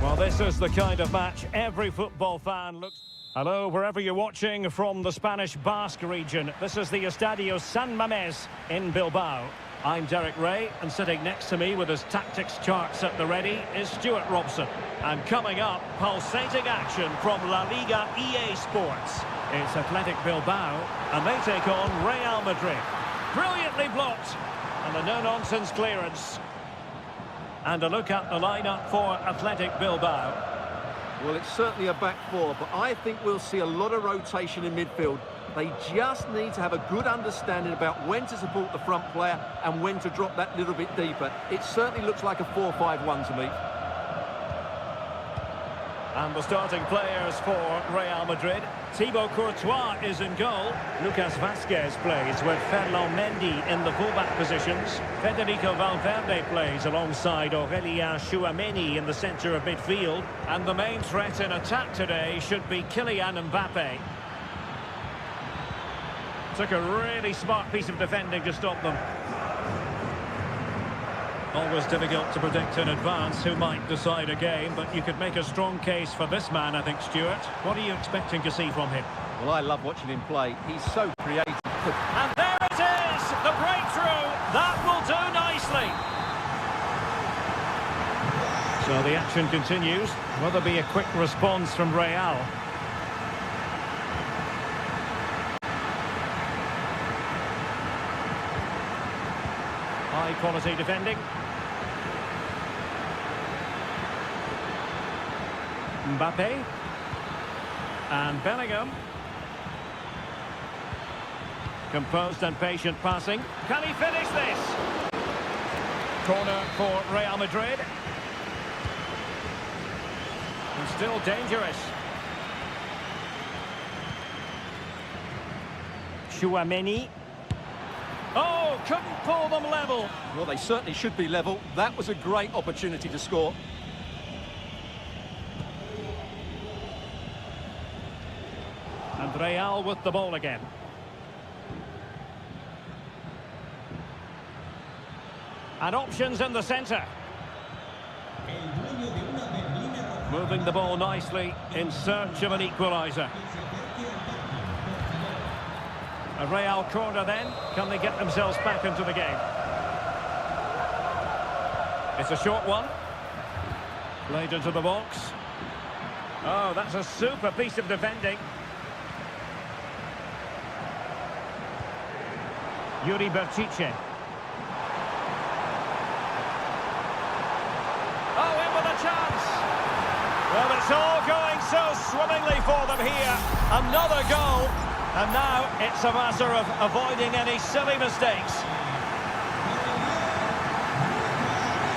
Well, this is the kind of match every football fan looks... Hello, wherever you're watching from the Spanish Basque region. This is the Estadio San Mamés in Bilbao. I'm Derek Ray, and sitting next to me with his tactics charts at the ready is Stuart Robson. And coming up, pulsating action from La Liga EA Sports. It's Athletic Bilbao, and they take on Real Madrid. Brilliantly blocked, and a no-nonsense clearance. And a look at the lineup for Athletic Bilbao. Well, it's certainly a back four, but I think we'll see a lot of rotation in midfield. They just need to have a good understanding about when to support the front player and when to drop that little bit deeper. It certainly looks like a 4-5-1 to me. And the starting players for Real Madrid. Thibaut Courtois is in goal. Lucas Vázquez plays with Ferland Mendy in the fullback positions. Federico Valverde plays alongside Aurélien Tchouaméni in the centre of midfield. And the main threat in attack today should be Kylian Mbappé. Took a really smart piece of defending to stop them. Always difficult to predict in advance who might decide a game, but you could make a strong case for this man, I think, Stuart. What are you expecting to see from him? Well, I love watching him play. He's so creative. And there it is! The breakthrough! That will do nicely! So the action continues. Will there be a quick response from Real? High quality defending. Mbappé. And Bellingham. Composed and patient passing. Can he finish this? Corner for Real Madrid. And still dangerous. Tchouaméni. Oh, couldn't pull them level. Well, they certainly should be level. That was a great opportunity to score. And Real with the ball again. And options in the centre. Moving the ball nicely in search of an equaliser. A Real corner then. Can they get themselves back into the game? It's a short one. Played into the box. Oh, that's a super piece of defending. Yuri Berchiche. Oh, in with a chance. Well, it's all going so swimmingly for them here. Another goal. And now it's a matter of avoiding any silly mistakes.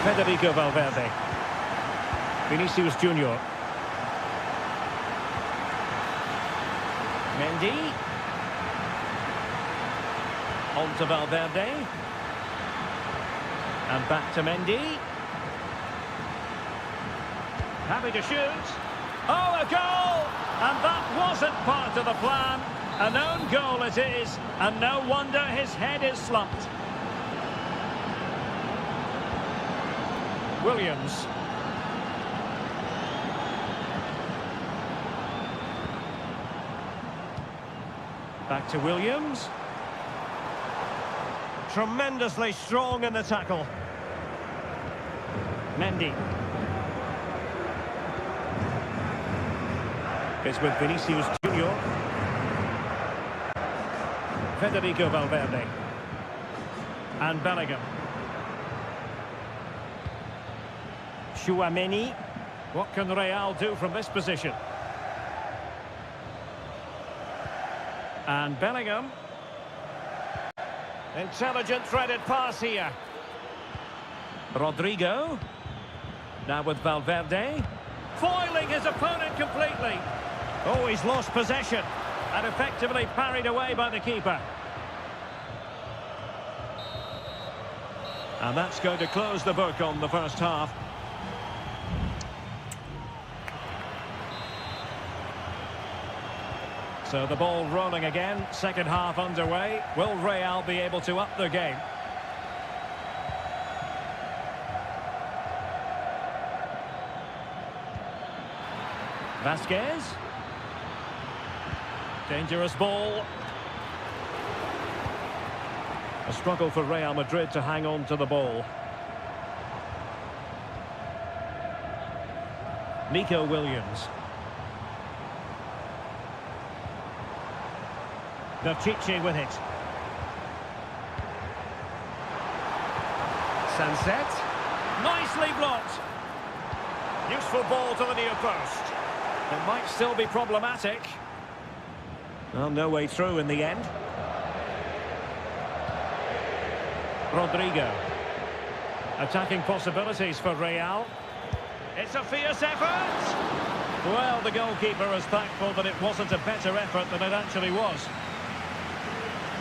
Federico Valverde. Vinicius Junior. Mendy. On to Valverde. And back to Mendy. Happy to shoot. Oh, a goal! And that wasn't part of the plan. An own goal it is, and no wonder his head is slumped. Williams. Back to Williams. Tremendously strong in the tackle. Mendy. It's with Vinicius Junior. Federico Valverde. And Bellingham. Tchouaméni. What can Real do from this position? And Bellingham. Intelligent threaded pass here. Rodrigo. Now with Valverde. Foiling his opponent completely. Oh, he's lost possession. And effectively parried away by the keeper. And that's going to close the book on the first half. So the ball rolling again, second half underway. Will Real be able to up their game? Vasquez. Dangerous ball. A struggle for Real Madrid to hang on to the ball. Nico Williams. Píratczyk with it. Sunset. Nicely blocked. Useful ball to the near post. It might still be problematic. Well, no way through in the end. Rodrigo. Attacking possibilities for Real. It's a fierce effort. Well, the goalkeeper is thankful that it wasn't a better effort than it actually was.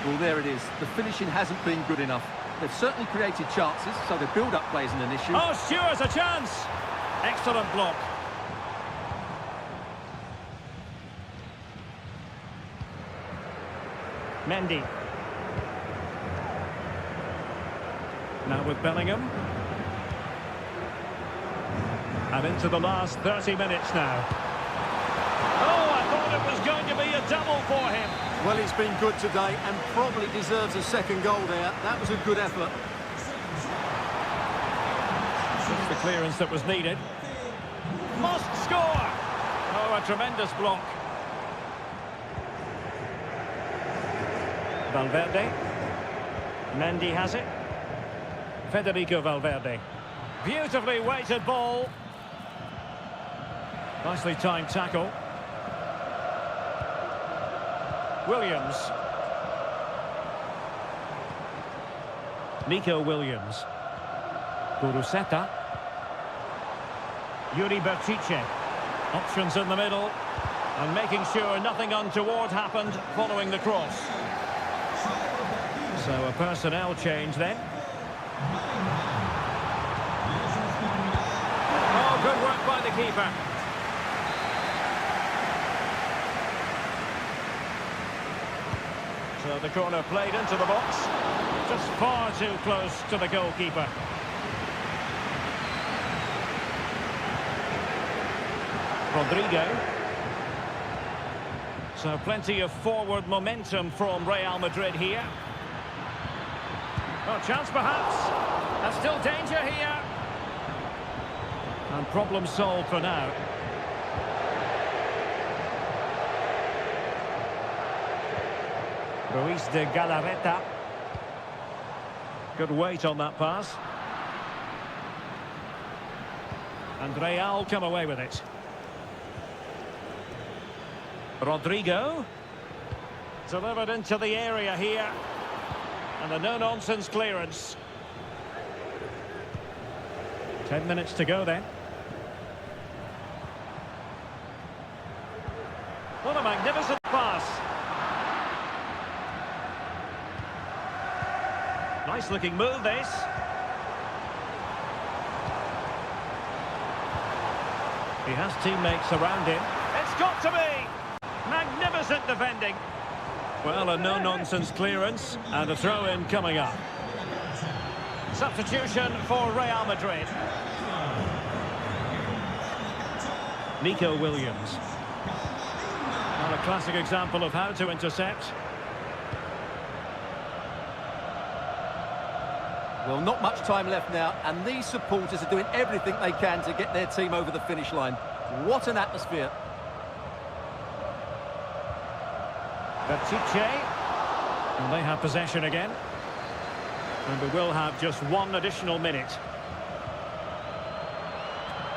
Well, there it is. The finishing hasn't been good enough. They've certainly created chances, so the build-up play isn't an issue. Oh, Stewart's a chance. Excellent block. Mendy. Now with Bellingham. And into the last 30 minutes now. Oh, I thought it was going to be a double for him. Well, he's been good today and probably deserves a second goal there. That was a good effort. Just the clearance that was needed. Must score! Oh, a tremendous block. Valverde. Mendy has it. Federico Valverde. Beautifully weighted ball. Nicely timed tackle. Williams. Nico Williams. Guruseta. Yuri Píratczyk. Options in the middle. And making sure nothing untoward happened following the cross. So a personnel change then. Oh, good work by the keeper. So the corner played into the box. Just far too close to the goalkeeper. Rodrigo. So plenty of forward momentum from Real Madrid here. Oh, chance perhaps. And still danger here. And problem solved for now. Ruiz de Galarreta. Good weight on that pass. And Real come away with it. Rodrigo. Delivered into the area here. And a no-nonsense clearance. 10 minutes to go then. What a magnificent pass. Nice looking move this. He has teammates around him. It's got to be! Magnificent defending. Well, a no-nonsense clearance and a throw-in coming up. Substitution for Real Madrid. Nico Williams. Well, a classic example of how to intercept. Well, not much time left now, and these supporters are doing everything they can to get their team over the finish line. What an atmosphere. Píratczyk. And they have possession again. And we will have just one additional minute.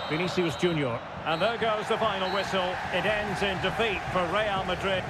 Vinicius Junior. And there goes the final whistle. It ends in defeat for Real Madrid.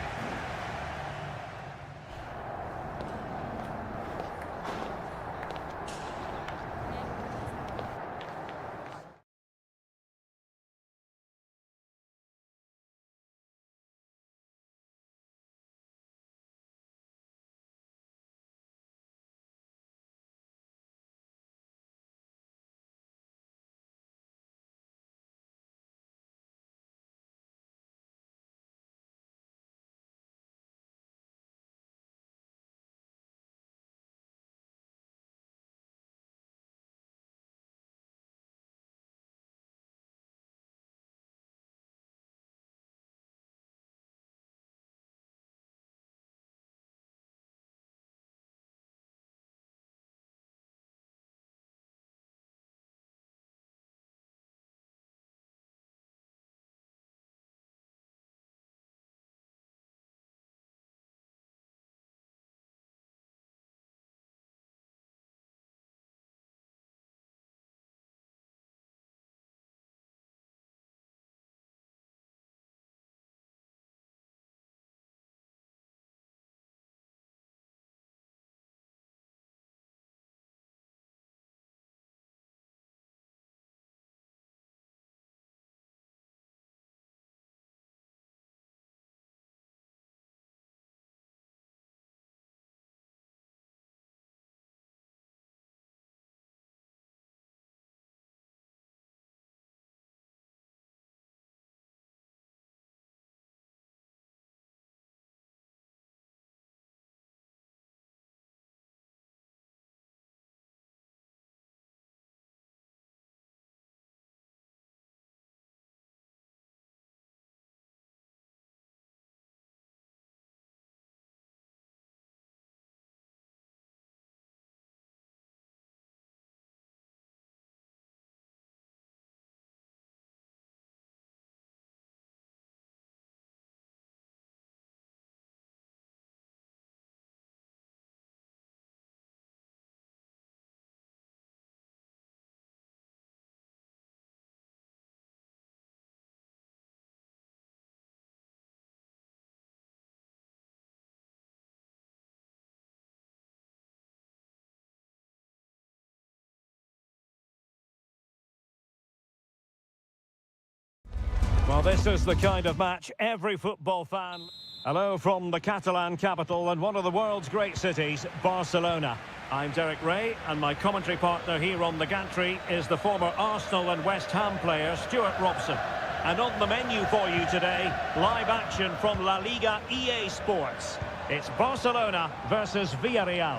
Well, this is the kind of match every football fan... Hello from the Catalan capital and one of the world's great cities, Barcelona. I'm Derek Ray, and my commentary partner here on the gantry is the former Arsenal and West Ham player, Stuart Robson. And on the menu for you today, live action from La Liga EA Sports. It's Barcelona versus Villarreal.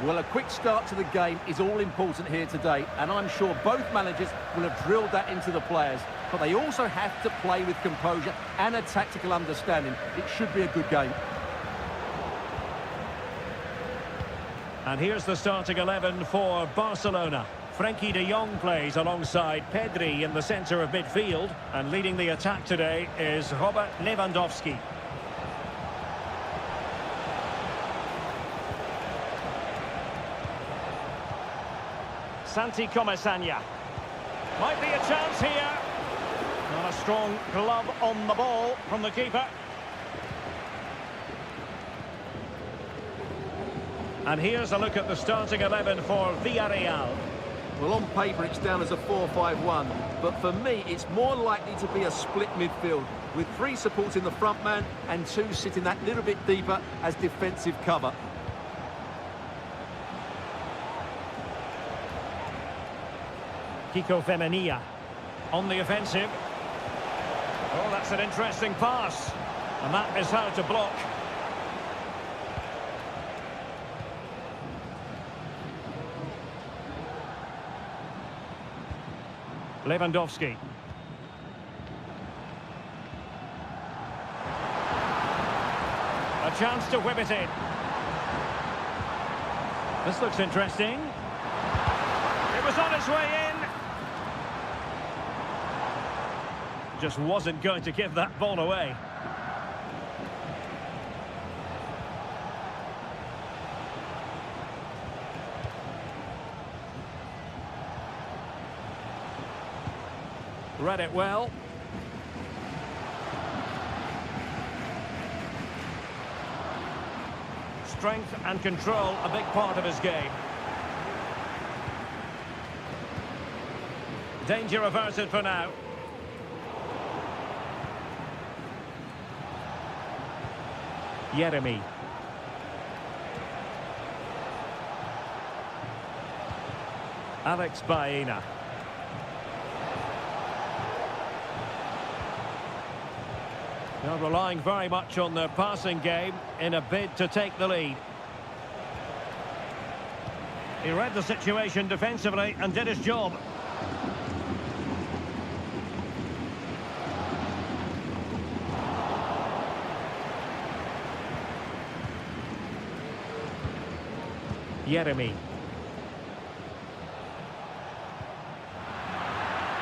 Well, a quick start to the game is all important here today, and I'm sure both managers will have drilled that into the players. But they also have to play with composure and a tactical understanding. It should be a good game. And here's the starting 11 for Barcelona. Frenkie de Jong plays alongside Pedri in the centre of midfield. And leading the attack today is Robert Lewandowski. Santi Comesaña. Might be a chance here. Not a strong glove on the ball from the keeper. And here's a look at the starting 11 for Villarreal. Well, on paper it's down as a 4-5-1, but for me it's more likely to be a split midfield, with 3 supporting the front man and 2 sitting that little bit deeper as defensive cover. Kiko Femenia on the offensive. Oh, that's an interesting pass. And that is how to block. Lewandowski. A chance to whip it in. This looks interesting. It was on its way in. Just wasn't going to give that ball away. Read it well. Strength and control, a big part of his game. Danger averted for now. Jeremy. Alex Baena. They're relying very much on their passing game in a bid to take the lead. He read the situation defensively and did his job. Jeremy.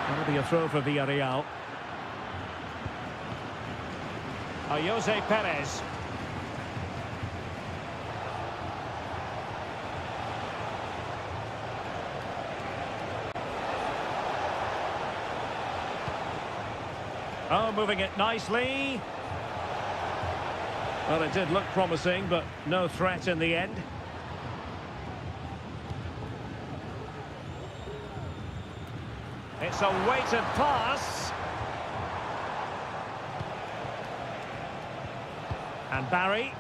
That'll be a throw for Villarreal. Jose Perez. Oh, moving it nicely. Well, it did look promising, but no threat in the end. It's a weighted pass. And Barry.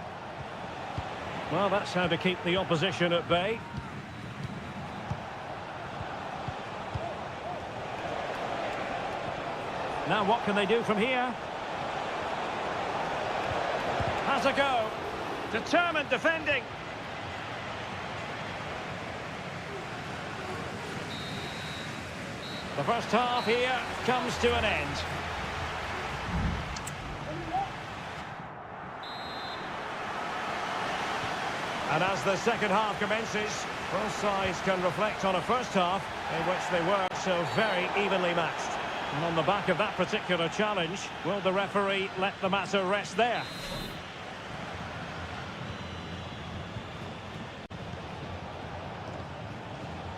Well, that's how to keep the opposition at bay. Now what can they do from here? Has a go. Determined defending. The first half here comes to an end. And as the second half commences, both sides can reflect on a first half in which they were so very evenly matched. And on the back of that particular challenge, will the referee let the matter rest there?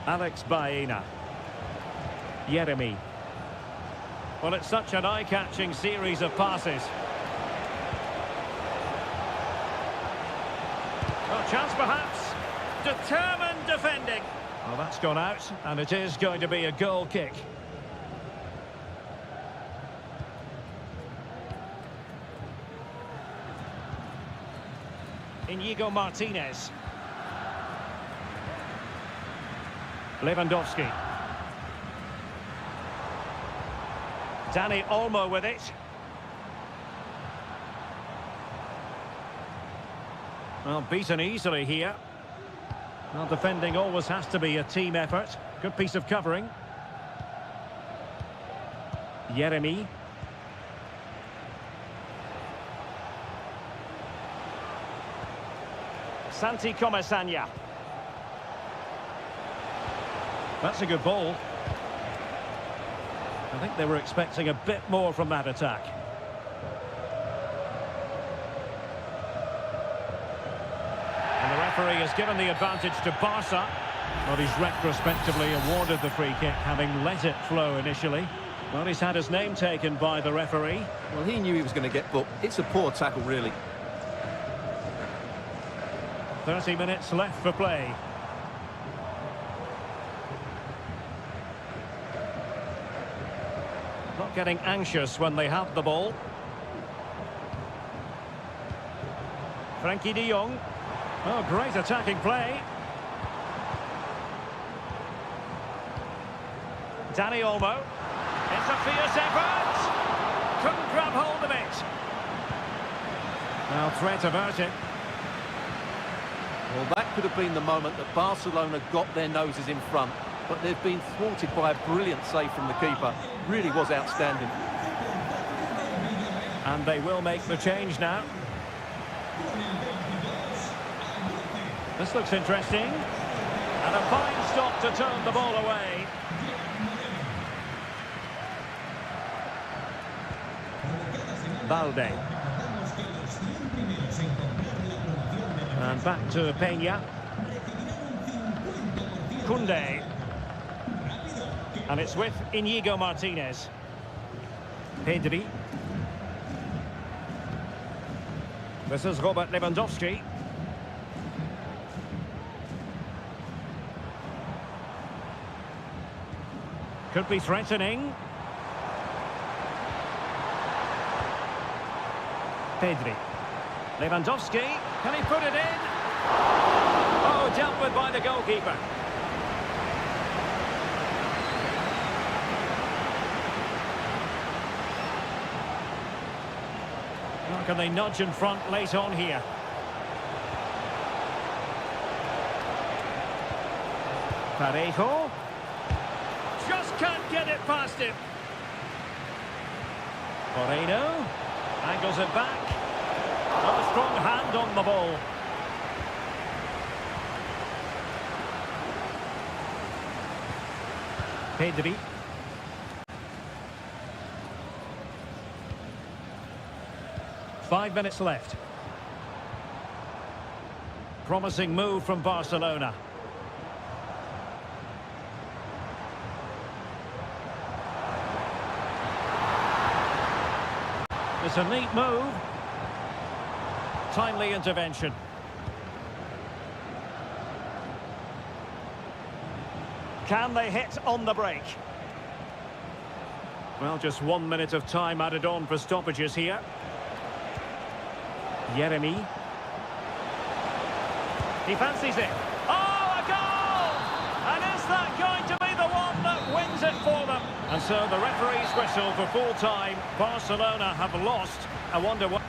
Alex Baena. Jeremy. Well, it's such an eye-catching series of passes. A chance perhaps. Determined defending. Well, that's gone out, and it is going to be a goal kick. Inigo Martinez. Lewandowski. Dani Olmo with it. Well, beaten easily here. Well, defending always has to be a team effort. Good piece of covering. Yeremy. Santi Comesaña. That's a good ball. I think they were expecting a bit more from that attack. And the referee has given the advantage to Barca. Well, he's retrospectively awarded the free kick, having let it flow initially. Well, he's had his name taken by the referee. Well, he knew he was going to get booked. It's a poor tackle, really. 30 minutes left for play. Not getting anxious when they have the ball. Frankie de Jong. Oh, great attacking play. Dani Olmo. It's a fierce effort. Couldn't grab hold of it. Well, threat averted. Well, that could have been the moment that Barcelona got their noses in front, but they've been thwarted by a brilliant save from the keeper. Really was outstanding. And they will make the change now. This looks interesting. And a fine stop to turn the ball away. Balde. And back to Peña. Koundé. And it's with Inigo Martinez. Pedri. This is Robert Lewandowski. Could be threatening. Pedri. Lewandowski. Can he put it in? Oh, dealt with by the goalkeeper. How can they nudge in front late on here? Parejo. Just can't get it past him. Moreno. Angles it back. Oh, strong hand on the ball. Pedri. Five minutes left. Promising move from Barcelona. It's a neat move. Timely intervention. Can they hit on the break? Well, just 1 minute of time added on for stoppages here. Yeremy. He fancies it. Oh, a goal! And is that going to be the one that wins it for them? And so the referee's whistle for full time. Barcelona have lost. I wonder what...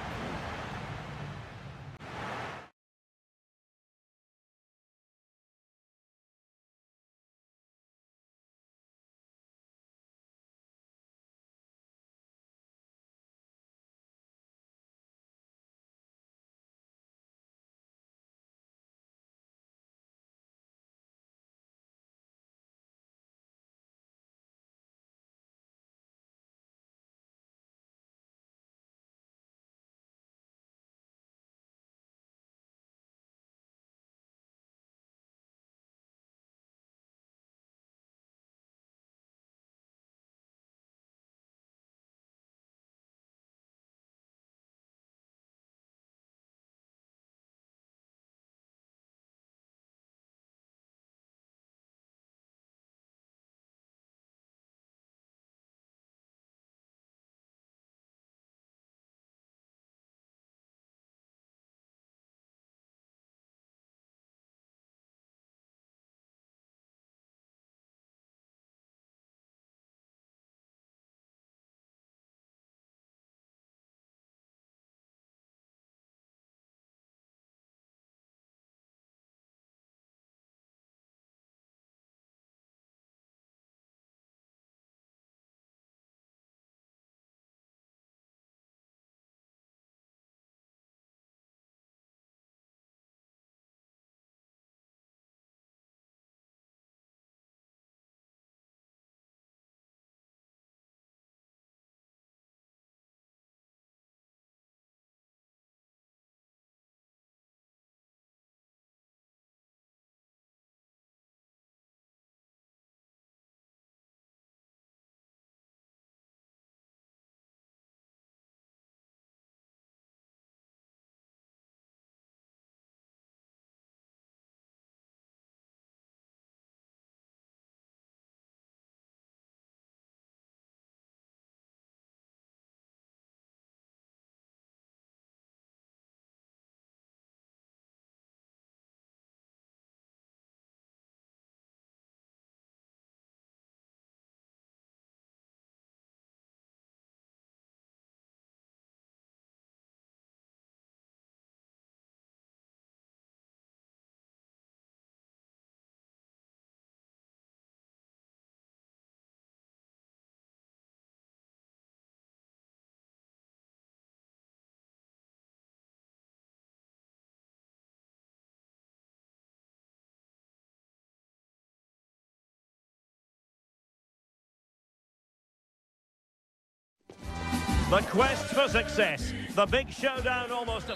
The quest for success. The big showdown almost.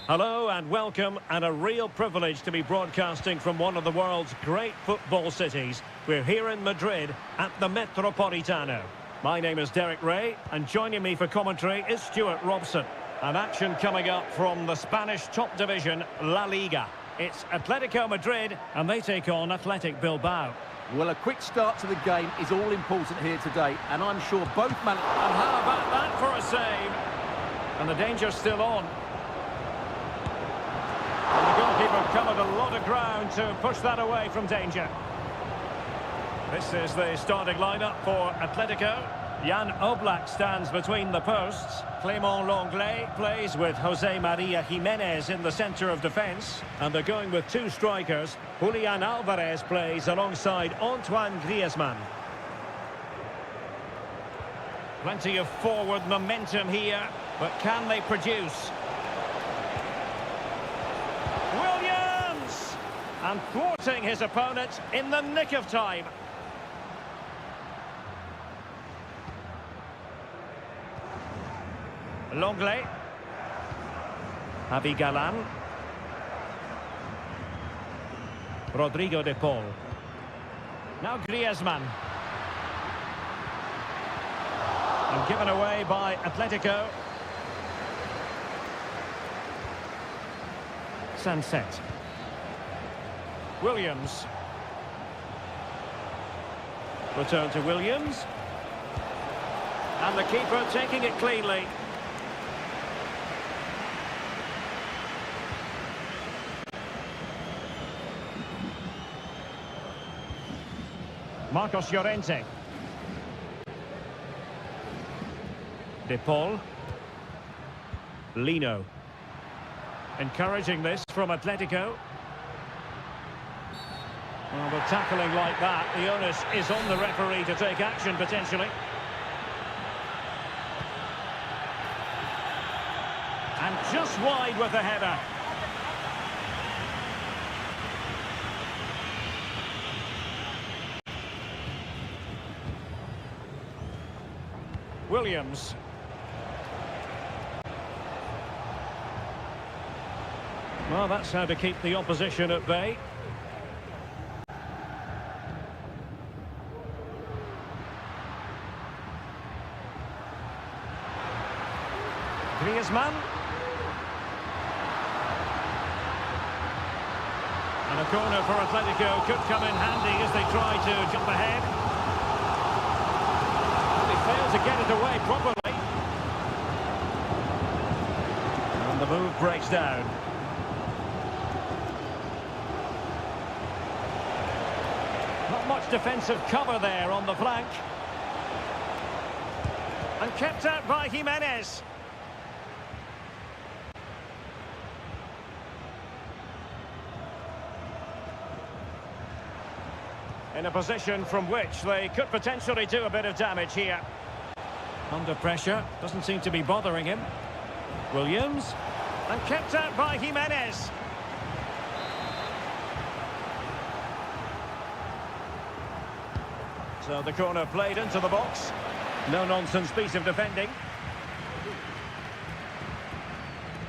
Hello and welcome, and a real privilege to be broadcasting from one of the world's great football cities. We're here in Madrid at the Metropolitano. My name is Derek Ray, and joining me for commentary is Stuart Robson. An action coming up from the Spanish top division, La Liga. It's Atletico Madrid, and they take on Athletic Bilbao. Well, a quick start to the game is all important here today, and I'm sure both managers... And how about that for a save? And the danger's still on. And the goalkeeper covered a lot of ground to push that away from danger. This is the starting lineup for Atletico. Jan Oblak stands between the posts. Clément Lenglet plays with Jose Maria Jimenez in the centre of defence. And they're going with two strikers. Julian Alvarez plays alongside Antoine Griezmann. Plenty of forward momentum here, but can they produce? Williams! And thwarting his opponent in the nick of time. Lenglet. Abigalan. Rodrigo de Paul. Now Griezmann. And given away by Atletico. Sunset. Williams. Return to Williams. And the keeper taking it cleanly. Marcos Llorente. De Paul. Lino. Encouraging this from Atletico. Well, with tackling like that, the onus is on the referee to take action potentially. And just wide with the header. Williams. Well, that's how to keep the opposition at bay. Griezmann. And a corner for Atletico could come in handy as they try to jump ahead. Failed to get it away properly. And the move breaks down. Not much defensive cover there on the flank. And kept out by Jimenez. In a position from which they could potentially do a bit of damage here. Under pressure, doesn't seem to be bothering him. Williams, and kept out by Jimenez. So the corner played into the box. No-nonsense piece of defending.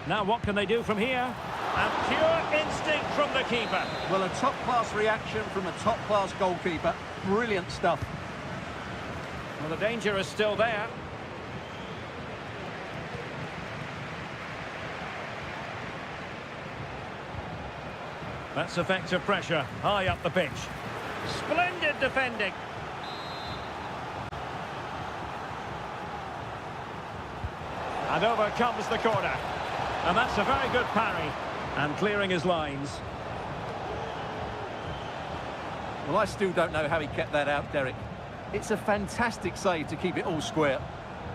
Now what can they do from here? And pure instinct from the keeper. Well, a top-class reaction from a top-class goalkeeper. Brilliant stuff. Well, the danger is still there. That's effective pressure, high up the pitch. Splendid defending. And over comes the corner. And that's a very good parry. And clearing his lines. Well, I still don't know how he kept that out, Derek. It's a fantastic save to keep it all square.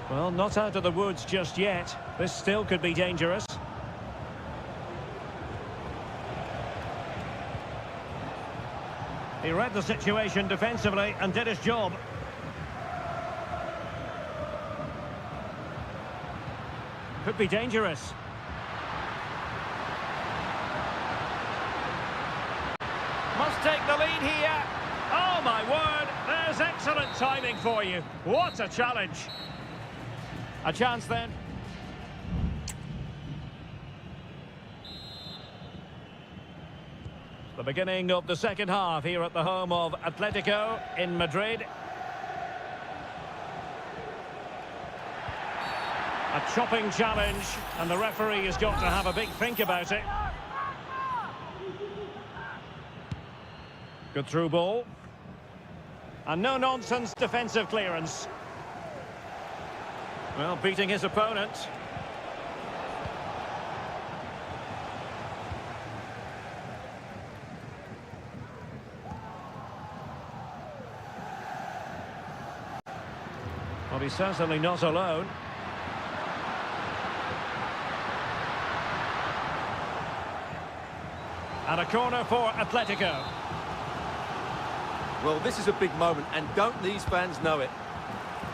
Well, not out of the woods just yet. This still could be dangerous. He read the situation defensively and did his job. Could be dangerous. Must take the lead here. Oh, my word. There's excellent timing for you. What a challenge. A chance then. The beginning of the second half here at the home of Atletico in Madrid. A chopping challenge, and the referee has got to have a big think about it. Good through ball. And no-nonsense defensive clearance. Well, beating his opponent. Well, he's certainly not alone. And a corner for Atletico. Well, this is a big moment, and don't these fans know it?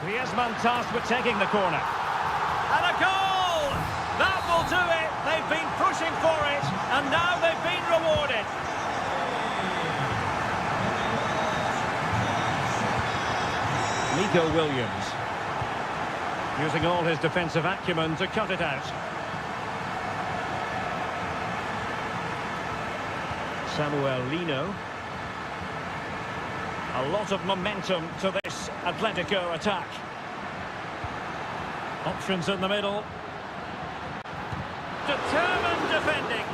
Griezmann tasked with taking the corner. And a goal! That will do it. They've been pushing for it, and now they've been rewarded. Nico Williams. Using all his defensive acumen to cut it out. Samuel Lino. A lot of momentum to this Atletico attack. Options in the middle. Determined defending.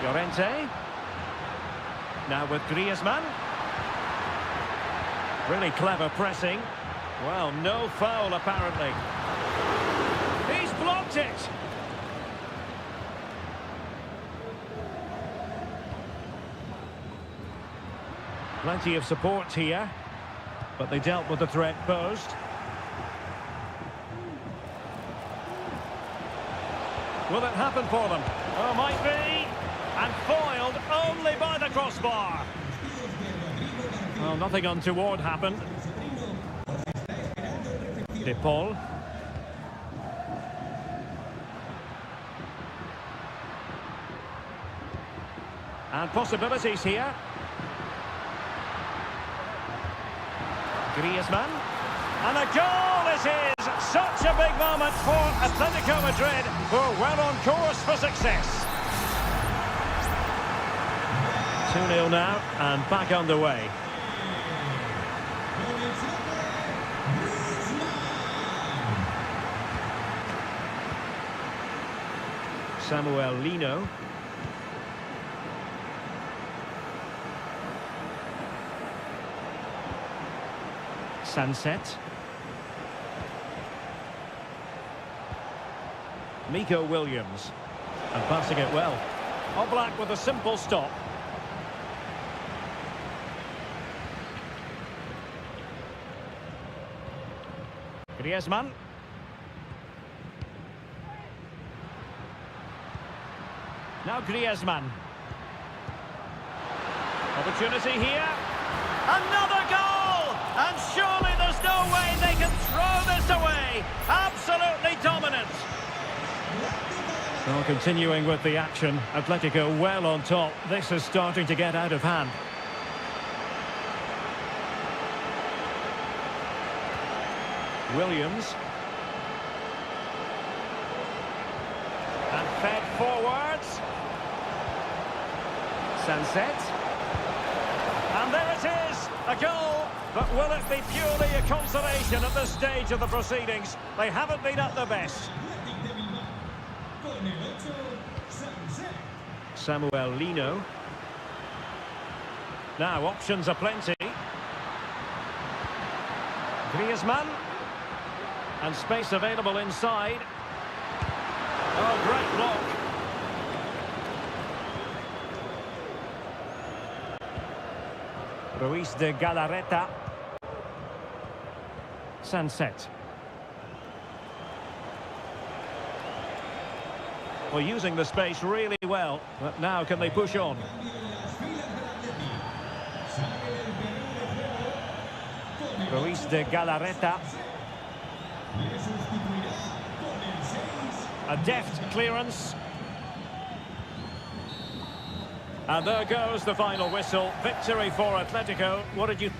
Llorente. Now with Griezmann. Really clever pressing. Well, no foul apparently. He's blocked it. Plenty of support here, but they dealt with the threat posed. Will it happen for them? Oh, might be. And foiled only by the crossbar. Well, nothing untoward happened. De Paul. And possibilities here. Griezmann. And a goal is his! Such a big moment for Atletico Madrid, who are well on course for success. 2-0 now, and back underway. Samuel Lino. Sunset. Nico Williams. And passing it well. Oblak with a simple stop. Griezmann. Now Griezmann. Opportunity here. Another goal! And surely there's no way they can throw this away. Absolutely dominant. Well, continuing with the action, Atletico well on top. This is starting to get out of hand. Williams. And fed forwards. Sunset. And there it is, a goal. But will it be purely a consolation at this stage of the proceedings? They haven't been at their best. Samuel Lino. Now options are plenty. Griezmann. And space available inside. Oh, great block. Ruiz de Galarreta. Sunset. Well, using the space really well, but now can they push on? Ruiz de Galarreta. A deft clearance. And there goes the final whistle. Victory for Atletico. What did you...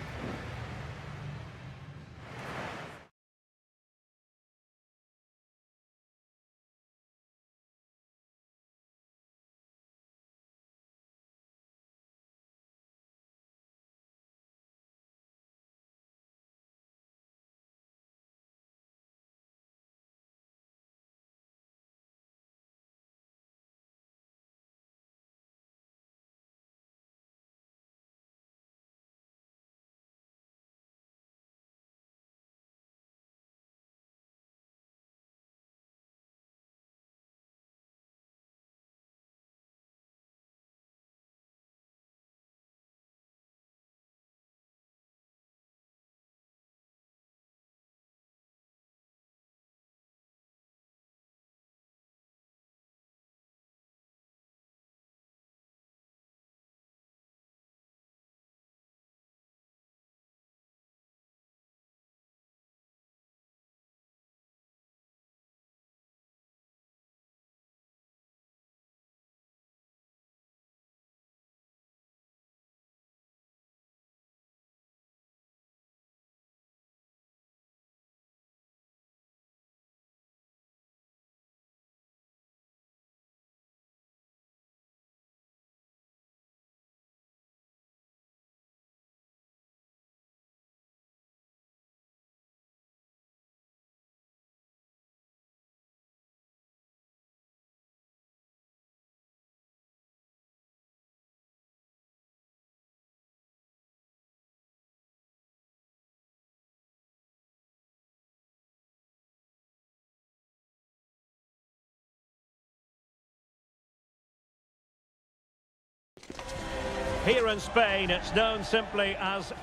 Here in Spain, it's known simply as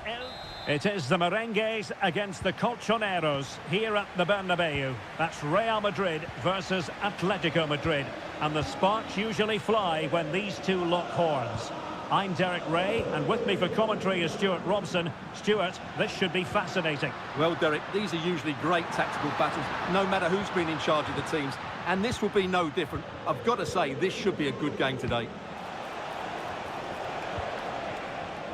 It is the Merengues against the Colchoneros here at the Bernabeu. That's Real Madrid versus Atletico Madrid. And the sparks usually fly when these two lock horns. I'm Derek Ray, and with me for commentary is Stuart Robson. Stuart, this should be fascinating. Well, Derek, these are usually great tactical battles, no matter who's been in charge of the teams. And this will be no different. I've got to say, this should be a good game today.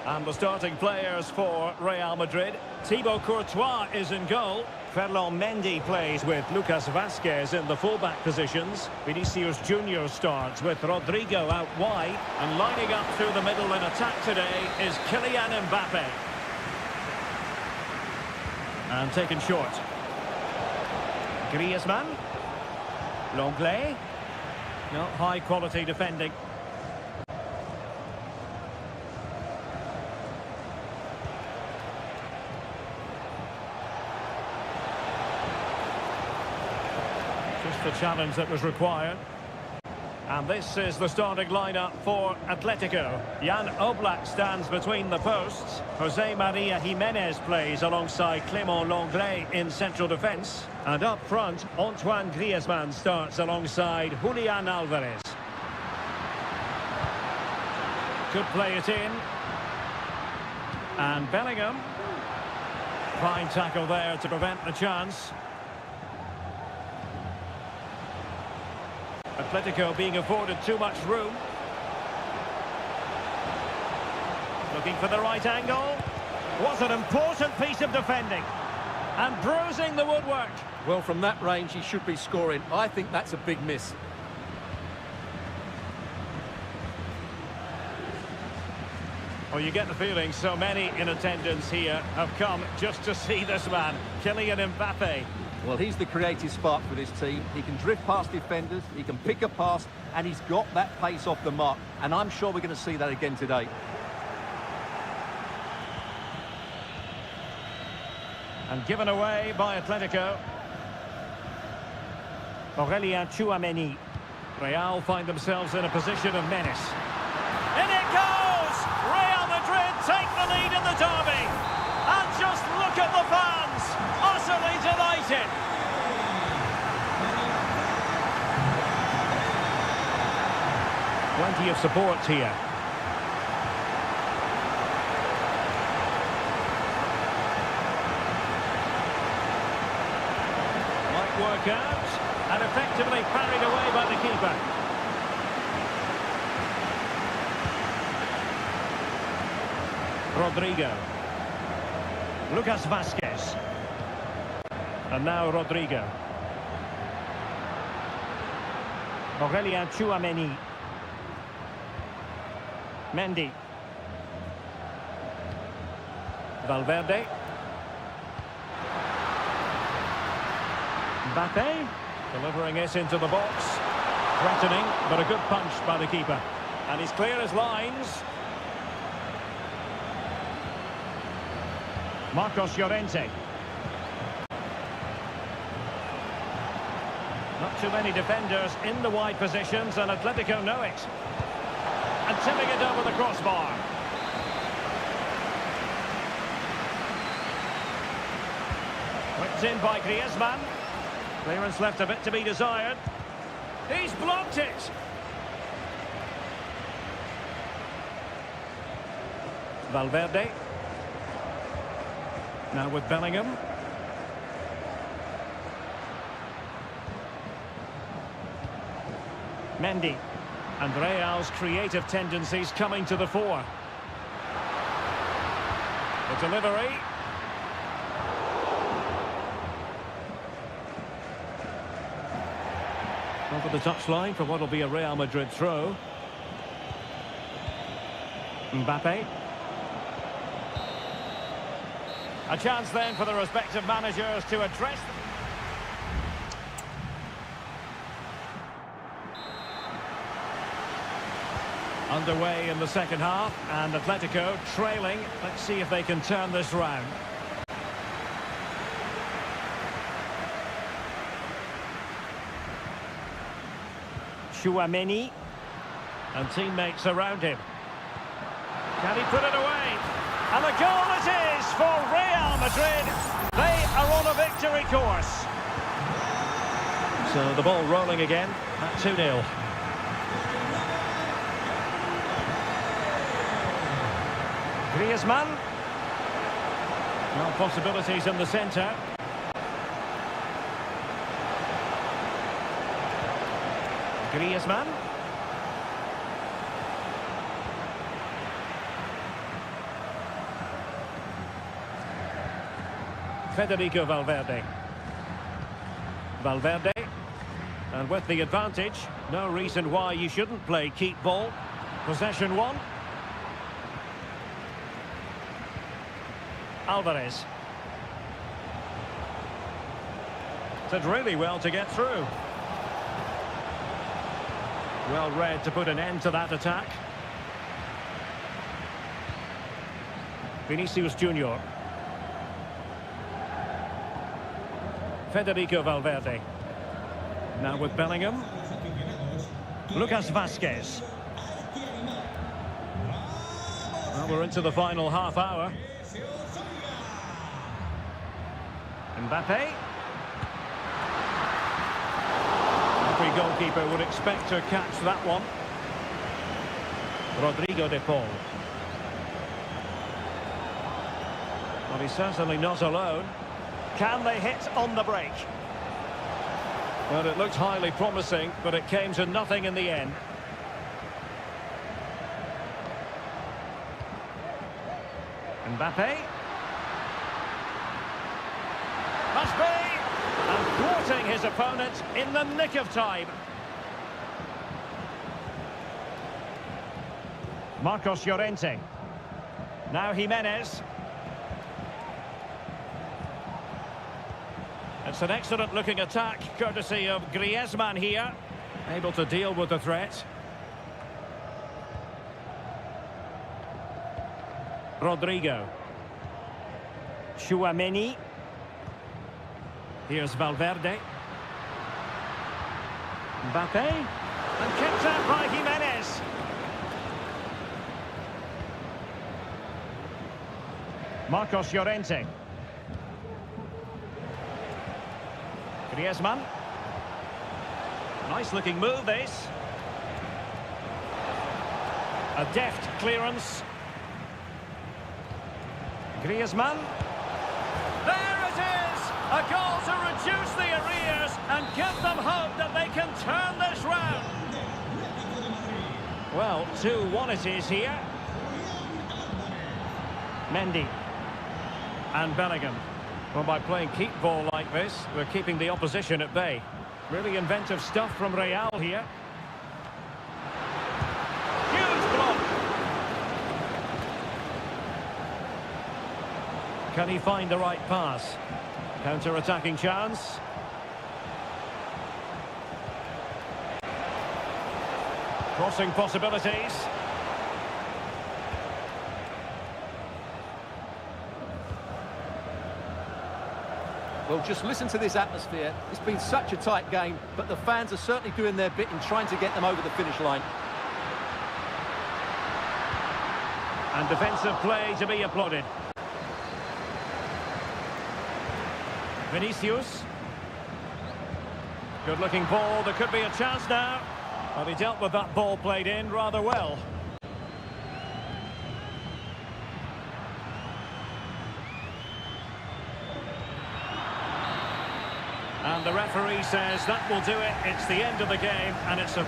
And the starting players for Real Madrid. Thibaut Courtois is in goal. Ferland Mendy plays with Lucas Vazquez in the fullback positions. Vinicius Junior starts with Rodrigo out wide. And lining up through the middle in attack today is Kylian Mbappe. And taken short. Griezmann. Longley. No, high quality defending. The challenge that was required. And this is the starting lineup for Atletico. Jan Oblak stands between the posts. Jose Maria Jimenez plays alongside Clément Longley in central defence. And up front, Antoine Griezmann starts alongside Julian Alvarez. Could play it in. And Bellingham. Fine tackle there to prevent the chance. Atletico being afforded too much room. Looking for the right angle. What an important piece of defending. And bruising the woodwork. Well, from that range, he should be scoring. I think that's a big miss. Well, you get the feeling so many in attendance here have come just to see this man, Kylian Mbappe. Well, he's the creative spark for this team. He can drift past defenders, he can pick a pass, and he's got that pace off the mark. And I'm sure we're going to see that again today. And given away by Atletico. Aurélien Tchouameni. Real find themselves in a position of menace. In it goes! Real Madrid take the lead in the derby. And just look at the fans, utterly delighted. Plenty of support here. Might work out, and effectively parried away by the keeper. Rodrigo. Lucas Vasquez. And now Rodrigo. Aurelien Tchouameni. Mendy. Valverde. Mbappe. Delivering it into the box. Threatening, but a good punch by the keeper. And he's clear as lines. Marcos Llorente. Not too many defenders in the wide positions, and Atletico know it. And tipping it over the crossbar. Whipped in by Griezmann. Clearance left a bit to be desired. He's blocked it. Valverde. Now with Bellingham. Mendy. And Real's creative tendencies coming to the fore. The delivery. Over the touchline for what will be a Real Madrid throw. Mbappe. A chance then for the respective managers to address them. Underway in the second half, and Atletico trailing. Let's see if they can turn this round. Tchouameni. And teammates around him. Can he put it away? And a goal it is for Real Madrid. They are on a victory course. So the ball rolling again at 2-0. Griezmann. Well, possibilities in the centre. Griezmann. Federico Valverde. Valverde. And with the advantage, no reason why you shouldn't play keep ball. Possession one. Alvarez. Did really well to get through. Well read to put an end to that attack. Vinicius Junior. Federico Valverde. Now with Bellingham. Lucas Vasquez. Well, we're into the final half hour. Mbappe. Every goalkeeper would expect to catch that one. Rodrigo de Paul. Well, he's certainly not alone. Can they hit on the break? Well, it looked highly promising, but it came to nothing in the end. Mbappe. Must be! And thwarting his opponent in the nick of time. Marcos Llorente. Now Jimenez. It's an excellent-looking attack, courtesy of Griezmann here. Able to deal with the threat. Rodrigo. Tchouameni. Here's Valverde. Mbappe. And kicked out by Jimenez. Marcos Llorente. Griezmann. Nice looking move this. A deft clearance. Griezmann. There it is! A goal to reduce the arrears and give them hope that they can turn this round. Well, 2-1 it is here. Mendy. And Bellingham. Well, by playing keep ball like this, we're keeping the opposition at bay. Really inventive stuff from Real here. Huge block. Can he find the right pass? Counter-attacking chance. Crossing possibilities. Well, just listen to this atmosphere. It's been such a tight game, but the fans are certainly doing their bit in trying to get them over the finish line. And defensive play to be applauded. Vinicius. Good-looking ball. There could be a chance now. But he dealt with that ball played in rather well. And the referee says that will do it. It's the end of the game, and it's a...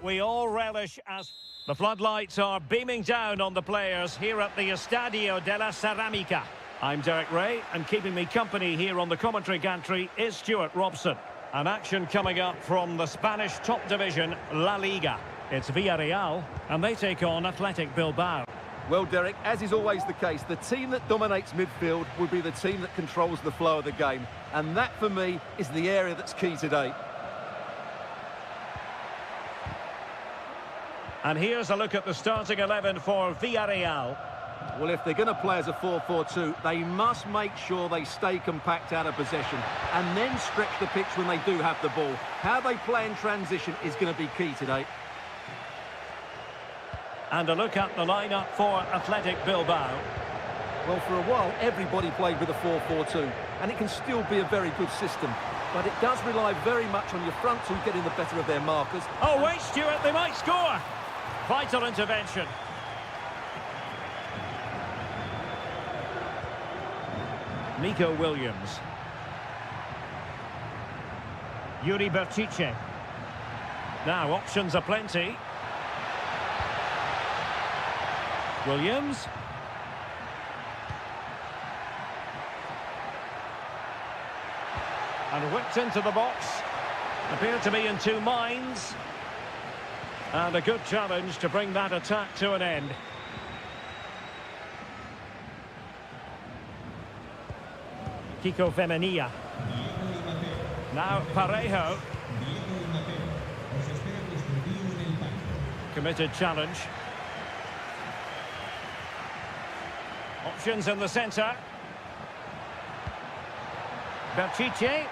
We all relish as the floodlights are beaming down on the players here at the Estadio de la Ceramica. I'm Derek Ray, and keeping me company here on the commentary gantry is Stuart Robson. An action coming up from the Spanish top division, La Liga. It's Villarreal, and they take on Athletic Bilbao. Well, Derek, as is always the case, the team that dominates midfield will be the team that controls the flow of the game. And that, for me, is the area that's key today. And here's a look at the starting 11 for Villarreal. Well, if they're going to play as a 4-4-2, they must make sure they stay compact out of possession and then stretch the pitch when they do have the ball. How they play in transition is going to be key today. And a look at the lineup for Athletic Bilbao. Well, for a while, everybody played with a 4-4-2, and it can still be a very good system. But it does rely very much on your front two getting the better of their markers. Oh, wait, Stuart, they might score! Vital intervention. Nico Williams. Yuri Berchiche. Now, options are plenty. Williams. And whipped into the box. Appeared to be in two minds. And a good challenge to bring that attack to an end. Kiko Femenia. Now Parejo. Committed challenge. Options in the centre. Berchiche.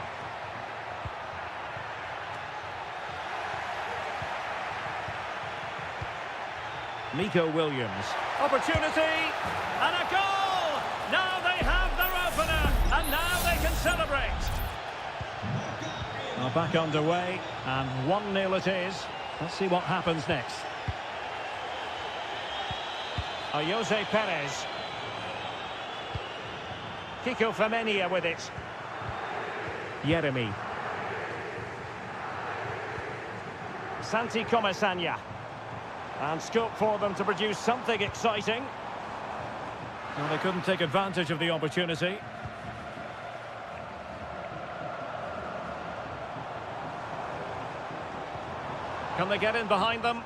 Nico Williams. Opportunity and a goal! Now they have their opener and now they can celebrate. Well, back underway and 1-0 it is. Let's see what happens next. Jose Perez. Kiko Femenia with it. Yeremy. Santi Comesaña. And scope for them to produce something exciting. Well, they couldn't take advantage of the opportunity. Can they get in behind them?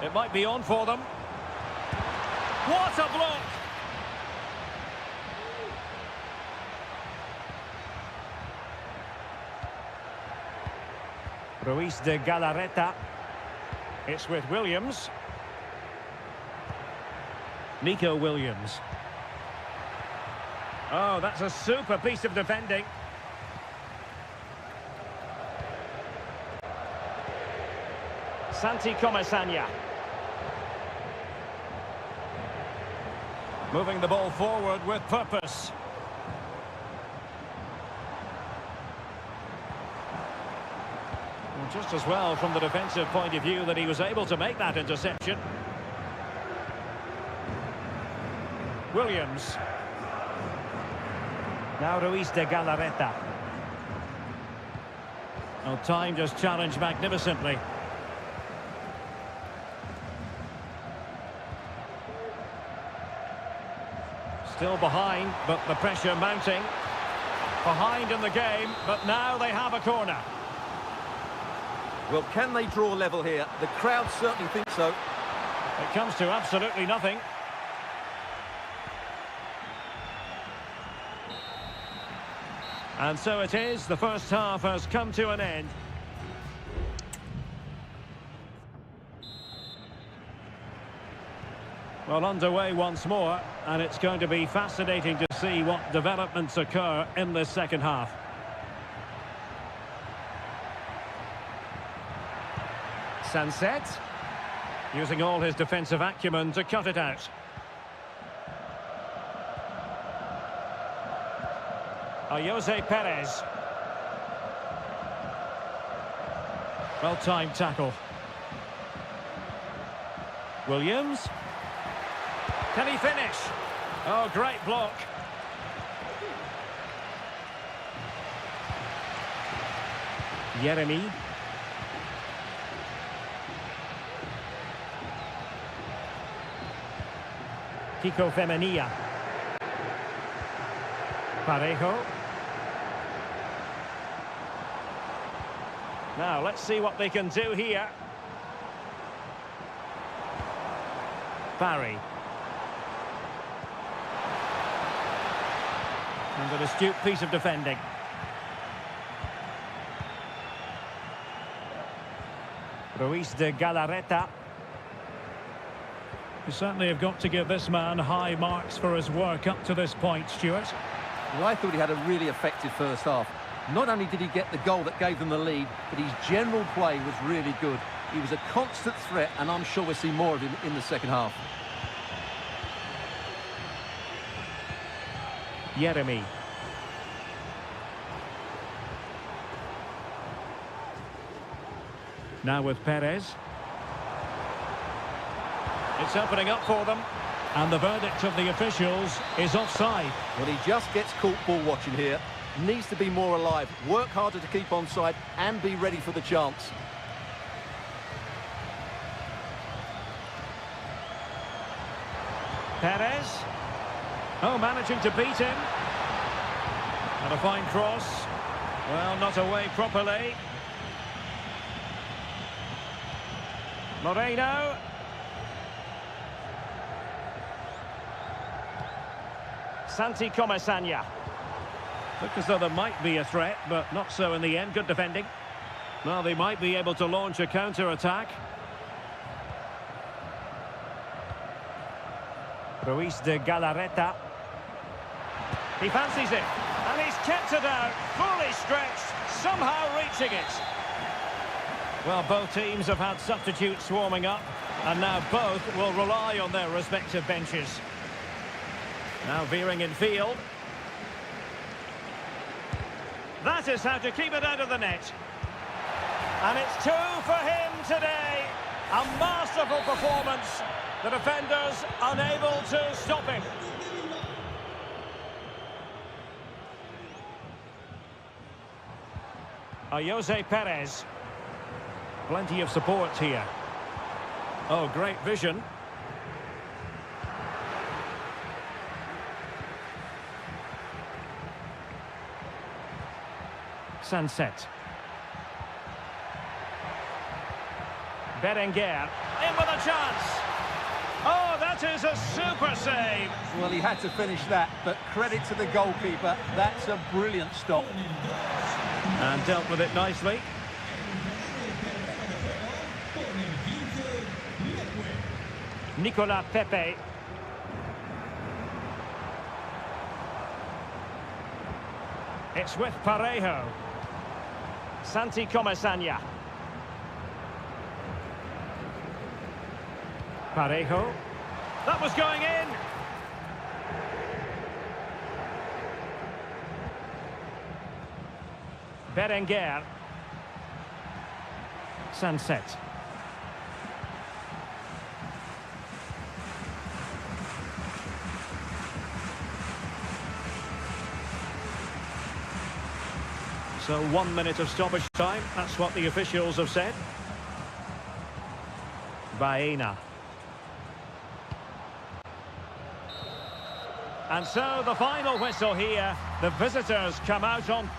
It might be on for them. What a block! Ruiz de Galarreta. It's with Williams. Nico Williams. Oh, that's a super piece of defending. Santi Comesaña. Moving the ball forward with purpose. Just as well from the defensive point of view that he was able to make that interception. Williams. Now Ruiz de Galarreta. Well, time just challenged magnificently. Still behind, but the pressure mounting. Behind in the game, but now they have a corner. Well, can they draw level here? The crowd certainly think so. It comes to absolutely nothing. And so it is, the first half has come to an end. Well, underway once more, and it's going to be fascinating to see what developments occur in this second half. Sunset, using all his defensive acumen to cut it out. Jose Perez. Well-timed tackle. Williams. Can he finish? Oh, great block. Yeremy. Kiko Femenia. Parejo. Now, let's see what they can do here. Barry. And an astute piece of defending. Ruiz de Galarreta. You certainly have got to give this man high marks for his work up to this point, Stuart. Well, I thought he had a really effective first half. Not only did he get the goal that gave them the lead, but his general play was really good. He was a constant threat, and I'm sure we'll see more of him in the second half. Yeremy. Now with Perez. It's opening up for them. And the verdict of the officials is offside. Well, he just gets caught ball watching here. Needs to be more alive, work harder to keep onside and be ready for the chance. Perez. Oh, managing to beat him. And a fine cross. Well, not away properly. Moreno. Santi Comesaña. Look as though there might be a threat, but not so in the end. Good defending. Well, they might be able to launch a counter-attack. Ruiz de Galarreta. He fancies it. And he's kept it out. Fully stretched. Somehow reaching it. Well, both teams have had substitutes swarming up. And now both will rely on their respective benches. Now veering in field. That is how to keep it out of the net. And it's 2 for him today. A masterful performance. The defenders unable to stop him. Jose Perez. Plenty of support here. Oh, great vision. Sunset. Berenguer in with a chance. Oh, that is a super save. Well, he had to finish that, but credit to the goalkeeper. That's a brilliant stop. And dealt with it nicely. Nicolas Pepe. It's with Parejo. Santi Comesaña. Parejo. That was going in. Berenguer. Sunset. So 1 minute of stoppage time. That's what the officials have said. Baena. And so the final whistle here. The visitors come out on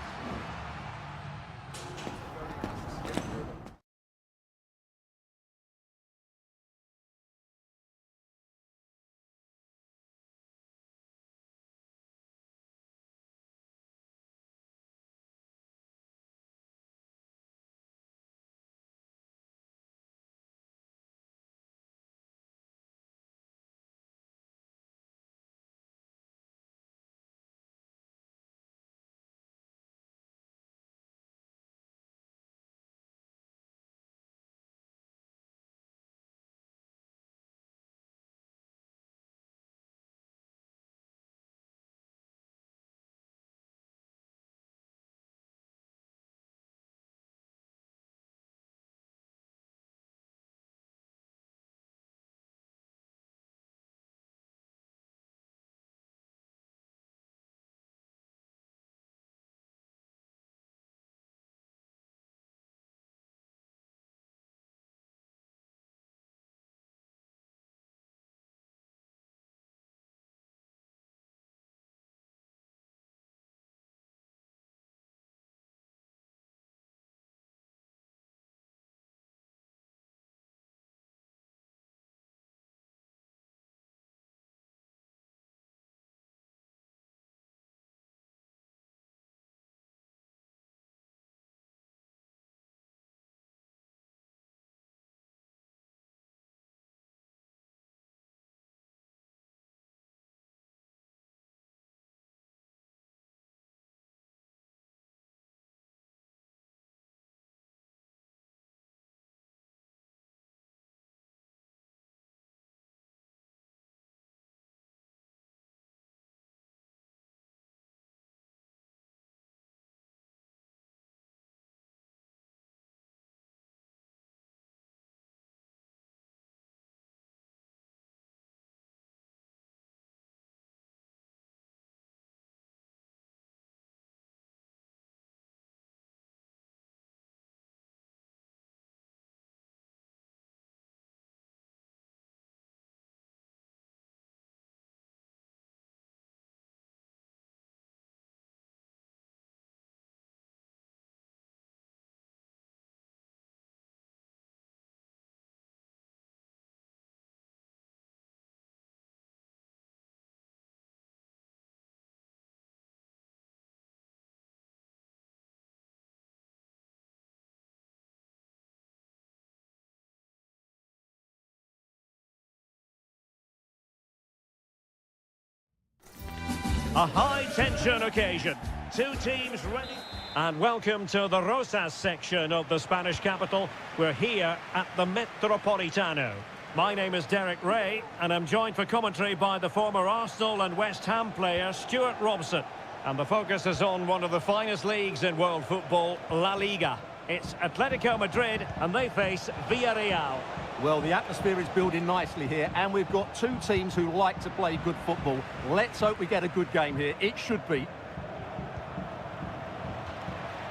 A high-tension occasion. Two teams ready. And welcome to the Rosas section of the Spanish capital. We're here at the Metropolitano. My name is Derek Ray, and I'm joined for commentary by the former Arsenal and West Ham player Stuart Robson. And the focus is on one of the finest leagues in world football, La Liga. It's Atletico Madrid, and they face Villarreal. Well, the atmosphere is building nicely here, and we've got two teams who like to play good football. Let's hope we get a good game here. It should be.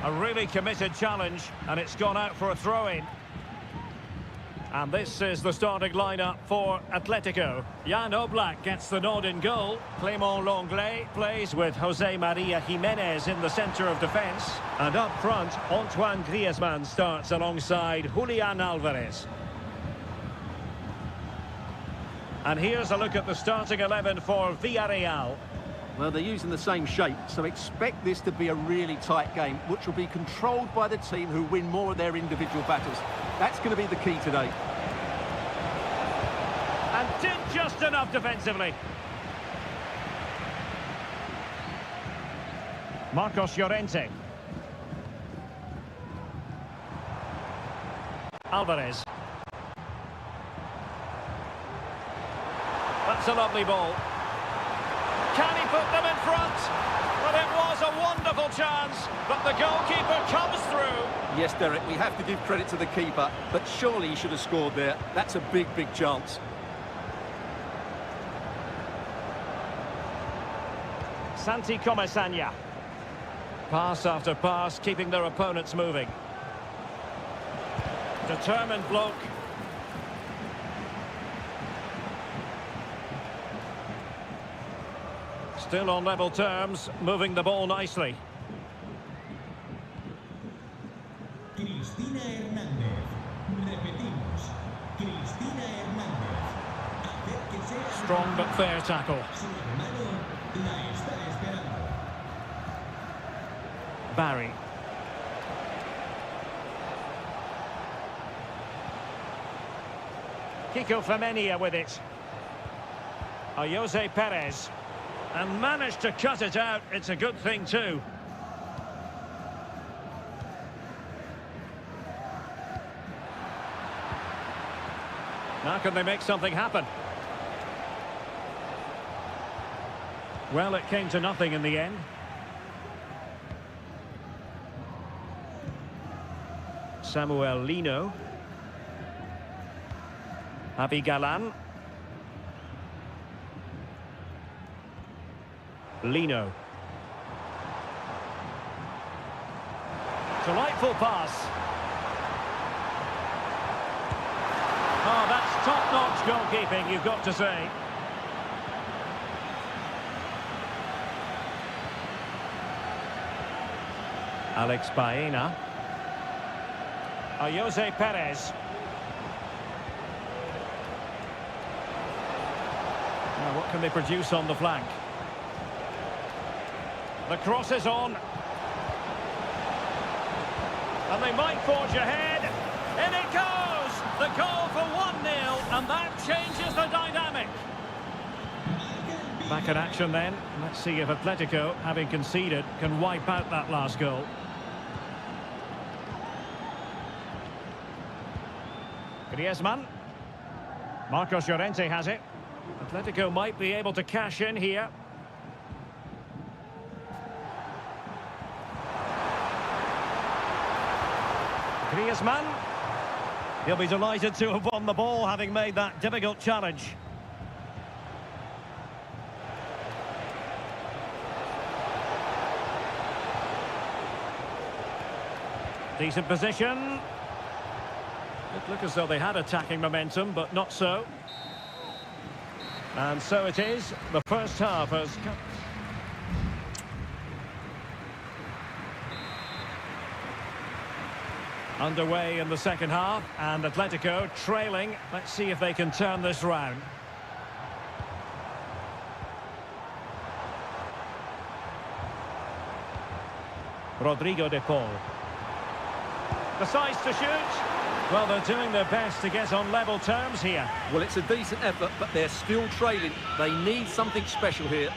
A really committed challenge, and it's gone out for a throw-in. And this is the starting lineup for Atletico. Jan Oblak gets the nod in goal. Clément Lenglet plays with Jose Maria Jimenez in the centre of defence. And up front, Antoine Griezmann starts alongside Julian Alvarez. And here's a look at the starting 11 for Villarreal. Well, they're using the same shape, so expect this to be a really tight game, which will be controlled by the team who win more of their individual battles. That's going to be the key today. And did just enough defensively. Marcos Llorente. Alvarez. That's a lovely ball. Can he put them in front? Well, it was a wonderful chance, but the goalkeeper comes through. Yes, Derek, we have to give credit to the keeper, but surely he should have scored there. That's a big, big chance. Santi Comesaña. Pass after pass, keeping their opponents moving. Determined bloke. Still on level terms, moving the ball nicely. Cristina Hernández. Repetimos. Cristina Hernández. Acérquese. Strong but fair tackle. Su hermano la está esperando. Barry. Kiko Femenia with it. Jose Perez. And managed to cut it out. It's a good thing too. Now can they make something happen? Well, it came to nothing in the end. Samuel Lino. Abigalan. Lino. Delightful pass. Oh, that's top-notch goalkeeping, you've got to say. Alex Baena. Jose Perez. Now, what can they produce on the flank? The cross is on. And they might forge ahead. In it goes! The goal for 1-0, and that changes the dynamic. Back in action then. Let's see if Atletico, having conceded, can wipe out that last goal. Griezmann. Marcos Llorente has it. Atletico might be able to cash in here. Griezmann. He'll be delighted to have won the ball, having made that difficult challenge. Decent position. It looked as though they had attacking momentum, but not so. And so it is. The first half has come. Underway in the second half, and Atletico trailing. Let's see if they can turn this round. Rodrigo de Paul. Decides to shoot. Well, they're doing their best to get on level terms here. Well, it's a decent effort, but they're still trailing. They need something special here.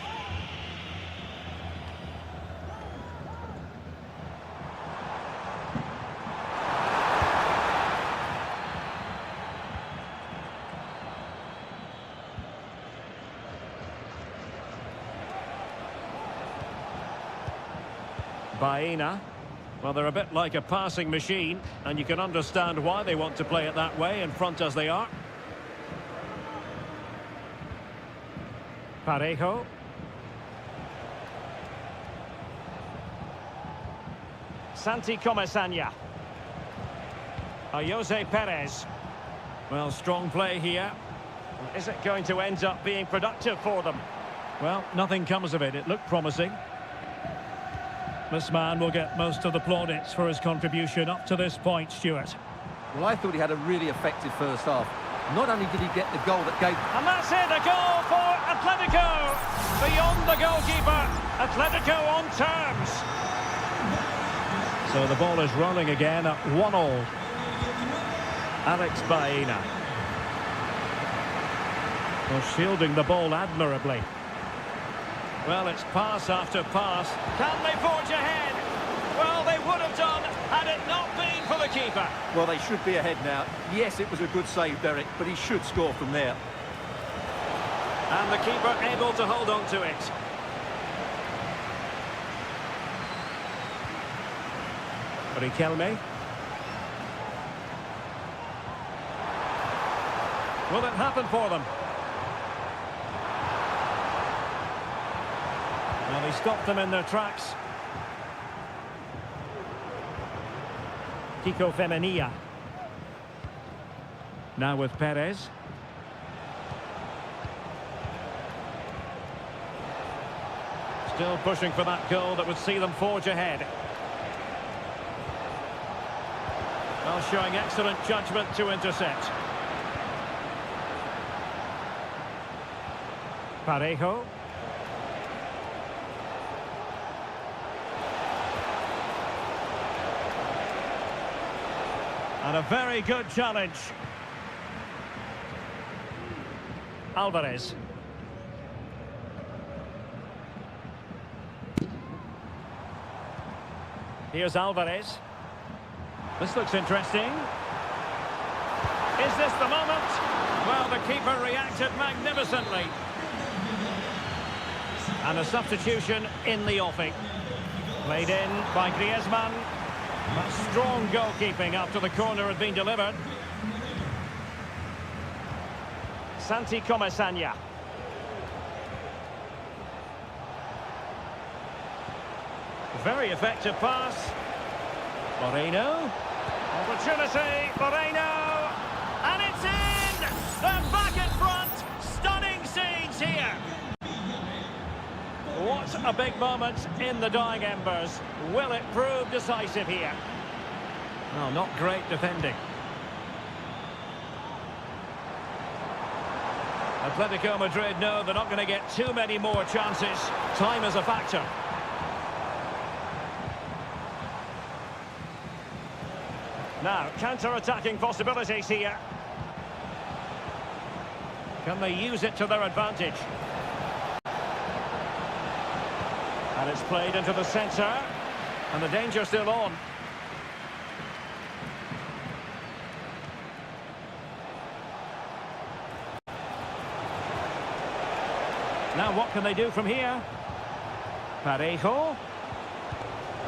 Baena. Well, they're a bit like a passing machine, and you can understand why they want to play it that way, in front as they are. Parejo. Santi Comesaña. Jose Perez. Well, strong play here. Is it going to end up being productive for them? Well, nothing comes of it. It looked promising. This man will get most of the plaudits for his contribution up to this point, Stuart. Well, I thought he had a really effective first half. Not only did he get the goal that gave... And that's it, a goal for Atletico. Beyond the goalkeeper. Atletico on terms. So the ball is rolling again at 1-1. Alex Baena. Well, shielding the ball admirably. Well, it's pass after pass. Can they forge ahead? Well, they would have done had it not been for the keeper. Well, they should be ahead now. Yes, it was a good save, Derek, but he should score from there. And the keeper able to hold on to it. Riquelme. Will it happen for them? Well, he stopped them in their tracks. Kiko Femenia. Now with Perez. Still pushing for that goal that would see them forge ahead. Well, showing excellent judgment to intercept. Parejo. And a very good challenge. Alvarez. Here's Alvarez. This looks interesting. Is this the moment? Well, the keeper reacted magnificently. And a substitution in the offing. Played in by Griezmann. But strong goalkeeping after the corner had been delivered. Santi Comesaña. Very effective pass. Moreno. Opportunity. Moreno. And it's in! They're back in front. Stunning scenes here. What a big moment in the dying embers. Will it prove decisive here? Well, not great defending. Atletico Madrid know they're not going to get too many more chances. Time is a factor. Now, counter-attacking possibilities here. Can they use it to their advantage? And it's played into the centre. And the danger still on. Now what can they do from here? Parejo.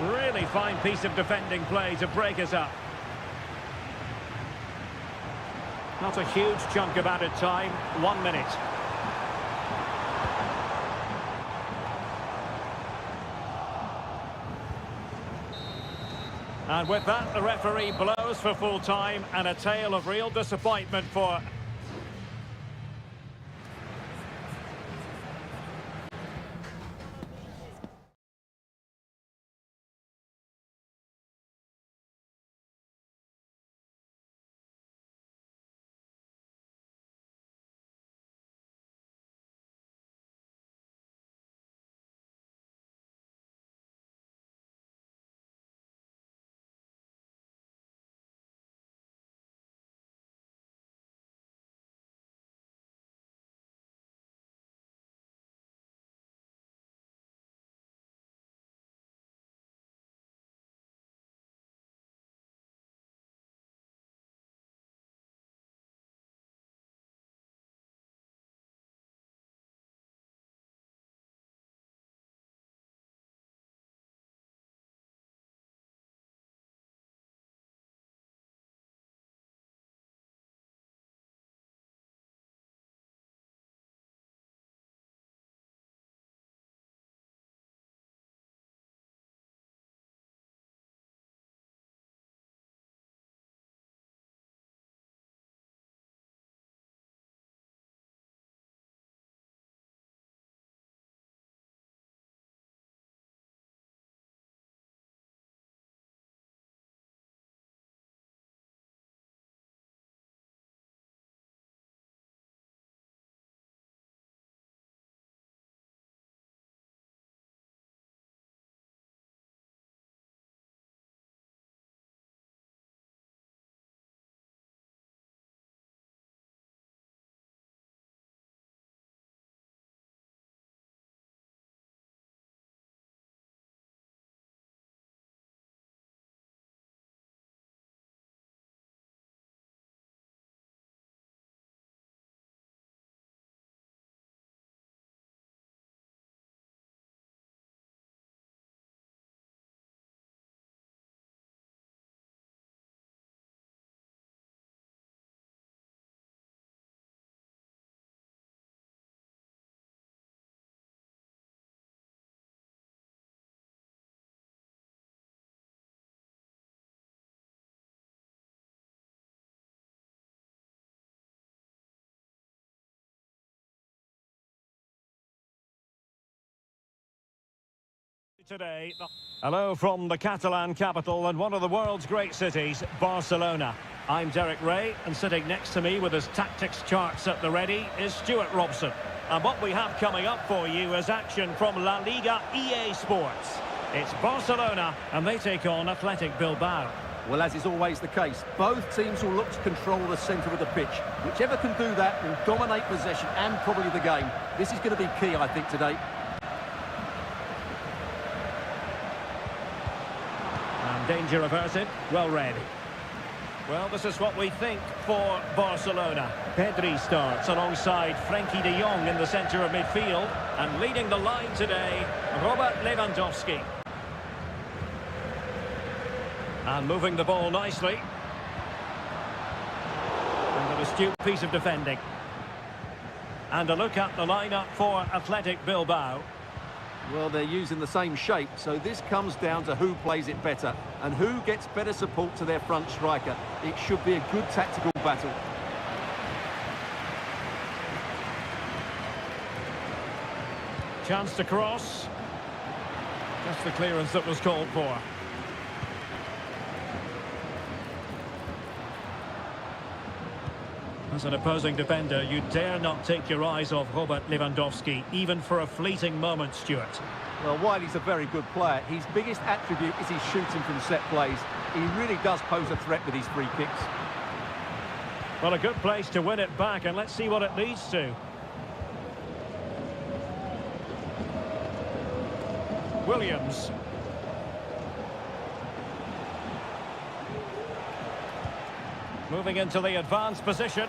Really fine piece of defending play to break us up. Not a huge chunk of added time. 1 minute. And with that, the referee blows for full time, and a tale of real disappointment for Today. Hello from the Catalan capital and one of the world's great cities, Barcelona. I'm Derek Ray, and sitting next to me with his tactics charts at the ready is Stuart Robson. And what we have coming up for you is action from La Liga EA Sports. It's Barcelona, and they take on Athletic Bilbao. Well, as is always the case, both teams will look to control the centre of the pitch. Whichever can do that will dominate possession and probably the game. This is going to be key, I think, today. And danger averted, well read. Well, this is what we think for Barcelona. Pedri starts alongside Frenkie de Jong in the centre of midfield. And leading the line today, Robert Lewandowski. And moving the ball nicely. And an astute piece of defending. And a look at the lineup for Athletic Bilbao. Well, they're using the same shape, so this comes down to who plays it better and who gets better support to their front striker. It should be a good tactical battle. Chance to cross. Just the clearance that was called for. As an opposing defender, you dare not take your eyes off Robert Lewandowski, even for a fleeting moment, Stuart. Well, while he's a very good player, his biggest attribute is his shooting from set plays. He really does pose a threat with his free kicks. Well, a good place to win it back, and let's see what it leads to. Williams. Moving into the advanced position.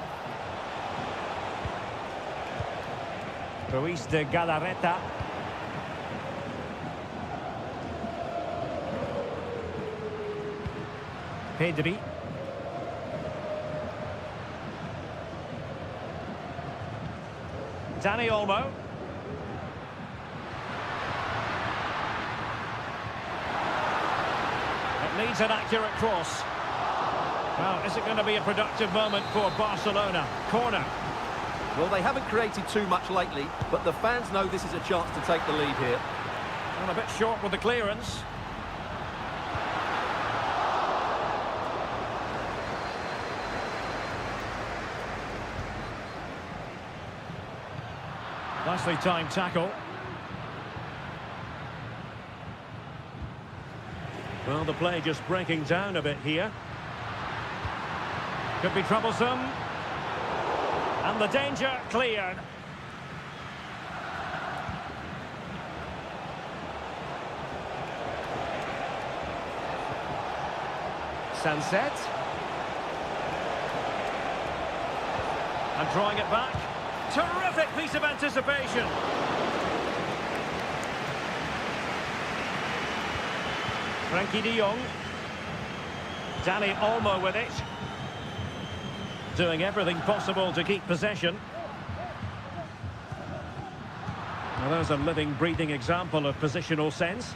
Ruiz de Galarreta. Pedri. Dani Olmo. It needs an accurate cross. Well, is it going to be a productive moment for Barcelona? Corner. Well, they haven't created too much lately, but the fans know this is a chance to take the lead here. Well, a bit short with the clearance. Nicely timed tackle. Well, the play just breaking down a bit here. Could be troublesome. And the danger cleared. Sunset. And drawing it back. Terrific piece of anticipation. Frenkie de Jong. Dani Olmo with it. Doing everything possible to keep possession. Well, there's a living, breathing example of positional sense.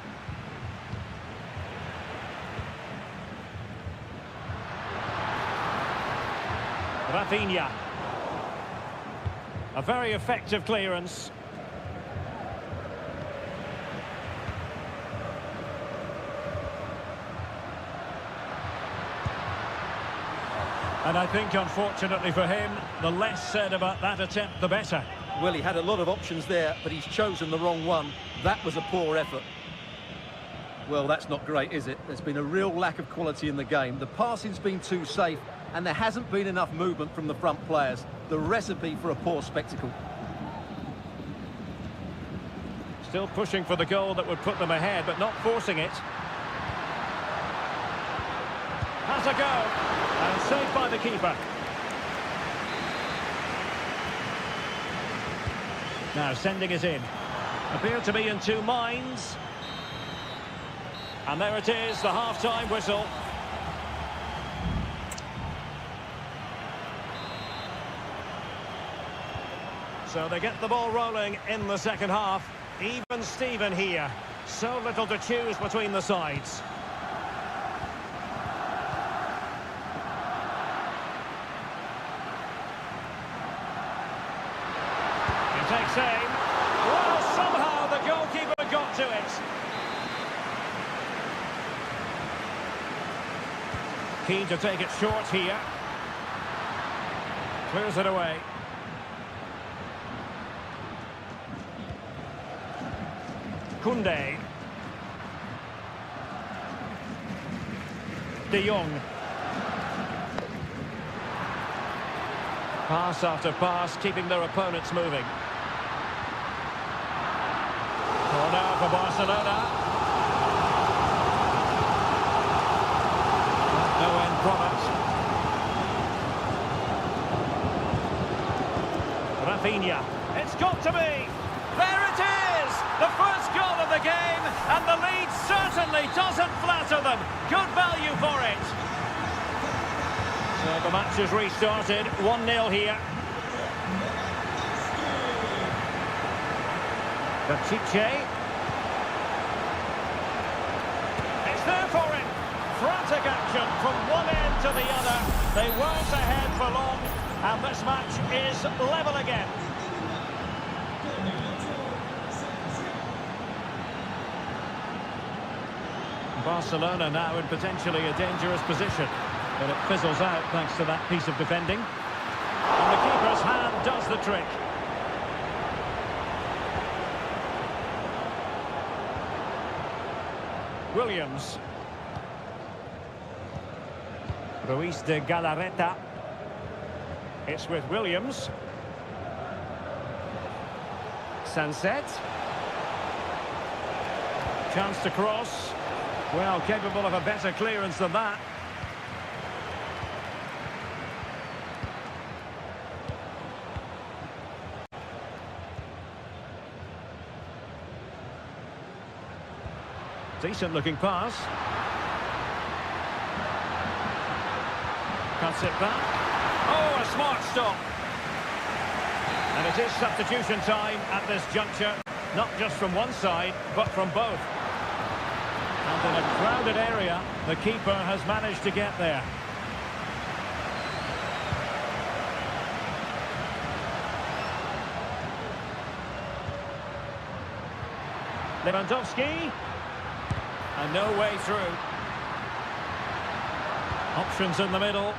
Rafinha. A very effective clearance. And I think, unfortunately for him, the less said about that attempt, the better. Well, he had a lot of options there, but he's chosen the wrong one. That was a poor effort. Well, that's not great, is it? There's been a real lack of quality in the game. The passing's been too safe, and there hasn't been enough movement from the front players. The recipe for a poor spectacle. Still pushing for the goal that would put them ahead, but not forcing it. Has a go. And saved by the keeper. Now sending it in. Appeared to be in two minds. And there it is, the half-time whistle. So they get the ball rolling in the second half. Even Steven here. So little to choose between the sides. Takes aim. Well, somehow the goalkeeper got to it. Keen to take it short here. Clears it away. Koundé. De Jong. Pass after pass, keeping their opponents moving. Corner for Barcelona. No end product. Rafinha. It's got to be. There it is! The first goal of the game, and the lead certainly doesn't flatter them. Good value for it. So the match has restarted. 1-0 here. Pichet. It's there for him. Frantic action from one end to the other. They weren't ahead for long, and this match is level again. Barcelona now in potentially a dangerous position, but it fizzles out thanks to that piece of defending. And the keeper's hand does the trick. Williams. Ruiz de Galarreta. It's with Williams. Sunset. Chance to cross. Well, capable of a better clearance than that. Decent looking pass. Cuts it back. Oh, a smart stop. And it is substitution time at this juncture. Not just from one side, but from both. And in a crowded area, the keeper has managed to get there. Lewandowski. And no way through. Options in the middle.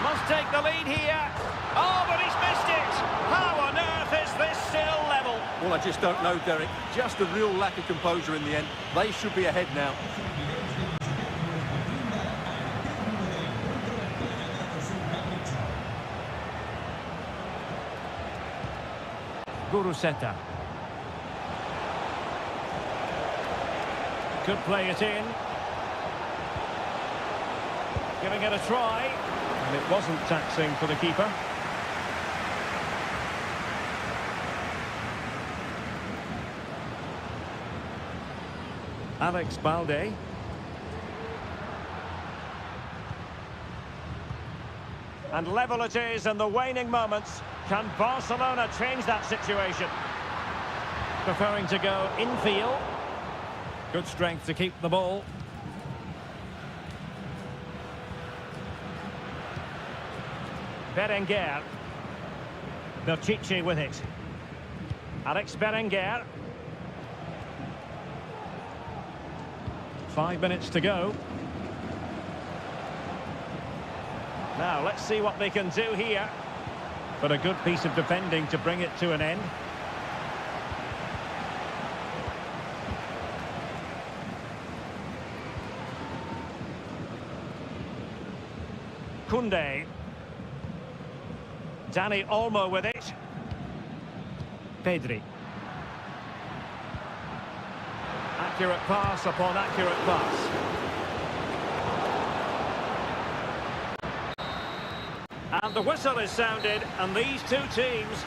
Must take the lead here. Oh, but he's missed it. How on earth is this still level? Well, I just don't know, Derek. Just a real lack of composure in the end. They should be ahead now. Guruseta. Could play it in. Giving it a try. And it wasn't taxing for the keeper. Alex Balde. And level it is in the waning moments. Can Barcelona change that situation? Preferring to go infield. Good strength to keep the ball. Berenguer. Pichet with it. Alex Berenguer. 5 minutes to go. Now, let's see what they can do here. But a good piece of defending to bring it to an end. Koundé. Dani Olmo with it. Pedri. Accurate pass upon accurate pass. And the whistle is sounded, and these two teams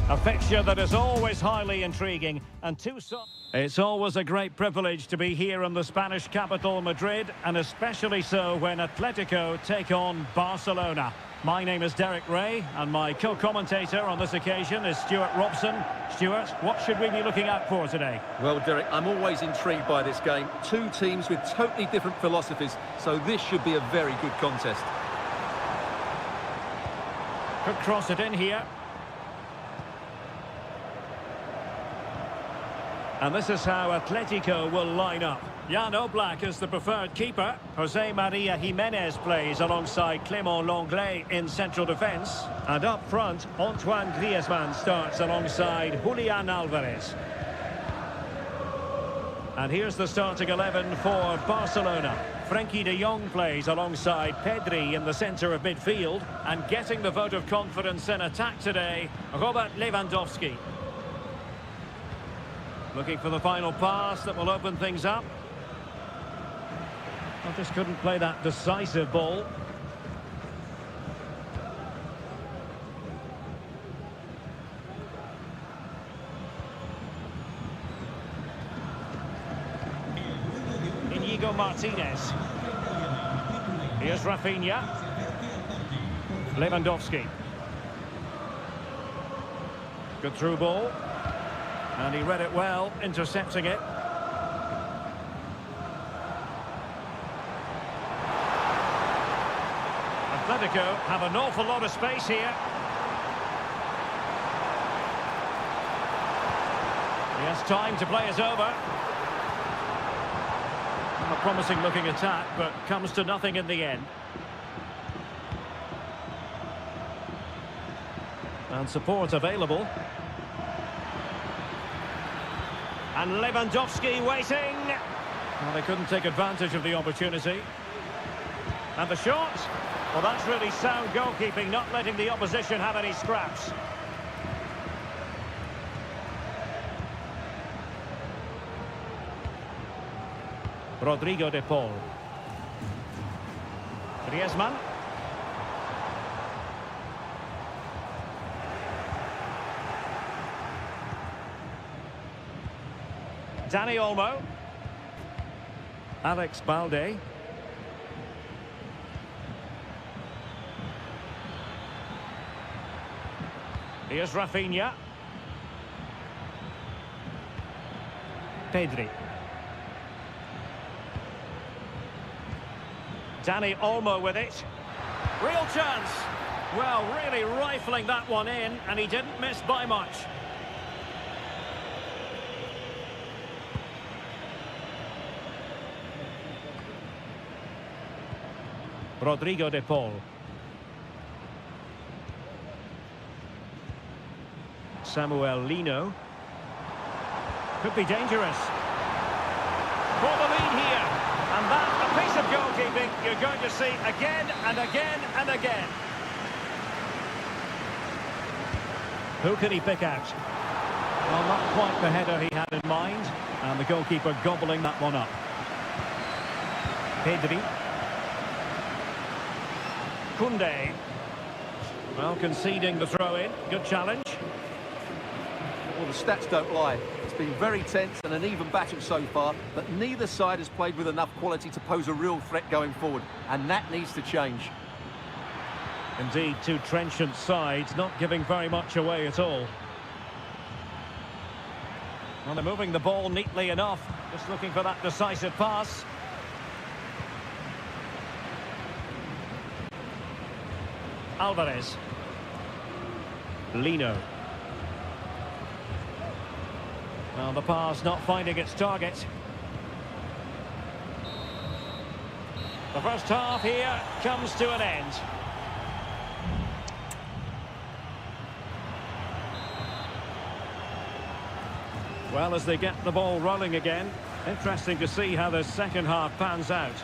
A fixture that is always highly intriguing, and it's always a great privilege to be here in the Spanish capital, Madrid, and especially so when Atletico take on Barcelona. My name is Derek Ray, and my co-commentator on this occasion is Stuart Robson. Stuart, what should we be looking out for today? Well, Derek, I'm always intrigued by this game. Two teams with totally different philosophies, so this should be a very good contest. Could cross it in here. And this is how Atletico will line up. Jan Oblak is the preferred keeper. Jose Maria Jimenez plays alongside Clément Lenglet in central defence. And up front, Antoine Griezmann starts alongside Julian Alvarez. And here's the starting 11 for Barcelona. Frenkie de Jong plays alongside Pedri in the centre of midfield. And getting the vote of confidence in attack today, Robert Lewandowski. Looking for the final pass that will open things up. Well, just couldn't play that decisive ball. Inigo Martinez. Here's Rafinha. Lewandowski. Good through ball. And he read it well, intercepting it. Atletico have an awful lot of space here. He has time to play it over. A promising looking attack, but comes to nothing in the end. And support available. And Lewandowski waiting. Well, they couldn't take advantage of the opportunity. And the shot. Well, that's really sound goalkeeping, not letting the opposition have any scraps. Rodrigo de Paul. Griezmann. Dani Olmo. Alex Balde. Here's Rafinha. Pedri. Dani Olmo with it. Real chance. Well, really rifling that one in, and he didn't miss by much. Rodrigo de Paul. Samuel Lino. Could be dangerous. For the lead here. And that, a piece of goalkeeping you're going to see again and again and again. Who can he pick out? Well, not quite the header he had in mind. And the goalkeeper gobbling that one up. Pedri. Koundé. Well, conceding the throw-in. Good challenge. Well, the stats don't lie. It's been very tense and an even battle so far, but neither side has played with enough quality to pose a real threat going forward, and that needs to change. Indeed, two trenchant sides, not giving very much away at all. Well, they're moving the ball neatly enough, just looking for that decisive pass. Alvarez. Lino. Well, the pass not finding its target. The first half here comes to an end. Well, as they get the ball rolling again, interesting to see how the second half pans out.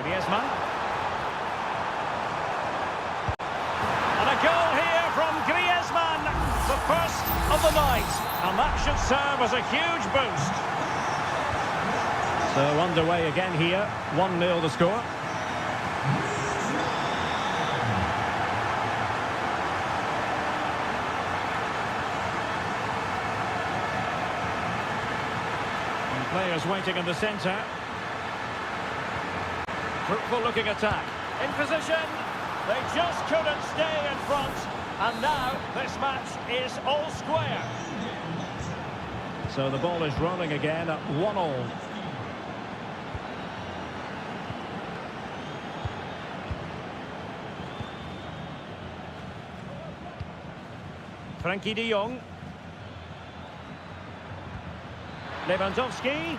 Griezmann. And a goal here from Griezmann. The first of of the night, and that should serve as a huge boost. So underway again here, 1-0 the score. And players waiting in the centre. Fruitful looking attack. In position. They just couldn't stay in front. And now this match is all square. So the ball is rolling again at 1-1. Frankie de Jong. Lewandowski.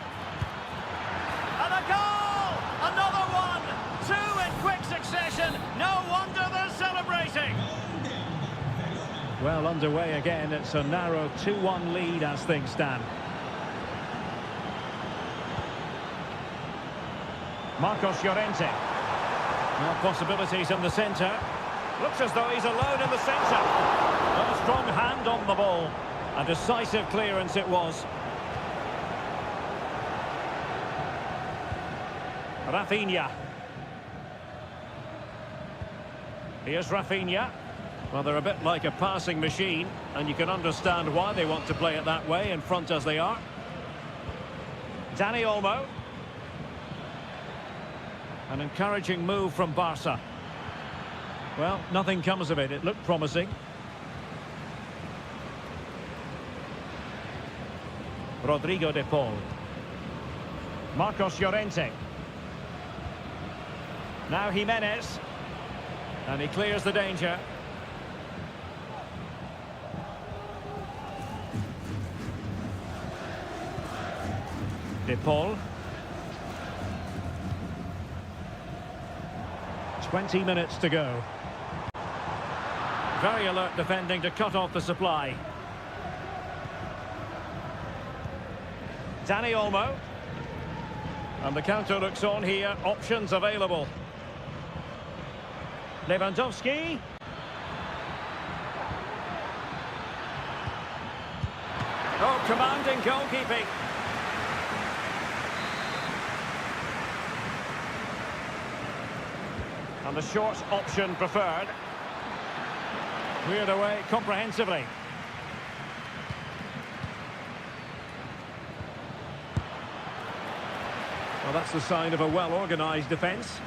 And a goal! Another one! Two in quick succession. No wonder they're celebrating. Well, underway again. It's a narrow 2-1 lead as things stand. Marcos Llorente. Now possibilities in the centre. Looks as though he's alone in the centre. A strong hand on the ball. A decisive clearance it was. Rafinha. Here's Rafinha. Well, they're a bit like a passing machine, and you can understand why they want to play it that way, in front as they are. Dani Olmo. An encouraging move from Barca. Well, nothing comes of it. It looked promising. Rodrigo de Paul. Marcos Llorente. Now Jimenez. And he clears the danger. De Paul. 20 minutes to go. Very alert defending to cut off the supply. Dani Olmo. And the counter looks on here. Options available. Lewandowski. Oh, commanding goalkeeping. And the short option preferred. Cleared away comprehensively. Well, that's the sign of a well-organised defence.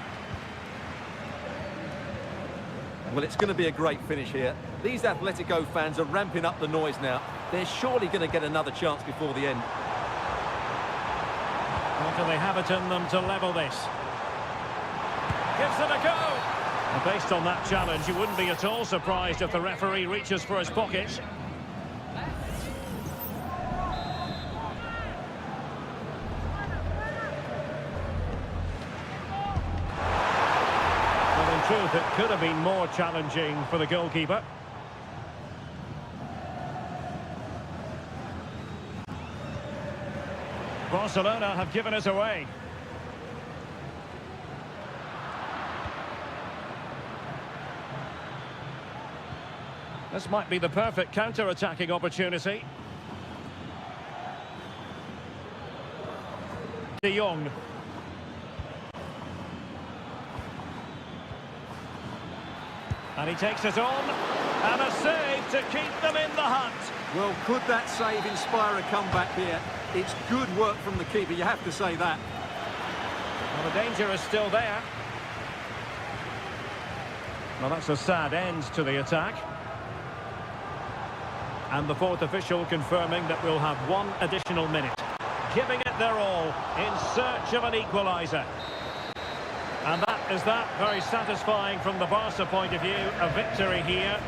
Well, it's going to be a great finish here. These Atletico fans are ramping up the noise now. They're surely going to get another chance before the end. Or do they have it in them to level this? Gives it a go. And based on that challenge, you wouldn't be at all surprised if the referee reaches for his pockets. Well, in truth, it could have been more challenging for the goalkeeper. Barcelona have given it away. This might be the perfect counter-attacking opportunity. De Jong. And he takes it on. And a save to keep them in the hunt. Well, could that save inspire a comeback here? It's good work from the keeper, you have to say that. Well, the danger is still there. Well, that's a sad end to the attack. And the fourth official confirming that we'll have one additional minute. Giving it their all in search of an equaliser. And that is that. Very satisfying from the Barca point of view. A victory here.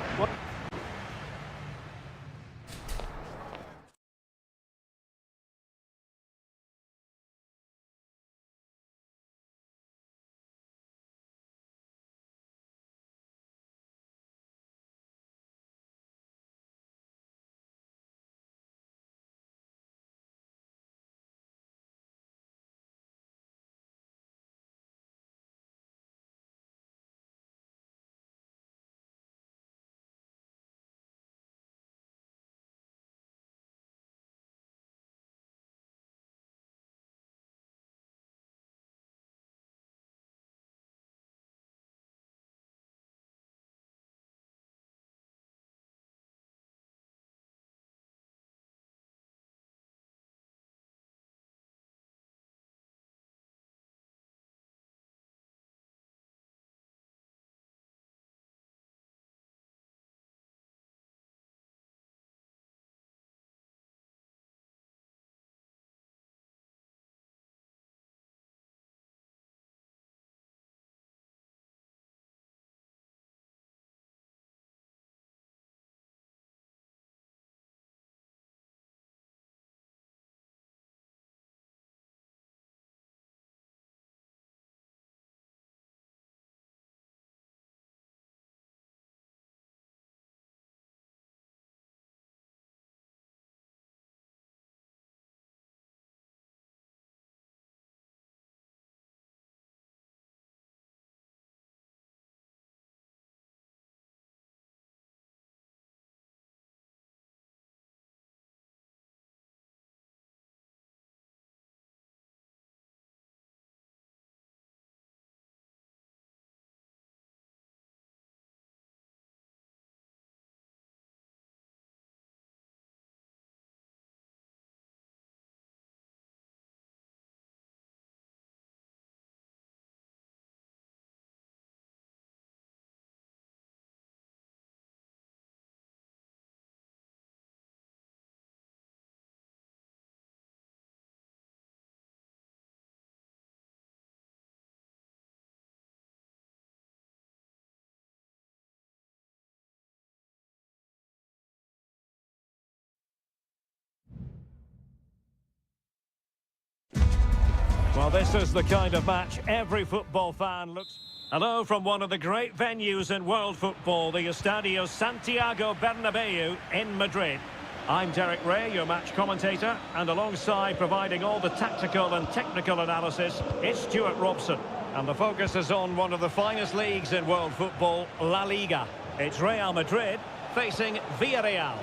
Well, this is the kind of match every football fan looks... Hello from one of the great venues in world football, the Estadio Santiago Bernabeu in Madrid. I'm Derek Ray, your match commentator, and alongside providing all the tactical and technical analysis, it's Stuart Robson. And the focus is on one of the finest leagues in world football, La Liga. It's Real Madrid facing Villarreal.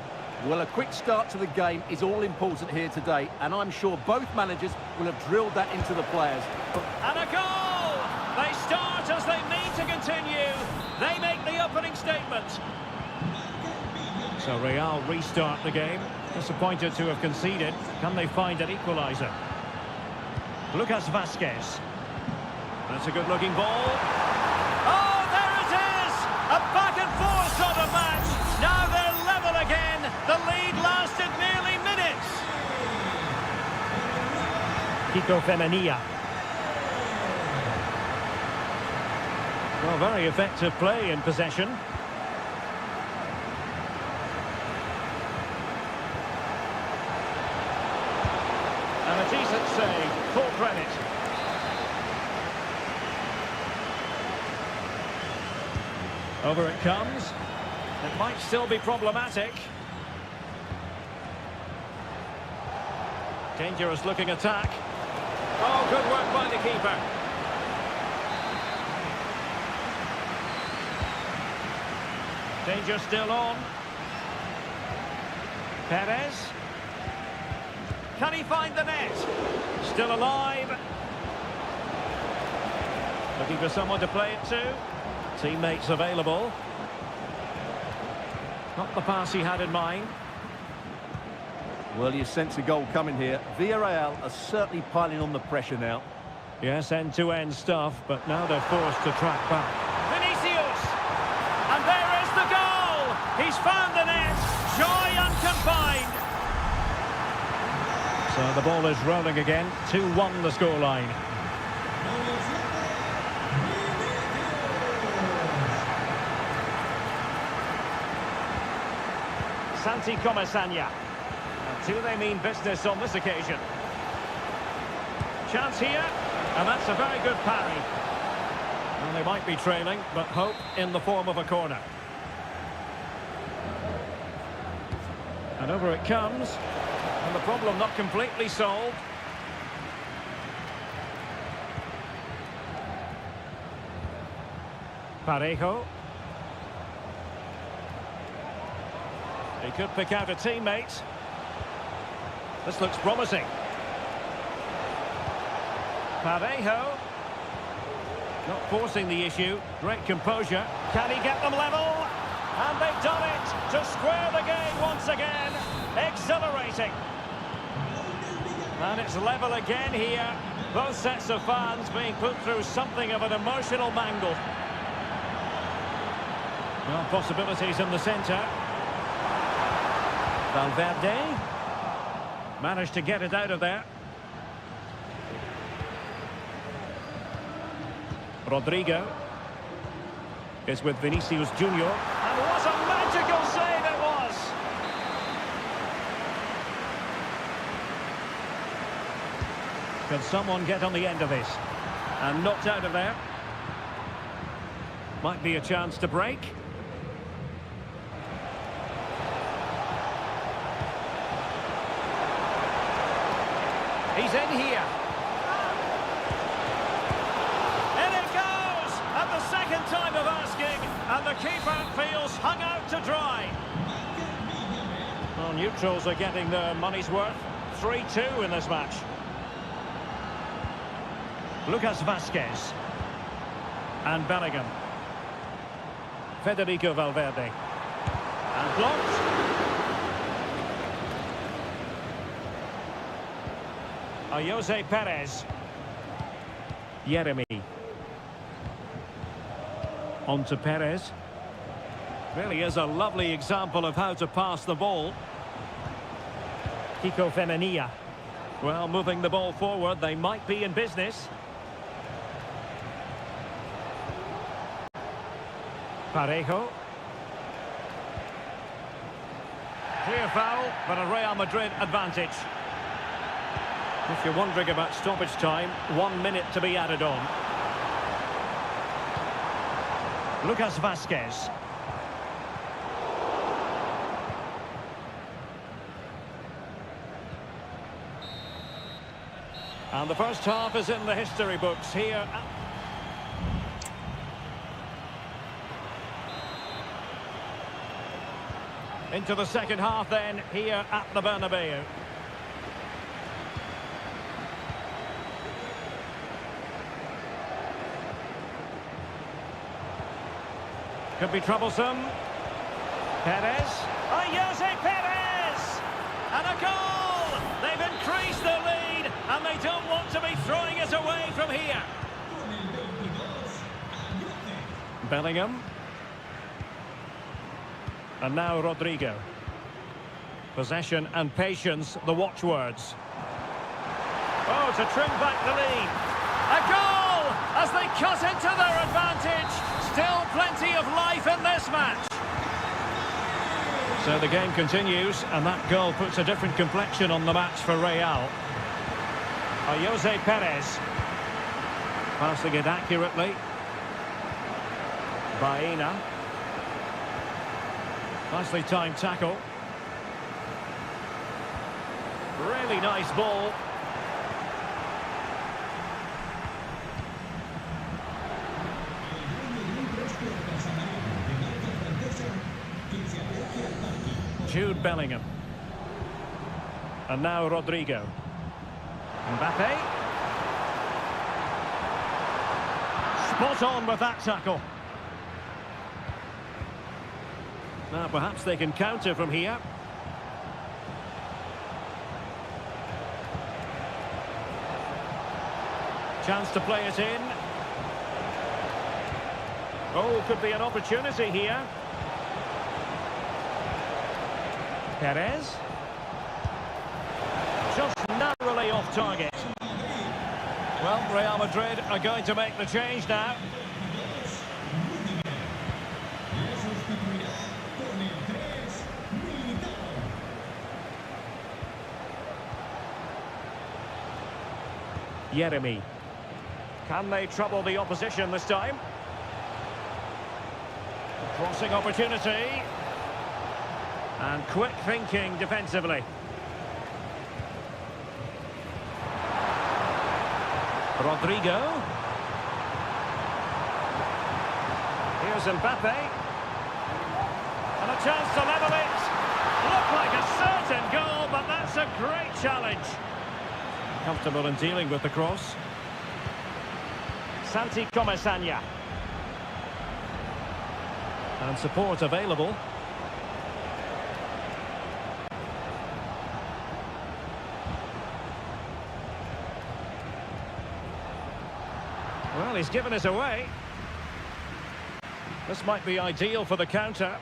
Well, a quick start to the game is all important here today, and I'm sure both managers will have drilled that into the players. And a goal! They start as they mean to continue. They make the opening statement. So Real restart the game. Disappointed to have conceded. Can they find an equaliser? Lucas Vazquez. That's a good-looking ball. Oh, there it is! A back-and-forth sort of match. Now they're level again. The lead lasted nearly minutes. Kiko Femenia. Well, very effective play in possession. And a decent save, full credit. Over it comes. It might still be problematic. Dangerous looking attack. Oh, good work by the keeper. Danger still on. Perez. Can he find the net? Still alive. Looking for someone to play it to. Teammates available. Not the pass he had in mind. Well, you sense a goal coming here. Villarreal are certainly piling on the pressure now. Yes, end-to-end stuff, but now they're forced to track back. Vinicius! And there is the goal! He's found the net! Joy unconfined! So the ball is rolling again. 2-1 the scoreline. Santi Comesaña. And do they mean business on this occasion? Chance here, and that's a very good parry. Well, they might be trailing, but hope in the form of a corner. And over it comes. And the problem not completely solved. Parejo. He could pick out a teammate. This looks promising. Parejo. Not forcing the issue. Great composure. Can he get them level? And they've done it to square the game once again. Exhilarating. And it's level again here. Both sets of fans being put through something of an emotional mangle. Well, possibilities in the centre. Valverde managed to get it out of there. Rodrigo is with Vinicius Junior. And what a magical save it was! Can someone get on the end of this? And knocked out of there. Might be a chance to break. He's in here. In it goes! At the second time of asking, and the keeper feels hung out to dry. Well, neutrals are getting their money's worth. 3-2 in this match. Lucas Vazquez. And Bellingham. Federico Valverde. And blocked. Jose Perez. Jeremy. On to Perez. Really is a lovely example of how to pass the ball. Kiko Femenia. Well, moving the ball forward, they might be in business. Parejo. Clear foul, but a Real Madrid advantage. If you're wondering about stoppage time, 1 minute to be added on. Lucas Vazquez. And the first half is in the history books here. Into the second half then, here at the Bernabeu. Could be troublesome. Perez. Oh, Jose Perez! And a goal! They've increased the lead, and they don't want to be throwing it away from here. Bellingham. And now Rodrigo. Possession and patience, the watchwords. Oh, to trim back the lead. A goal as they cut into their advantage. Still plenty of life in this match. So the game continues, and that goal puts a different complexion on the match for Real. Jose Perez. Passing it accurately. Baena. Nicely timed tackle. Really nice ball. Jude Bellingham. And now Rodrigo. Mbappe. Spot on with that tackle. Now perhaps they can counter from here. Chance to play it in. Oh, could be an opportunity here. Perez. Just narrowly off target. Well, Real Madrid are going to make the change now. Jeremy. Can they trouble the opposition this time? Crossing opportunity. And quick thinking defensively. Rodrigo. Here's Mbappe. And a chance to level it. Looked like a certain goal, but that's a great challenge. Comfortable in dealing with the cross. Santi Comesaña. And support available. Well, he's given it away. This might be ideal for the counter.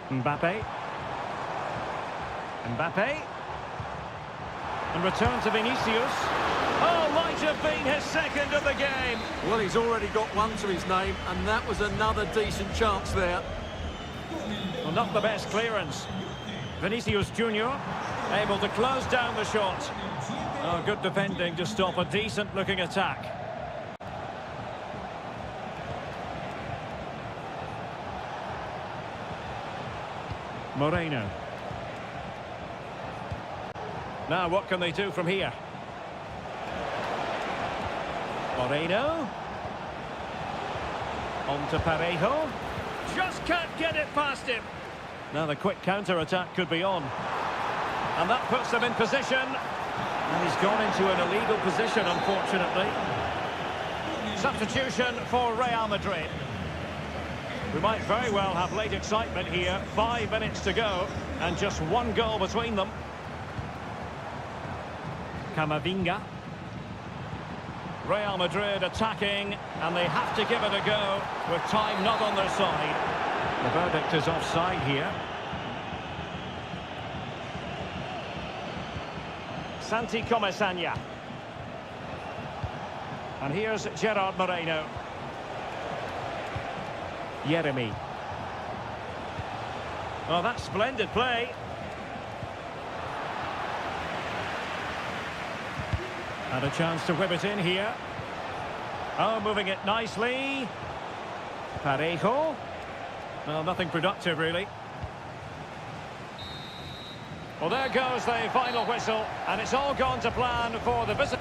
Mbappe. Mbappe. And return to Vinicius. Oh, might have been his second of the game. Well, he's already got one to his name, and that was another decent chance there. Well, not the best clearance. Vinicius Junior able to close down the shot. Oh, good defending to stop a decent-looking attack. Moreno. Now, what can they do from here? Moreno. On to Parejo. Just can't get it past him. Now the quick counter-attack could be on. And that puts them in position. And he's gone into an illegal position, unfortunately. Substitution for Real Madrid. We might very well have late excitement here. 5 minutes to go, and just one goal between them. Camavinga. Real Madrid attacking, and they have to give it a go with time not on their side. The verdict is offside here. Santi Comesaña. And here's Gerard Moreno. Jeremy. Oh, that's splendid play. And a chance to whip it in here. Oh, moving it nicely. Parejo. Well, nothing productive, really. Well, there goes the final whistle, and it's all gone to plan for the visit.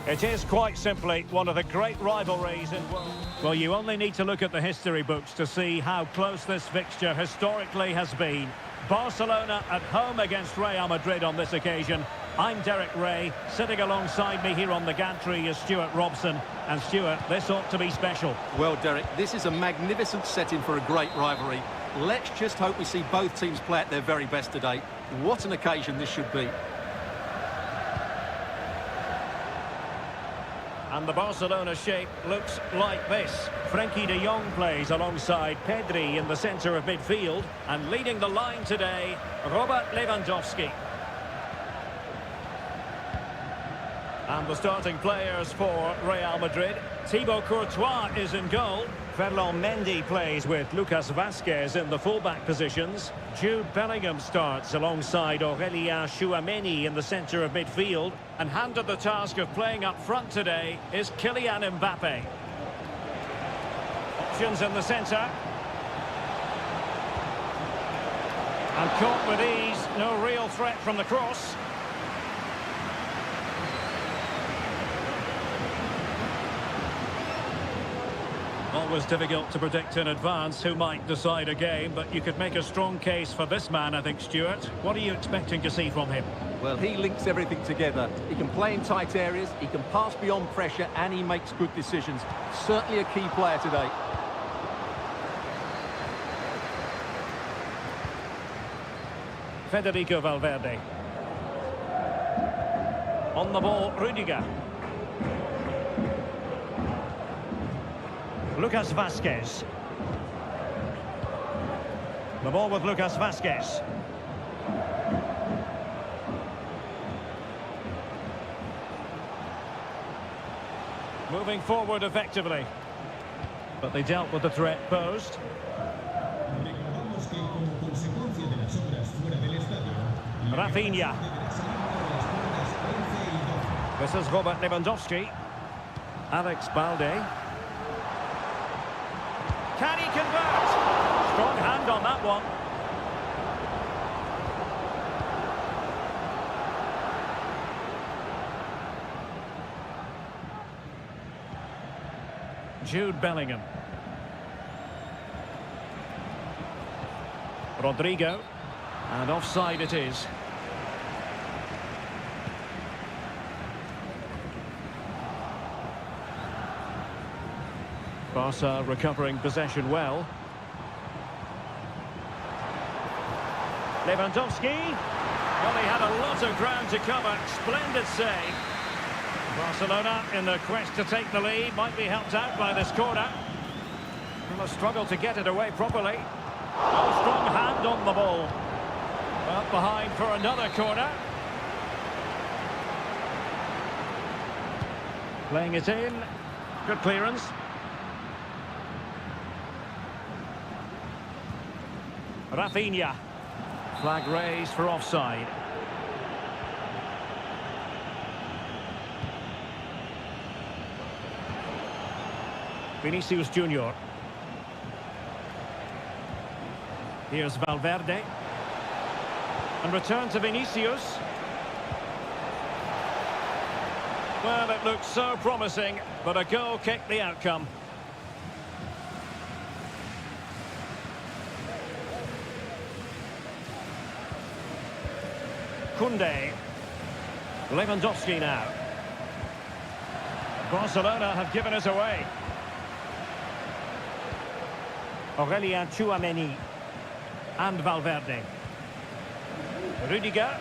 It is quite simply one of the great rivalries in world. Well, you only need to look at the history books to see how close this fixture historically has been. Barcelona at home against Real Madrid on this occasion. I'm Derek Ray. Sitting alongside me here on the gantry is Stuart Robson. And Stuart, this ought to be special. Well, Derek, this is a magnificent setting for a great rivalry. Let's just hope we see both teams play at their very best today. What an occasion this should be. And the Barcelona shape looks like this. Frenkie de Jong plays alongside Pedri in the centre of midfield. And leading the line today, Robert Lewandowski. And the starting players for Real Madrid. Thibaut Courtois is in goal. Ferland Mendy plays with Lucas Vazquez in the fullback positions. Jude Bellingham starts alongside Aurélien Tchouameni in the centre of midfield. And handed the task of playing up front today is Kylian Mbappe. Options in the centre. And caught with ease, no real threat from the cross. Always difficult to predict in advance who might decide a game, but you could make a strong case for this man, I think, Stuart. What are you expecting to see from him? Well, he links everything together. He can play in tight areas, he can pass beyond pressure, and he makes good decisions. Certainly a key player today. Federico Valverde. On the ball, Rudiger. Lucas Vazquez. The ball with Lucas Vazquez. Moving forward effectively. But they dealt with the threat posed. Recordamos que como consecuencia de las obras fuera del estadio, Rafinha. This is Robert Lewandowski. Alex Balde. Can he convert? Strong hand on that one. Jude Bellingham. Rodrigo. And offside it is. Barca recovering possession well. Lewandowski. Well, he had a lot of ground to cover. Splendid save. Barcelona in the quest to take the lead. Might be helped out by this corner. Will struggle to get it away properly. Oh, strong hand on the ball. Well, behind for another corner. Playing it in. Good clearance. Rafinha. Flag raised for offside. Vinicius Junior. Here's Valverde. And return to Vinicius. Well, it looked so promising, but a goal kicked the outcome. Koundé. Lewandowski now. Barcelona have given us away. Aurélien Tchouameni. And Valverde. Rudiger.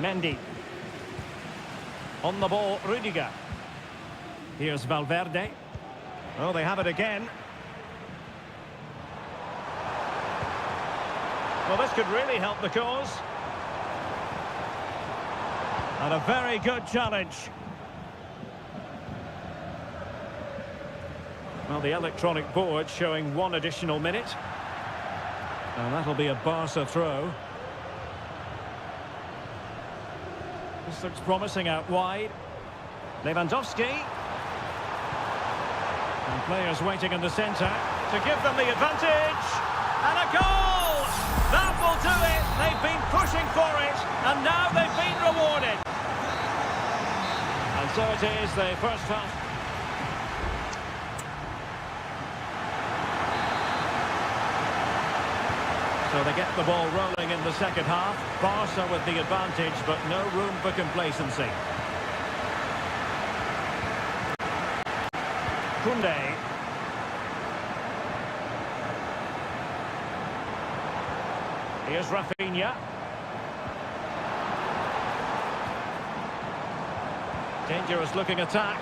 Mendy. On the ball, Rudiger. Here's Valverde. Oh, they have it again. Well, this could really help the cause. And a very good challenge. Well, the electronic board showing 1 additional minute. And that'll be a Barca throw. This looks promising out wide. Lewandowski. And players waiting in the centre to give them the advantage. And a goal! That will do it. They've been pushing for it, and now they've been rewarded. And so it is, the first half. So they get the ball rolling in the second half. Barca with the advantage, but no room for complacency. Koundé. Here's Rafinha. Dangerous looking attack.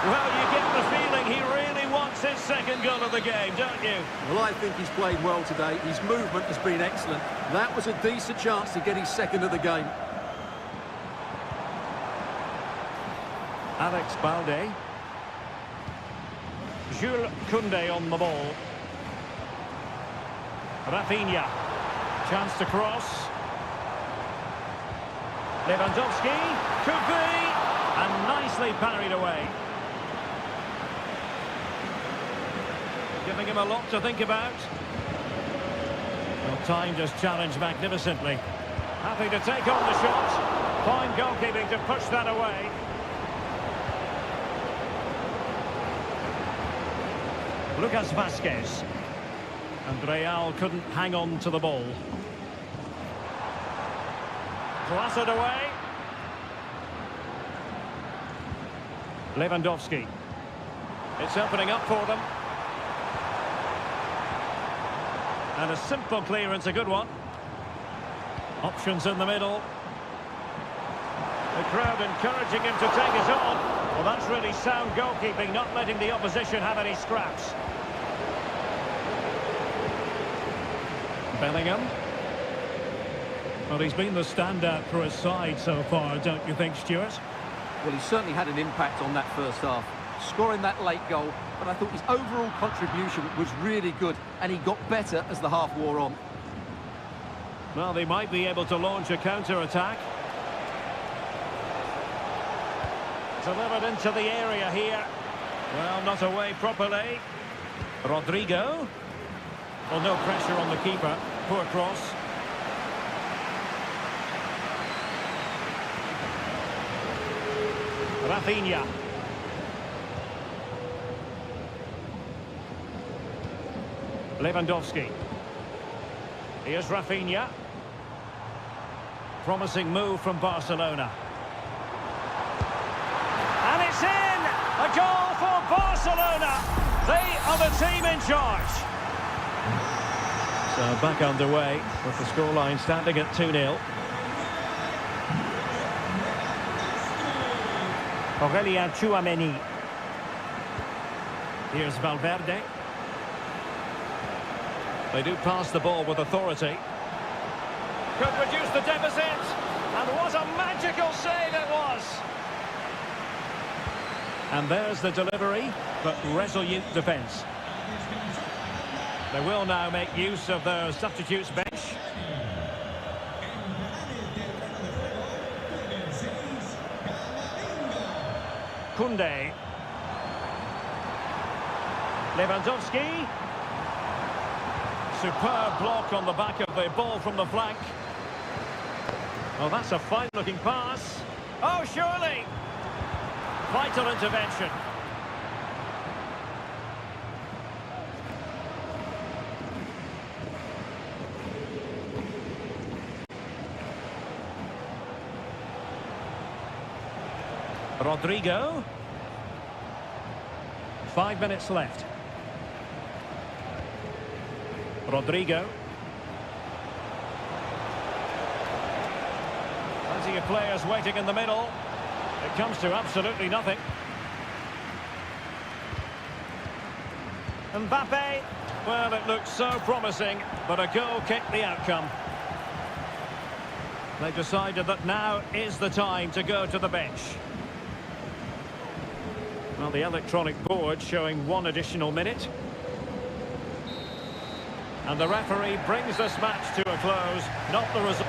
Well, you get the feeling he really wants his second goal of the game, don't you? Well, I think he's played well today. His movement has been excellent. That was a decent chance to get his second of the game. Alex Balde. Jules Koundé on the ball. Rafinha. Chance to cross. Lewandowski. Could be. And nicely parried away. Giving him a lot to think about. Well, timed his challenge magnificently. Happy to take on the shot. Fine goalkeeping to push that away. Lucas Vázquez. And Real couldn't hang on to the ball. Clattered away. Lewandowski. It's opening up for them. And a simple clearance, a good one. Options in the middle. The crowd encouraging him to take it on. Well, that's really sound goalkeeping, not letting the opposition have any scraps. Bellingham. Well, he's been the standout for his side so far, don't you think, Stuart? Well, he certainly had an impact on that first half, scoring that late goal, but I thought his overall contribution was really good, and he got better as the half wore on. Well, they might be able to launch a counter-attack. Delivered into the area here. Well, not away properly. Rodrigo. Well, no pressure on the keeper. Poor cross. Rafinha. Lewandowski. Here's Rafinha. Promising move from Barcelona. And it's in! A goal for Barcelona! They are the team in charge. So back underway with the scoreline standing at 2-0. Aurélien Tchouameni. Here's Valverde. They do pass the ball with authority. Could reduce the deficit. And what a magical save it was. And there's the delivery, but resolute defence. They will now make use of their substitutes bench. Kunde. Lewandowski. Superb block on the back of the ball from the flank. Oh, that's a fine-looking pass. Oh, surely. Vital intervention. Rodrigo. 5 minutes left. Rodrigo. Plenty of players waiting in the middle. It comes to absolutely nothing. Mbappe. Well, it looks so promising, but a goal kicked the outcome. They decided that now is the time to go to the bench. Well, the electronic board showing 1 additional minute. And the referee brings this match to a close, not the result.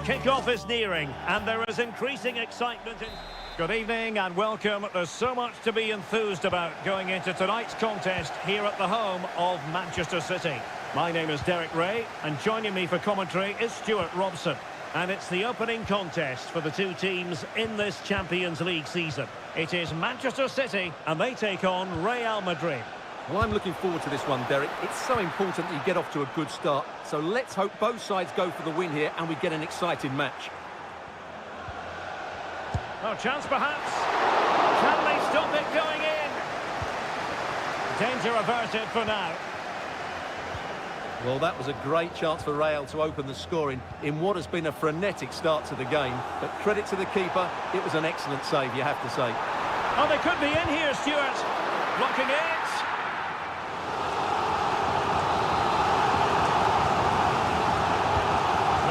Kick-off is nearing, and there is increasing excitement in... Good evening and welcome. There's so much to be enthused about going into tonight's contest here at the home of Manchester City. My name is Derek Ray, and joining me for commentary is Stuart Robson. And it's the opening contest for the two teams in this Champions League season. It is Manchester City, and they take on Real Madrid. Well, I'm looking forward to this one, Derek. It's so important that you get off to a good start. So let's hope both sides go for the win here and we get an exciting match. Oh, chance perhaps. Can they stop it going in? Danger averted for now. Well, that was a great chance for Real to open the scoring in what has been a frenetic start to the game. But credit to the keeper, it was an excellent save, you have to say. Oh, they could be in here, Stuart. Blocking it.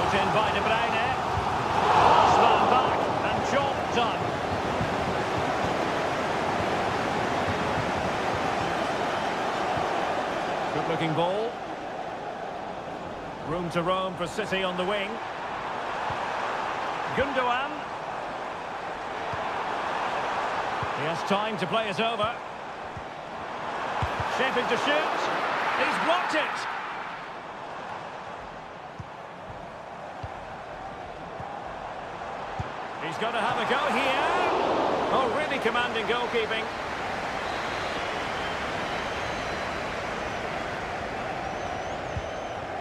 Put in by De Bruyne. Pass man back and job done. Good looking ball. Room to roam for City on the wing. Gundogan. He has time to play it over. Shaping to shoot. He's blocked it. He's got to have a go here. Oh, really commanding goalkeeping.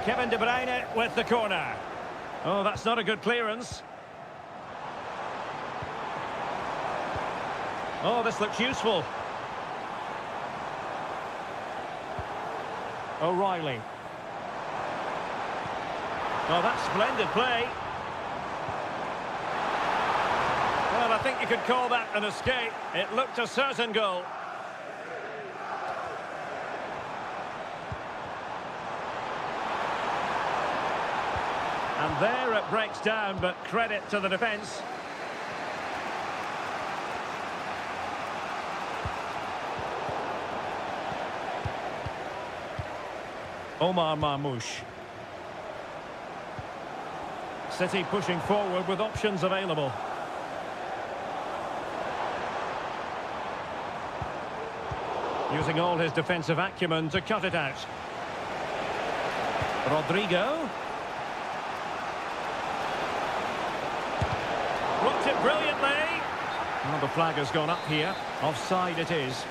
Kevin De Bruyne with the corner. Oh, that's not a good clearance. Oh, this looks useful. O'Reilly. Oh, that's splendid play. Well, I think you could call that an escape. It looked a certain goal. And there it breaks down, but credit to the defence. Omar Marmoush. City pushing forward with options available. Using all his defensive acumen to cut it out. Rodrigo. Blocked it brilliantly. Well, the flag has gone up here. Offside it is.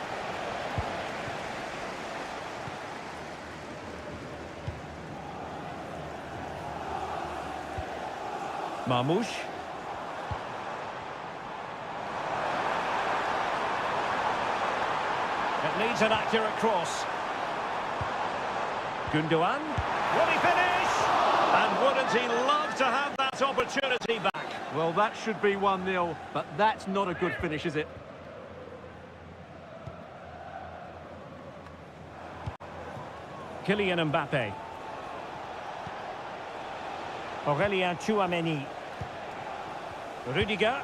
Marmoush. It needs an accurate cross. Gundogan. Will he finish? And wouldn't he love to have that opportunity back? Well, that should be 1-0, but that's not a good finish, is it? Kylian Mbappe. Aurélien Tchouameni. Rudiger.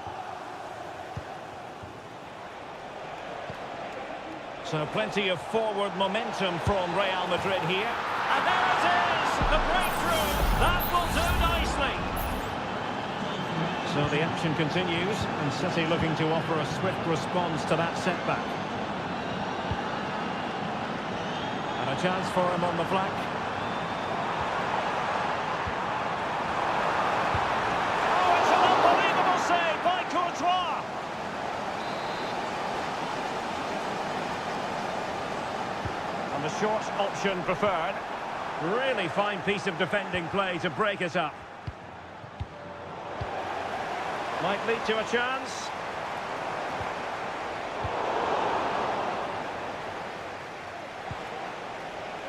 So plenty of forward momentum from Real Madrid here. And there it is! The breakthrough! That will do nicely! So the action continues, and City looking to offer a swift response to that setback. And a chance for him on the flank. Oh, it's an unbelievable save by Courtois! And the short option preferred. Really fine piece of defending play to break it up. Might lead to a chance.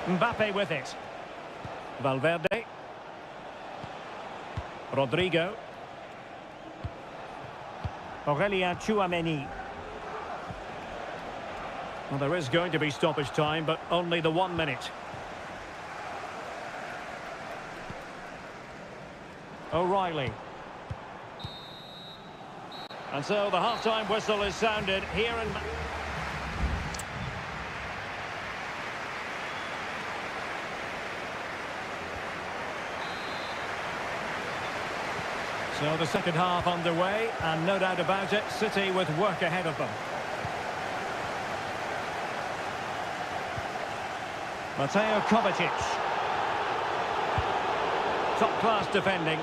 Mbappe with it. Valverde. Rodrigo. Aurélien Tchouameni. Well, there is going to be stoppage time, but only the 1 minute. O'Reilly. And so the half-time whistle is sounded here in... So the second half underway, and no doubt about it, City with work ahead of them. Mateo Kovacic. Top-class defending.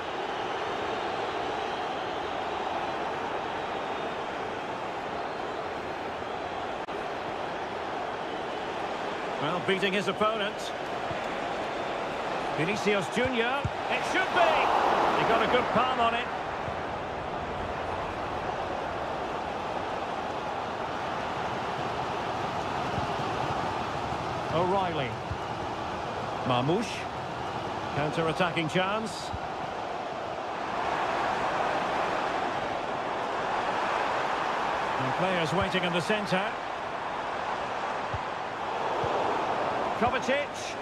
Well, beating his opponent. Vinicius Junior. It should be. He got a good palm on it. O'Reilly. Marmoush. Counter-attacking chance. And players waiting in the centre. Kovacic.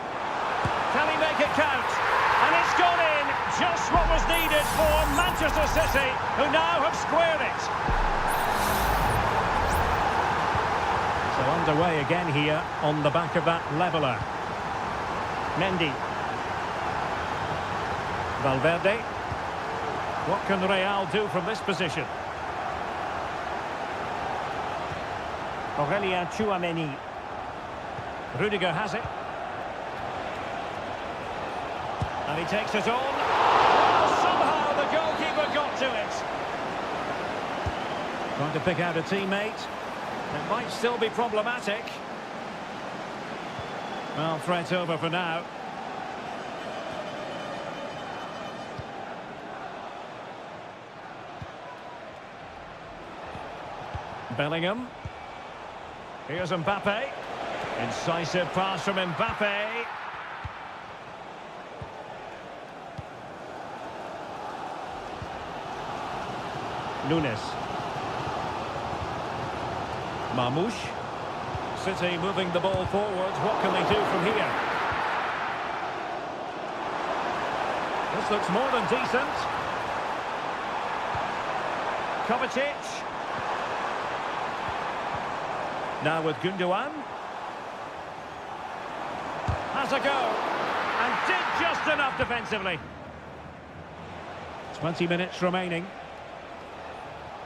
Can he make it count? And it's gone in. Just what was needed for Manchester City, who now have squared it. So underway again here on the back of that leveller. Mendy. Valverde. What can Real do from this position? Aurelien Tchouameni. Rudiger has it. And he takes it on. Oh, somehow the goalkeeper got to it. Trying to pick out a teammate. It might still be problematic. Well, threat over for now. Bellingham. Here's Mbappe. Incisive pass from Mbappe. Nunes. Marmoush. City moving the ball forwards. What can they do from here? This looks more than decent. Kovacic. Now with Gundogan. Has a go. And did just enough defensively. 20 minutes remaining.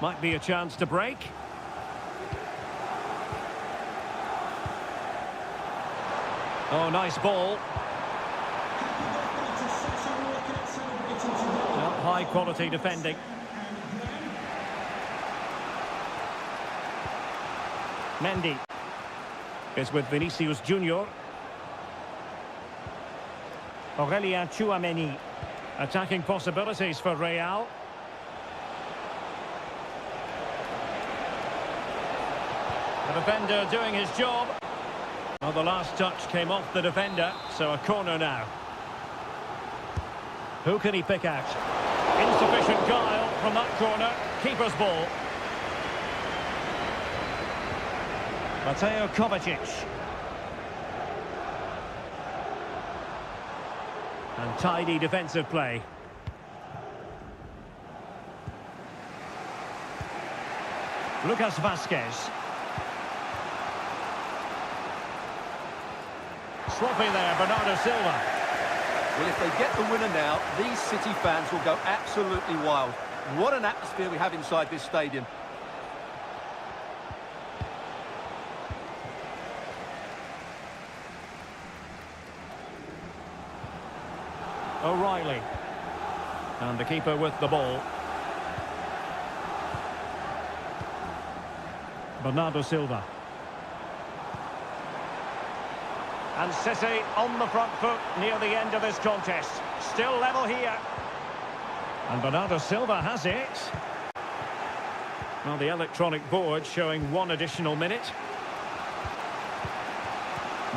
Might be a chance to break. Oh, nice ball. Well, high quality defending. Mendy is with Vinicius Junior. Aurelien Tchouameni. Attacking possibilities for Real. The defender doing his job. Well, the last touch came off the defender, so a corner now. Who can he pick out? Insufficient guile from that corner. Keeper's ball. Mateo Kovacic. And tidy defensive play. Lucas Vazquez. Sloppy there, Bernardo Silva. Well, if they get the winner now, these City fans will go absolutely wild. What an atmosphere we have inside this stadium. O'Reilly. And the keeper with the ball. Bernardo Silva. And City on the front foot near the end of this contest. Still level here. And Bernardo Silva has it. Well, the electronic board showing one additional minute.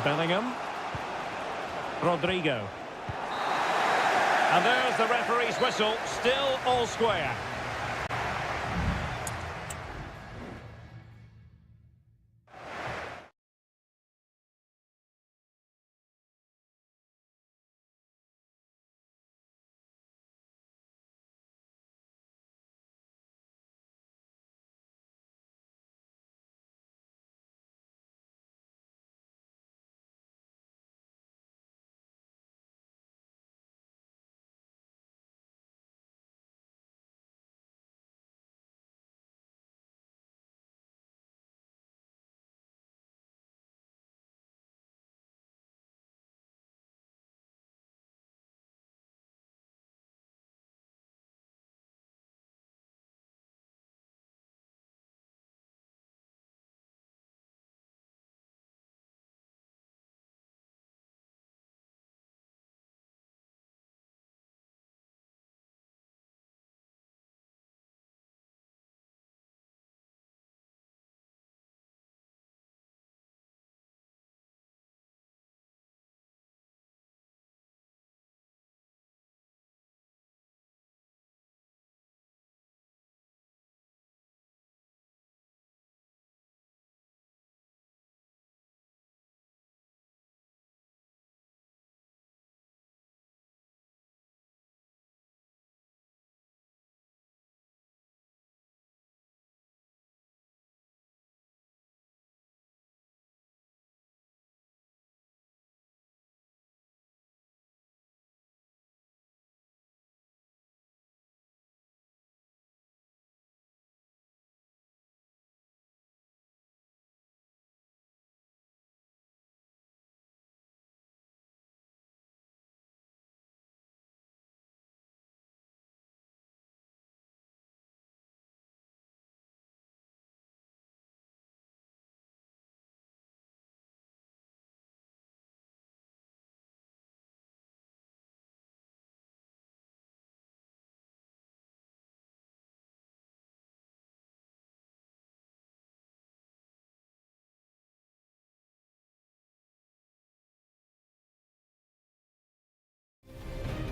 Bellingham. Rodrigo. And there's the referee's whistle. Still all square.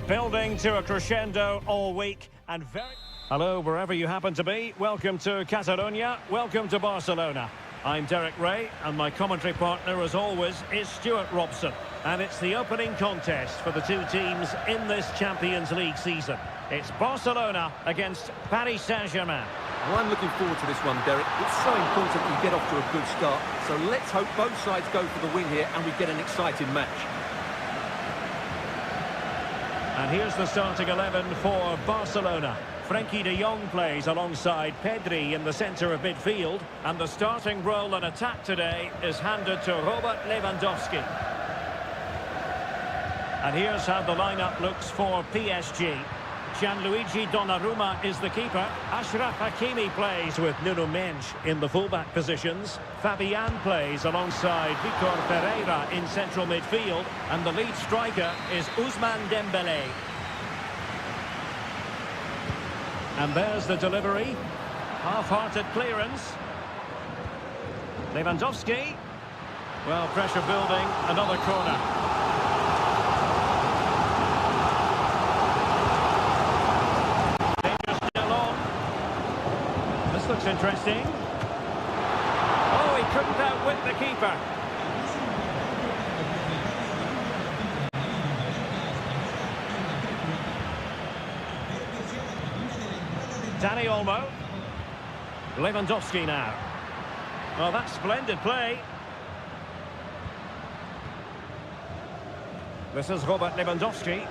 Building to a crescendo all week and very... Hello, wherever you happen to be. Welcome to Catalonia. Welcome to Barcelona. I'm Derek Ray, and my commentary partner, as always, is Stuart Robson. And it's the opening contest for the two teams in this Champions League season. It's Barcelona against Paris Saint-Germain. Well, I'm looking forward to this one, Derek. It's so important we get off to a good start. So let's hope both sides go for the win here and we get an exciting match. And here's the starting 11 for Barcelona. Frenkie de Jong plays alongside Pedri in the centre of midfield. And the starting role in attack today is handed to Robert Lewandowski. And here's how the lineup looks for PSG. Gianluigi Donnarumma is the keeper. Achraf Hakimi plays with Nuno Mendes in the fullback positions. Fabian plays alongside Vitor Pereira in central midfield. And the lead striker is Ousmane Dembélé. And there's the delivery. Half-hearted clearance. Lewandowski. Well, pressure building. Another corner. Looks interesting. Oh, he couldn't outwit the keeper. Dani Olmo. Lewandowski now. Well, that's splendid play. This is Robert Lewandowski.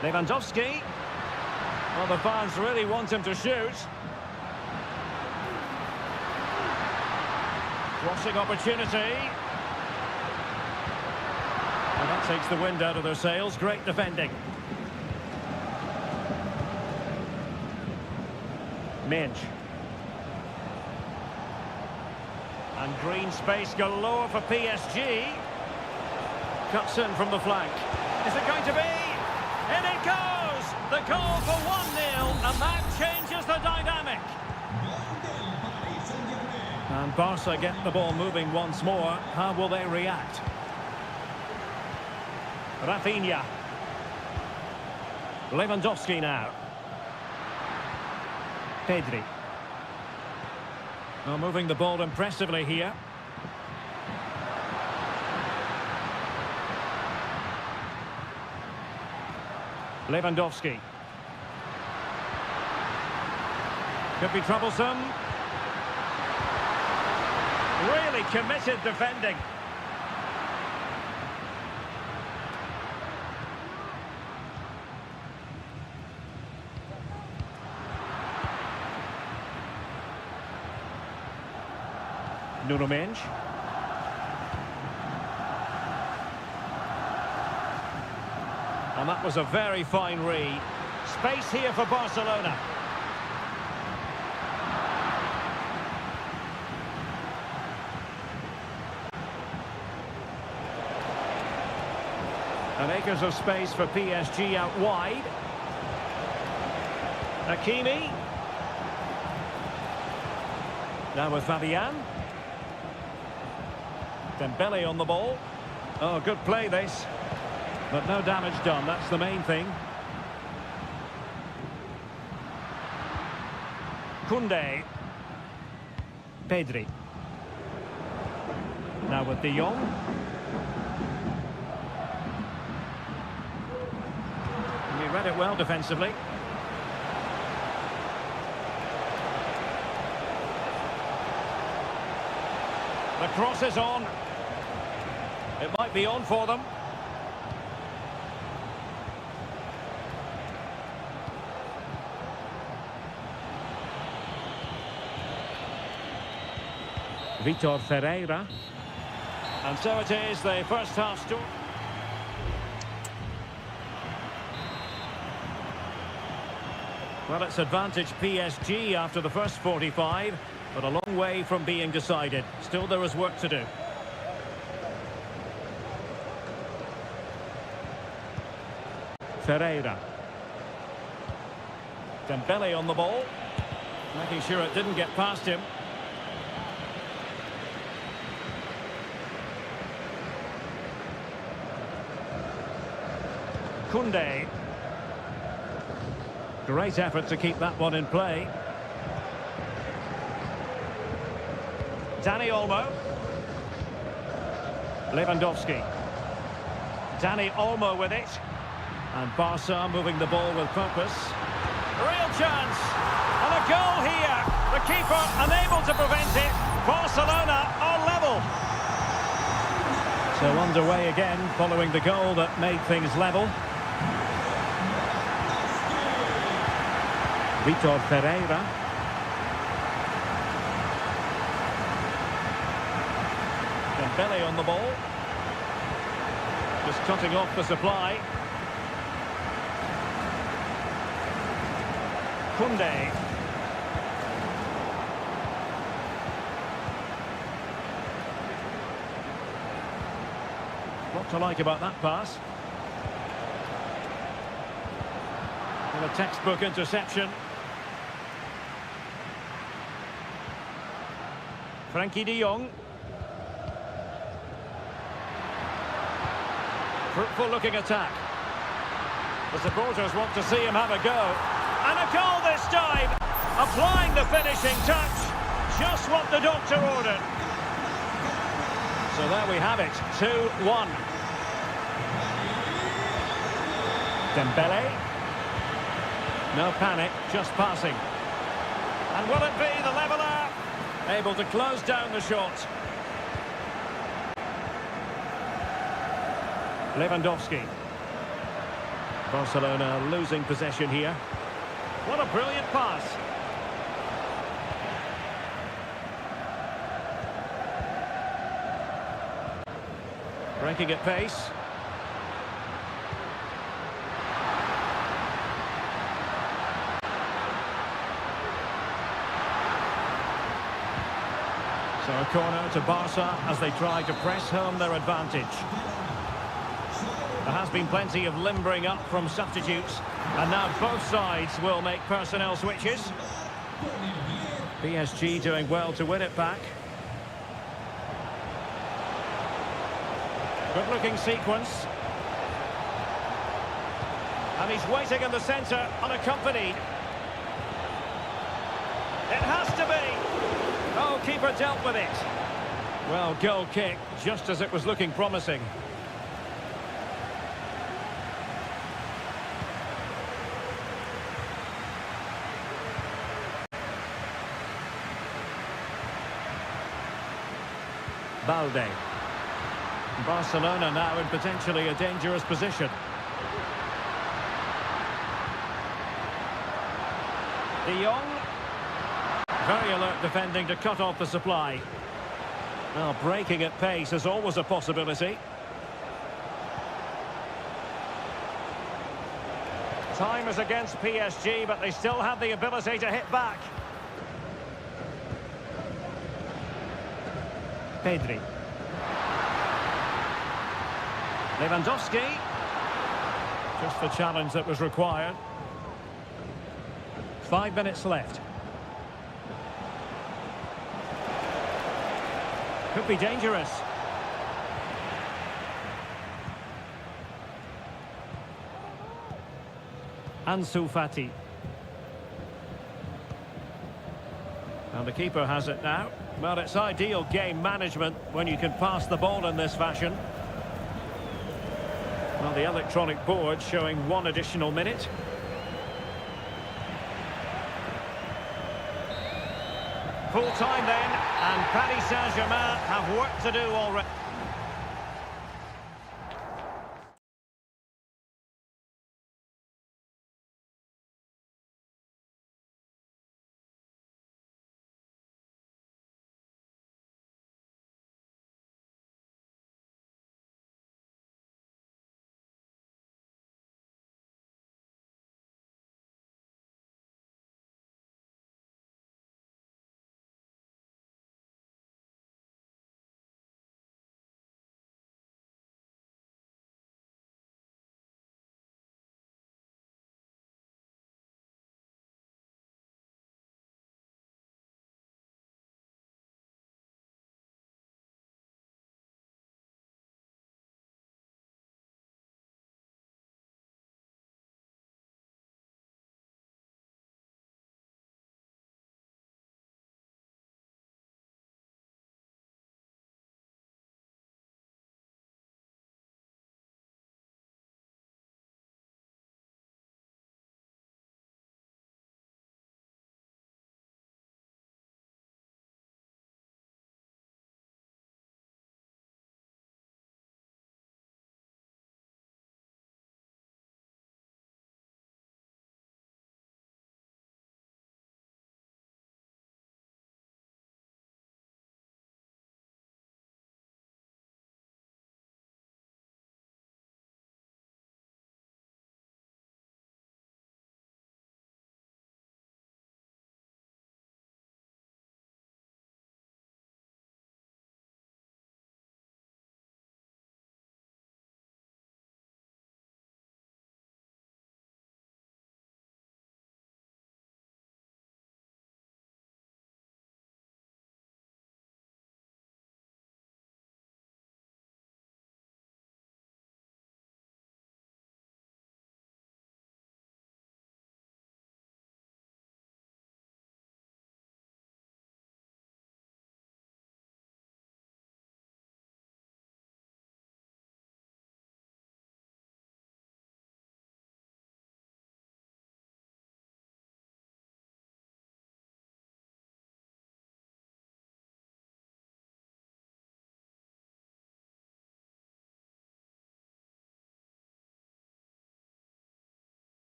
Lewandowski. Well, the fans really want him to shoot. Crossing opportunity. And that takes the wind out of their sails. Great defending. Mendes. And green space galore for PSG. Cuts in from the flank. Is it going to be? In it goes! The goal for 1-0, and that changes the dynamic. And Barca get the ball moving once more. How will they react? Rafinha. Lewandowski now. Pedri. Well, moving the ball impressively here. Lewandowski. Could be troublesome. Really committed defending. Nuno Mendes. And that was a very fine read. Space here for Barcelona. And acres of space for PSG out wide. Hakimi. Now with Fabian. Dembélé on the ball. Oh, good play this. But no damage done, that's the main thing. Koundé. Pedri. Now with de Jong. He read it well defensively. The cross is on. It might be on for them. Vitor Pereira. And so it is, the first half story. Well, it's advantage PSG after the first 45, but a long way from being decided. Still there is work to do. Pereira. Dembélé on the ball. Making sure it didn't get past him. Koundé. Great effort to keep that one in play. Dani Olmo. Lewandowski. Dani Olmo with it. And Barca moving the ball with purpose. Real chance. And a goal here. The keeper unable to prevent it. Barcelona on level. So underway again following the goal that made things level. Vitor Pereira. Dembele on the ball. Just cutting off the supply. Koundé. What to like about that pass? And a textbook interception. Frankie de Jong. Fruitful looking attack. The supporters want to see him have a go. And a goal this time! Applying the finishing touch. Just what the doctor ordered. So there we have it, 2-1. Dembele. No panic, just passing. And will it be the leveller? Able to close down the shot. Lewandowski. Barcelona losing possession here. What a brilliant pass. Breaking at pace. So a corner to Barca as they try to press home their advantage. There has been plenty of limbering up from substitutes, and now both sides will make personnel switches. PSG doing well to win it back. Good-looking sequence. And he's waiting in the centre, unaccompanied. It has to be. Oh, keeper dealt with it. Well, goal kick, just as it was looking promising. Balde. Barcelona now in potentially a dangerous position. De Jong. Very alert defending to cut off the supply. Well, breaking at pace is always a possibility. Time is against PSG, but they still have the ability to hit back. Pedri. Lewandowski. Just the challenge that was required. 5 minutes left. Could be dangerous. Ansu Fati. And the keeper has it now. Well, it's ideal game management when you can pass the ball in this fashion. Well, the electronic board showing 1 additional minute. Full time then, and Paris Saint-Germain have work to do already.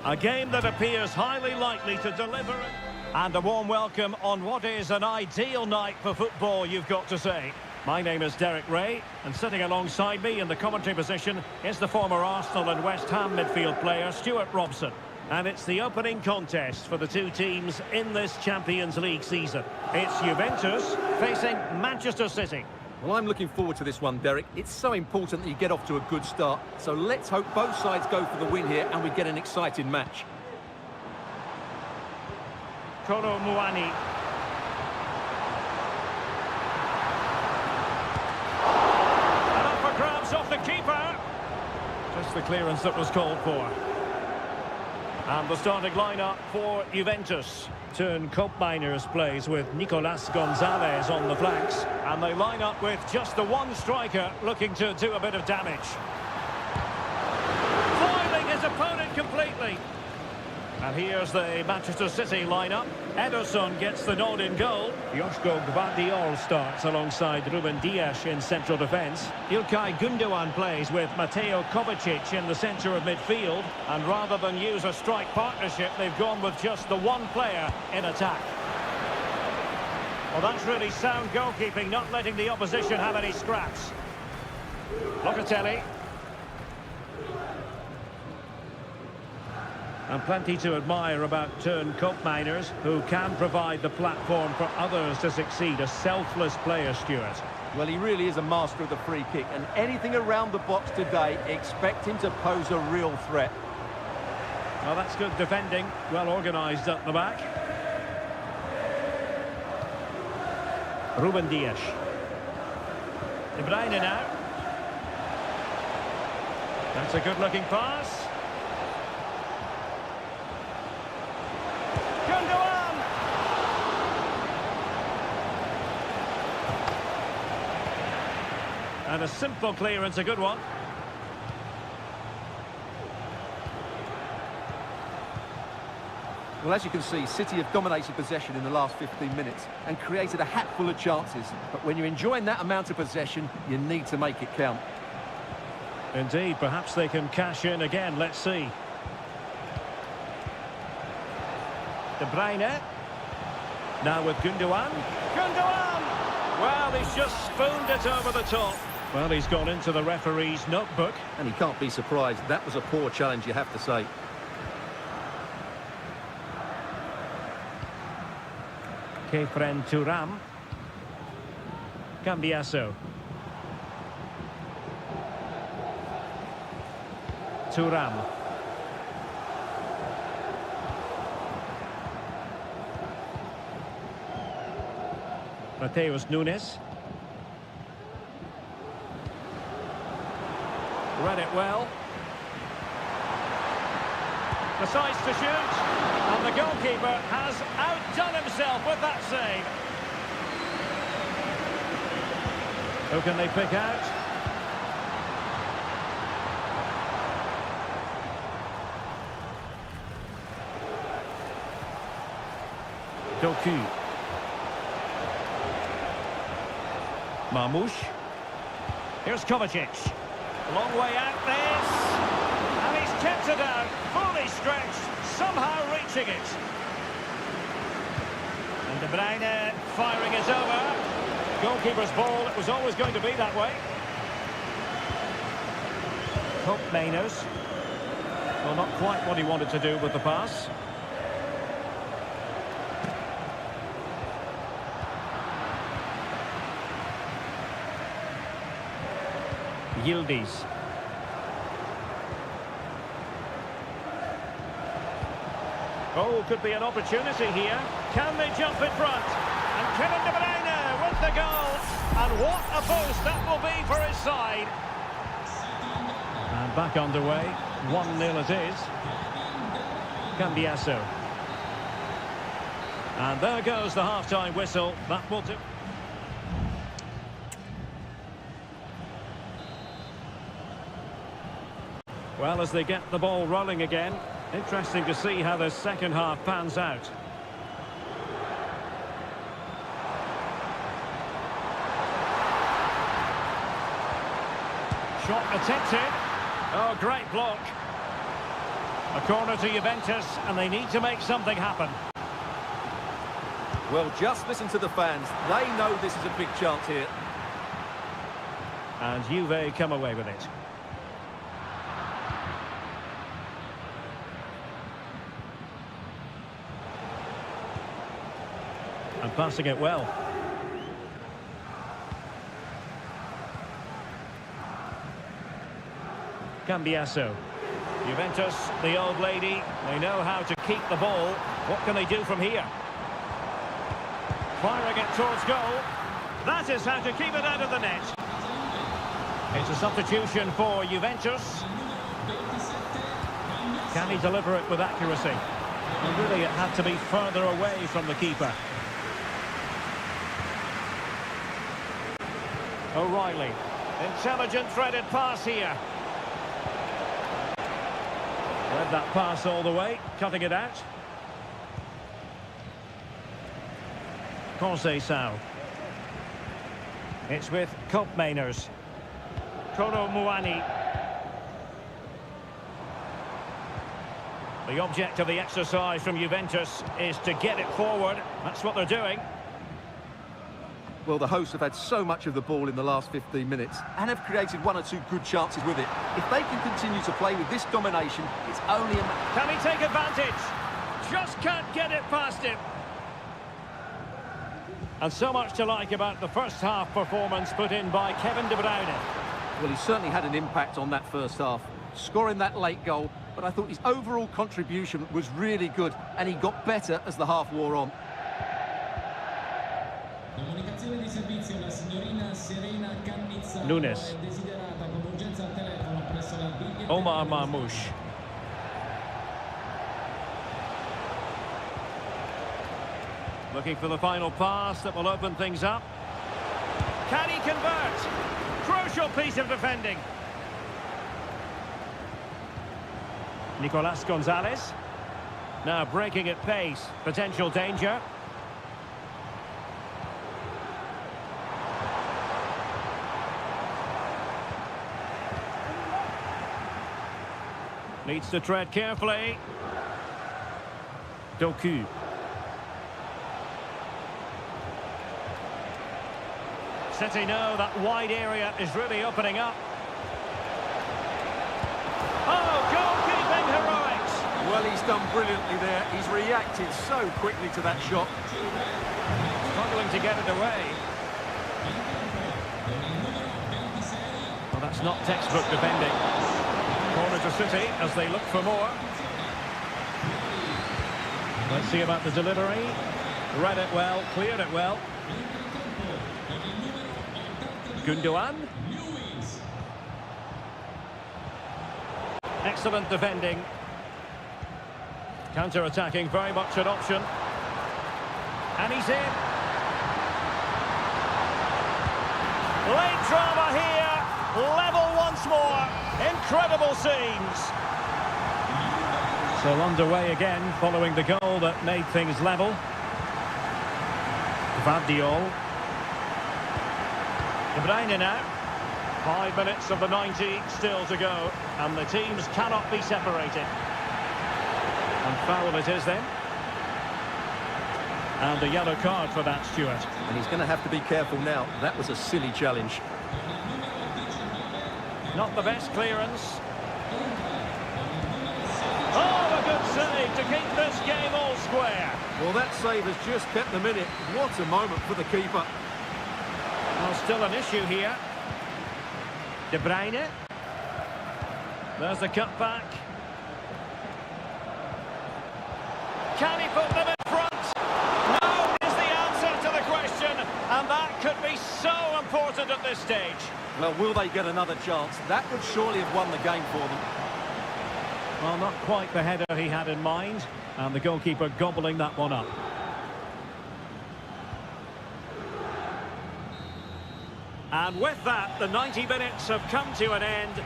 A game that appears highly likely to deliver it. And a warm welcome on what is an ideal night for football, you've got to say. My name is Derek Ray, and sitting alongside me in the commentary position is the former Arsenal and West Ham midfield player, Stuart Robson. And it's the opening contest for the two teams in this Champions League season. It's Juventus facing Manchester City. Well, I'm looking forward to this one, Derek. It's so important that you get off to a good start. So let's hope both sides go for the win here and we get an exciting match. Kolo Muani. And up for grabs off the keeper. Just the clearance that was called for. And the starting lineup for Juventus. Turn Koopmeiners plays with Nicolas Gonzalez on the flanks. And they line up with just the one striker looking to do a bit of damage. Foiling his opponent completely. And here's the Manchester City lineup. Ederson gets the nod in goal. Joško Gvardiol starts alongside Ruben Dias in central defence. İlkay Gündoğan plays with Mateo Kovacic in the centre of midfield. And rather than use a strike partnership, they've gone with just the one player in attack. Well, that's really sound goalkeeping, not letting the opposition have any scraps. Locatelli. And plenty to admire about Turn Koopmeiners, who can provide the platform for others to succeed. A selfless player, Stuart. Well, he really is a master of the free kick, and anything around the box today, expect him to pose a real threat. Well, that's good defending, well organised at the back. Ruben Dias. De Bruyne now. That's a good-looking pass. And a simple clearance, a good one. Well, as you can see, City have dominated possession in the last 15 minutes and created a hatful of chances. But when you're enjoying that amount of possession, you need to make it count. Indeed, perhaps they can cash in again. Let's see. De Bruyne. Now with Gündoğan. Gündoğan! Well, he's just spooned it over the top. Well, he's gone into the referee's notebook. And he can't be surprised. That was a poor challenge, you have to say. Kefren Thuram. Cambiasso. Thuram. Mateus Nunes. Read it well. Decides to shoot. And the goalkeeper has outdone himself with that save. Who can they pick out? Doku. Marmoush. Here's Kovacic. Long way out this. And he's kept it out. Fully stretched. Somehow reaching it. And De Bruyne firing it over. Goalkeeper's ball. It was always going to be that way. Koopmeiners. Well, not quite what he wanted to do with the pass. Yildiz. Oh, could be an opportunity here. Can they jump in front? And Kevin De Bruyne with the goal. And what a boost that will be for his side. And back underway. 1-0 it is. Cambiasso. And there goes the half-time whistle. That will do. Well, as they get the ball rolling again, interesting to see how the second half pans out. Shot attempted. Oh, great block. A corner to Juventus, and they need to make something happen. Well, just listen to the fans. They know this is a big chance here. And Juve come away with it. And passing it well. Cambiasso. Juventus, the old lady, they know how to keep the ball. What can they do from here? Firing it towards goal. That is how to keep it out of the net. It's a substitution for Juventus. Can he deliver it with accuracy? And really, it had to be further away from the keeper. O'Reilly. Intelligent threaded pass here. Read that pass all the way, cutting it out. Conceição. It's with Kopmeiners. Koro Muani. The object of the exercise from Juventus is to get it forward. That's what they're doing. Well, the hosts have had so much of the ball in the last 15 minutes and have created one or two good chances with it. If they can continue to play with this domination, it's only a... Can he take advantage? Just can't get it past him. And so much to like about the first half performance put in by Kevin De Bruyne. Well, he certainly had an impact on that first half, scoring that late goal, but I thought his overall contribution was really good, and he got better as the half wore on. Comunicazione di servizio, la signorina Serena Cannizza Nunes. è desiderata con urgenza al telefono presso la biblioteca. Omar Marmoush. Looking for the final pass that will open things up. Can he convert? Crucial piece of defending. Nicolas Gonzalez. Now breaking at pace. Potential danger. Needs to tread carefully. Doku. City know that wide area is really opening up. Oh, goalkeeping heroics! Well, he's done brilliantly there. He's reacted so quickly to that shot. Struggling to get it away. Well, that's not textbook defending. Corner to City as they look for more. Let's see about the delivery. Read it well, cleared it well. Gundogan. Excellent defending. Counter-attacking, very much an option. And he's in. Late drama here. Level once more. Incredible scenes. So underway again following the goal that made things level. Vardiol. De Bruyne now. 5 minutes of the 90 still to go. And the teams cannot be separated. And foul it is then. And a yellow card for that, Stuart. And he's going to have to be careful now. That was a silly challenge. Not the best clearance. Oh, a good save to keep this game all square. Well, that save has just kept them in it. What a moment for the keeper. Well, still an issue here. De Bruyne. There's the cutback. Can he put them in front? No is the answer to the question. And that could be so important at this stage. Well, will they get another chance? That would surely have won the game for them. Well, not quite the header he had in mind. And the goalkeeper gobbling that one up. And with that, the 90 minutes have come to an end.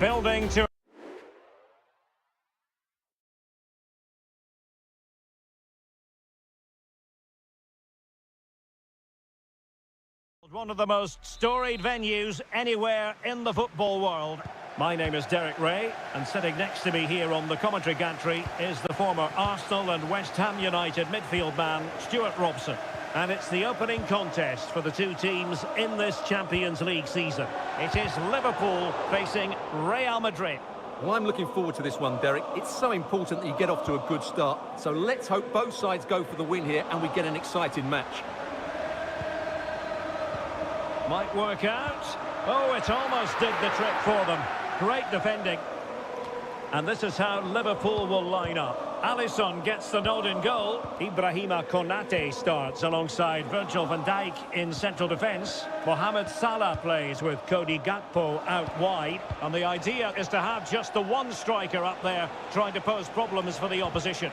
Building to... One of the most storied venues anywhere in the football world. My name is Derek Ray, and sitting next to me here on the commentary gantry is the former Arsenal and West Ham United midfield man, Stuart Robson. And it's the opening contest for the two teams in this Champions League season. It is Liverpool facing Real Madrid. Well, I'm looking forward to this one, Derek. It's so important that you get off to a good start. So let's hope both sides go for the win here and we get an exciting match. Might work out. Oh, it almost did the trick for them. Great defending. And this is how Liverpool will line up. Alisson gets the nod in goal. Ibrahima Konate starts alongside Virgil van Dijk in central defence. Mohamed Salah plays with Cody Gakpo out wide. And the idea is to have just the one striker up there trying to pose problems for the opposition.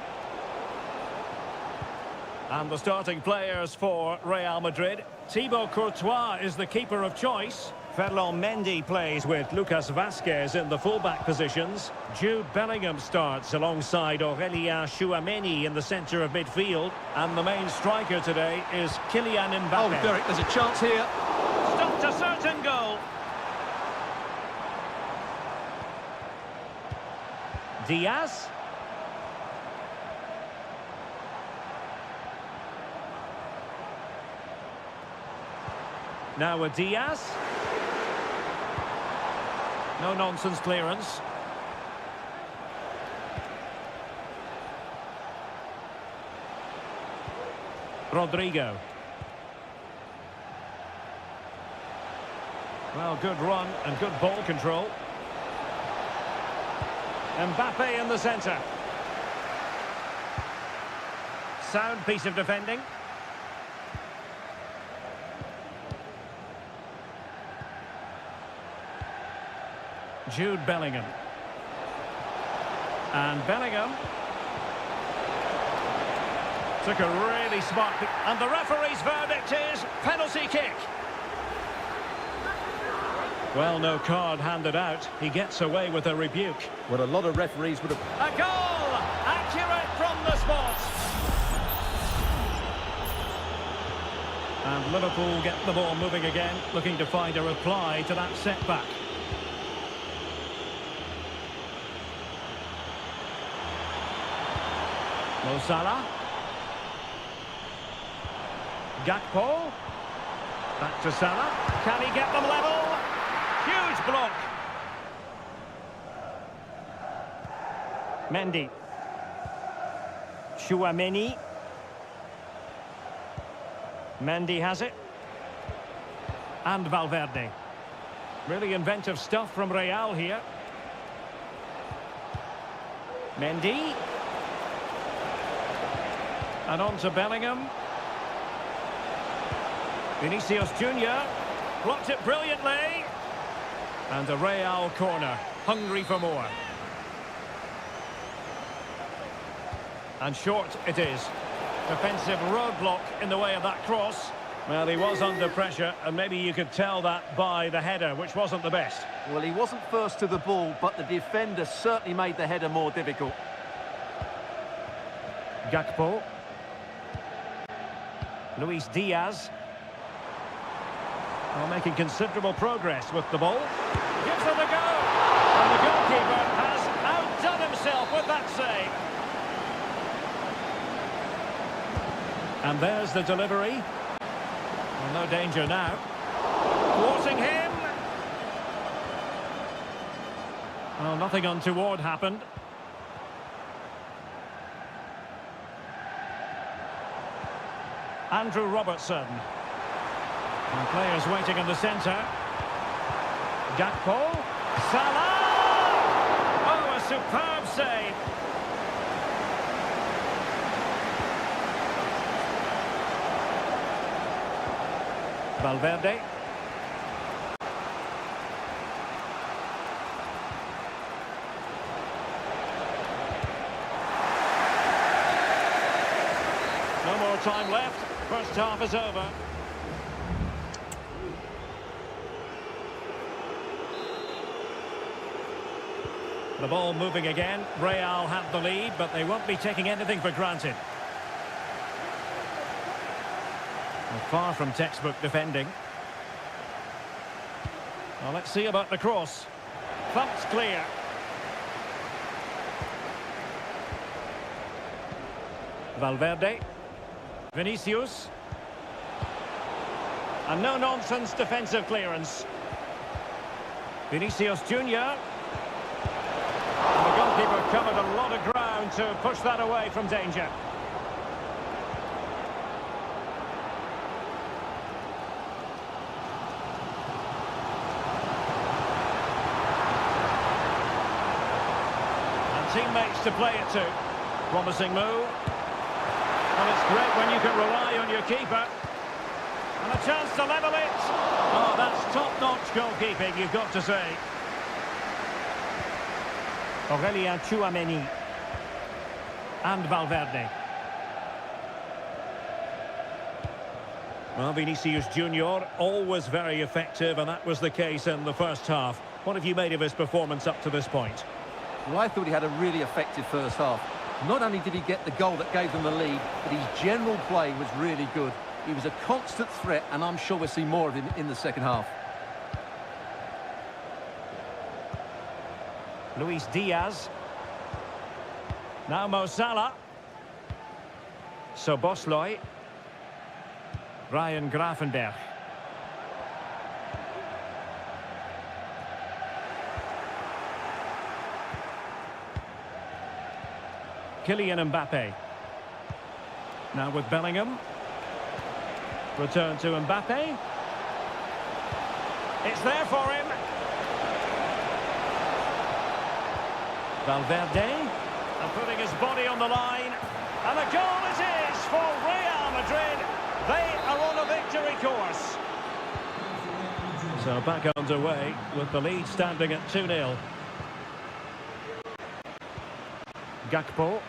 And the starting players for Real Madrid. Thibaut Courtois is the keeper of choice. Ferland Mendy plays with Lucas Vazquez in the fullback positions. Jude Bellingham starts alongside Aurélien Tchouameni in the centre of midfield. And the main striker today is Kylian Mbappe. Oh, Derek, there's a chance here. Stopped a certain goal. Diaz. Now with Diaz. No nonsense clearance. Rodrigo. Well, good run and good ball control. Mbappe in the centre. Sound piece of defending. Jude Bellingham. And Bellingham took a really smart... And the referee's verdict is penalty kick. Well, no card handed out. He gets away with a rebuke. Well, a lot of referees would have... A goal! Accurate from the spot. And Liverpool get the ball moving again, looking to find a reply to that setback. Mo Salah. Gakpo. Back to Salah. Can he get them level? Huge block. Mendy. Tchouameni. Mendy has it. And Valverde. Really inventive stuff from Real here. Mendy. And on to Bellingham. Vinicius Junior blocked it brilliantly. And a Real corner, hungry for more. And short it is. Defensive roadblock in the way of that cross. Well, he was under pressure, and maybe you could tell that by the header, which wasn't the best. Well, he wasn't first to the ball, but the defender certainly made the header more difficult. Gakpo. Luis Diaz. Well, making considerable progress with the ball. Gives it a go. And the goalkeeper has outdone himself with that save. And there's the delivery. Well, no danger now. Thwarting him. Well, nothing untoward happened. Andrew Robertson. And players waiting in the centre. Gakpo. Salah! Oh, a superb save. Valverde. No more time left. First half is over. The ball moving again. Real have the lead, but they won't be taking anything for granted. Well, far from textbook defending. Well, let's see about the cross. Thumped clear. Valverde. Vinicius. And no-nonsense defensive clearance. Vinicius Junior. And the goalkeeper covered a lot of ground to push that away from danger. And teammates to play it to. Promising move. And it's great when you can rely on your keeper. And a chance to level it. Oh, that's top-notch goalkeeping, you've got to say. Aurelien Tchouameni. And Valverde. Well, Vinicius Junior, always very effective, and that was the case in the first half. What have you made of his performance up to this point? Well, I thought he had a really effective first half. Not only did he get the goal that gave them the lead, but his general play was really good. He was a constant threat, and I'm sure we'll see more of him in the second half. Luis Diaz. Now Mo Salah. Szoboszlai. Ryan Gravenberch. Kylian Mbappe. Now with Bellingham. Return to Mbappe. It's there for him. Valverde. And putting his body on the line. And a goal it is for Real Madrid. They are on a victory course. So back underway with the lead standing at 2-0. Gakpo.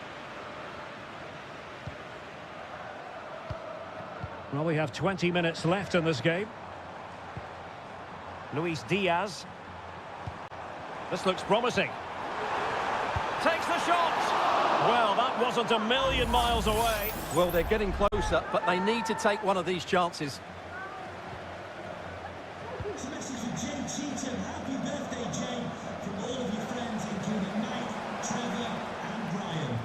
Well, we have 20 minutes left in this game. Luis Diaz. This looks promising. Takes the shot. Well, that wasn't a million miles away. Well, they're getting closer, but they need to take one of these chances. It's a message from Jane Cheatham. Happy birthday, Jane, from all of your friends, including Mike, Trevor and Brian.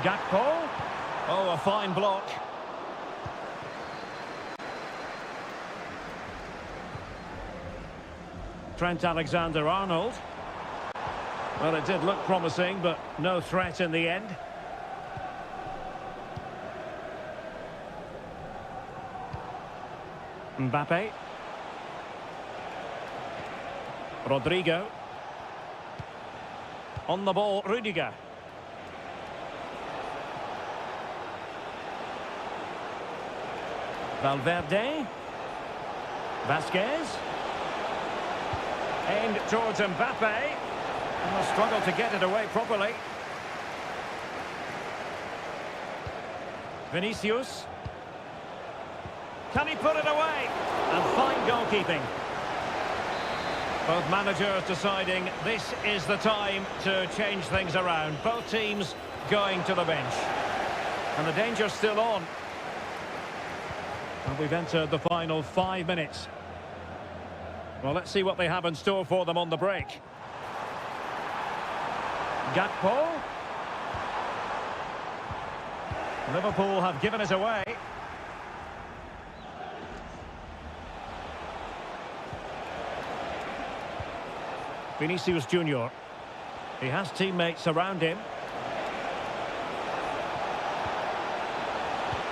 Gakpo. Oh, a fine block. Trent Alexander-Arnold. Well, it did look promising, but no threat in the end. Mbappe. Rodrigo. On the ball, Rudiger. Valverde. Vasquez. Aimed towards Mbappe. And will struggle to get it away properly. Vinicius. Can he put it away? And fine goalkeeping. Both managers deciding this is the time to change things around. Both teams going to the bench. And the danger's still on. And we've entered the final 5 minutes. Well, let's see what they have in store for them on the break. Gakpo. Liverpool have given it away. Vinicius Junior. He has teammates around him.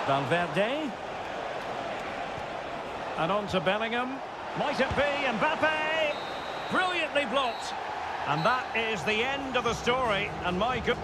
Valverde. And on to Bellingham. Might it be Mbappe? Brilliantly blocked. And that is the end of the story. And my good...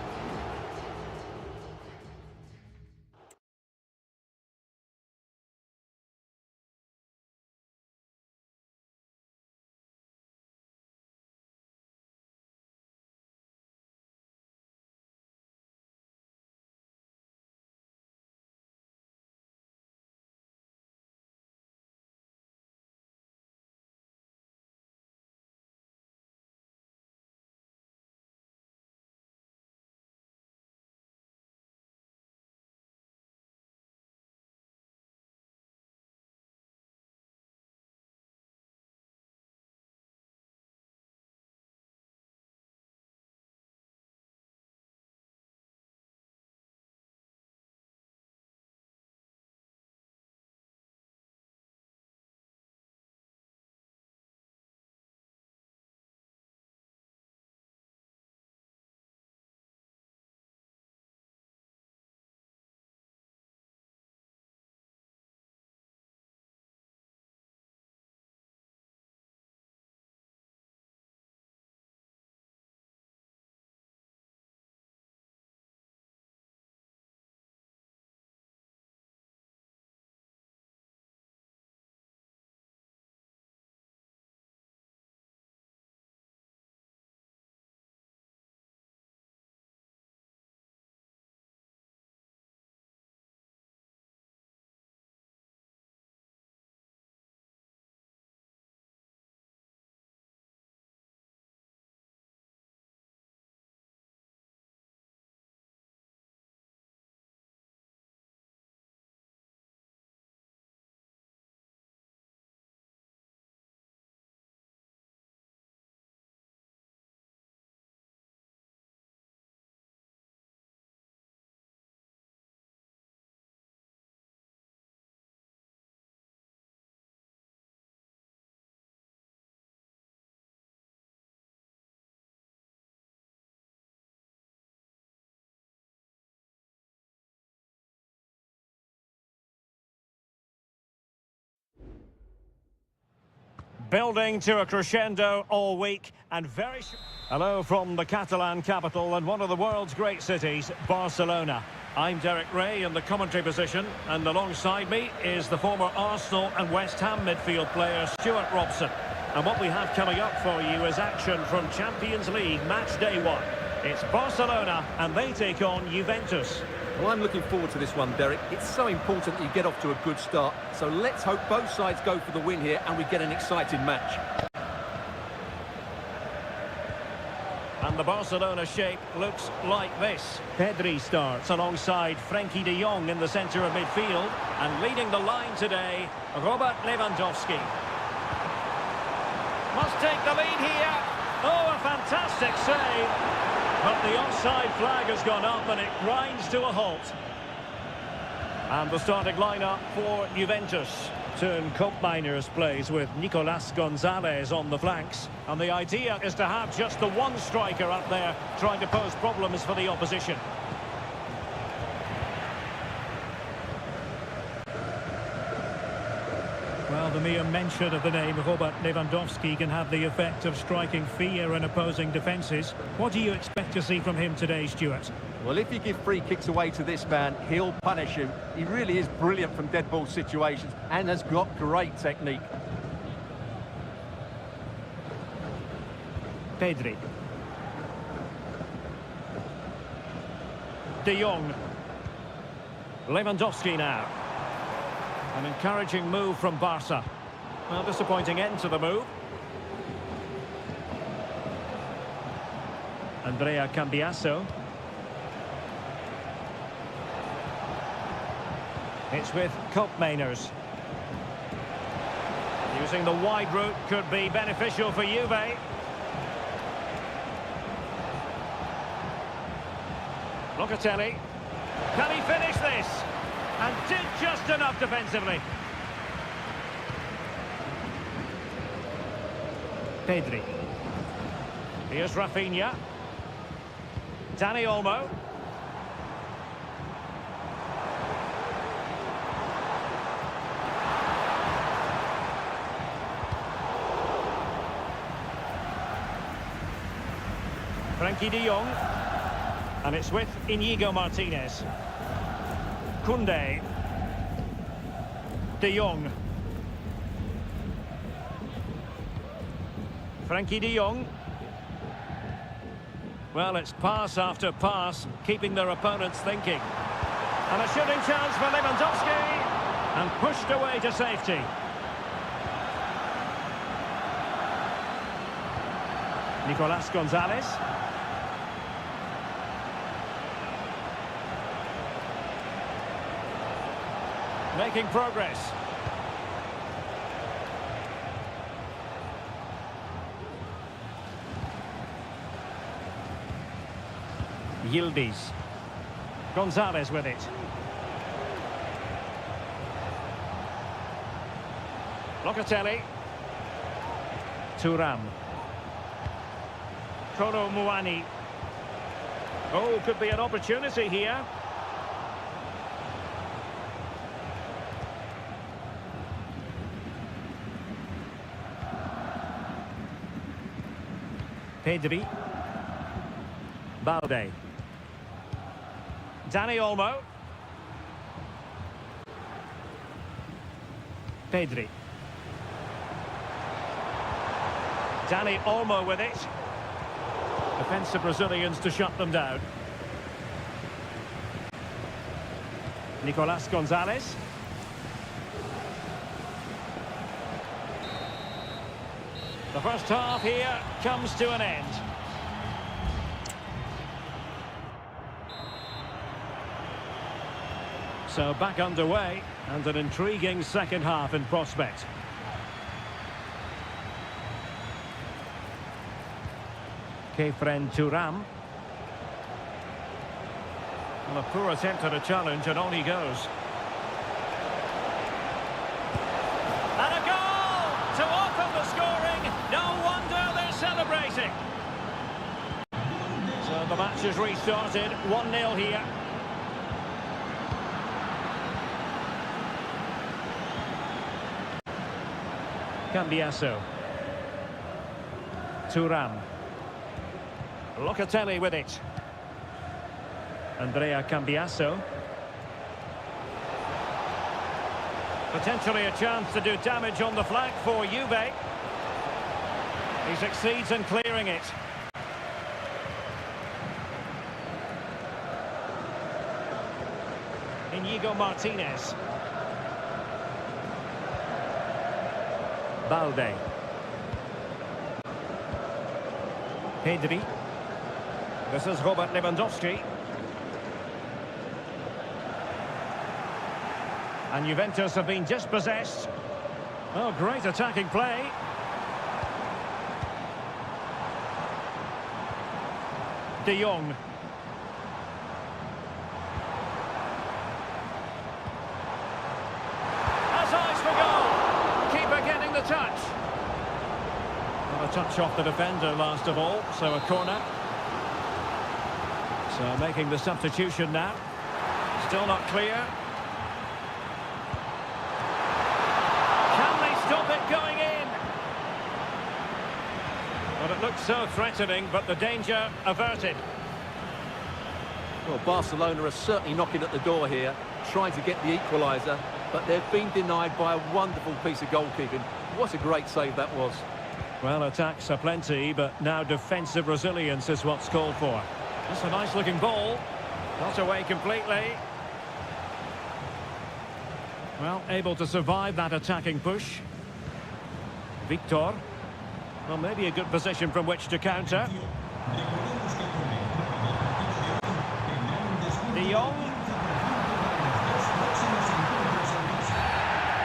Building to a crescendo all week and very... Hello from the Catalan capital and one of the world's great cities, Barcelona. I'm Derek Ray in the commentary position, and alongside me is the former Arsenal and West Ham midfield player Stuart Robson. And what we have coming up for you is action from Champions League match day 1. It's Barcelona and they take on Juventus. Well, I'm looking forward to this one, Derek. It's so important that you get off to a good start. So let's hope both sides go for the win here and we get an exciting match. And the Barcelona shape looks like this. Pedri starts alongside Frenkie de Jong in the centre of midfield. And leading the line today, Robert Lewandowski. Must take the lead here. Oh, a fantastic save. But the offside flag has gone up and it grinds to a halt. And the starting lineup for Juventus. Turn Miners plays with Nicolas Gonzalez on the flanks. And the idea is to have just the one striker up there trying to pose problems for the opposition. Well, the mere mention of the name Robert Lewandowski can have the effect of striking fear in opposing defences. What do you expect to see from him today, Stuart? Well, if you give free kicks away to this man, he'll punish you. He really is brilliant from dead ball situations and has got great technique. Pedri. De Jong. Lewandowski now. An encouraging move from Barca. Well, disappointing end to the move. Andrea Cambiasso. It's with Miners. Using the wide route could be beneficial for Juve. Locatelli. Can he finish this? And did just enough defensively. Pedri. Here's Rafinha. Dani Olmo. Frenkie de Jong. And it's with Inigo Martinez. Koundé. De Jong. Frenkie de Jong. Well, it's pass after pass, keeping their opponents thinking. And a shooting chance for Lewandowski. And pushed away to safety. Nicolas Gonzalez. Making progress. Yildiz. Gonzalez with it. Locatelli. Thuram. Kolo Muani. Oh, could be an opportunity here. Pedri. Balde. Dani Olmo. Pedri. Dani Olmo with it. Defensive Brazilians to shut them down. Nicolas Gonzalez. The first half here comes to an end. So back underway and an intriguing second half in prospect. Kefren Thuram. Well, a poor attempt at a challenge and on he goes. And a goal to open the scoring. No wonder they're celebrating. So the match has restarted. 1-0 here. Cambiasso. Thuram. Locatelli with it. Andrea Cambiasso. Potentially a chance to do damage on the flank for Juve. He succeeds in clearing it. Inigo Martinez. Balde. Pedri. This is Robert Lewandowski. And Juventus have been dispossessed. Oh, great attacking play. De Jong. Has eyes for goal. Keeper getting the touch. Well, a touch off the defender last of all, so a corner. So making the substitution now. Still not clear. Can they stop it going in? Well, it looks so threatening, but the danger averted. Well, Barcelona are certainly knocking at the door here, trying to get the equaliser, but they've been denied by a wonderful piece of goalkeeping. What a great save that was. Well, attacks are plenty, but now defensive resilience is what's called for. That's a nice-looking ball. Not away completely. Well, able to survive that attacking push. Victor. Well, maybe a good position from which to counter. De Jong.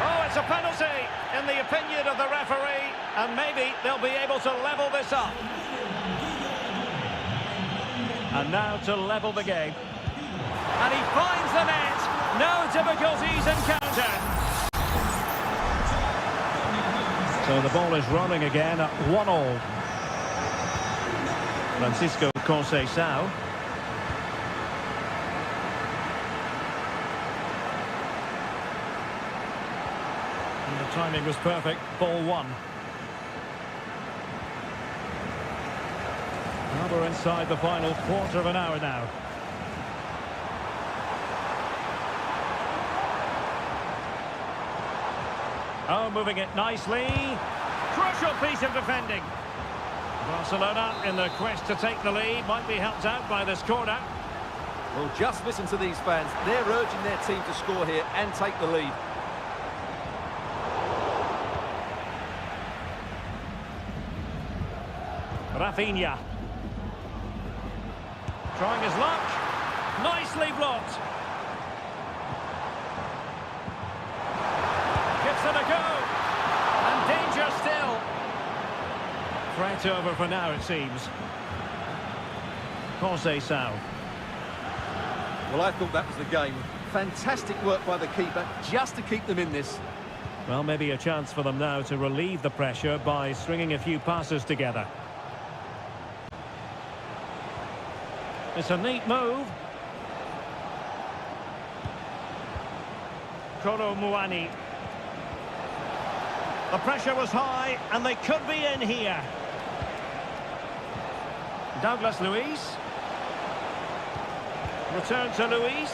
Oh, it's a penalty, in the opinion of the referee, and maybe they'll be able to level this up. And now to level the game. And he finds the net. No difficulties encountered. So the ball is rolling again at 1-1. Francisco Conceição. And the timing was perfect. Ball one. Well, we're inside the final quarter of an hour now. Oh, moving it nicely. Crucial piece of defending. Barcelona, in the quest to take the lead, might be helped out by this corner. Well, just listen to these fans. They're urging their team to score here and take the lead. Rafinha. Trying his luck. Nicely blocked. Gives it a go. And danger still. Threat over for now, it seems. Conceição. Well, I thought that was the game. Fantastic work by the keeper just to keep them in this. Well, maybe a chance for them now to relieve the pressure by stringing a few passes together. It's a neat move. Kolo Muani. The pressure was high, and they could be in here. Douglas Luiz. Return to Luiz.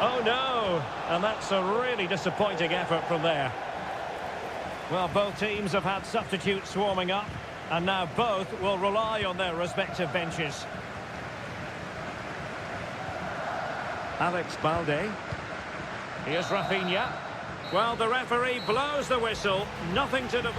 Oh no, and that's a really disappointing effort from there. Well, both teams have had substitutes warming up, and now both will rely on their respective benches. Alex Balde. Here's Rafinha. Well, the referee blows the whistle. Nothing to do.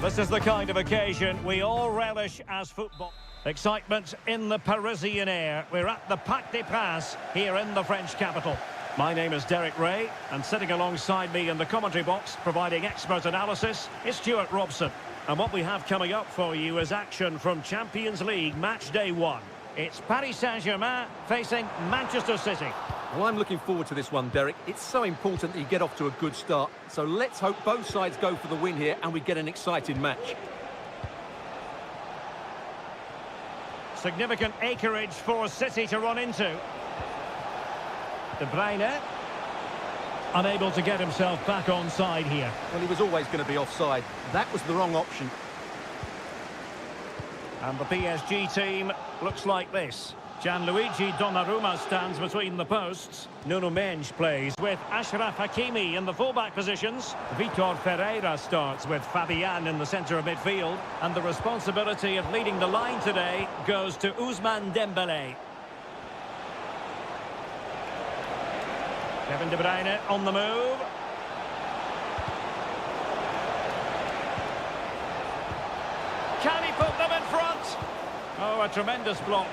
This is the kind of occasion we all relish as football. Excitement in the Parisian air. We're at the Parc des Princes here in the French capital. My name is Derek Ray, and sitting alongside me in the commentary box, providing expert analysis, is Stuart Robson. And what we have coming up for you is action from Champions League match day 1. It's Paris Saint-Germain facing Manchester City. Well, I'm looking forward to this one, Derek. It's so important that you get off to a good start. So let's hope both sides go for the win here and we get an exciting match. Significant acreage for City to run into. De Bruyne, unable to get himself back onside here. Well, he was always going to be offside. That was the wrong option. And the PSG team looks like this. Gianluigi Donnarumma stands between the posts. Nuno Mendes plays with Achraf Hakimi in the fullback positions. Vitor Ferreira starts with Fabian in the centre of midfield. And the responsibility of leading the line today goes to Ousmane Dembélé. Kevin De Bruyne on the move. Can he put them in front? Oh, a tremendous block.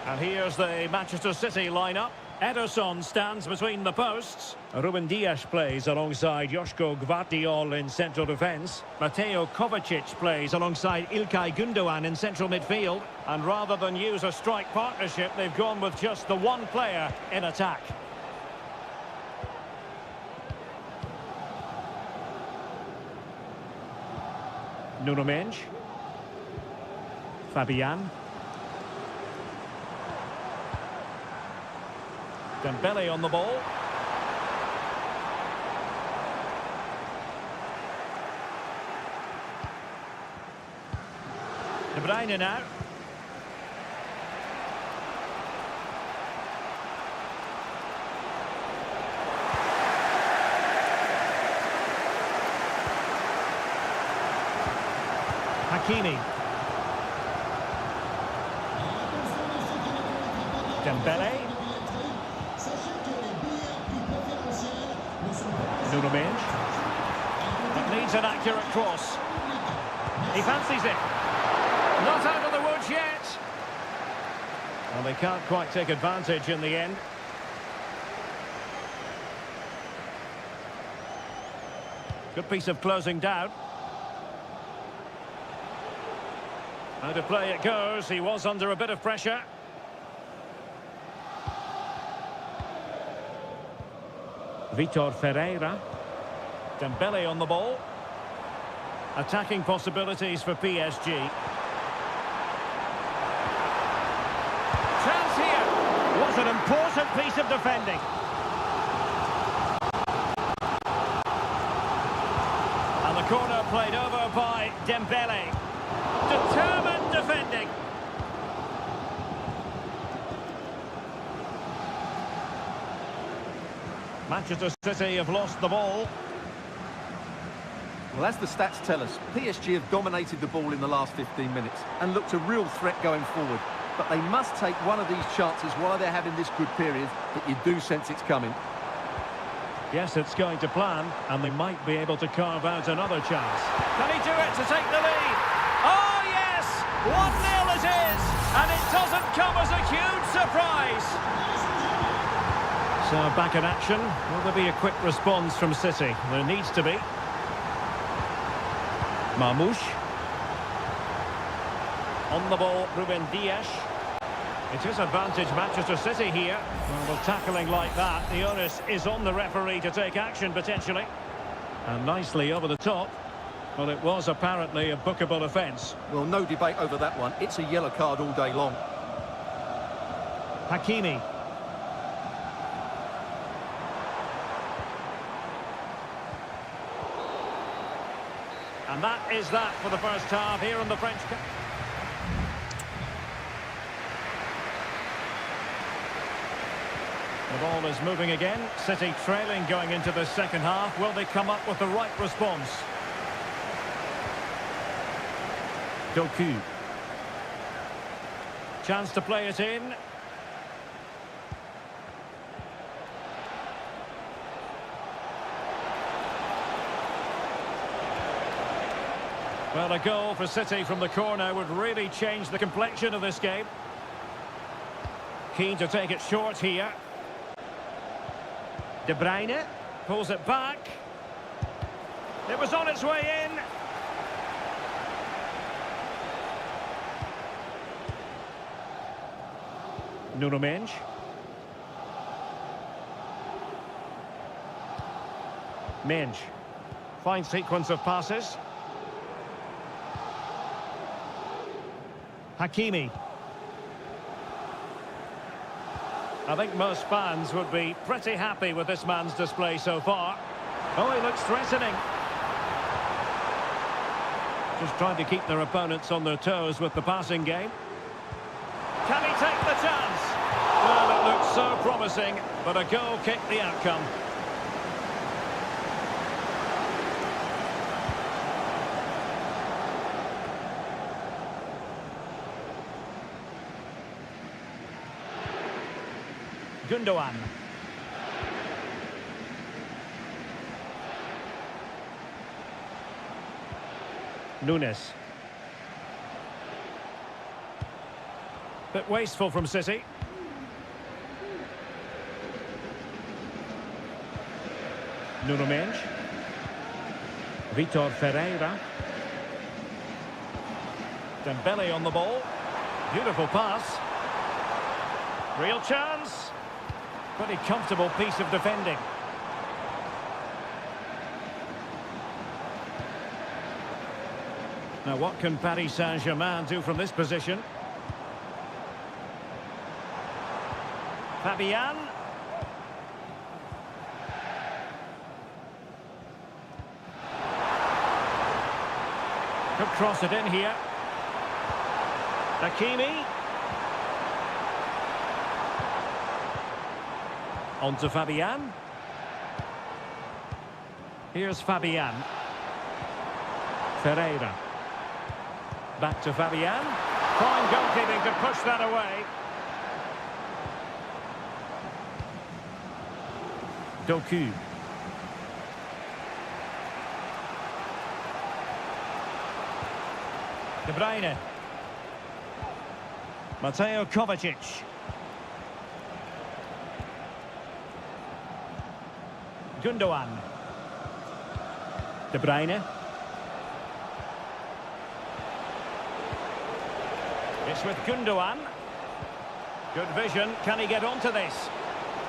And here's the Manchester City lineup. Ederson stands between the posts. Ruben Dias plays alongside Joško Gvardiol in central defence. Mateo Kovacic plays alongside Ilkay Gundogan in central midfield. And rather than use a strike partnership, they've gone with just the one player in attack. Nuno Mendes. Fabian. Dembélé on the ball. De Bruyne now. Hakimi. Dembélé. Nuno Mendes. It needs an accurate cross. He fancies it. Not out of the woods yet. Well, they can't quite take advantage in the end. Good piece of closing down. Out of play it goes. He was under a bit of pressure. Vitor Ferreira. Dembélé on the ball. Attacking possibilities for PSG. Chance here. Was an important piece of defending. And the corner played over by Dembélé. Determined defending. Manchester City have lost the ball. Well, as the stats tell us, PSG have dominated the ball in the last 15 minutes and looked a real threat going forward. But they must take one of these chances while they're having this good period that you do sense it's coming. Yes, it's going to plan, and they might be able to carve out another chance. Can he do it to take the lead? Oh, yes! 1-0 it is, and it doesn't come as a huge surprise. So back in action. Will there be a quick response from City? There needs to be. Marmoush. On the ball, Ruben Dias. It is advantage Manchester City here. Well, with tackling like that, the onus is on the referee to take action potentially. And nicely over the top. Well, it was apparently a bookable offence. Well, no debate over that one. It's a yellow card all day long. Hakimi. And that is that for the first half here in the French Cup. The ball is moving again. City trailing going into the second half. Will they come up with the right response? Doku. Chance to play it in. Well, a goal for City from the corner would really change the complexion of this game. Keen to take it short here. De Bruyne pulls it back. It was on its way in. Nuno Mendes. Mendes. Fine sequence of passes. Hakimi. I think most fans would be pretty happy with this man's display so far. Oh, he looks threatening. Just trying to keep their opponents on their toes with the passing game. Can he take the chance? Well, it looks so promising, but a goal kicked the outcome. Gundogan. Nunes. Bit wasteful from City. Nuno Mendes. Vitor Ferreira. Dembele on the ball. Beautiful pass. Real chance. Pretty comfortable piece of defending. Now what can Paris Saint-Germain do from this position? Fabian. Could cross it in here. Hakimi. On to Fabian. Here's Fabian. Ferreira. Back to Fabian. Fine goalkeeping to push that away. Doku. De Bruyne. Mateo Kovacic. Gundogan. De Bruyne. It's with Gundogan. Good vision. Can he get onto this?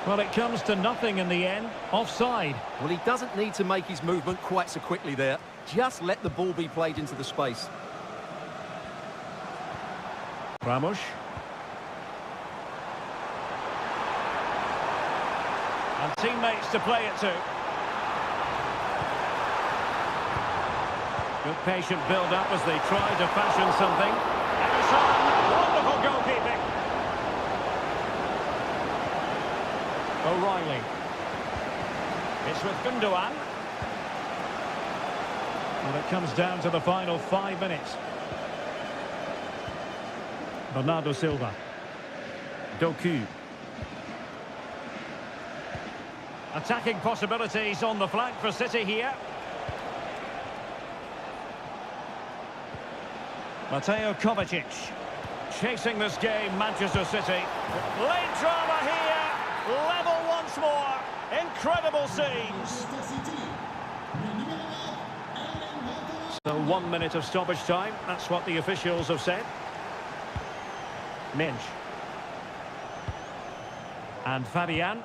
Well, it comes to nothing in the end. Offside. Well, he doesn't need to make his movement quite so quickly there. Just let the ball be played into the space. Ramos. And teammates to play it to. Good patient build-up as they try to fashion something. Ederson, wonderful goalkeeping. O'Reilly. It's with Gundogan. Well, it comes down to the final 5 minutes. Bernardo Silva. Doku. Attacking possibilities on the flank for City here. Mateo Kovacic. Chasing this game, Manchester City. Late drama here. Level once more. Incredible scenes. So 1 minute of stoppage time. That's what the officials have said. Mendes. And Fabian.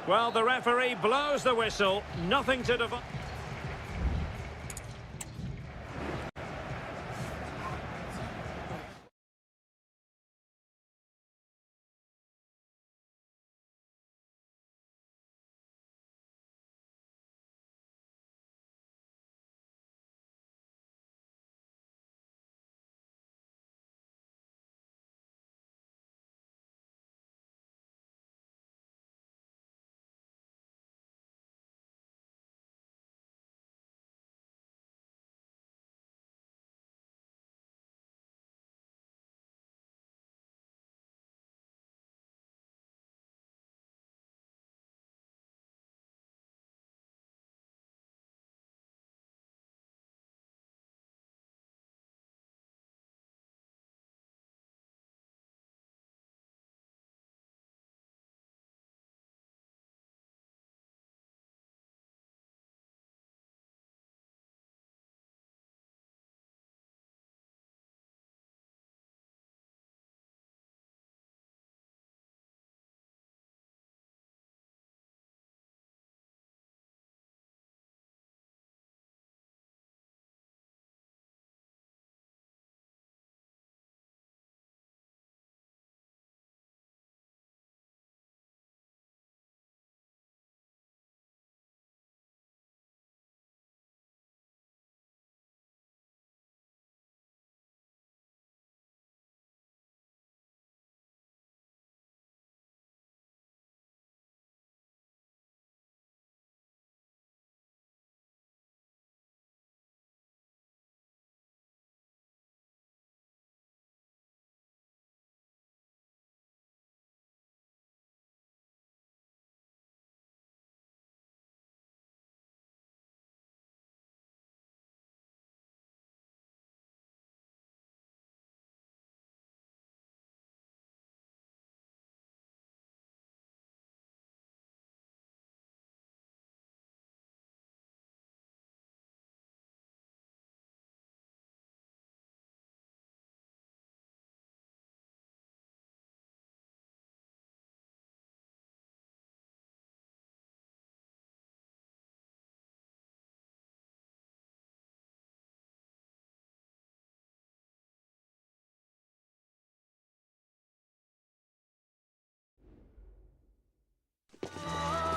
Well, the referee blows the whistle. Nothing to divide.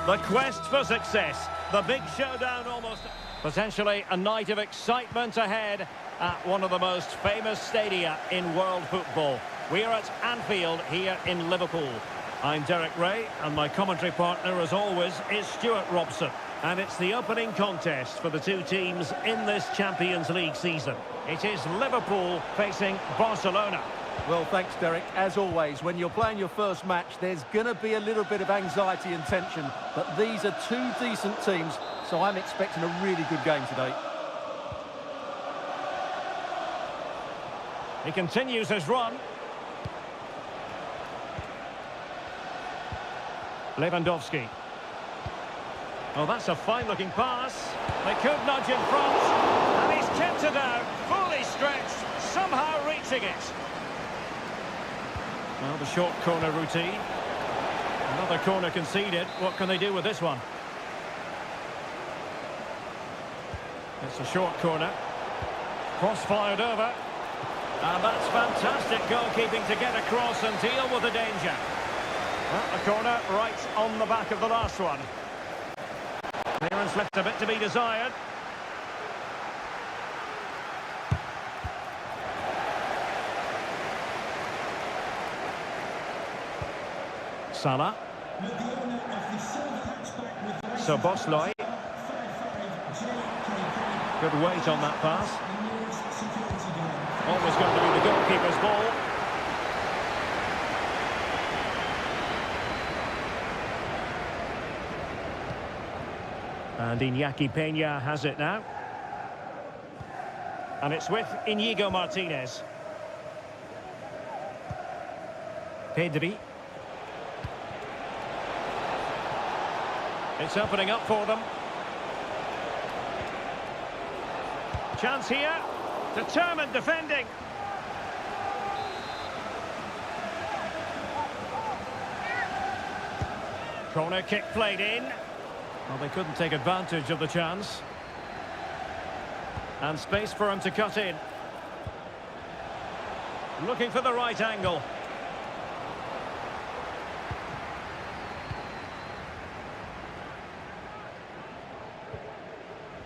The quest for success. The big showdown almost. Potentially a night of excitement ahead at one of the most famous stadia in world football. We are at Anfield here in Liverpool. I'm Derek Ray, and my commentary partner, as always, is Stuart Robson. And it's the opening contest for the two teams in this Champions League season. It is Liverpool facing Barcelona. Well, thanks, Derek. As always, when you're playing your first match, there's going to be a little bit of anxiety and tension. But these are two decent teams, so I'm expecting a really good game today. He continues his run. Lewandowski. Oh, that's a fine-looking pass. They could nudge in front. And he's kept it out, fully stretched, somehow reaching it. Well, the short corner routine. Another corner conceded. What can they do with this one? It's a short corner. Cross fired over. And that's fantastic goalkeeping to get across and deal with the danger. Well, a corner right on the back of the last one. Clearance left a bit to be desired. Salah. Soboslai. Good weight on that pass. Always going to be the goalkeeper's ball. And Iñaki Peña has it now. And it's with Íñigo Martínez. Pedri. It's opening up for them. Chance here. Determined defending. Corner kick played in. Well, they couldn't take advantage of the chance. And space for him to cut in. Looking for the right angle.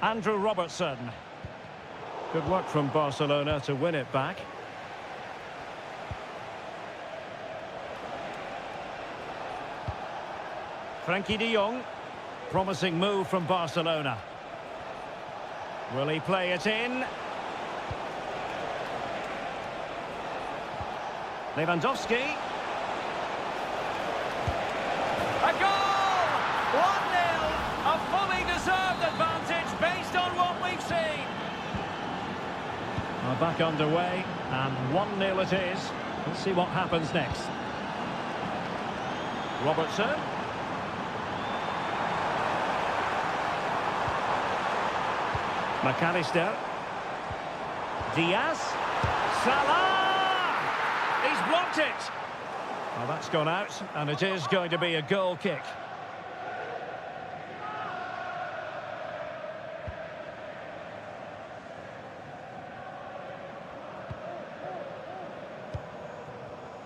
Andrew Robertson. Good work from Barcelona to win it back. Frankie de Jong. Promising move from Barcelona. Will he play it in? Lewandowski. A goal! 1-0! A fully deserved advantage based on what we've seen. Well, back underway, and 1-0 it is. Let's see what happens next. Robertson. McAllister. Diaz. Salah! He's blocked it! Well, that's gone out, and it is going to be a goal kick.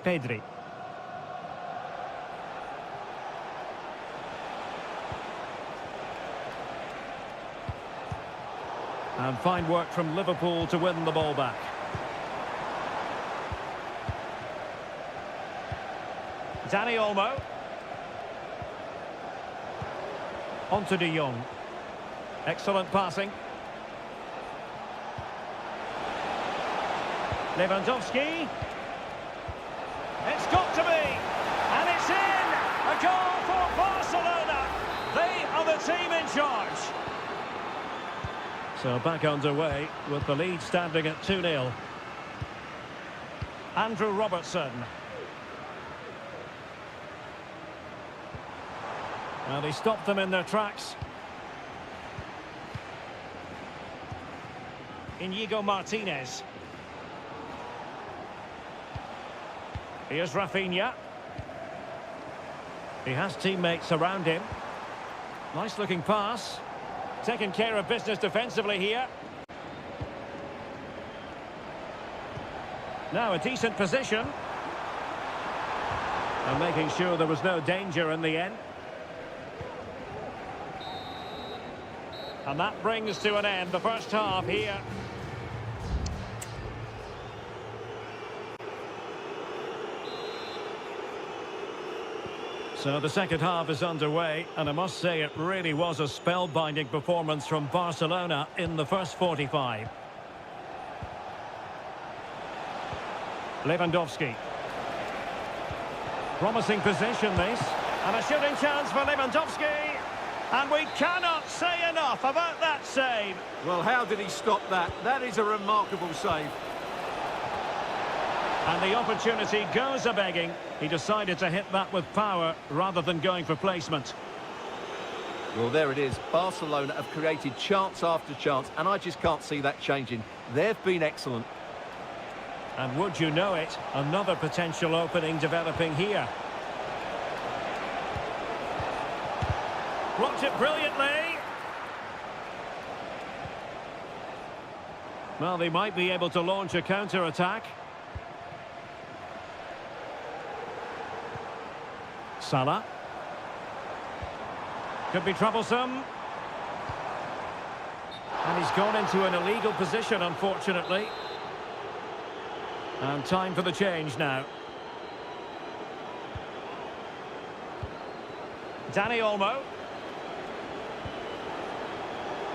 Pedri. And fine work from Liverpool to win the ball back. Dani Olmo. On to de Jong. Excellent passing. Lewandowski. It's got to be. And it's in. A goal for Barcelona. They are the team in charge. So back underway with the lead standing at 2-0. Andrew Robertson. And he stopped them in their tracks. Íñigo Martínez. Here's Rafinha. He has teammates around him. Nice looking pass. Taking care of business defensively here. Now a decent position. And making sure there was no danger in the end. And that brings to an end the first half here. So the second half is underway, and I must say it really was a spellbinding performance from Barcelona in the first 45. Lewandowski. Promising position this, and a shooting chance for Lewandowski. And we cannot say enough about that save. Well, how did he stop that? That is a remarkable save. And the opportunity goes a-begging. He decided to hit that with power rather than going for placement. Well, there it is. Barcelona have created chance after chance, and I just can't see that changing. They've been excellent. And would you know it, another potential opening developing here. Blocked it brilliantly. Well, they might be able to launch a counter-attack. Salah. Could be troublesome. And he's gone into an illegal position, unfortunately. And time for the change now. Dani Olmo.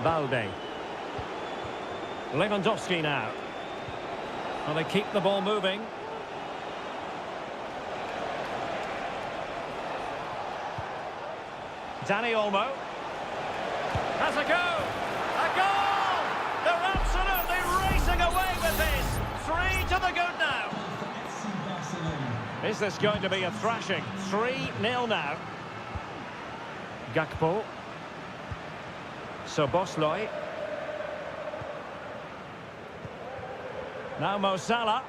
Balde. Lewandowski now. Well, they keep the ball moving. Dani Olmo. Has a go. A goal! They're absolutely racing away with this. 3 to the good now. Is this going to be a thrashing? 3-0 now. Gakpo. Szoboszlai. Now Mo Salah.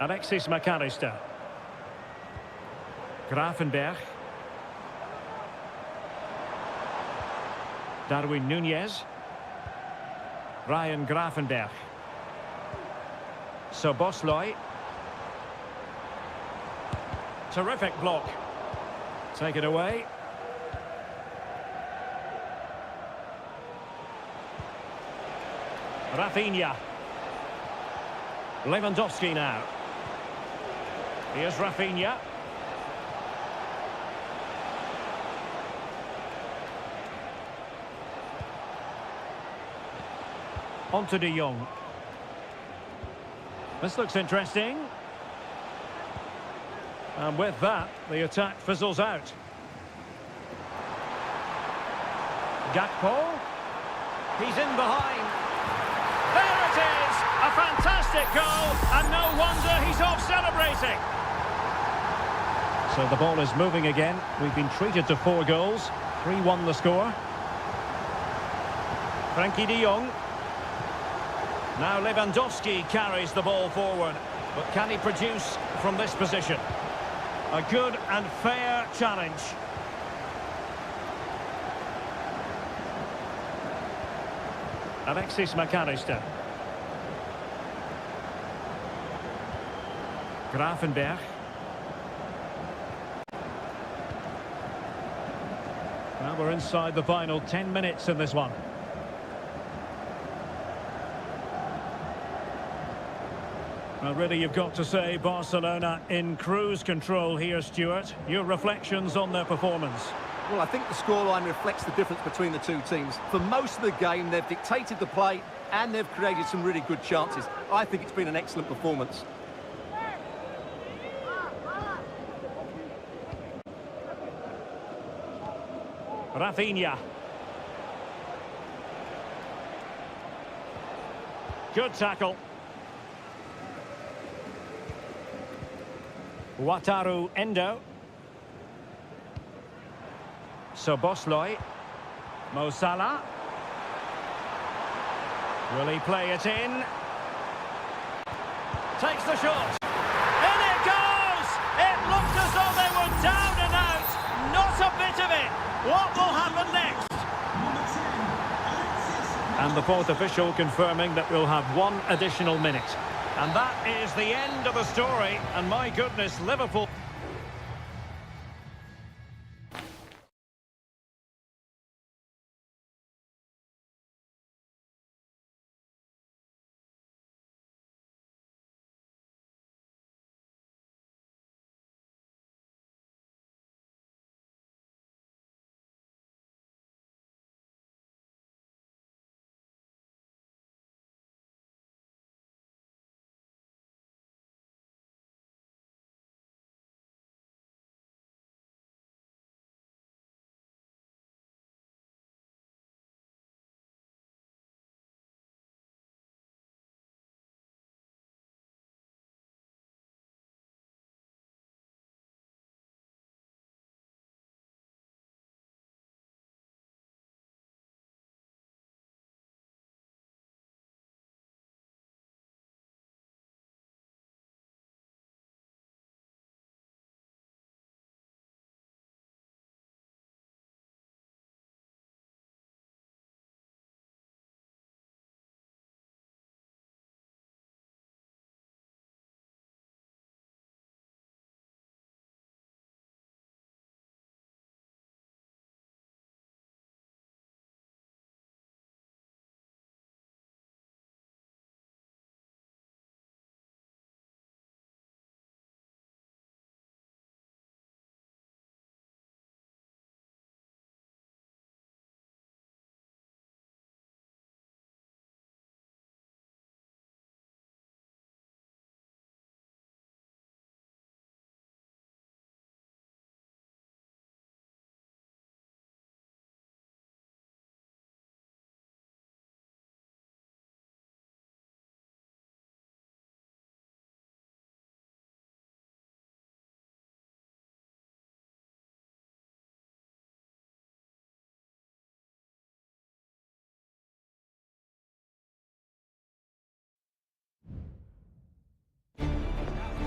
Alexis McAllister. Gravenberch. Darwin Núñez. Ryan Gravenberch. Szoboszlai. Terrific block. Take it away. Rafinha. Lewandowski now. Here's Rafinha. On to De Jong. This looks interesting. And with that, the attack fizzles out. Gakpo. He's in behind. There it is! A fantastic goal, and no wonder he's off celebrating. So the ball is moving again. We've been treated to 4 goals. 3-1 the score. Frankie de Jong. Now Lewandowski carries the ball forward. But can he produce from this position? A good and fair challenge. Alexis McAllister. Gravenberch. Now we're inside the final 10 minutes in this one. Well, really, you've got to say Barcelona in cruise control here, Stuart. Your reflections on their performance? Well, I think the scoreline reflects the difference between the two teams. For most of the game, they've dictated the play and they've created some really good chances. I think it's been an excellent performance. Rafinha. Good tackle. Wataru Endo. Szoboszlai. Mo Salah. Will he play it in? Takes the shot. In it goes! It looked as though they were down and out. Not a bit of it. What will happen next? And the fourth official confirming that we'll have 1 additional minute. And that is the end of the story. And my goodness, Liverpool...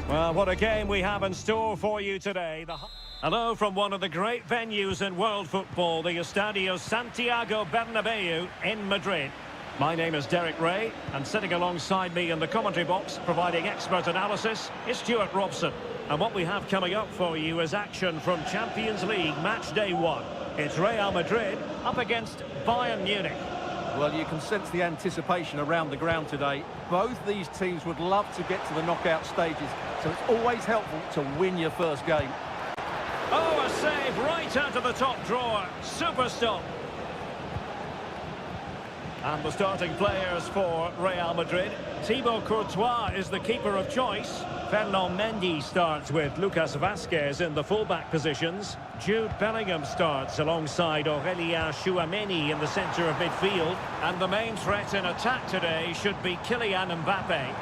Well, what a game we have in store for you today. Hello from one of the great venues in world football, the Estadio Santiago Bernabeu in Madrid. My name is Derek Ray, and sitting alongside me in the commentary box, providing expert analysis, is Stuart Robson. And what we have coming up for you is action from Champions League match day 1. It's Real Madrid up against Bayern Munich. Well, you can sense the anticipation around the ground today. Both these teams would love to get to the knockout stages, so it's always helpful to win your first game. Oh, a save right out of the top drawer. Super stop. And the starting players for Real Madrid. Thibaut Courtois is the keeper of choice. Fernand Mendy starts with Lucas Vazquez in the fullback positions. Jude Bellingham starts alongside Aurélien Tchouameni in the centre of midfield. And the main threat in attack today should be Kylian Mbappe.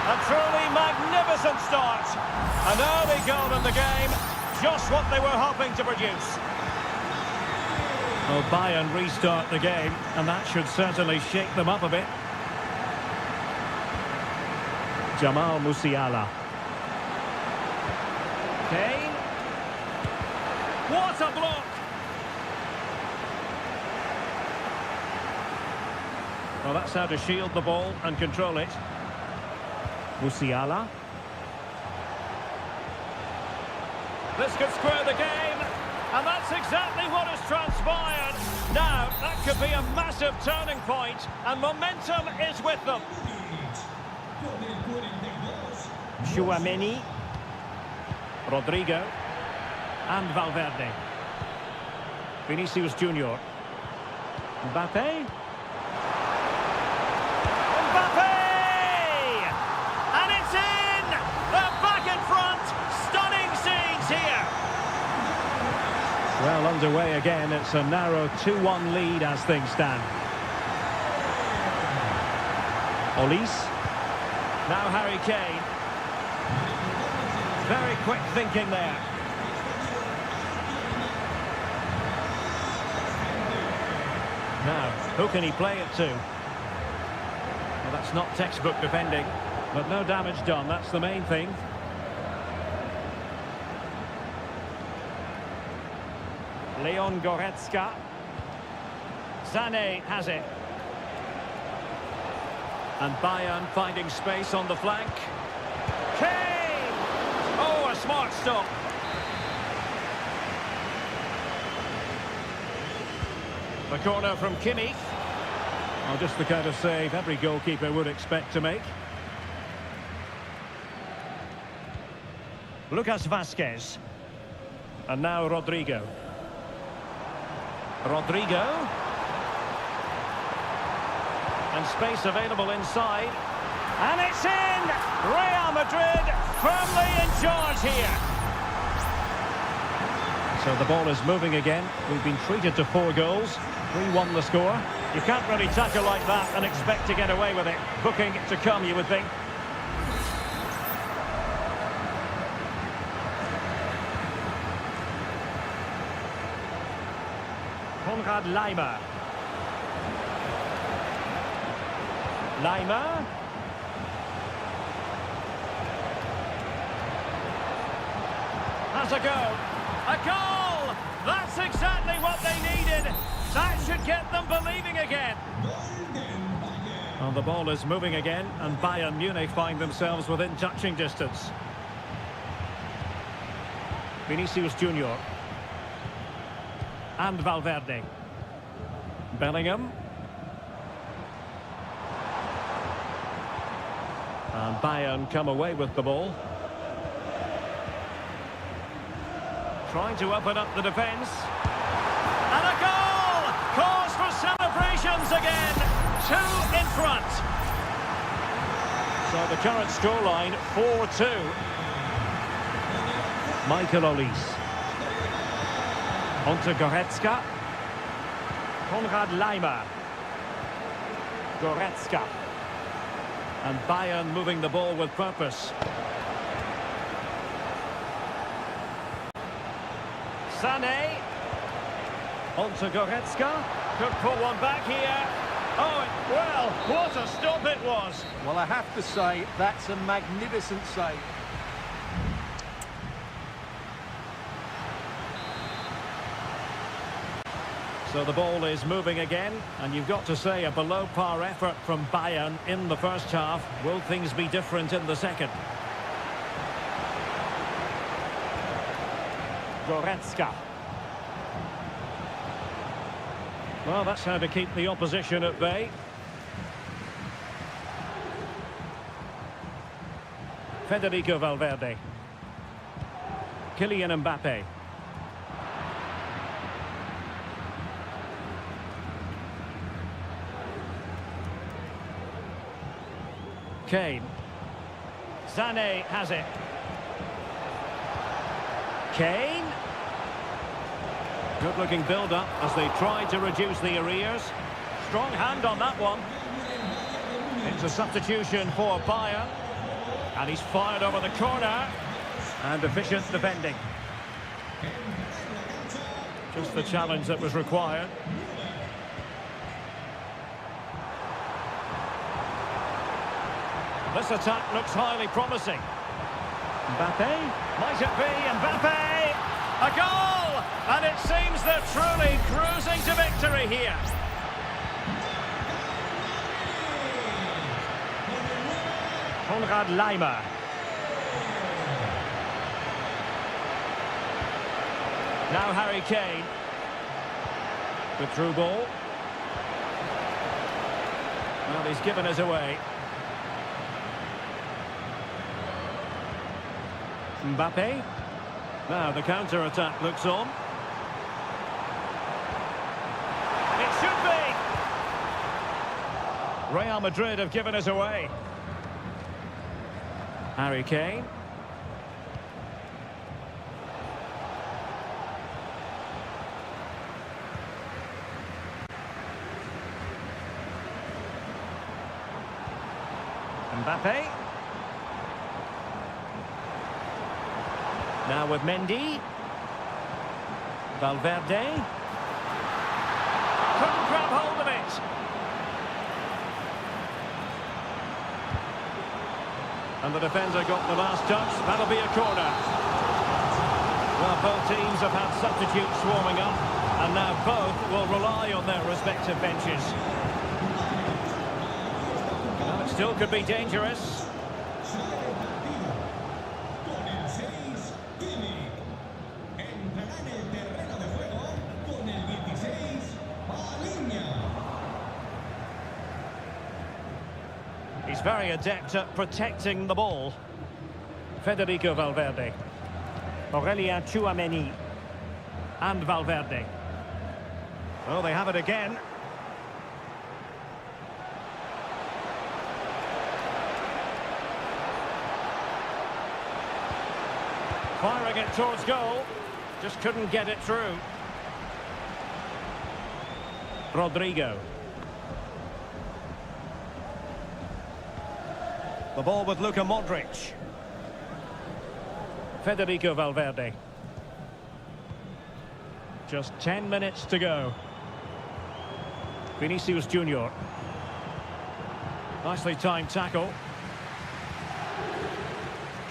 A truly magnificent start. An early goal in the game. Just what they were hoping to produce. Well, Bayern restart the game, and that should certainly shake them up a bit. Jamal Musiala. Kane. What a block! Well, that's how to shield the ball and control it. Musiala. This could square the game, and that's exactly what has transpired. Now, that could be a massive turning point, and momentum is with them. Tchouameni, Rodrigo, and Valverde. Vinicius Junior. Mbappe. Mbappe! And it's in! They're back in front! Stunning scenes here! Well, underway again. It's a narrow 2-1 lead as things stand. Olise. Now Harry Kane. Very quick thinking there. Now, who can he play it to? Well, that's not textbook defending, but no damage done. That's the main thing. Leon Goretzka. Sané has it. And Bayern finding space on the flank. Kane! Oh, a smart stop. The corner from Kimmich. Oh, just the kind of save every goalkeeper would expect to make. Lucas Vazquez. And now Rodrigo. Rodrigo. And space available inside. And it's in! Real Madrid firmly in charge here. So the ball is moving again. We've been treated to 4 goals. 3-1 the score. You can't really tackle like that and expect to get away with it. Booking to come, you would think. Konrad Laimer. Laimer. Has a go. A goal! That's exactly what they needed. That should get them believing again. Well, the ball is moving again, and Bayern Munich find themselves within touching distance. Vinicius Junior. And Valverde. Bellingham. And Bayern come away with the ball. Trying to open up the defence. And a goal! Cause for celebrations again. 2 in front. So the current scoreline, 4-2. Michael Olise. On to Goretzka. Konrad Laimer. Goretzka. And Bayern moving the ball with purpose. Sané. On to Goretzka. Could put one back here. Well, what a stop it was. Well, I have to say, that's a magnificent save. So the ball is moving again, and you've got to say a below-par effort from Bayern in the first half. Will things be different in the second? Goretzka. Well, that's how to keep the opposition at bay. Federico Valverde. Kylian Mbappe. Kane. Sané has it. Kane. Good-looking build-up as they try to reduce the arrears. Strong hand on that one. It's a substitution for Bayern. And he's fired over the corner. And efficient defending. Just the challenge that was required. This attack looks highly promising. Mbappe? Might it be Mbappe? A goal! And it seems they're truly cruising to victory here. Konrad Laimer. Now Harry Kane. The through ball. Well, he's given us away. Mbappe. Now the counter-attack looks on. It should be! Real Madrid have given us away. Harry Kane. Mbappe. Now with Mendy. Valverde. Couldn't grab hold of it. And the defender got the last touch. That'll be a corner. Well, both teams have had substitutes swarming up, and now both will rely on their respective benches. Well, it still could be dangerous. He's very adept at protecting the ball. Federico Valverde. Aurelien Tchouameni. And Valverde. Well, they have it again. Firing it towards goal. Just couldn't get it through. Rodrigo. The ball with Luka Modric. Federico Valverde. Just 10 minutes to go. Vinicius Junior. Nicely timed tackle.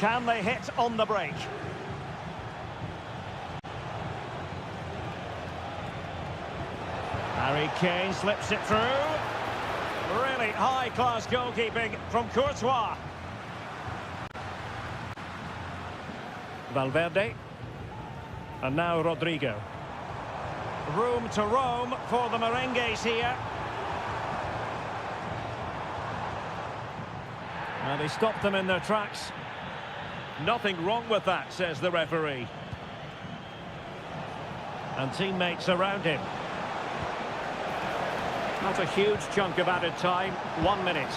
Can they hit on the break? Harry Kane slips it through. Really high-class goalkeeping from Courtois. Valverde. And now Rodrigo. Room to roam for the merengues here. And he stopped them in their tracks. Nothing wrong with that, says the referee. And teammates around him. Not a huge chunk of added time, 1 minute.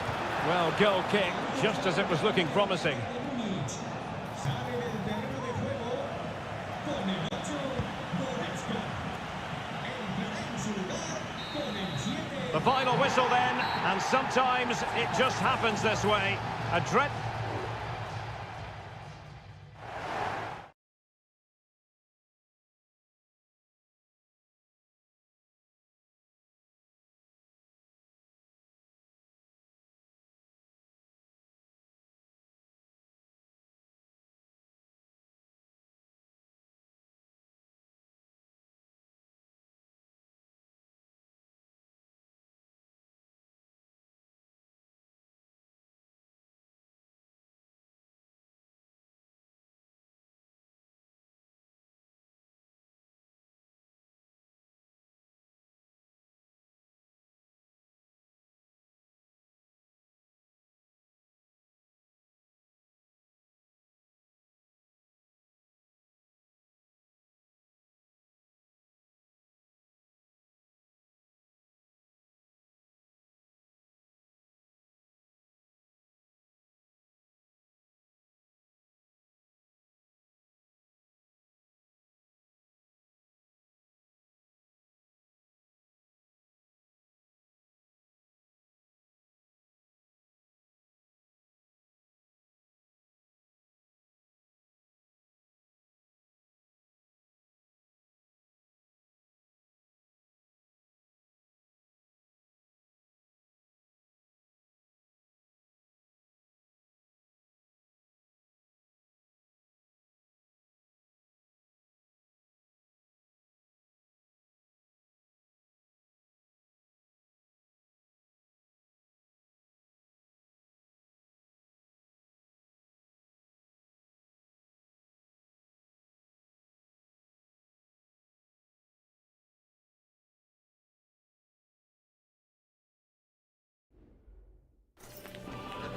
Well, goal kick, just as it was looking promising. The final whistle then, and sometimes it just happens this way. A dread...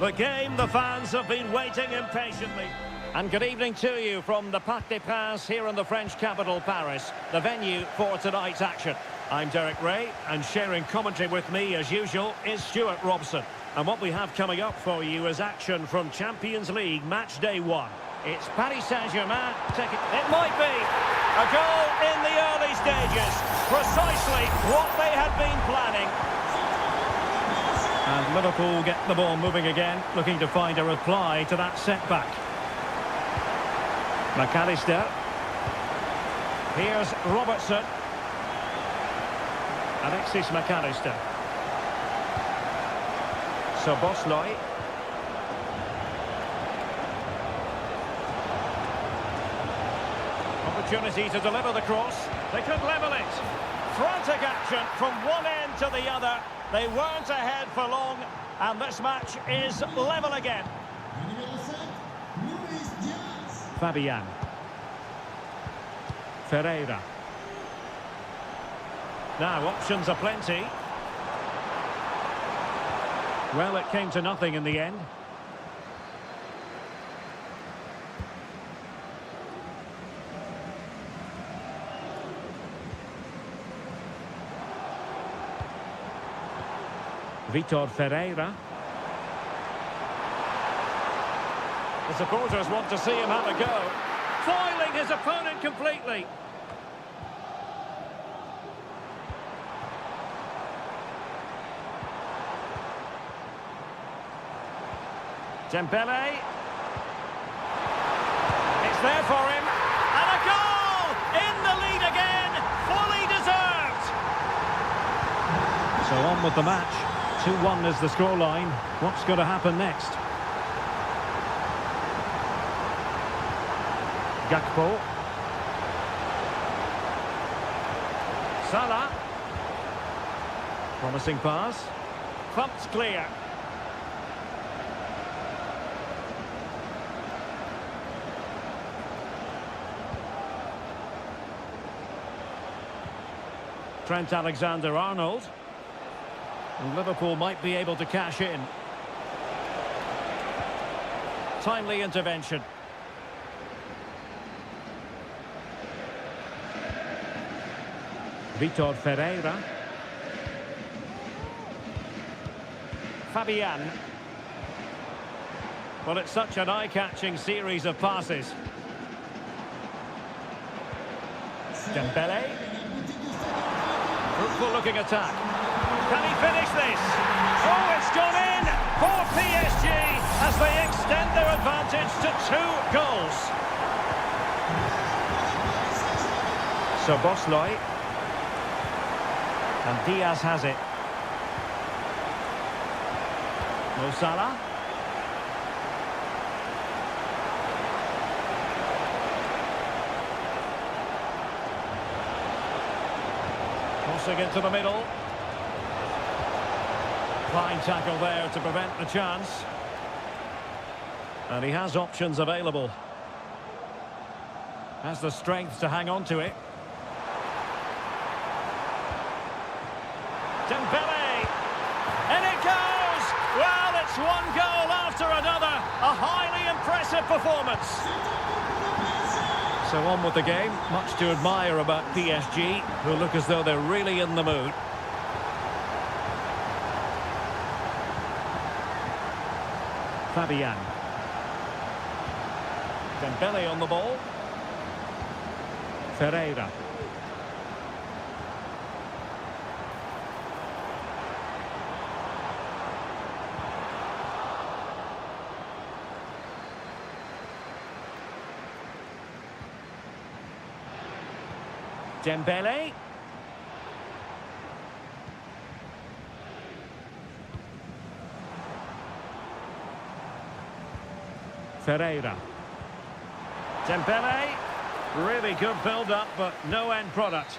The game the fans have been waiting impatiently. And good evening to you from the Parc des Princes here in the French capital, Paris, the venue for tonight's action. I'm Derek Ray, and sharing commentary with me, as usual, is Stuart Robson. And what we have coming up for you is action from Champions League Match Day 1. It's Paris Saint-Germain taking... It might be a goal in the early stages. Precisely what they had been planning. And Liverpool get the ball moving again, looking to find a reply to that setback. McAllister. Here's Robertson. Alexis McAllister. Szoboszlai. Opportunity to deliver the cross. They could level it. Frantic action from one end to the other. They weren't ahead for long, and this match is level again. Fabian. Ferreira. Now, options are plenty. Well, it came to nothing in the end. Vitor Ferreira. The supporters want to see him have a go. Foiling his opponent completely. Dembele. It's there for him. And a goal! In the lead again. Fully deserved. So on with the match. 2-1 is the scoreline. What's going to happen next? Gakpo. Salah. Promising pass. Thumped clear. Trent Alexander-Arnold. And Liverpool might be able to cash in. Timely intervention. Vitor Ferreira. Fabian. Well, it's such an eye-catching series of passes. Dembele. Fruitful looking attack. Can he finish this? Oh, it's gone in for PSG as they extend their advantage to 2 goals. Szoboszlai. And Diaz has it. Mo Salah. Crossing into the middle. Fine tackle there to prevent the chance. And he has options available. Has the strength to hang on to it. Dembele! And it goes! Well, it's one goal after another. A highly impressive performance. So on with the game. Much to admire about PSG, who look as though they're really in the mood. Fabian. Dembele on the ball. Ferreira. Dembele. Ferreira. Dembele. Really good build-up, but no end product.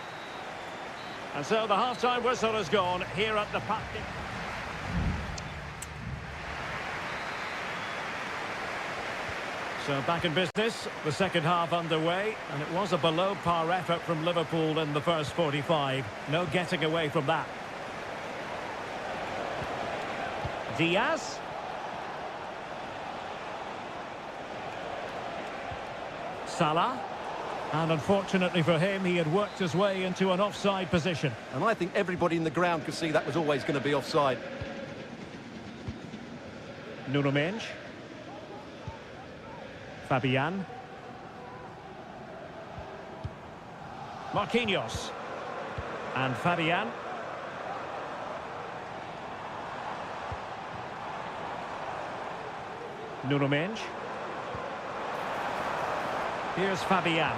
And so the half-time whistle has gone here at the Parc. So back in business, the second half underway, and it was a below-par effort from Liverpool in the first 45. No getting away from that. Diaz. Salah. And unfortunately for him, he had worked his way into an offside position. And I think everybody in the ground could see that was always going to be offside. Nuno Mendes. Fabian. Marquinhos. And Fabian. Nuno Mendes. Here's Fabian.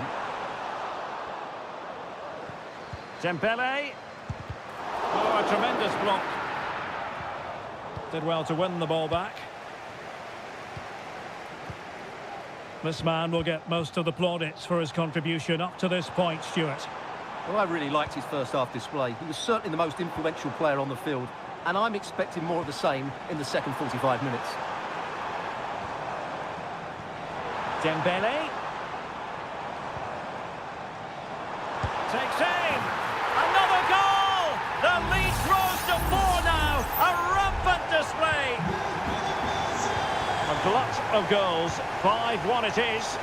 Dembele. Oh, a tremendous block. Did well to win the ball back. This man will get most of the plaudits for his contribution up to this point, Stuart. Well, I really liked his first half display. He was certainly the most influential player on the field, and I'm expecting more of the same in the second 45 minutes. Dembele. Takes aim. Another goal! The lead grows to 4 now. A rampant display. A glut of goals. 5-1 it is.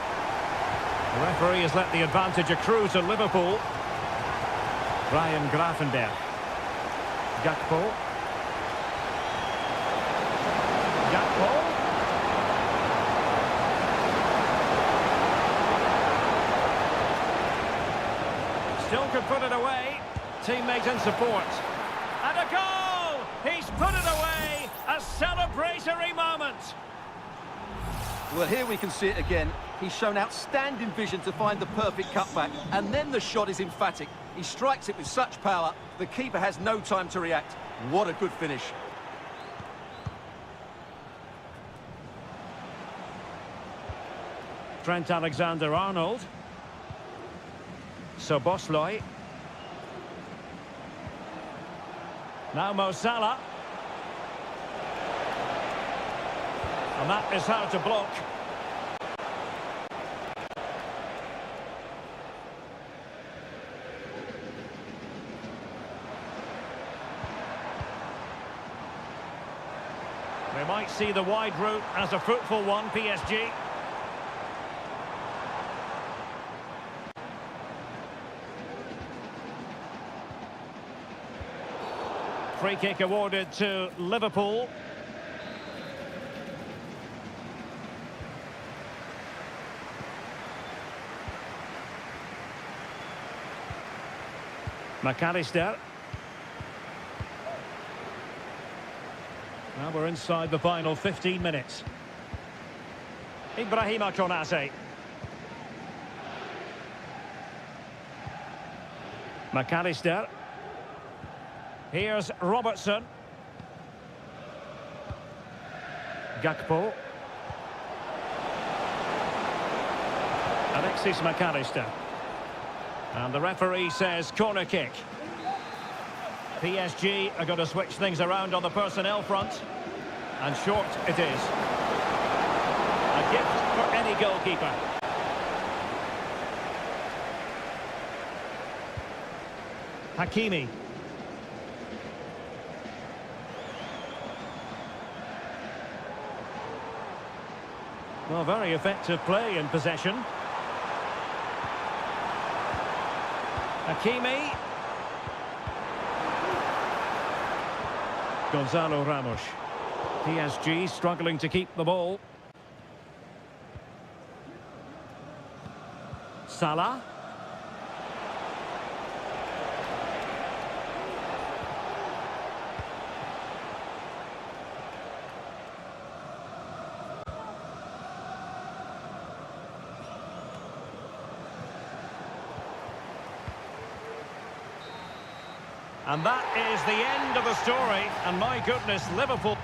The referee has let the advantage accrue to Liverpool. Ryan Gravenberch. Gakpo. Gakpo. Still could put it away. Teammate in support. And a goal! He's put it away! A celebratory moment! Well, here we can see it again. He's shown outstanding vision to find the perfect cutback. And then the shot is emphatic. He strikes it with such power, the keeper has no time to react. What a good finish. Trent Alexander-Arnold. Szoboszlai. Now Mo Salah. And that is how to block. We might see the wide route as a fruitful one, PSG. Free kick awarded to Liverpool. McAllister. Now we're inside the final 15 minutes. Ibrahima Konate. McAllister. Here's Robertson. Gakpo. Alexis McAllister. And the referee says corner kick. PSG are going to switch things around on the personnel front. And short it is. A gift for any goalkeeper. Hakimi. Well, very effective play in possession. Hakimi. Gonzalo Ramos. PSG struggling to keep the ball. Salah. And that is the end of the story. And my goodness, Liverpool...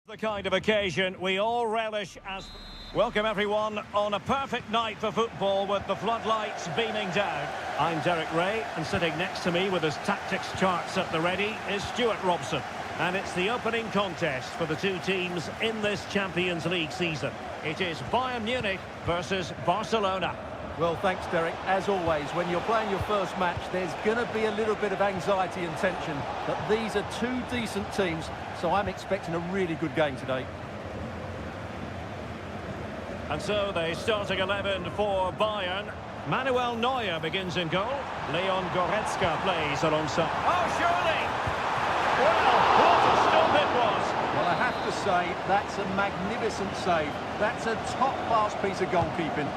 The kind of occasion we all relish as... Welcome everyone on a perfect night for football with the floodlights beaming down. I'm Derek Ray, and sitting next to me with his tactics charts at the ready is Stuart Robson. And it's the opening contest for the two teams in this Champions League season. It is Bayern Munich versus Barcelona. Well, thanks, Derek. As always, when you're playing your first match, there's going to be a little bit of anxiety and tension. But these are two decent teams, so I'm expecting a really good game today. And so the starting 11 for Bayern. Manuel Neuer begins in goal. Leon Goretzka plays alongside. Oh, surely! Well, what a stop it was! Well, I have to say, that's a magnificent save. That's a top-class piece of goalkeeping.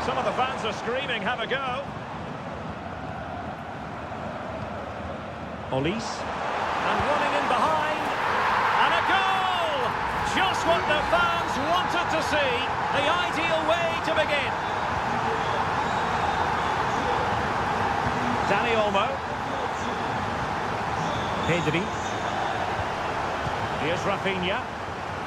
Some of the fans are screaming, have a go. Olise. And running in behind. And a goal! Just what the fans wanted to see. The ideal way to begin. Dani Olmo. Pedri. Here's Rafinha.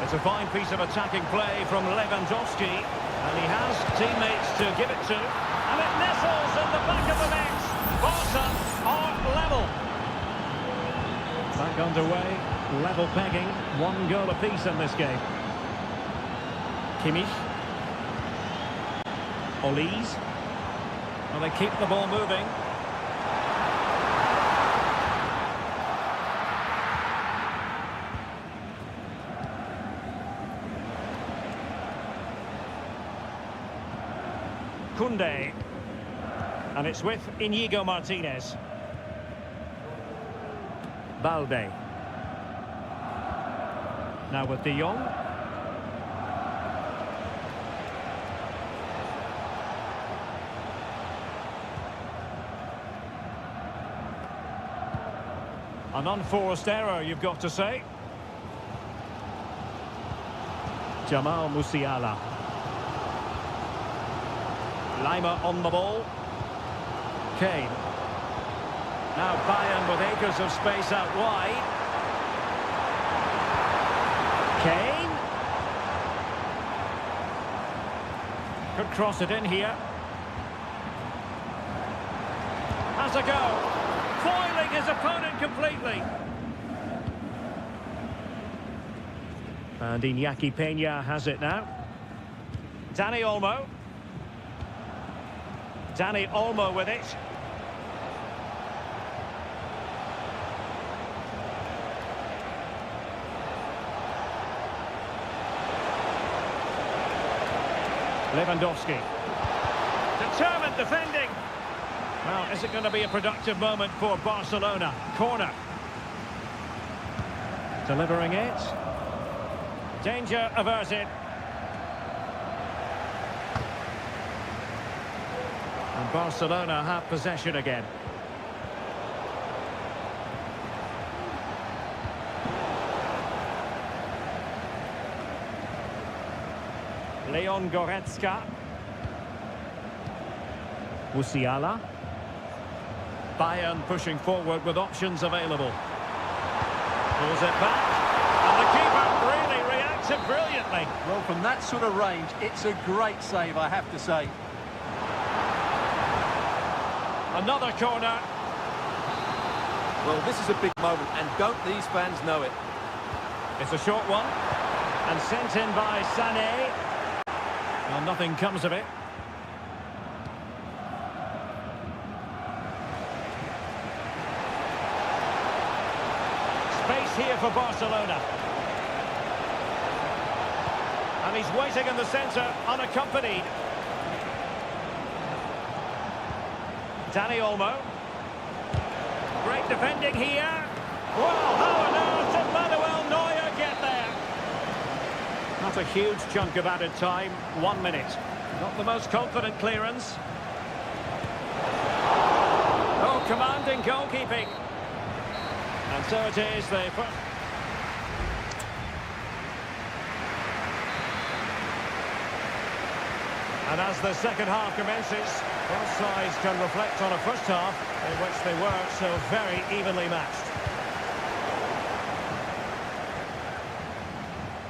It's a fine piece of attacking play from Lewandowski. And he has teammates to give it to. And it nestles in the back of the net. Barca are level. Back underway, level pegging, 1 goal apiece in this game. Kimmich. Olise. Well, they keep the ball moving. Koundé. And it's with Inigo Martinez. Balde. Now with De Jong. An unforced error, you've got to say. Jamal Musiala. Lima on the ball. Kane. Now Bayern with acres of space out wide. Kane. Could cross it in here. Has a go. Foiling his opponent completely. And Iñaki Peña has it now. Dani Olmo. Dani Olmo with it. Lewandowski. Determined defending. Well, is it going to be a productive moment for Barcelona? Corner. Delivering it. Danger averted. And Barcelona have possession again. Leon Goretzka. Musiala. Bayern pushing forward with options available. Pulls it back. And the keeper really reacted brilliantly. Well, from that sort of range, it's a great save, I have to say. Another corner. Well, this is a big moment, and don't these fans know it? It's a short one. And sent in by Sané. Well, nothing comes of it. Space here for Barcelona. And he's waiting in the centre, unaccompanied. Dani Olmo. Great defending here. Well, how on earth did Manuel Neuer get there? Not a huge chunk of added time. 1 minute. Not the most confident clearance. Oh, commanding goalkeeping. And so it is. The And as the second half commences, both sides can reflect on a first half in which they were so very evenly matched.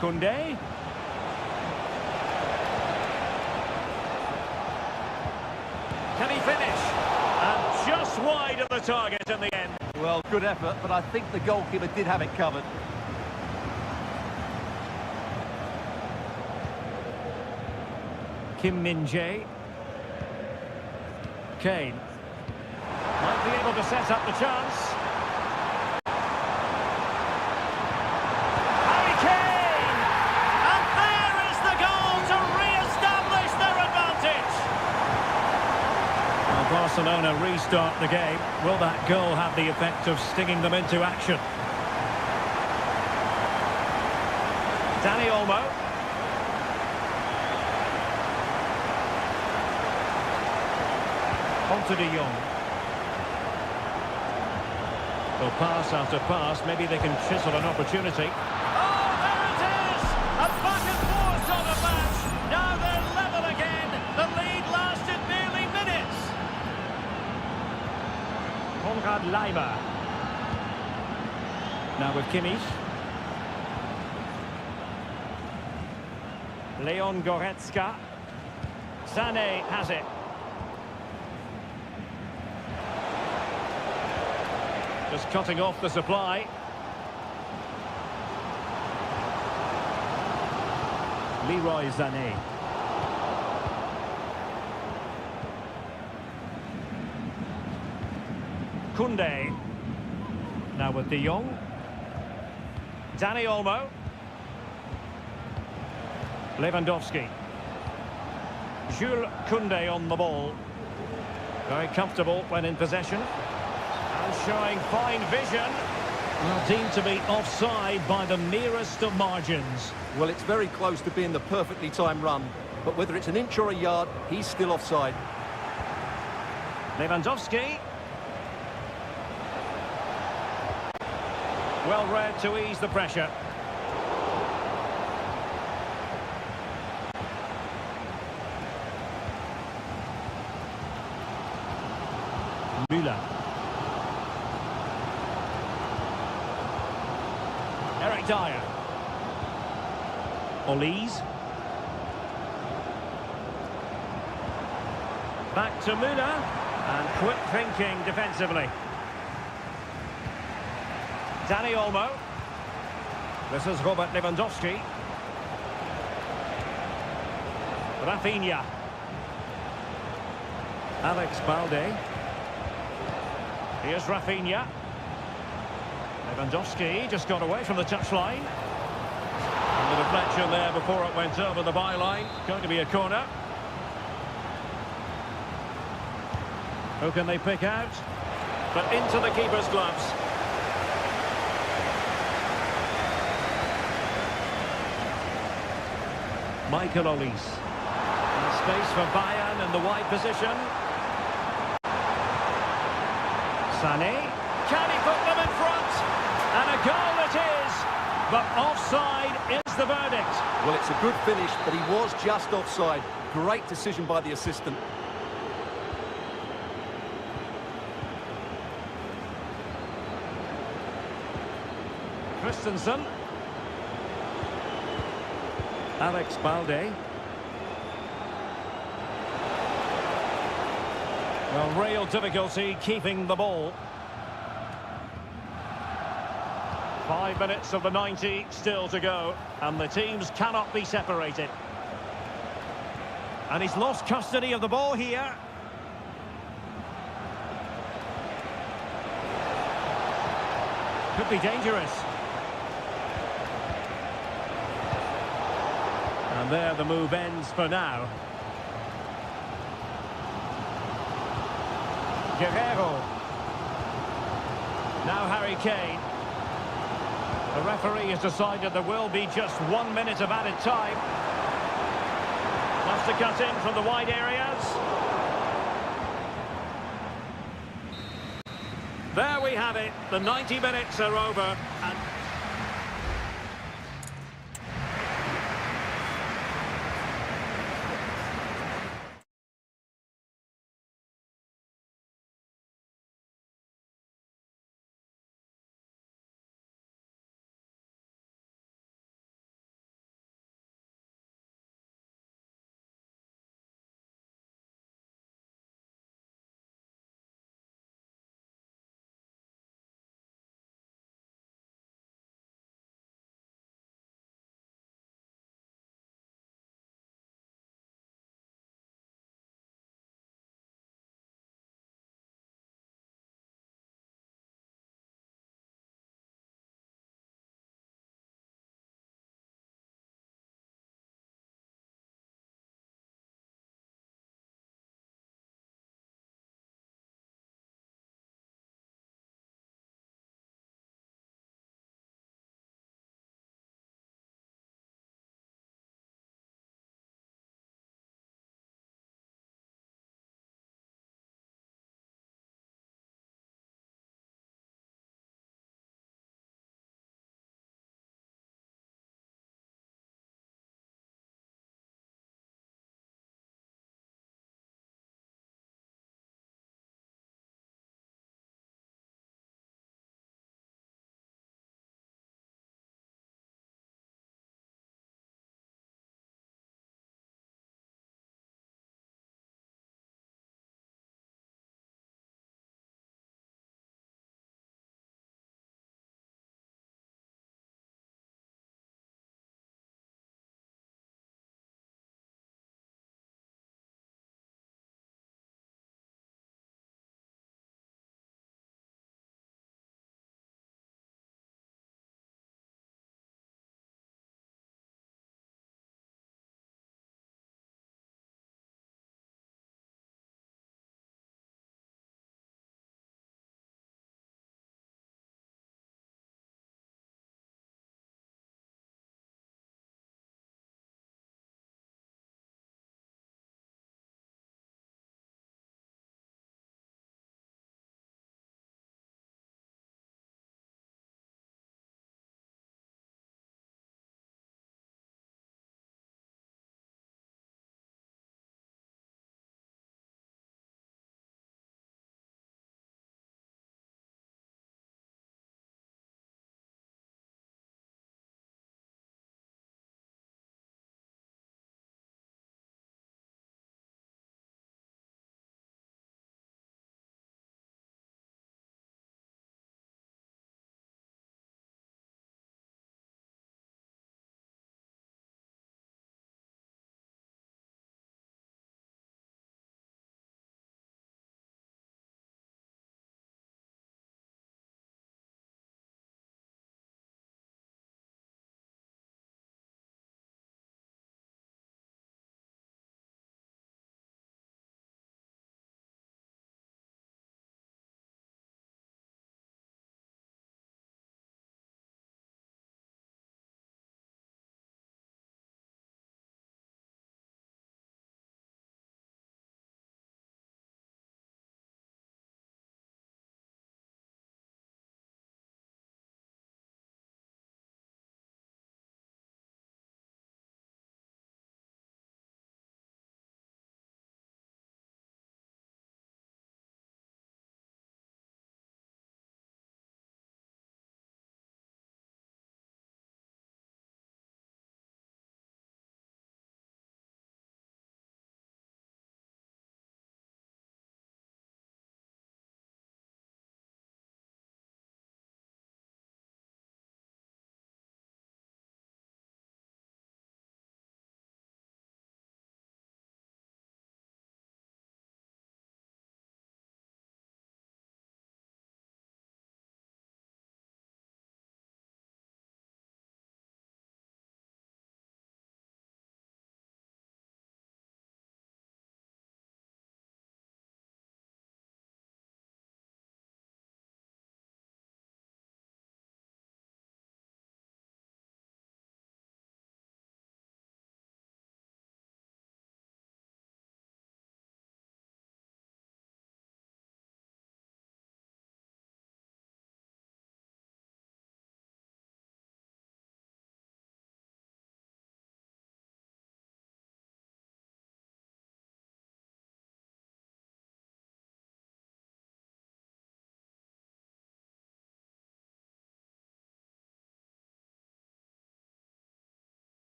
Koundé. Can he finish? And just wide of the target in the end. Well, good effort, but I think the goalkeeper did have it covered. Kim Min-jae. Kane. Might be able to set up the chance. Harry Kane! And there is the goal to re-establish their advantage. Well, Barcelona restart the game. Will that goal have the effect of stinging them into action? Dani Olmo. On to De Jong. Well, pass after pass, maybe they can chisel an opportunity. Oh, there it is! A back and forth on the match. Now they're level again. The lead lasted nearly minutes. Konrad Laimer. Now with Kimmich. Leon Goretzka. Sané has it. Just cutting off the supply. Leroy Sané. Koundé. Now with De Jong. Dani Olmo. Lewandowski. Jules Koundé on the ball. Very comfortable when in possession. And showing fine vision. Well, deemed to be offside by the merest of margins. Well, it's very close to being the perfectly timed run, but whether it's an inch or a yard, he's still offside. Lewandowski. Well read to ease the pressure. Müller. Eric Dyer. Olise. Back to Müller. And quick thinking defensively. Dani Olmo. This is Robert Lewandowski. Rafinha. Alex Balde. Here's Rafinha. Lewandowski just got away from the touchline. And the deflection there before it went over the byline. Going to be a corner. Who can they pick out? But into the keeper's gloves. Michael Olise. And space for Bayern in the wide position. Sané. Can he put them in front? And a goal it is. But offside is the verdict. Well, it's a good finish, but he was just offside. Great decision by the assistant. Christensen. Alex Balde. Well, real difficulty keeping the ball. 5 minutes of the 90 still to go, and the teams cannot be separated. And he's lost custody of the ball here. Could be dangerous. And there the move ends for now. Guerrero. Now Harry Kane. The referee has decided there will be just 1 minute of added time. Wants to cut in from the wide areas. There we have it. The 90 minutes are over. And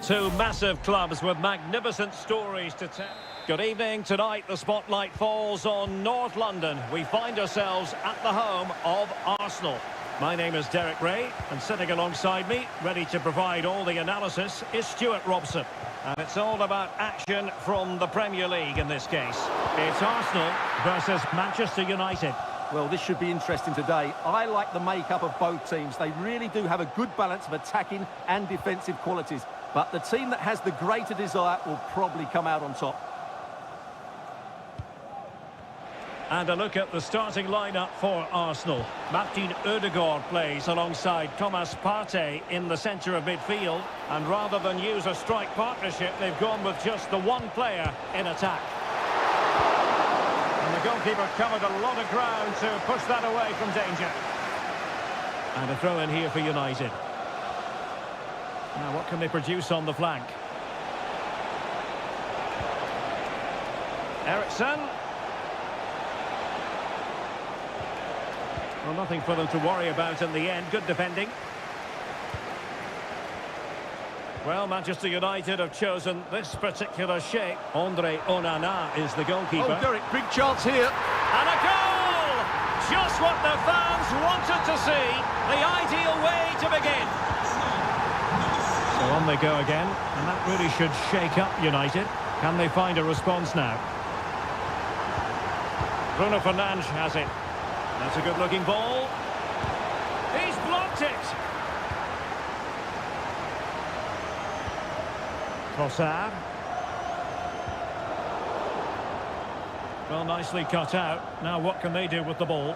Two massive clubs with magnificent stories to tell. Good evening. Tonight the spotlight falls on North London. We find ourselves at the home of Arsenal. My name is Derek Ray, and sitting alongside me, ready to provide all the analysis, is Stuart Robson. And it's all about action from the Premier League in this case. It's Arsenal versus Manchester United. Well, this should be interesting today. I like the makeup of both teams. They really do have a good balance of attacking and defensive qualities. But the team that has the greater desire will probably come out on top. And a look at the starting lineup for Arsenal. Martin Ødegaard plays alongside Thomas Partey in the centre of midfield. And rather than use a strike partnership, they've gone with just the one player in attack. And the goalkeeper covered a lot of ground to push that away from danger. And a throw in here for United. Now, what can they produce on the flank? Eriksson. Well, nothing for them to worry about in the end. Good defending. Well, Manchester United have chosen this particular shape. Andre Onana is the goalkeeper. Oh, Derek, big chance here. And a goal! Just what the fans wanted to see. The ideal way to begin. So on they go again. And that really should shake up United. Can they find a response now? Bruno Fernandes has it. That's a good-looking ball. He's blocked it. Trossard. Well, nicely cut out. Now what can they do with the ball?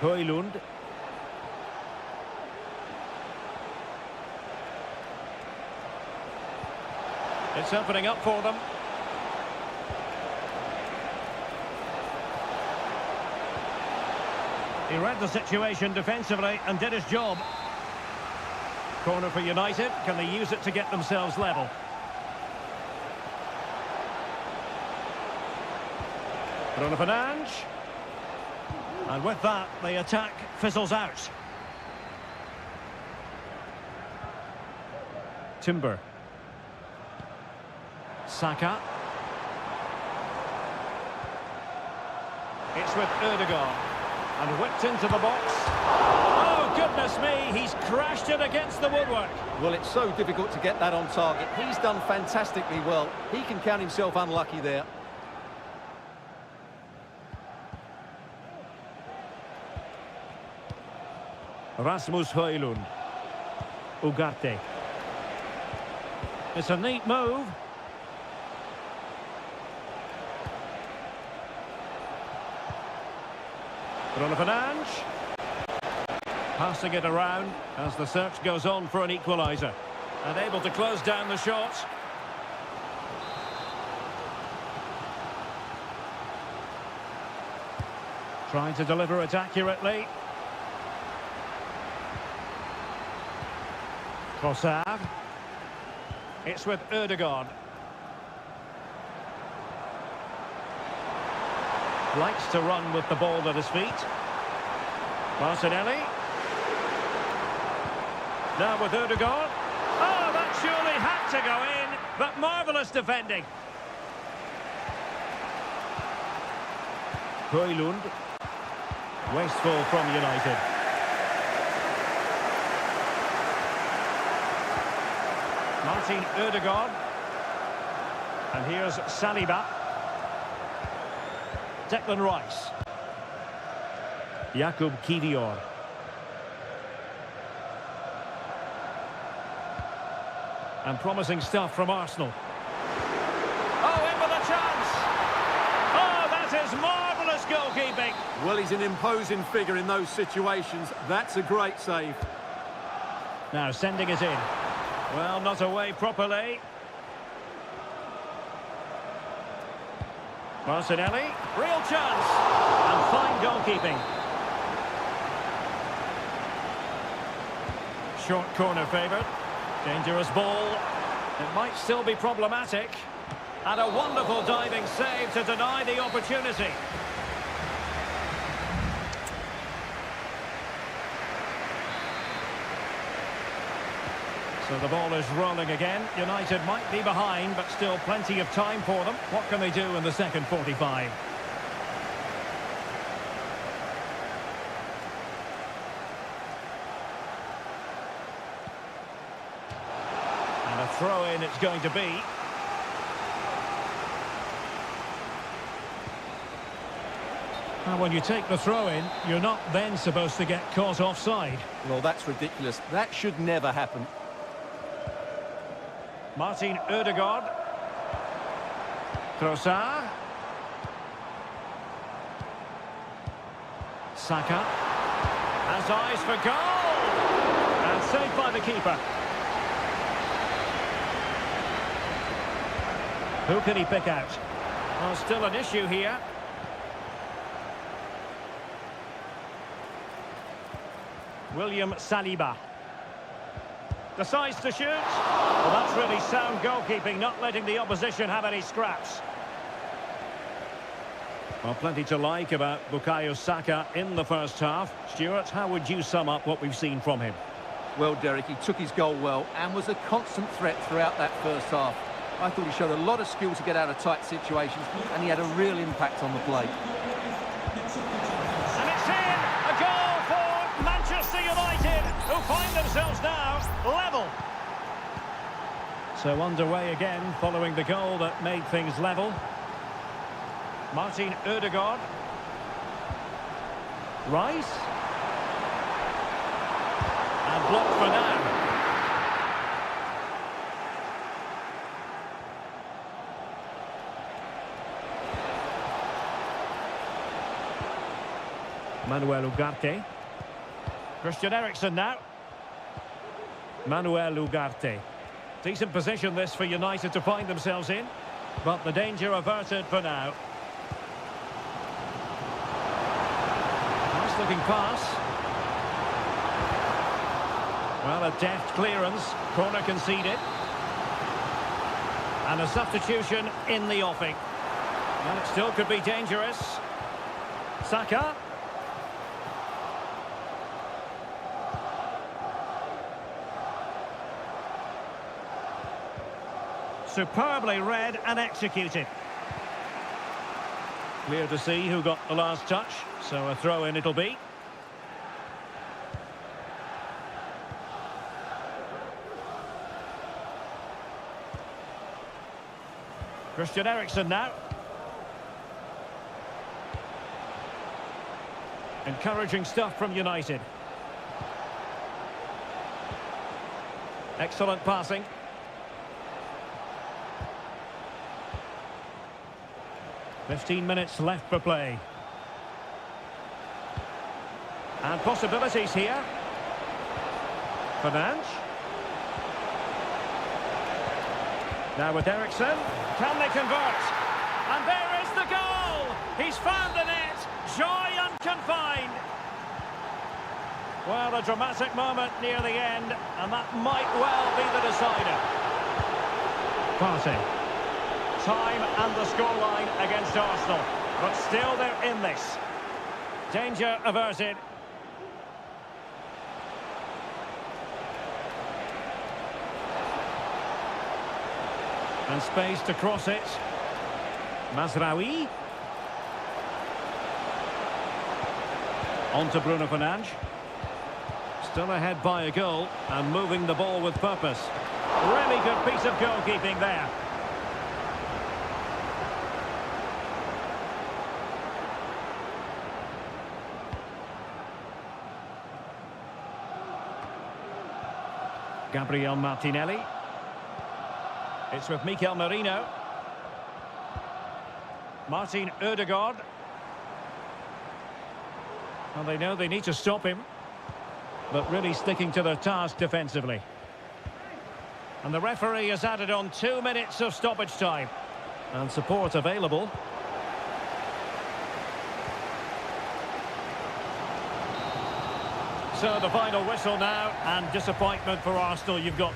Højlund. It's opening up for them. He read the situation defensively and did his job. Corner for United. Can they use it to get themselves level? Bruno Fernandes. And with that, the attack fizzles out. Timber. Saka. It's with Ødegaard. And whipped into the box. Oh, goodness me, he's crashed it against the woodwork. Well, it's so difficult to get that on target. He's done fantastically well. He can count himself unlucky there. Rasmus Højlund. Ugarte. It's a neat move. Bruno Fernandes. Passing it around as the search goes on for an equaliser. And able to close down the shot. Trying to deliver it accurately. Trossard. It's with Ødegaard. Likes to run with the ball at his feet. Martinelli. Now with Ødegaard. Oh, that surely had to go in, but marvellous defending. Højlund. Wasteful from United. Martin Ødegaard. And here's Saliba. Declan Rice. Jakub Kivior. And promising stuff from Arsenal. Oh, in with a chance! Oh, that is marvellous goalkeeping! Well, he's an imposing figure in those situations. That's a great save. Now sending it in. Well, not away properly. Martinelli, real chance, and fine goalkeeping. Short corner favoured, dangerous ball. It might still be problematic. And a wonderful diving save to deny the opportunity. So the ball is rolling again. United might be behind, but still plenty of time for them. What can they do in the second 45? And a throw-in it's going to be. Now, when you take the throw-in, you're not then supposed to get caught offside. Well, that's ridiculous. That should never happen. Martin Ødegaard. Trossard. Saka. Has eyes for goal! And saved by the keeper. Who can he pick out? Well, still an issue here. William Saliba. Decides to shoot. Well, that's really sound goalkeeping, not letting the opposition have any scraps. Well, plenty to like about Bukayo Saka in the first half. Stuart, how would you sum up what we've seen from him? Well, Derek, he took his goal well and was a constant threat throughout that first half. I thought he showed a lot of skill to get out of tight situations, and he had a real impact on the play. And it's in! A goal for Manchester United, who find themselves now level. So underway again, following the goal that made things level. Martin Ødegaard. Rice. And blocked for now. Manuel Ugarte. Christian Eriksen now. Manuel Ugarte. Decent position this for United to find themselves in, but the danger averted for now. Nice looking pass. Well, a deft clearance. Corner conceded. And a substitution in the offing. And it still could be dangerous. Saka. Superbly read and executed. Clear to see who got the last touch, so a throw-in it'll be. Christian Eriksen now. Encouraging stuff from United. Excellent passing. .15 minutes left for play. And possibilities here. Fernandes. Now with Eriksen. Can they convert? And there is the goal! He's found the net. Joy unconfined. Well, a dramatic moment near the end, and that might well be the decider. Partey. Time and the scoreline against Arsenal, but still they're in this. Danger averted. And space to cross it. Mazraoui. On to Bruno Fernandes. Still ahead by a goal and moving the ball with purpose. Really good piece of goalkeeping there. Gabriel Martinelli. It's with Mikel Merino. Martin Ødegaard. Well, they know they need to stop him, but really sticking to their task defensively. And the referee has added on 2 minutes of stoppage time. And support available. So the final whistle now, and disappointment for Arsenal. You've got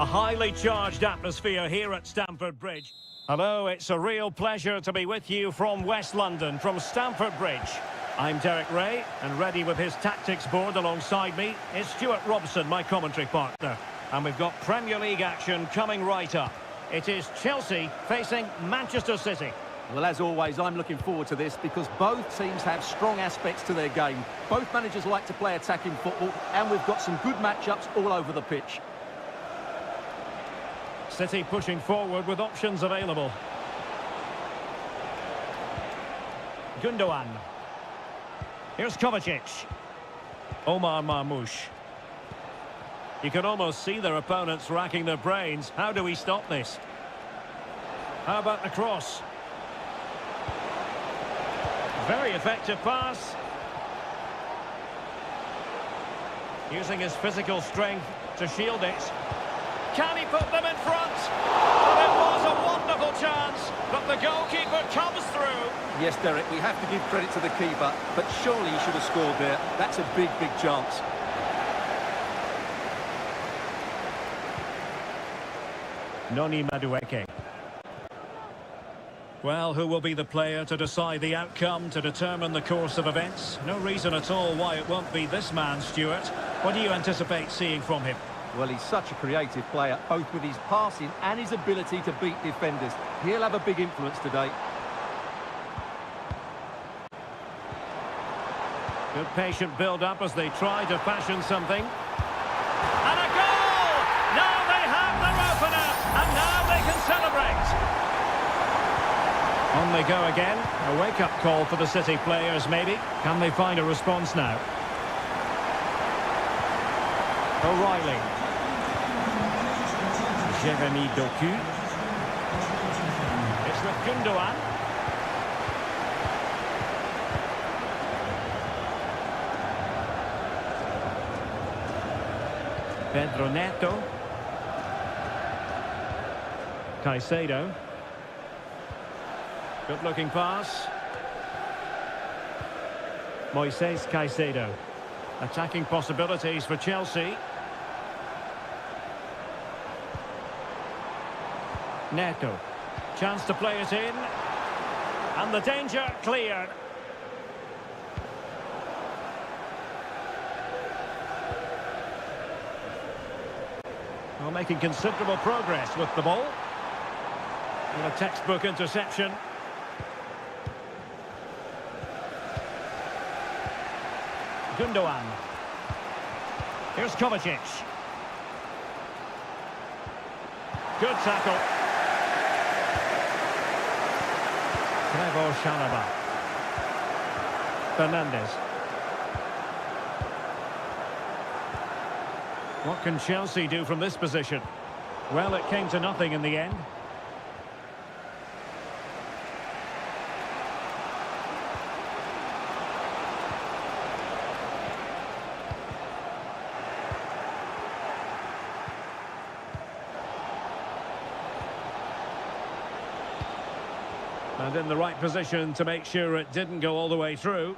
A highly charged atmosphere here at Stamford Bridge. Hello, it's a real pleasure to be with you from West London, from Stamford Bridge. I'm Derek Ray, and ready with his tactics board alongside me is Stuart Robson, my commentary partner. And we've got Premier League action coming right up. It is Chelsea facing Manchester City. Well, as always, I'm looking forward to this because both teams have strong aspects to their game. Both managers like to play attacking football, and we've got some good matchups all over the pitch. City pushing forward with options available. Gundogan. Here's Kovacic. Omar Marmoush. You can almost see their opponents racking their brains. How do we stop this? How about the cross? Very effective pass. Using his physical strength to shield it. Can he put them in front? Well, it was a wonderful chance, but the goalkeeper comes through. Yes, Derek, we have to give credit to the keeper, but surely he should have scored there. That's a big, big chance. Noni Madueke. Well, who will be the player to decide the outcome, to determine the course of events? No reason at all why it won't be this man, Stuart. What do you anticipate seeing from him? Well, he's such a creative player, both with his passing and his ability to beat defenders. He'll have a big influence today. Good patient build-up as they try to fashion something. And a goal! Now they have their opener, and now they can celebrate. On they go again. A wake-up call for the City players, maybe. Can they find a response now? O'Reilly. Jeremy Doku. It's with Gundogan. Pedro Neto. Caicedo. Good-looking pass. Moises Caicedo. Attacking possibilities for Chelsea. Neto. Chance to play it in. And the danger cleared. Well, making considerable progress with the ball. And a textbook interception. Gundogan. Here's Kovacic. Good tackle. Trevoh Chalobah. Fernandes. What can Chelsea do from this position? Well, it came to nothing in the end. And in the right position to make sure it didn't go all the way through.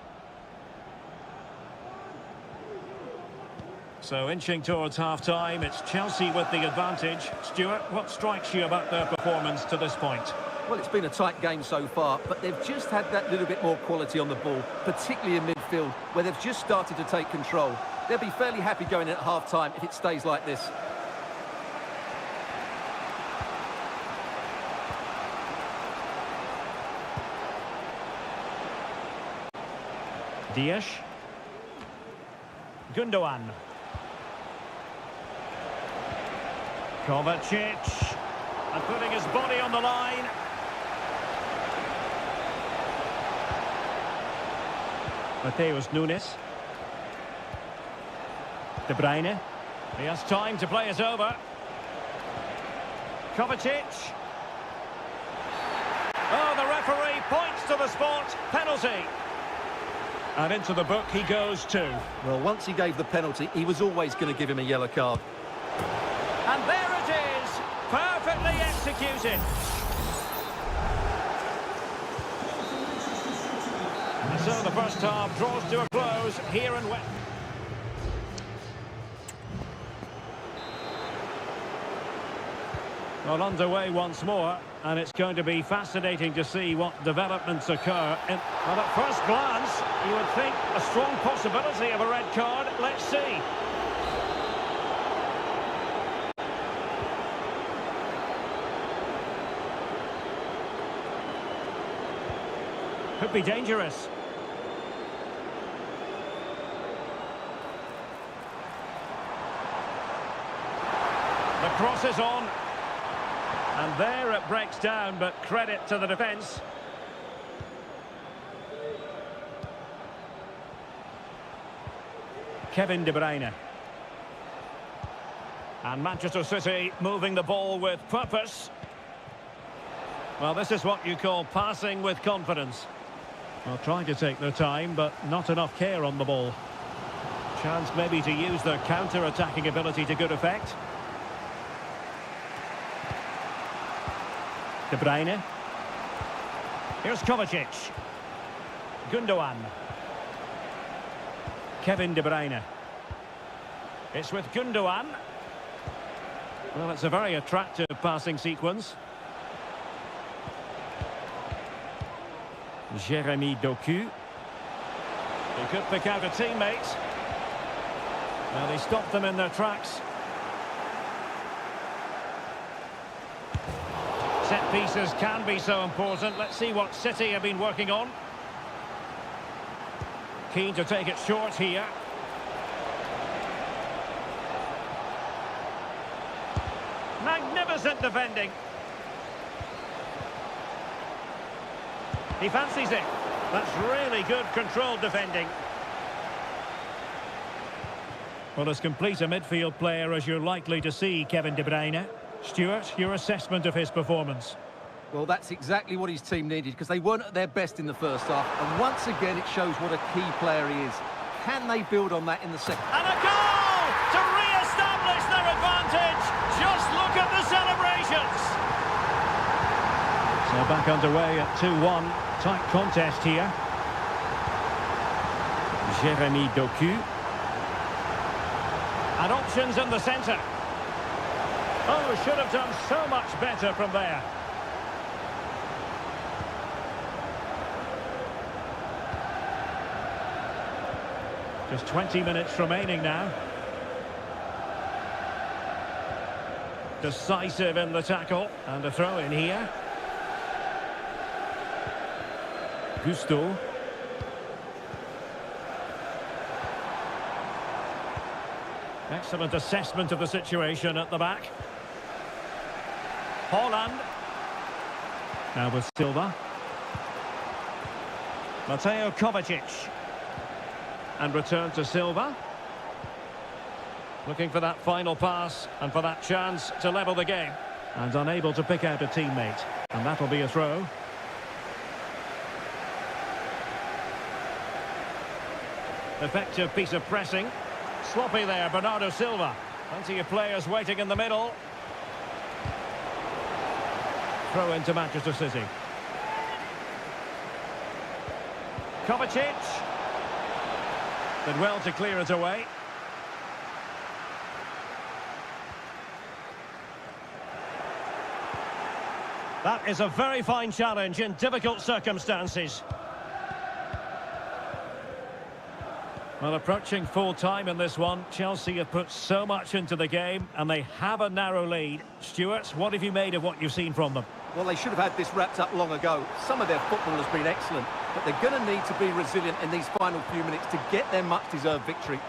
So inching towards half-time, it's Chelsea with the advantage. Stuart, what strikes you about their performance to this point? Well, it's been a tight game so far, but they've just had that little bit more quality on the ball, particularly in midfield, where they've just started to take control. They'll be fairly happy going in at half-time if it stays like this. Dias. Gundogan. Kovacic. And putting his body on the line. Mateus Nunes. De Bruyne. He has time to play it over. Kovacic. Oh, the referee points to the spot. Penalty. And into the book he goes too. Well, once he gave the penalty, he was always going to give him a yellow card. And there it is, perfectly executed. And so the first half draws to a close here in West. Well, underway once more, and it's going to be fascinating to see what developments occur. Well, at first glance, you would think a strong possibility of a red card. Let's see. Could be dangerous. The cross is on. And there it breaks down, but credit to the defence. Kevin De Bruyne. And Manchester City moving the ball with purpose. Well, this is what you call passing with confidence. Well, trying to take their time, but not enough care on the ball. Chance maybe to use their counter-attacking ability to good effect. De Bruyne. Here's Kovacic. Gundogan. Kevin De Bruyne. It's with Gundogan. Well, it's a very attractive passing sequence. Jeremy Doku. He could pick out a teammate. Well, he stopped them in their tracks. Set pieces can be so important. Let's see what City have been working on. Keen to take it short here. Magnificent defending. He fancies it. That's really good controlled defending. Well, as complete a midfield player as you're likely to see, Kevin De Bruyne. Stuart, your assessment of his performance? Well, that's exactly what his team needed, because they weren't at their best in the first half. And once again, it shows what a key player he is. Can they build on that in the second? And a goal to re-establish their advantage. Just look at the celebrations. So back underway at 2-1. Tight contest here. Jeremy Doku. And options in the centre. Oh, should have done so much better from there. Just 20 minutes remaining now. Decisive in the tackle. And a throw in here. Gusto. Excellent assessment of the situation at the back. Holland. Now with Silva. Mateo Kovacic. And return to Silva. Looking for that final pass and for that chance to level the game. And unable to pick out a teammate. And that'll be a throw. Effective piece of pressing. Sloppy there, Bernardo Silva. Plenty of players waiting in the middle. Throw into Manchester City. Kovacic. Did well to clear it away. That is a very fine challenge in difficult circumstances. Well, approaching full time in this one. Chelsea have put so much into the game and they have a narrow lead. Stuart, what have you made of what you've seen from them? Well, they should have had this wrapped up long ago. Some of their football has been excellent, but they're going to need to be resilient in these final few minutes to get their much-deserved victory.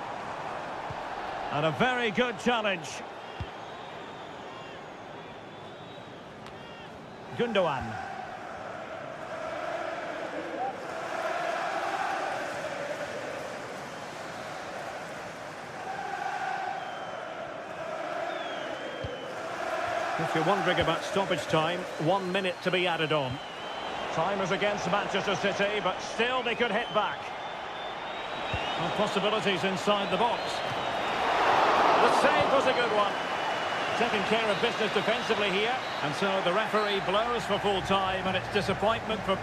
And a very good challenge. Gundogan. If you're wondering about stoppage time, 1 minute to be added on. Time is against Manchester City, but still they could hit back. And possibilities inside the box. The save was a good one. Taking care of business defensively here. And so the referee blows for full time, and it's disappointment for...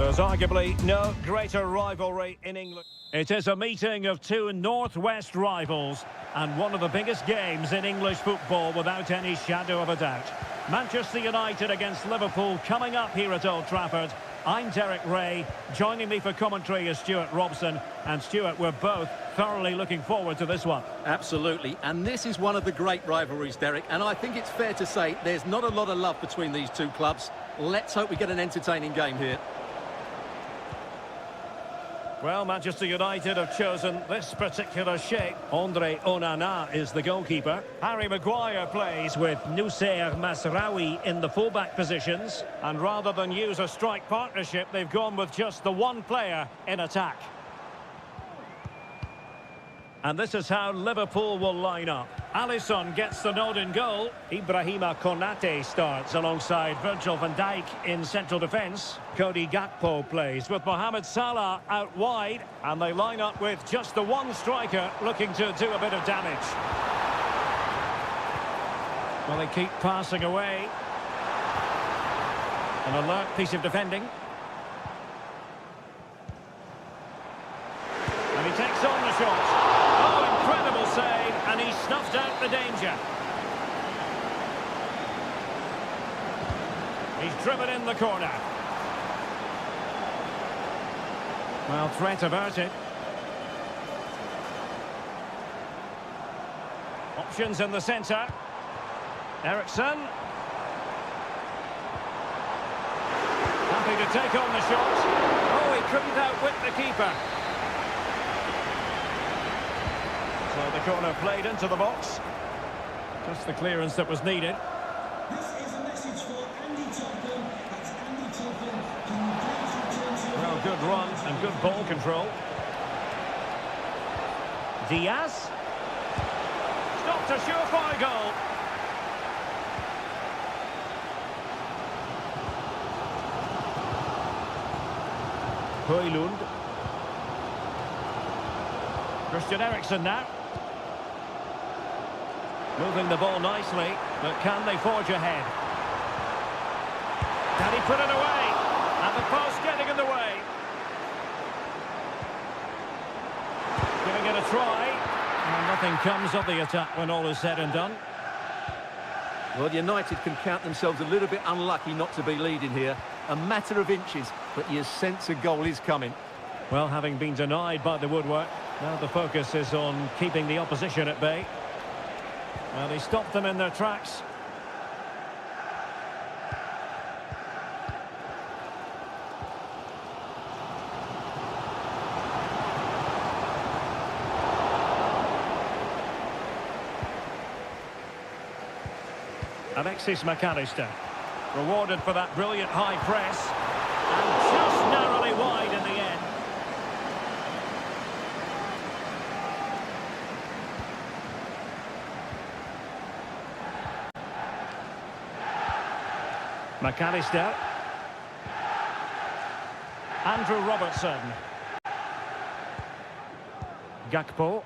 There's arguably no greater rivalry in England. It is a meeting of two northwest rivals and one of the biggest games in English football without any shadow of a doubt. Manchester United against Liverpool coming up here at Old Trafford. I'm Derek Ray. Joining me for commentary is Stuart Robson. And Stuart, we're both thoroughly looking forward to this one. Absolutely, and this is one of the great rivalries, Derek, and I think it's fair to say there's not a lot of love between these two clubs. Let's hope we get an entertaining game here. Well, Manchester United have chosen this particular shape. Andre Onana is the goalkeeper. Harry Maguire plays with Noussair Masraoui in the fullback positions. And rather than use a strike partnership, they've gone with just the one player in attack. And this is how Liverpool will line up. Alisson gets the nod in goal. Ibrahima Konate starts alongside Virgil van Dijk in central defence. Cody Gakpo plays with Mohamed Salah out wide. And they line up with just the one striker looking to do a bit of damage. Well, they keep passing away. An alert piece of defending. And he takes on the shot. Oh, incredible save, and he snuffed out the danger. He's driven in the corner. Well, threat averted. Options in the centre. Eriksson. Happy to take on the shot. Oh, he couldn't outwit the keeper. So the corner played into the box. Just the clearance that was needed. This is a message for Andy Topham. That's Andy Topham. Can you please return to your... Well, good run and good ball control. Diaz. Stopped a surefire goal. Højlund. Christian Eriksen now. Moving the ball nicely, but can they forge ahead? Can he put it away? And the post getting in the way. Giving it a try. And nothing comes of the attack when all is said and done. Well, United can count themselves a little bit unlucky not to be leading here. A matter of inches, but you sense a goal is coming. Well, having been denied by the woodwork, now the focus is on keeping the opposition at bay. Well, he stopped them in their tracks. Alexis McAllister, rewarded for that brilliant high press, and just narrowly wide in the end. McAllister. Andrew Robertson. Gakpo.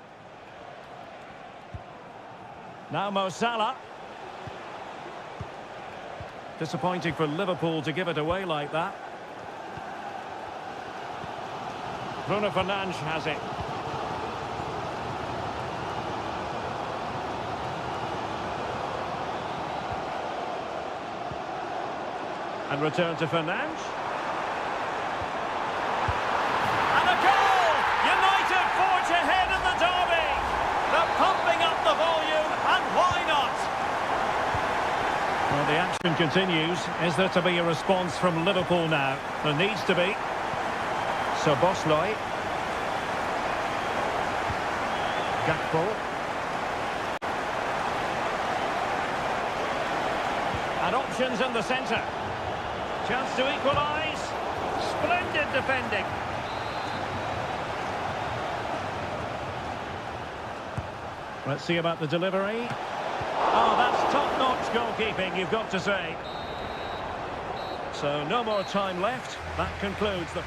Now Mo Salah. Disappointing for Liverpool to give it away like that. Bruno Fernandes has it. And return to Fernandes. And a goal! United forge ahead in the derby. They're pumping up the volume, and why not? Well, the action continues. Is there to be a response from Liverpool now? There needs to be. So Bosley. Gakpo. And options in the centre. Chance to equalise. Splendid defending. Let's see about the delivery. Oh, that's top-notch goalkeeping, you've got to say. So no more time left. That concludes the...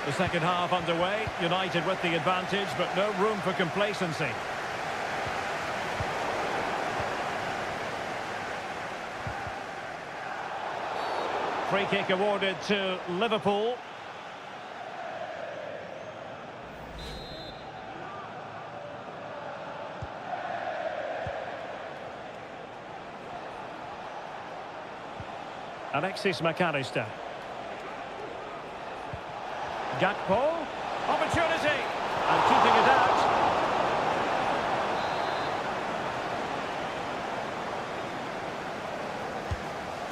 The second half underway. United with the advantage, but no room for complacency. Free kick awarded to Liverpool. Alexis McAllister. Gakpo. Opportunity. And keeping it out.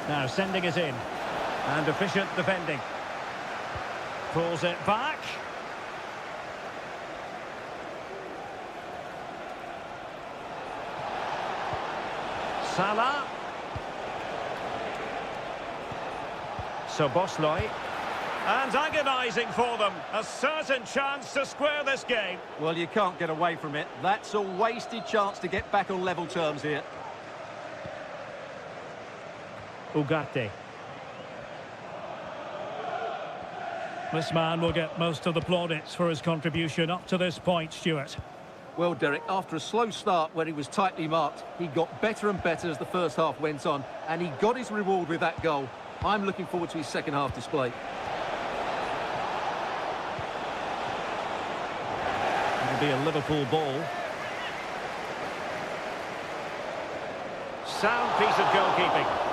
Now sending it in. And efficient defending. Pulls it back. Salah. Bosley. And agonising for them. A certain chance to square this game. Well, you can't get away from it. That's a wasted chance to get back on level terms here. Ugarte. This man will get most of the plaudits for his contribution up to this point, Stuart. Well, Derek, after a slow start where he was tightly marked, he got better and better as the first half went on, and he got his reward with that goal. I'm looking forward to his second half display. It'll be a Liverpool ball. Sound piece of goalkeeping.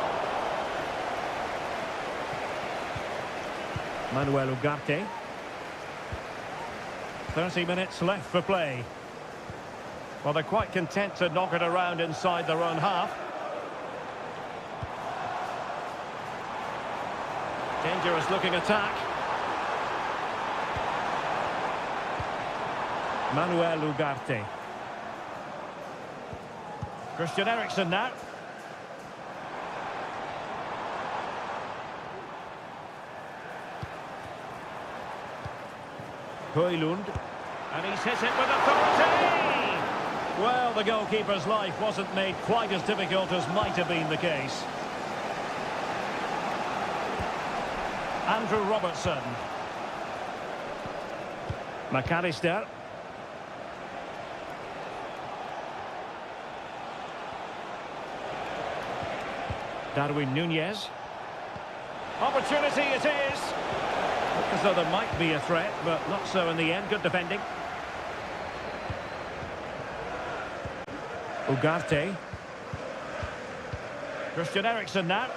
Manuel Ugarte. 30 minutes left for play. Well, they're quite content to knock it around inside their own half. Dangerous looking attack. Manuel Ugarte. Christian Eriksen now. Højlund. And he's hit it with authority! Well, the goalkeeper's life wasn't made quite as difficult as might have been the case. Andrew Robertson. McAllister. Darwin Núñez. Opportunity it is. As though there might be a threat, but not so in the end. Good defending. Ugarte. Christian Eriksen now.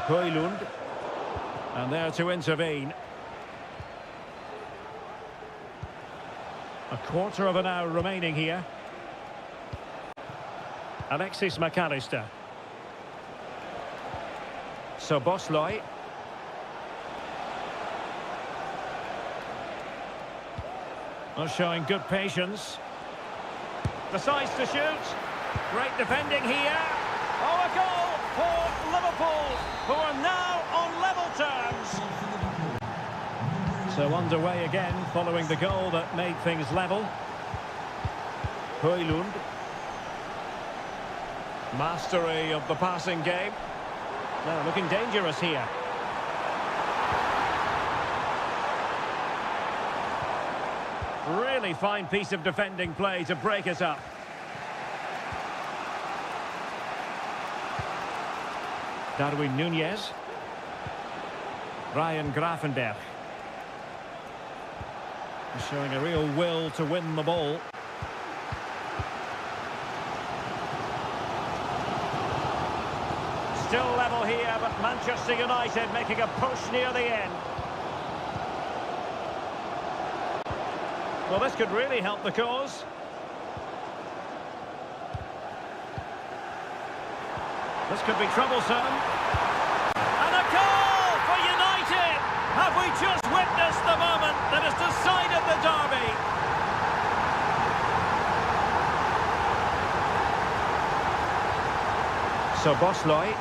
Højlund. And there to intervene. A quarter of an hour remaining here. Alexis McAllister. Bosley. Well, showing good patience. Decides to shoot. Great defending here. Oh, a goal for Liverpool, who are now on level terms. So underway again, following the goal that made things level. Højlund. Mastery of the passing game. Now looking dangerous here. Really fine piece of defending play to break it up. Darwin Núñez. Ryan Gravenberch. Showing a real will to win the ball. Still level here, but Manchester United making a push near the end. Well, this could really help the cause. This could be troublesome. And a goal for United! Have we just witnessed the moment that has decided the derby? Bosley.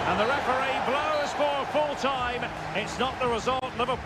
And the referee blows for full time. It's not the result Liverpool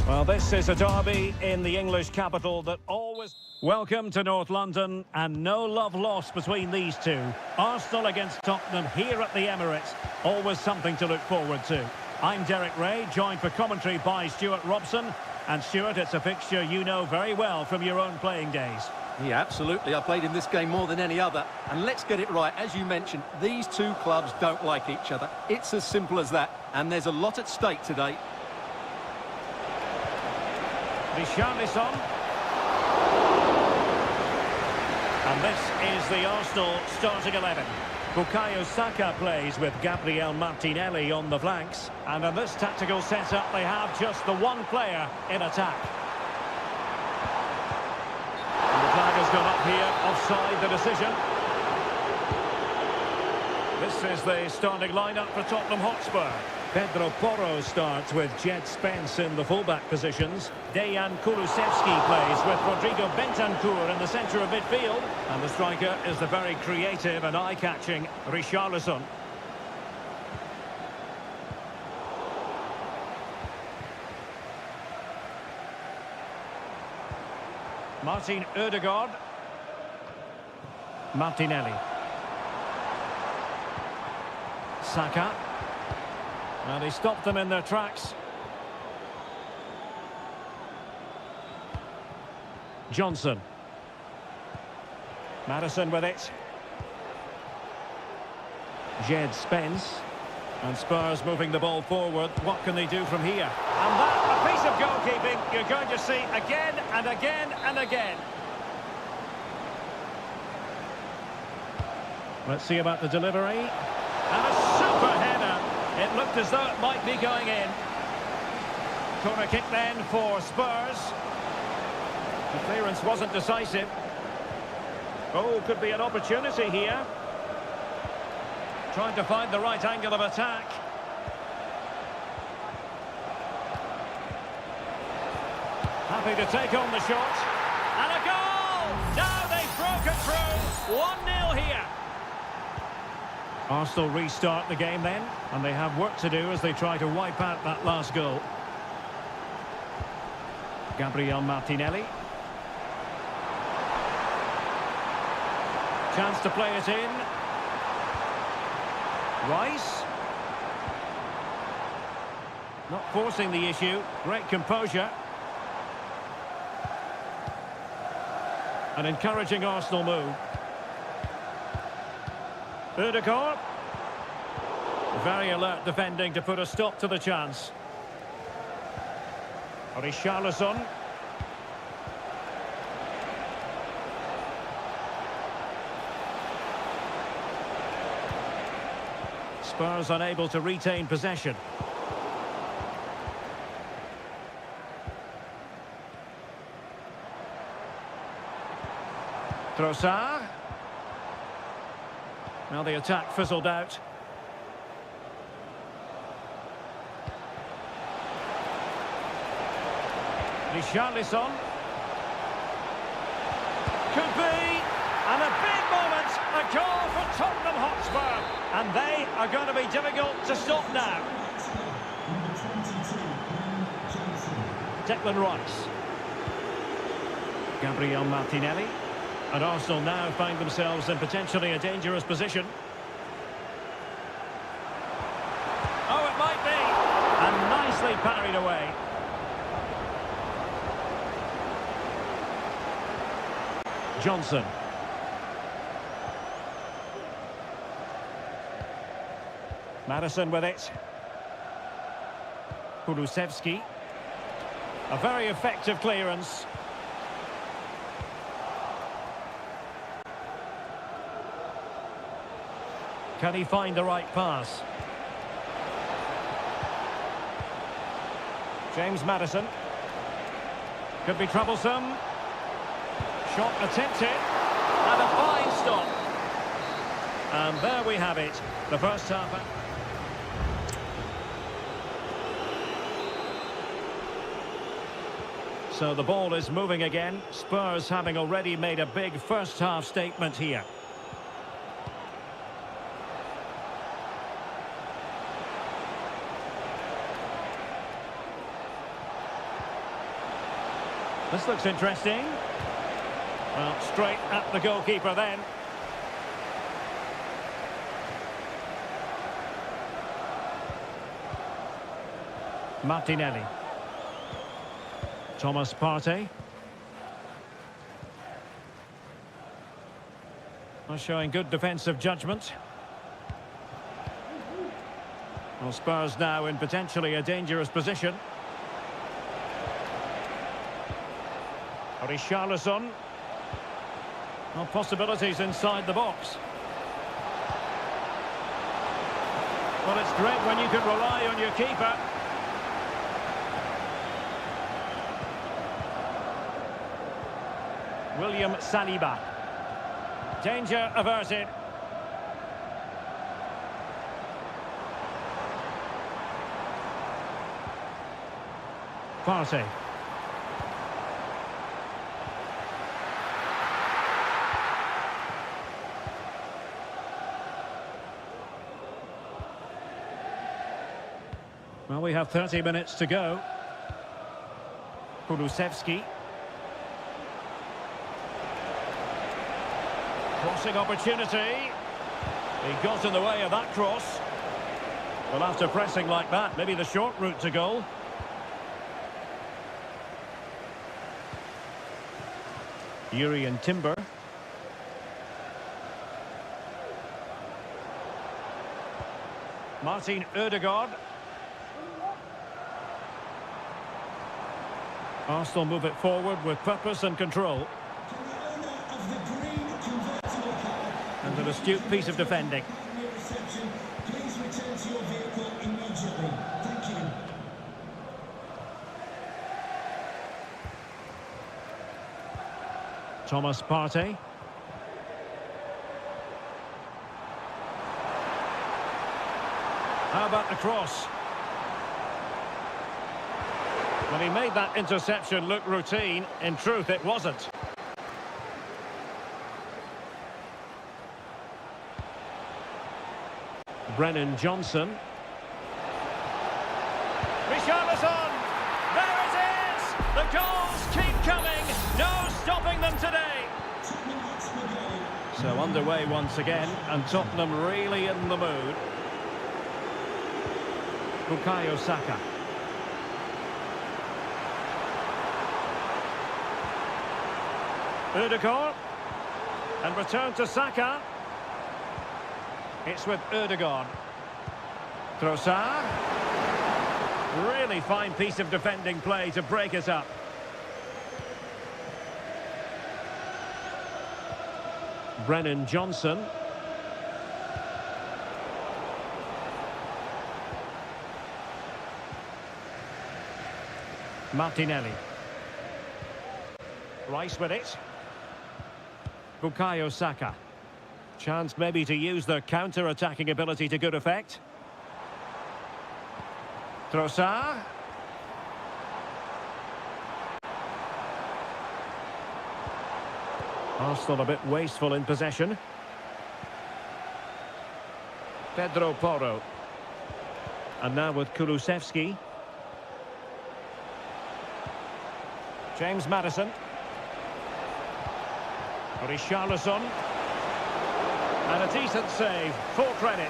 Well, this is a derby in the English capital that always... Welcome to North London, and no love lost between these two. Arsenal against Tottenham here at the Emirates. Always something to look forward to. I'm Derek Ray, joined for commentary by Stuart Robson. And Stuart, it's a fixture you know very well from your own playing days. Yeah, absolutely. I played in this game more than any other. And let's get it right. As you mentioned, these two clubs don't like each other. It's as simple as that. And there's a lot at stake today. Richarlison. And this is the Arsenal starting 11. Bukayo Saka plays with Gabriel Martinelli on the flanks. And in this tactical setup, they have just the one player in attack. And the flag has gone up here, offside the decision. This is the starting lineup for Tottenham Hotspur. Pedro Porro starts with Jed Spence in the fullback positions. Dejan Kulusevski plays with Rodrigo Bentancur in the centre of midfield. And the striker is the very creative and eye-catching Richarlison. Martin Ødegaard. Martinelli. Saka. And he stopped them in their tracks. Johnson. Maddison with it. Jed Spence. And Spurs moving the ball forward. What can they do from here? And that, a piece of goalkeeping you're going to see again and again and again. Let's see about the delivery. And a super header. It looked as though it might be going in. Corner kick then for Spurs. The clearance wasn't decisive. Oh, could be an opportunity here. Trying to find the right angle of attack. Happy to take on the shot. And a goal! Now they've broken through. 1-0 here. Arsenal restart the game then, and they have work to do as they try to wipe out that last goal. Gabriel Martinelli. Chance to play it in. Rice. Not forcing the issue. Great composure. An encouraging Arsenal move. Ødegaard. Very alert defending to put a stop to the chance. Richarlison. Spurs unable to retain possession. Trossard. Now the attack fizzled out. Richarlison. Could be. And a big moment. A goal for Tottenham Hotspur. And they are going to be difficult to stop now. Declan Rice. Gabriel Martinelli. And Arsenal now find themselves in potentially a dangerous position. Oh, it might be. And nicely parried away. Johnson. Maddison with it. Kulusevski. A very effective clearance. Can he find the right pass? James Maddison. Could be troublesome. Shot attempted. And a fine stop. And there we have it. The first half. So the ball is moving again. Spurs having already made a big first half statement here. This looks interesting. Well, straight at the goalkeeper then. Martinelli. Thomas Partey. Showing good defensive judgment. Well, Spurs now in potentially a dangerous position. Richarlison. Well, possibilities inside the box. Well, it's great when you can rely on your keeper. William Saliba. Danger averted. Partey. Well, we have 30 minutes to go. Kulusevski. Crossing opportunity. He got in the way of that cross. Well, after pressing like that, maybe the short route to goal. Yuri and Timber. Martin Ødegaard. Arsenal move it forward with purpose and control. And an astute piece of defending. Please return to your vehicle immediately. Thank you. Thomas Partey. How about the cross? Well, he made that interception look routine. In truth, it wasn't. Brennan Johnson. Richarlison! There it is! The goals keep coming! No stopping them today! 2 minutes to go. So underway once again, and Tottenham really in the mood. Bukayo Saka. Ødegaard. And return to Saka. It's with Ødegaard. Trossard. Really fine piece of defending play to break us up. Brennan Johnson. Martinelli. Rice with it. Bukayo Saka. Chance maybe to use their counter-attacking ability to good effect. Trossard. Arsenal a bit wasteful in possession. Pedro Porro. And now with Kulusevski. James Maddison. Richarlison. And a decent save, full credit.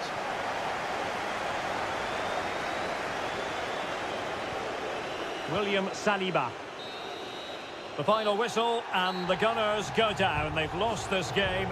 William Saliba. The final whistle and the Gunners go down. They've lost this game.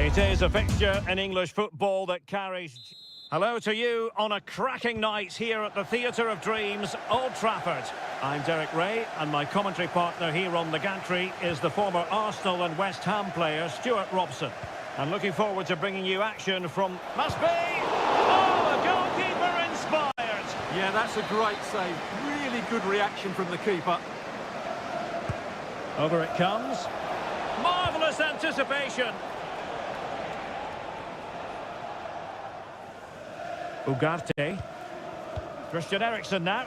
It is a fixture in English football that carries... Hello to you on a cracking night here at the Theatre of Dreams, Old Trafford. I'm Derek Ray, and my commentary partner here on the gantry is the former Arsenal and West Ham player, Stuart Robson. I'm looking forward to bringing you action from... Must be! Oh, the goalkeeper inspired! Yeah, that's a great save. Really good reaction from the keeper. Over it comes. Marvellous anticipation! Ugarte. Christian Eriksen now.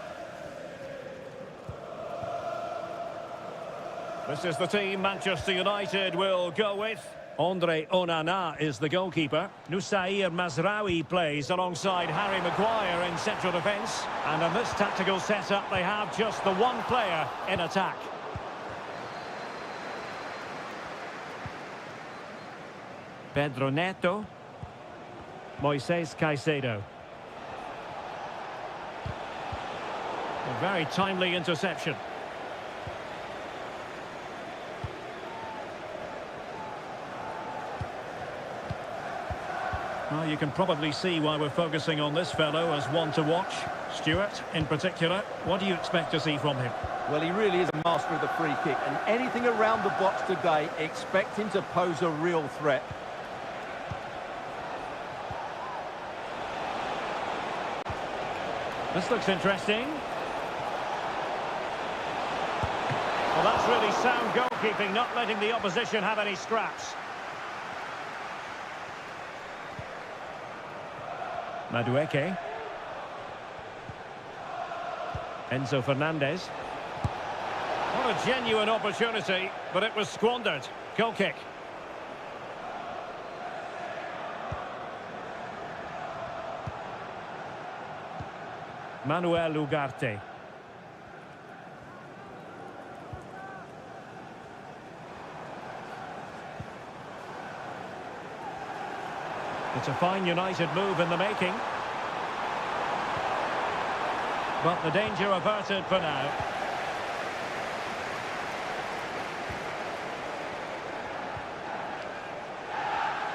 This is the team Manchester United will go with. Andre Onana is the goalkeeper. Nusair Mazraoui plays alongside Harry Maguire in central defence. And in this tactical setup, they have just the one player in attack. Pedro Neto. Moises Caicedo. A very timely interception. Well, you can probably see why we're focusing on this fellow as one to watch. Stuart, in particular, what do you expect to see from him? Well, he really is a master of the free kick, and anything around the box today, expect him to pose a real threat. This looks interesting. Well, that's really sound goalkeeping, not letting the opposition have any scraps. Madueke. Enzo Fernandez. What a genuine opportunity, but it was squandered. Goal kick. Manuel Ugarte. It's a fine United move in the making. But the danger averted for now.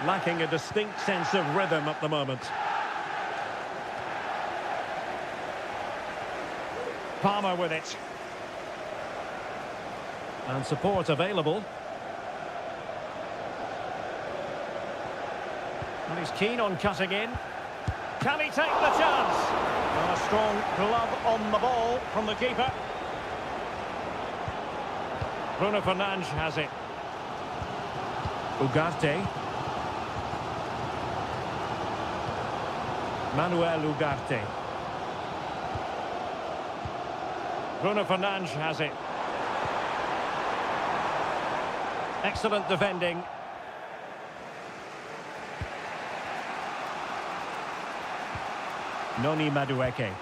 Lacking a distinct sense of rhythm at the moment. Palmer with it. And support available. And he's keen on cutting in. Can he take the chance? Well, a strong glove on the ball from the keeper. Bruno Fernandes has it. Ugarte. Manuel Ugarte. Bruno Fernandes has it. Excellent defending. Noni Madueke.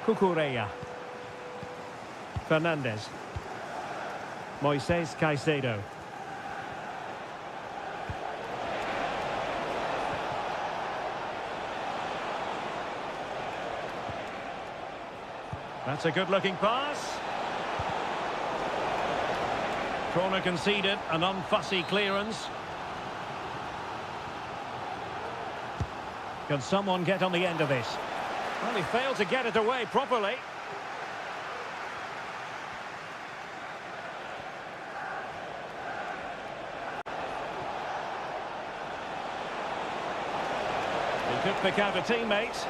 Cucurella. Fernandez. Moises Caicedo. That's a good-looking pass. Corner conceded, an unfussy clearance. Can someone get on the end of this? Well, he failed to get it away properly. He could pick out a teammate.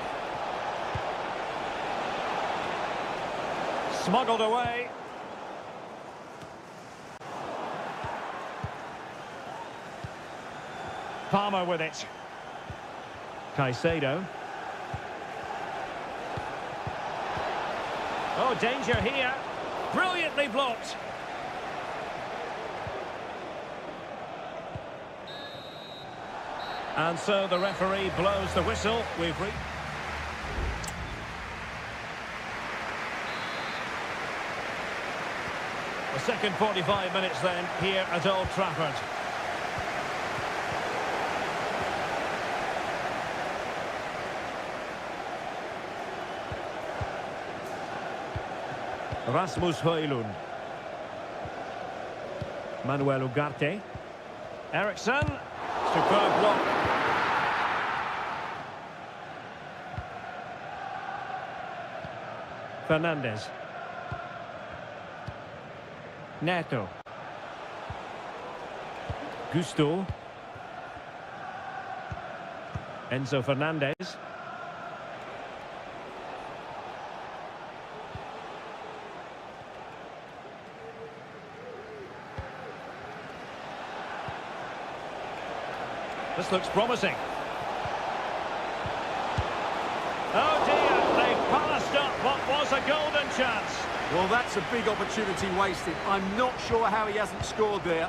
Smuggled away. Palmer with it. Caicedo. Oh, danger here. Brilliantly blocked. And so the referee blows the whistle. We've reached... The second 45 minutes then here at Old Trafford. Rasmus Højlund. Manuel Ugarte. Eriksen. Superb block. Fernandez. Neto. Gusto. Enzo Fernandez. This looks promising. Oh dear, they've passed up what was a golden chance. Well, that's a big opportunity wasted. I'm not sure how he hasn't scored there.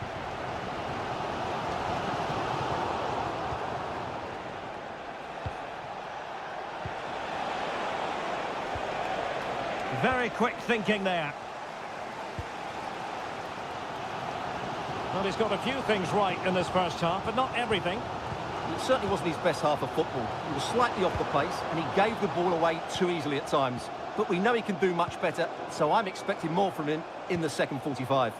Very quick thinking there. Well, he's got a few things right in this first half, but not everything. It certainly wasn't his best half of football. He was slightly off the pace and he gave the ball away too easily at times. But we know he can do much better, so I'm expecting more from him in the second 45.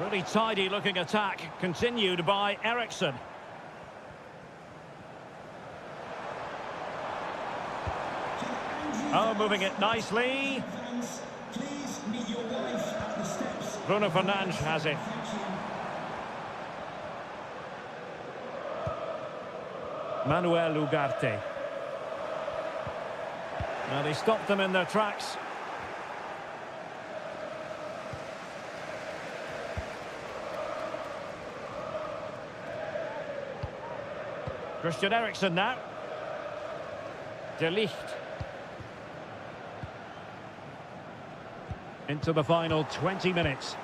Really tidy looking attack, continued by Eriksson. Oh, moving it nicely. Fans, please meet your wife at the steps. Bruno Fernandes has it. Manuel Ugarte. Now they stopped them in their tracks. Christian Eriksen now. De Ligt. Into the final 20 minutes.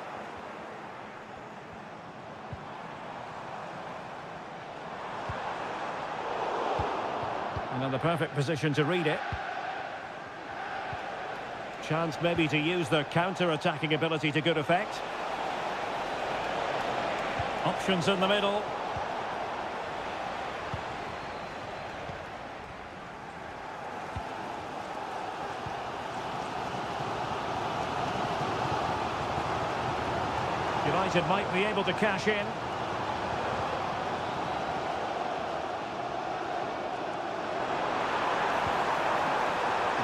And in the perfect position to read it. Chance maybe to use their counter-attacking ability to good effect. Options in the middle. United might be able to cash in.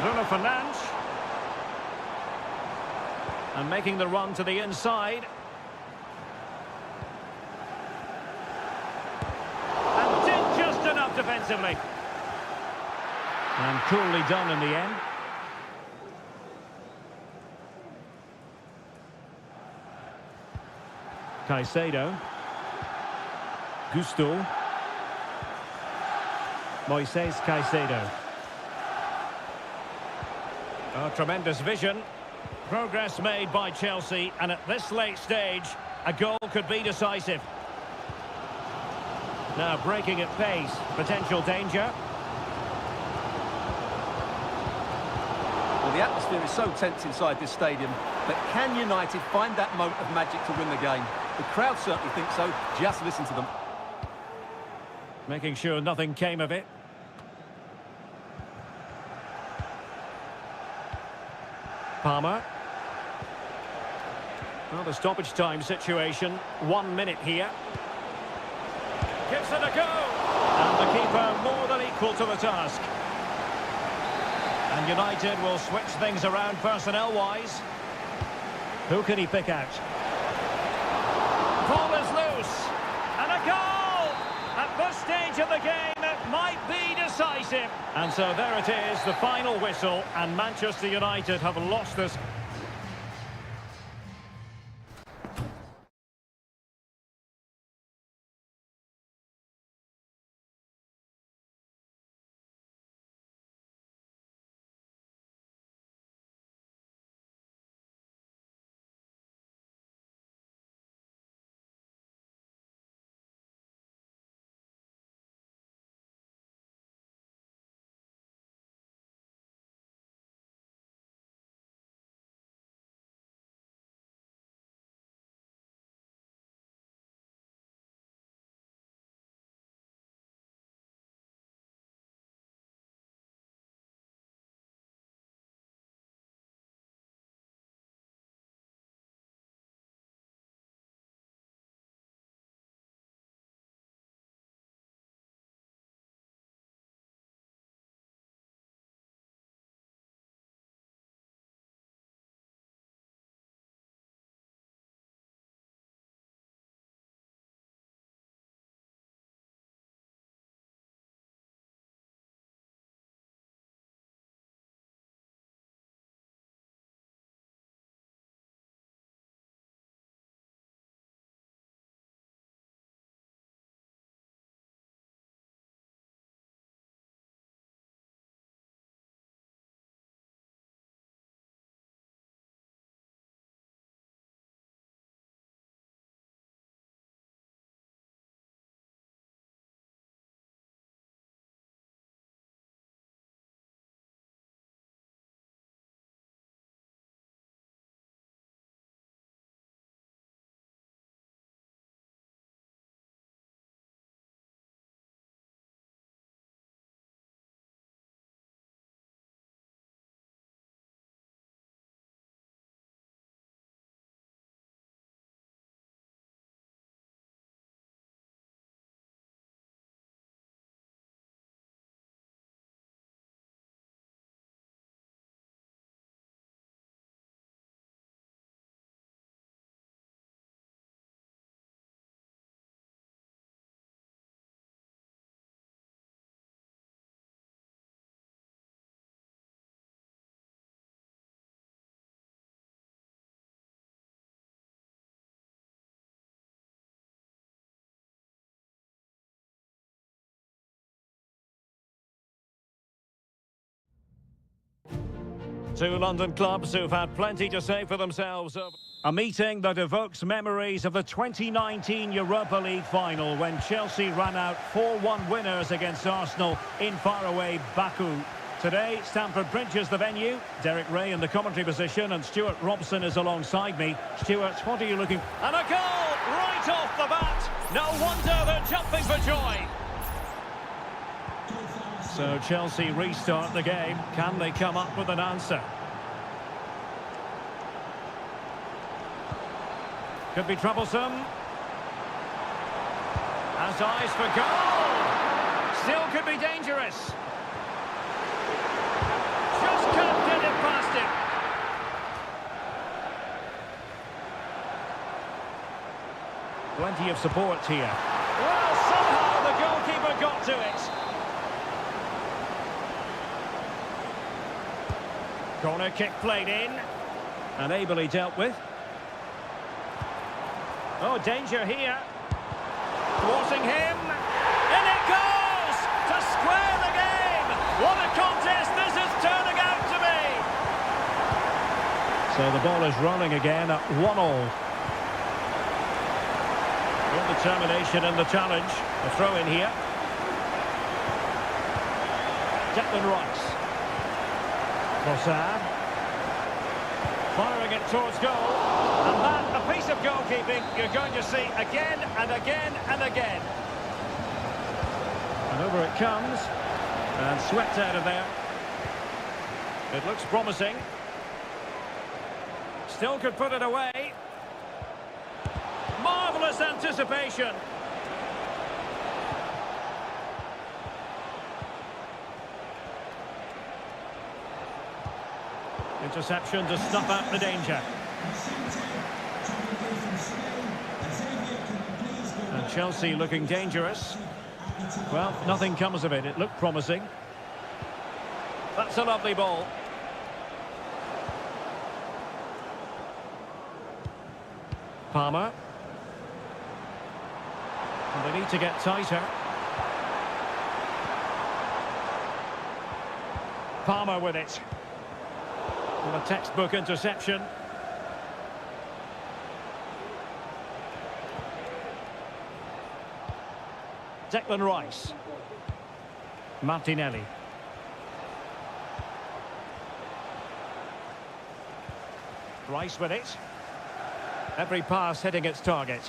Bruno Fernandes. And making the run to the inside. And did just enough defensively. And coolly done in the end. Caicedo. Gusto. Moises Caicedo. Oh, tremendous vision. Progress made by Chelsea, and at this late stage, a goal could be decisive. Now breaking at pace, potential danger. Well, the atmosphere is so tense inside this stadium, but can United find that moment of magic to win the game? The crowd certainly think so. Just listen to them. Making sure nothing came of it. Palmer. Well, the stoppage time situation, 1 minute here. Gives it a go! And the keeper more than equal to the task. And United will switch things around personnel-wise. Who can he pick out? Ball is loose. And a goal! At this stage of the game, it might be decisive. And so there it is, the final whistle, and Manchester United have lost this Two London clubs who've had plenty to say for themselves. A meeting that evokes memories of the 2019 Europa League final when Chelsea ran out 4-1 winners against Arsenal in faraway Baku. Today, Stamford Bridge is the venue. Derek Ray in the commentary position and Stuart Robson is alongside me. Stuart, what are you looking... And a goal right off the bat! No wonder they're jumping for joy! So Chelsea restart the game. Can they come up with an answer? Could be troublesome. Has eyes for goal! Still could be dangerous. Just can't get it past him. Plenty of support here. Well, somehow the goalkeeper got to it. Corner kick played in. And ably dealt with. Oh, danger here. Thwarting him. In it goes! To square the game! What a contest this is turning out to be! So the ball is rolling again at 1-1. Real determination in the challenge. A throw in here. Declan Rice. Trossard. Firing it towards goal. And that, a piece of goalkeeping you're going to see again and again and again. And over it comes. And swept out of there. It looks promising. Still could put it away. Marvellous anticipation. Interception to snuff out the danger. And Chelsea looking dangerous. Well, nothing comes of it. It looked promising. That's a lovely ball. Palmer. And they need to get tighter. Palmer with it. And a textbook interception. Declan Rice. Martinelli. Rice with it. Every pass hitting its target.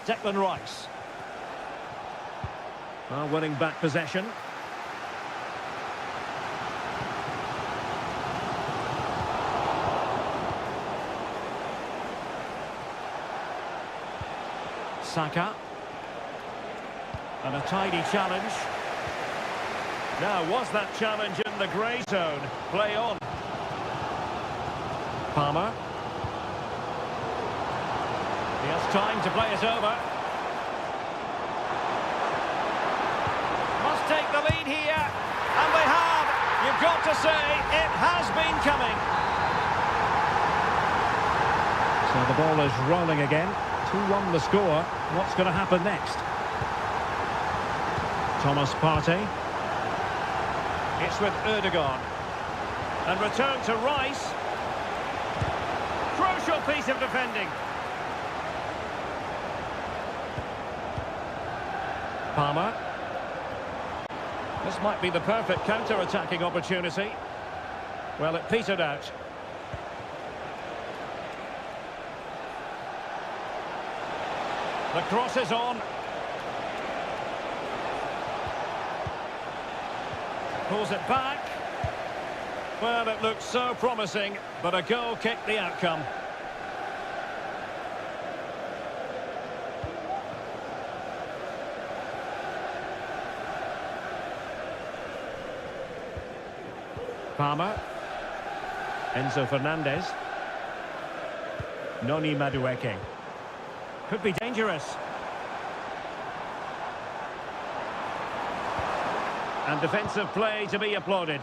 Declan Rice. Well, winning back possession. Saka. And a tidy challenge. Now, was that challenge in the grey zone? Play on. Palmer. He has time to play it over. Must take the lead here. And they have. You've got to say, it has been coming. So the ball is rolling again. 2-1 the score. What's going to happen next? Thomas Partey. It's with Erdogan. And return to Rice. Crucial piece of defending. Palmer. This might be the perfect counter-attacking opportunity. Well, it petered out. The cross is on. Pulls it back. Well, it looked so promising, but a goal kicked the outcome. Palmer. Enzo Fernandez. Noni Madueke. Could be dangerous. And defensive play to be applauded.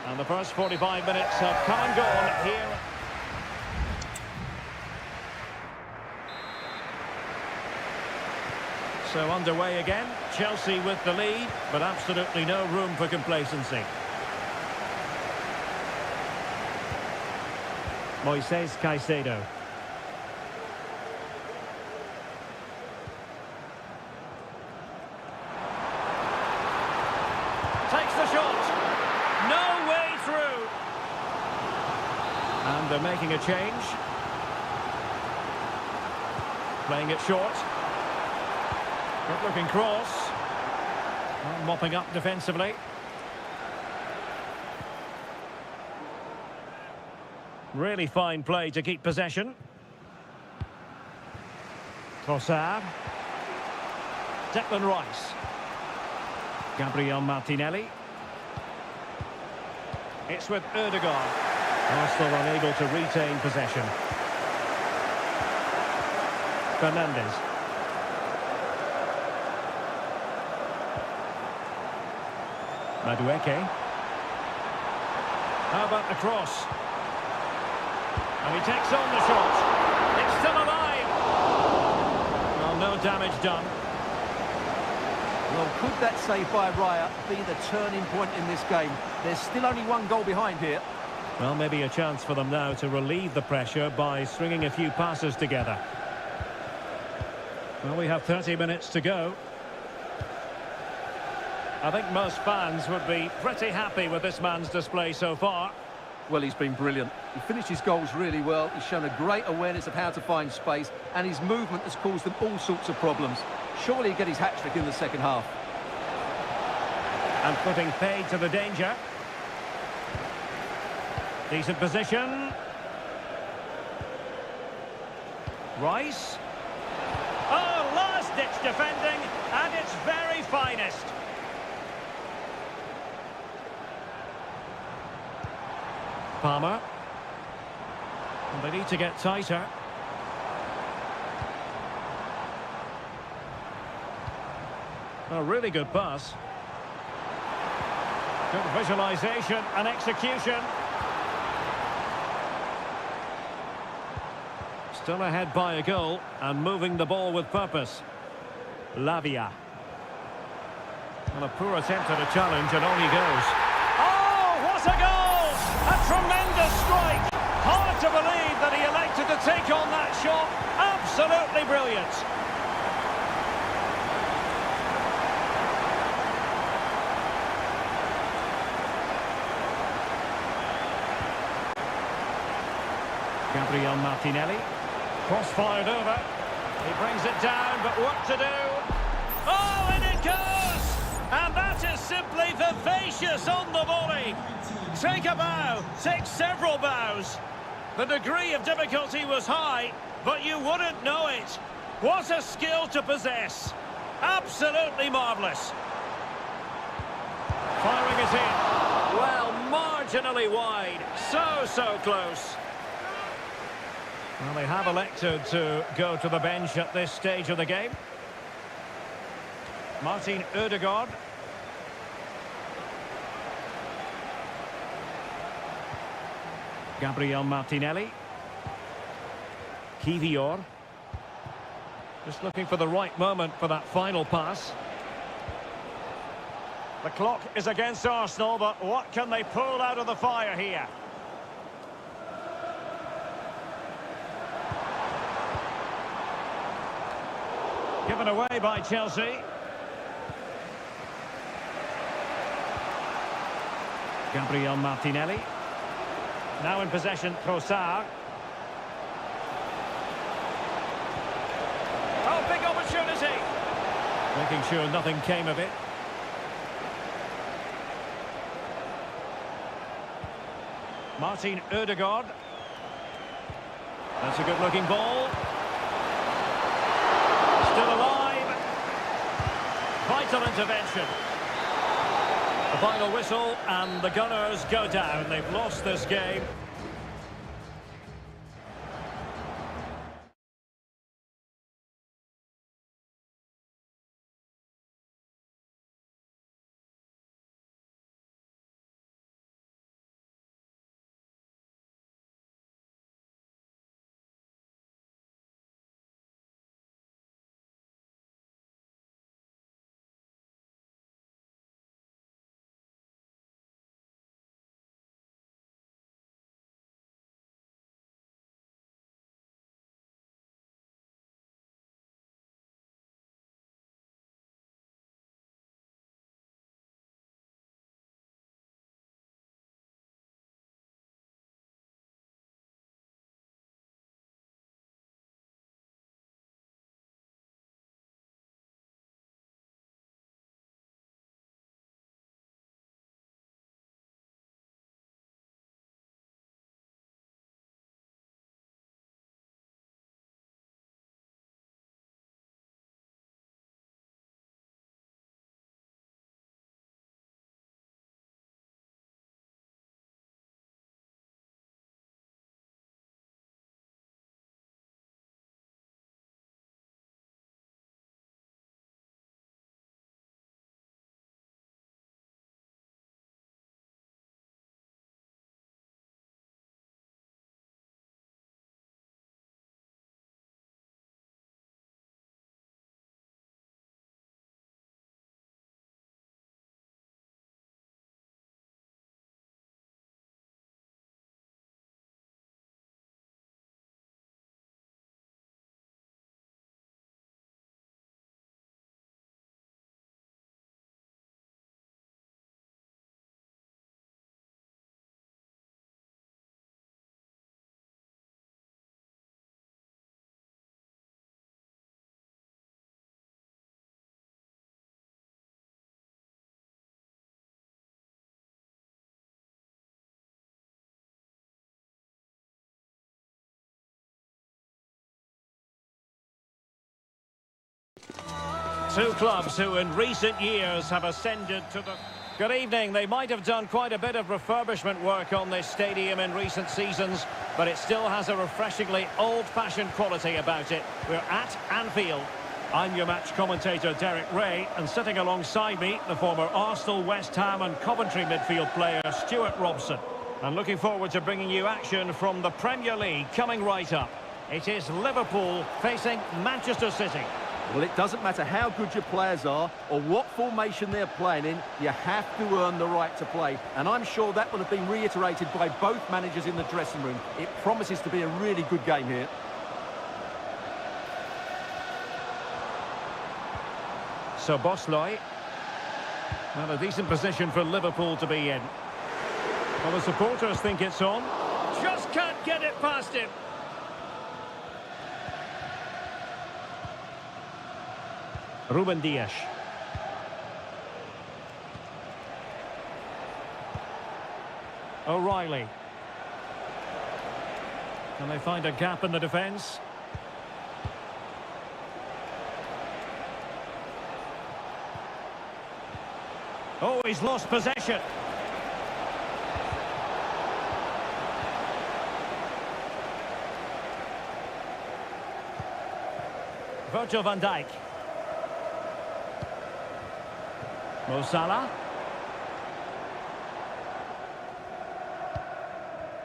And the first 45 minutes have come and gone here. So underway again. Chelsea with the lead, but absolutely no room for complacency. Moises Caicedo. Takes the shot. No way through. And they're making a change. Playing it short. Good looking cross. Well, mopping up defensively. Really fine play to keep possession. Trossard. Declan Rice. Gabriel Martinelli. It's with Ødegaard. Arsenal unable to retain possession. Fernandes. Madueke. How about the cross? And he takes on the shot. It's still alive. Well, no damage done. Well, could that save by Raya be the turning point in this game? There's still only one goal behind here. Well, maybe a chance for them now to relieve the pressure by stringing a few passes together. Well, we have 30 minutes to go. I think most fans would be pretty happy with this man's display so far. Well, he's been brilliant. He finished his goals really well. He's shown a great awareness of how to find space, and his movement has caused them all sorts of problems. Surely he'll get his hat-trick in the second half. And putting paid to the danger. Decent position. Rice. Oh, last-ditch defending, and its very finest. Palmer. And they need to get tighter. A really good pass. Good visualization and execution. Still ahead by a goal and moving the ball with purpose. Lavia. Well, a poor attempt at a challenge and on he goes. Oh, what a goal! A tremendous strike. Hard to believe that he elected to take on that shot. Absolutely brilliant. Gabriel Martinelli. Cross fired over. He brings it down, but what to do? Oh, and it goes! And that is simply vivacious on the volley. Take a bow, take several bows. The degree of difficulty was high, but you wouldn't know it. What a skill to possess. Absolutely marvellous. Firing it in. Well, marginally wide. So close. Well, they have elected to go to the bench at this stage of the game. Martin Ødegaard. Gabriel Martinelli. Kivior. Just looking for the right moment for that final pass. The clock is against Arsenal, but what can they pull out of the fire here? Given away by Chelsea. Gabriel Martinelli. Now in possession, Trossard. Oh, big opportunity. Making sure nothing came of it. Martin Ødegaard. That's a good-looking ball. Still alive. Vital intervention. The final whistle and the Gunners go down. They've lost this game. Two clubs who in recent years have ascended to the... Good evening. They might have done quite a bit of refurbishment work on this stadium in recent seasons, but it still has a refreshingly old-fashioned quality about it. We're at Anfield. I'm your match commentator, Derek Ray, and sitting alongside me, the former Arsenal, West Ham and Coventry midfield player, Stuart Robson. And looking forward to bringing you action from the Premier League coming right up. It is Liverpool facing Manchester City. Well, it doesn't matter how good your players are or what formation they're playing in, you have to earn the right to play. And I'm sure that will have been reiterated by both managers in the dressing room. It promises to be a really good game here. So Bosley. Well, a decent position for Liverpool to be in. Well, the supporters think it's on. Just can't get it past him. Ruben Dias. O'Reilly. Can they find a gap in the defence? Oh, he's lost possession. Virgil van Dijk. Mo Salah.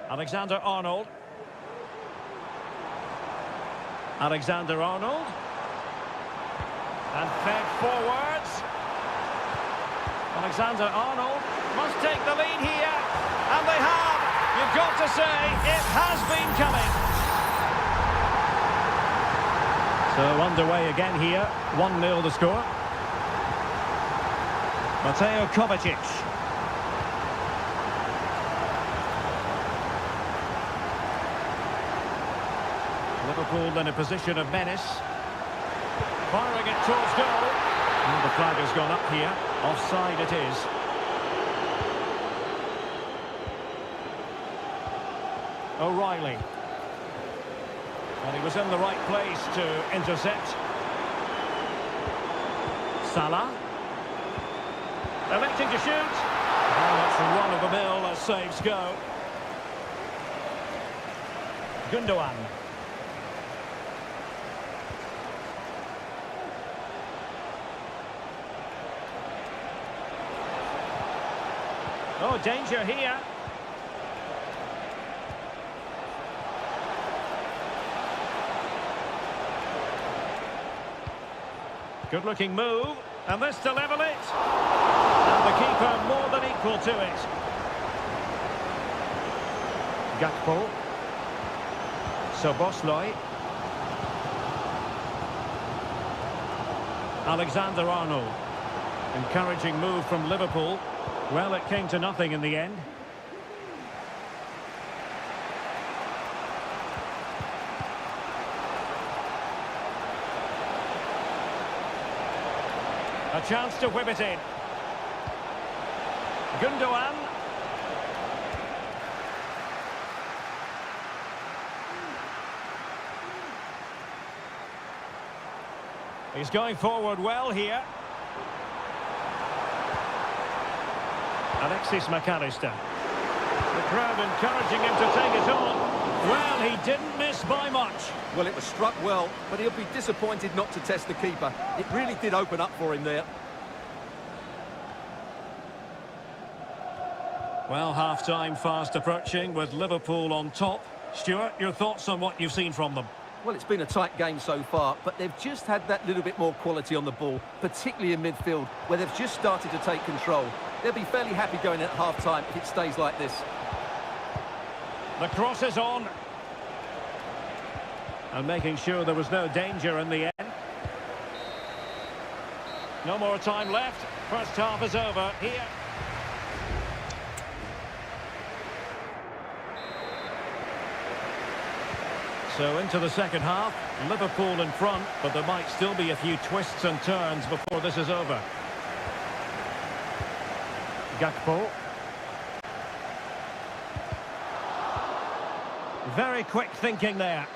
Alexander-Arnold. Alexander-Arnold. And fed forwards. Alexander-Arnold must take the lead here. And they have. You've got to say, it has been coming. So underway again here. 1-0 the score. Mateo Kovacic. Liverpool in a position of menace. Firing it towards goal. And the flag has gone up here. Offside it is. O'Reilly. And he was in the right place to intercept. Salah. Electing to shoot. Oh, that's run-of-the-mill as saves go. Gundogan. Oh, danger here. Good-looking move. And this to level it. And the keeper more than equal to it. Gakpo. Szoboszlai. Alexander-Arnold. Encouraging move from Liverpool. Well, it came to nothing in the end. A chance to whip it in. Gundogan. He's going forward well here. Alexis McAllister. The crowd encouraging him to take it on. Well, he didn't miss by much. Well, it was struck well, but he'll be disappointed not to test the keeper. It really did open up for him there. Well, half-time fast approaching with Liverpool on top. Stuart, your thoughts on what you've seen from them? Well, it's been a tight game so far, but they've just had that little bit more quality on the ball, particularly in midfield, where they've just started to take control. They'll be fairly happy going at half-time if it stays like this. The cross is on. And making sure there was no danger in the end. No more time left. First half is over here. So into the second half, Liverpool in front, but there might still be a few twists and turns before this is over. Gakpo. Very quick thinking there.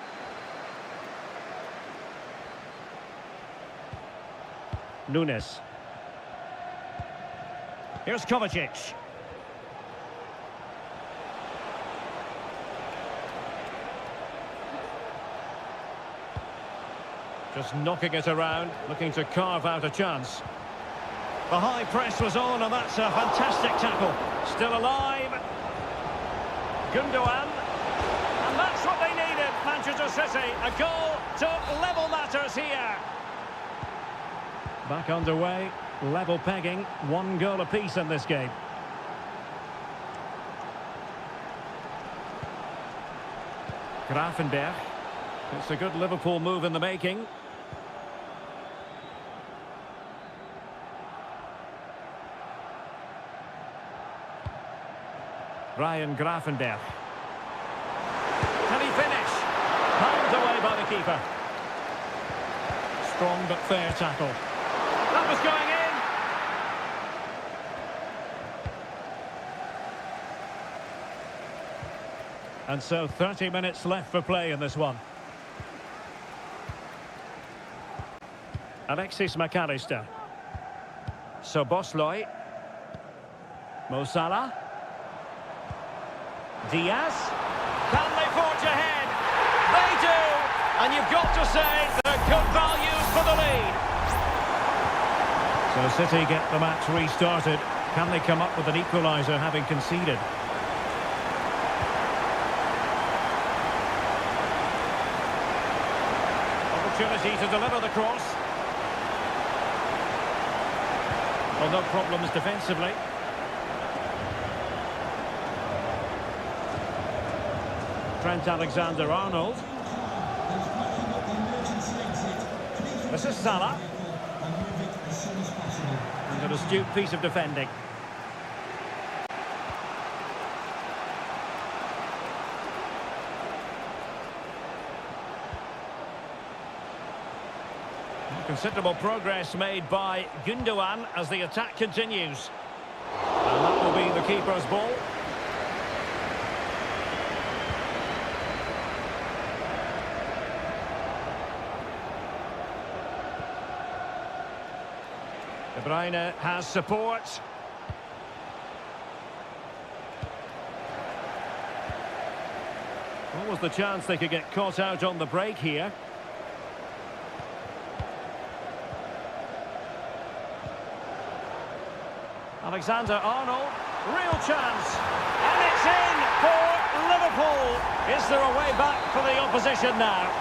Nunes. Here's Kovacic. Just knocking it around, looking to carve out a chance. The high press was on, and that's a fantastic tackle. Still alive. Gundogan. And that's what they needed, Manchester City. A goal to level matters here. Back underway, level pegging, 1 goal apiece in this game. Gravenberch. It's a good Liverpool move in the making. Ryan Gravenberch. Can he finish? Palmed away by the keeper. Strong but fair tackle. That was going in. And so 30 minutes left for play in this one. Alexis McAllister. Szoboszlai. Mo Salah. Diaz. Can they forge ahead? They do! And you've got to say they're good value for the lead. So City get the match restarted. Can they come up with an equaliser having conceded? Opportunity to deliver the cross. Well, no problems defensively. Trent Alexander-Arnold. This is Salah. And an astute piece of defending. Considerable progress made by Gundogan as the attack continues. And that will be the keeper's ball. De Bruyne has support. What was the chance they could get caught out on the break here? Alexander-Arnold, real chance, and it's in for Liverpool. Is there a way back for the opposition now?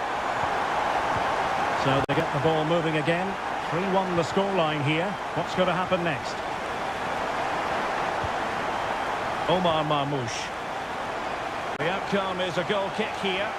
So they get the ball moving again. 3-1 the scoreline here. What's going to happen next? Omar Marmoush. The outcome is a goal kick here.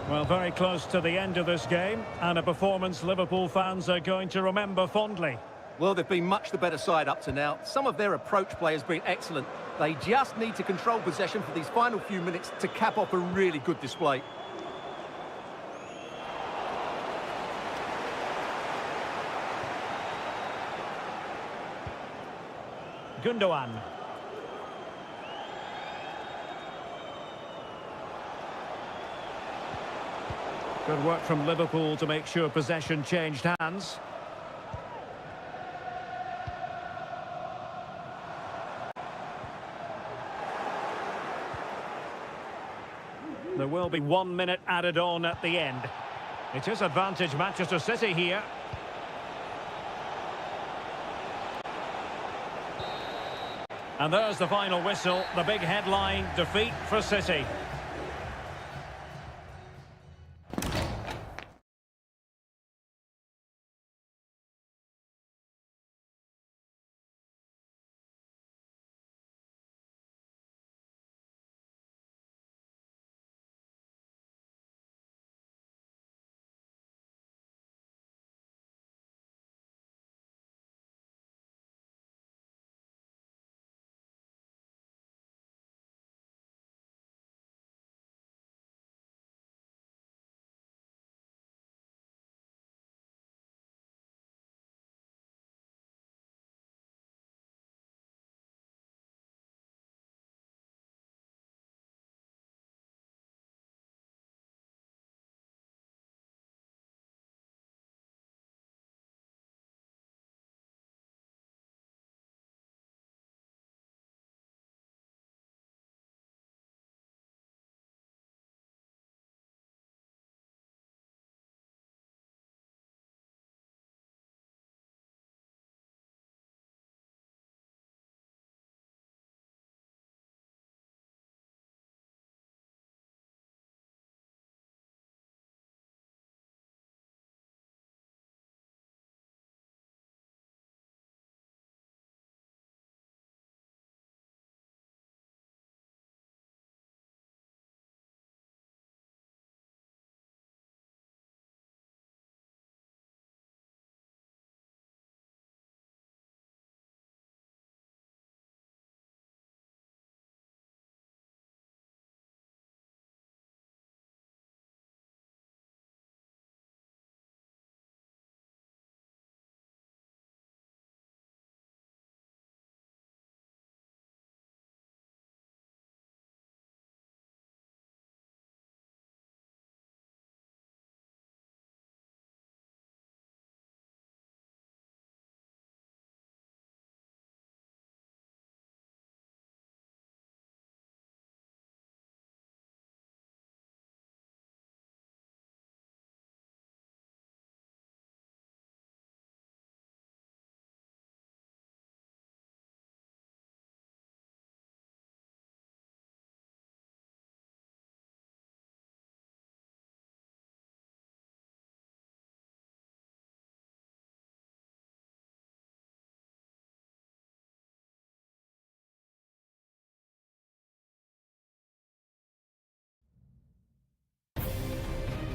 Well, very close to the end of this game, and a performance Liverpool fans are going to remember fondly. Well, they've been much the better side up to now. Some of their approach play has been excellent. They just need to control possession for these final few minutes to cap off a really good display. Gundogan. Good work from Liverpool to make sure possession changed hands. There will be 1 minute added on at the end. It is advantage Manchester City here. And there's the final whistle, the big headline, defeat for City.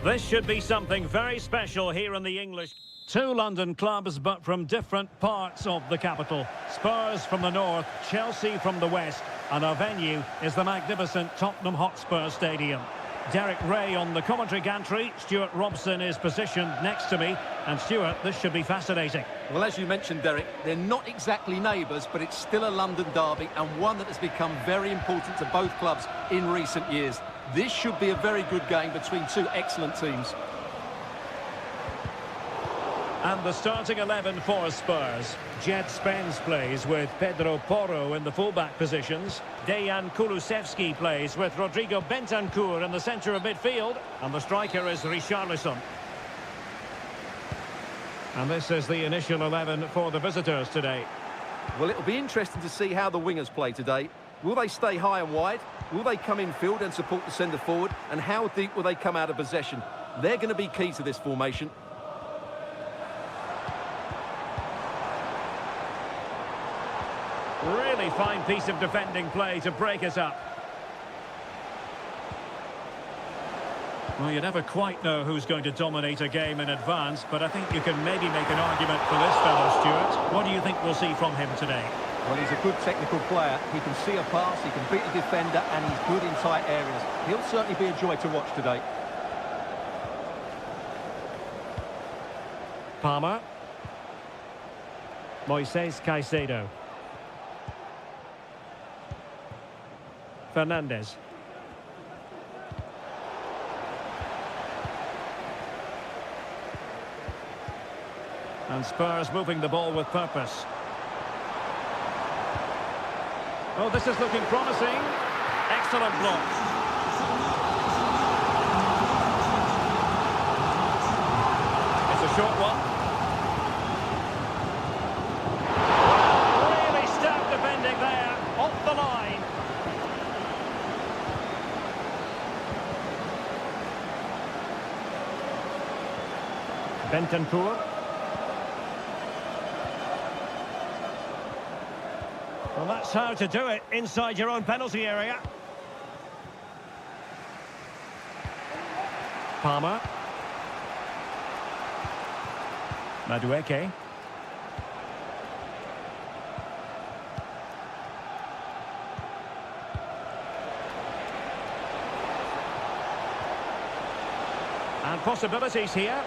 This should be something very special here in the English. Two London clubs, but from different parts of the capital. Spurs from the north, Chelsea from the west, and our venue is the magnificent Tottenham Hotspur Stadium. Derek Ray on the commentary gantry. Stuart Robson is positioned next to me. And Stuart, this should be fascinating. Well, as you mentioned, Derek, they're not exactly neighbours, but it's still a London derby and one that has become very important to both clubs in recent years. This should be a very good game between two excellent teams. And the starting 11 for Spurs. Jed Spence plays with Pedro Porro in the fullback positions. Dejan Kulusevski plays with Rodrigo Bentancur in the centre of midfield. And the striker is Richarlison. And this is the initial 11 for the visitors today. Well, it'll be interesting to see how the wingers play today. Will they stay high and wide? Will they come in field and support the centre forward? And how deep will they come out of possession? They're going to be key to this formation. Really fine piece of defending play to break us up. Well, you never quite know who's going to dominate a game in advance, but I think you can maybe make an argument for this fellow, Stuart. What do you think we'll see from him today? Well, he's a good technical player. He can see a pass, he can beat a defender, and he's good in tight areas. He'll certainly be a joy to watch today. Palmer. Moises Caicedo. Fernandes. And Spurs moving the ball with purpose. Oh, this is looking promising. Excellent block. It's a short one. Really stout defending there. Off the line. Bentancur. Well, that's how to do it inside your own penalty area. Palmer. Madueke. And possibilities here.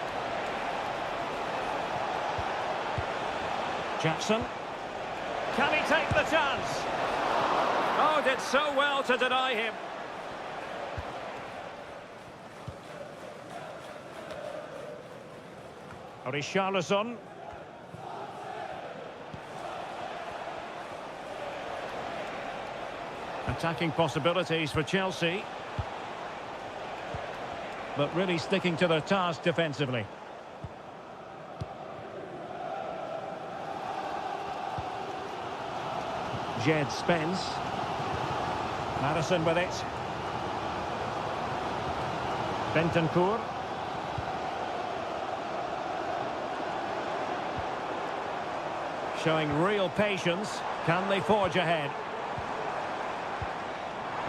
Jackson. Can he take the chance? Oh, did so well to deny him. Richarlison. Attacking possibilities for Chelsea. But really sticking to their task defensively. Jed Spence. Madison with it. Bentancur. Showing real patience. Can they forge ahead?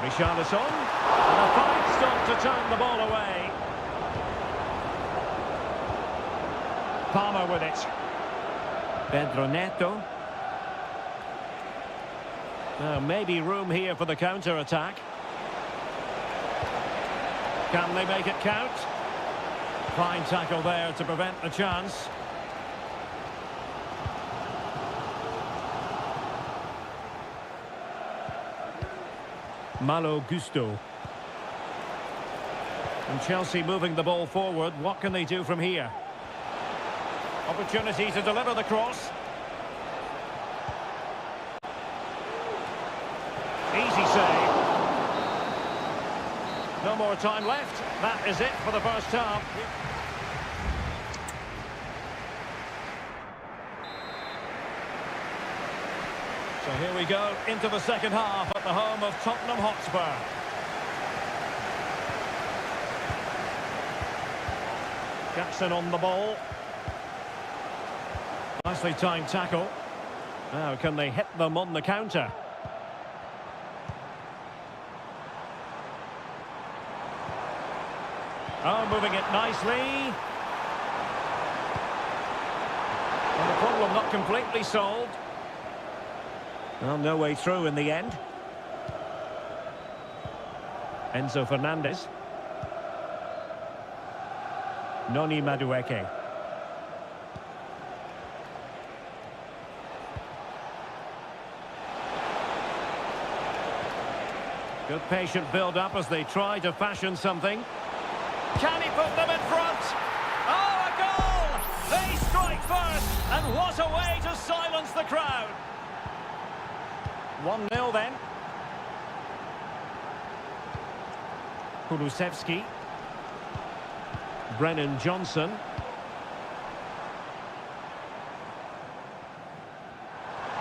Richarlison. And a fine stop to turn the ball away. Palmer with it. Pedro Neto. Now, maybe room here for the counter-attack. Can they make it count? Fine tackle there to prevent the chance. Malo Gusto. And Chelsea moving the ball forward. What can they do from here? Opportunity to deliver the cross. Easy save. No more time left. That is it for the first half. So here we go into the second half at the home of Tottenham Hotspur. Jackson on the ball. Nicely timed tackle. Now can they hit them on the counter? Oh, moving it nicely. Well, the problem not completely solved. Well, no way through in the end. Enzo Fernandez. Noni Madueke. Good patient build-up as they try to fashion something. Can he put them in front? Oh, a goal! They strike first, and what a way to silence the crowd. 1-0 then. Kulusevski. Brennan Johnson.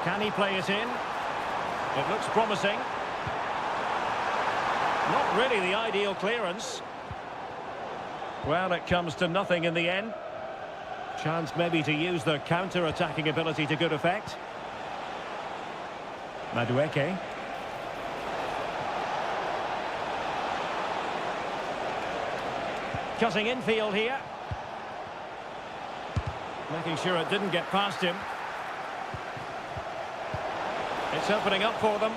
Can he play it in? It looks promising. Not really the ideal clearance. Well, it comes to nothing in the end. Chance maybe to use their counter-attacking ability to good effect. Madueke. Cutting infield here. Making sure it didn't get past him. It's opening up for them.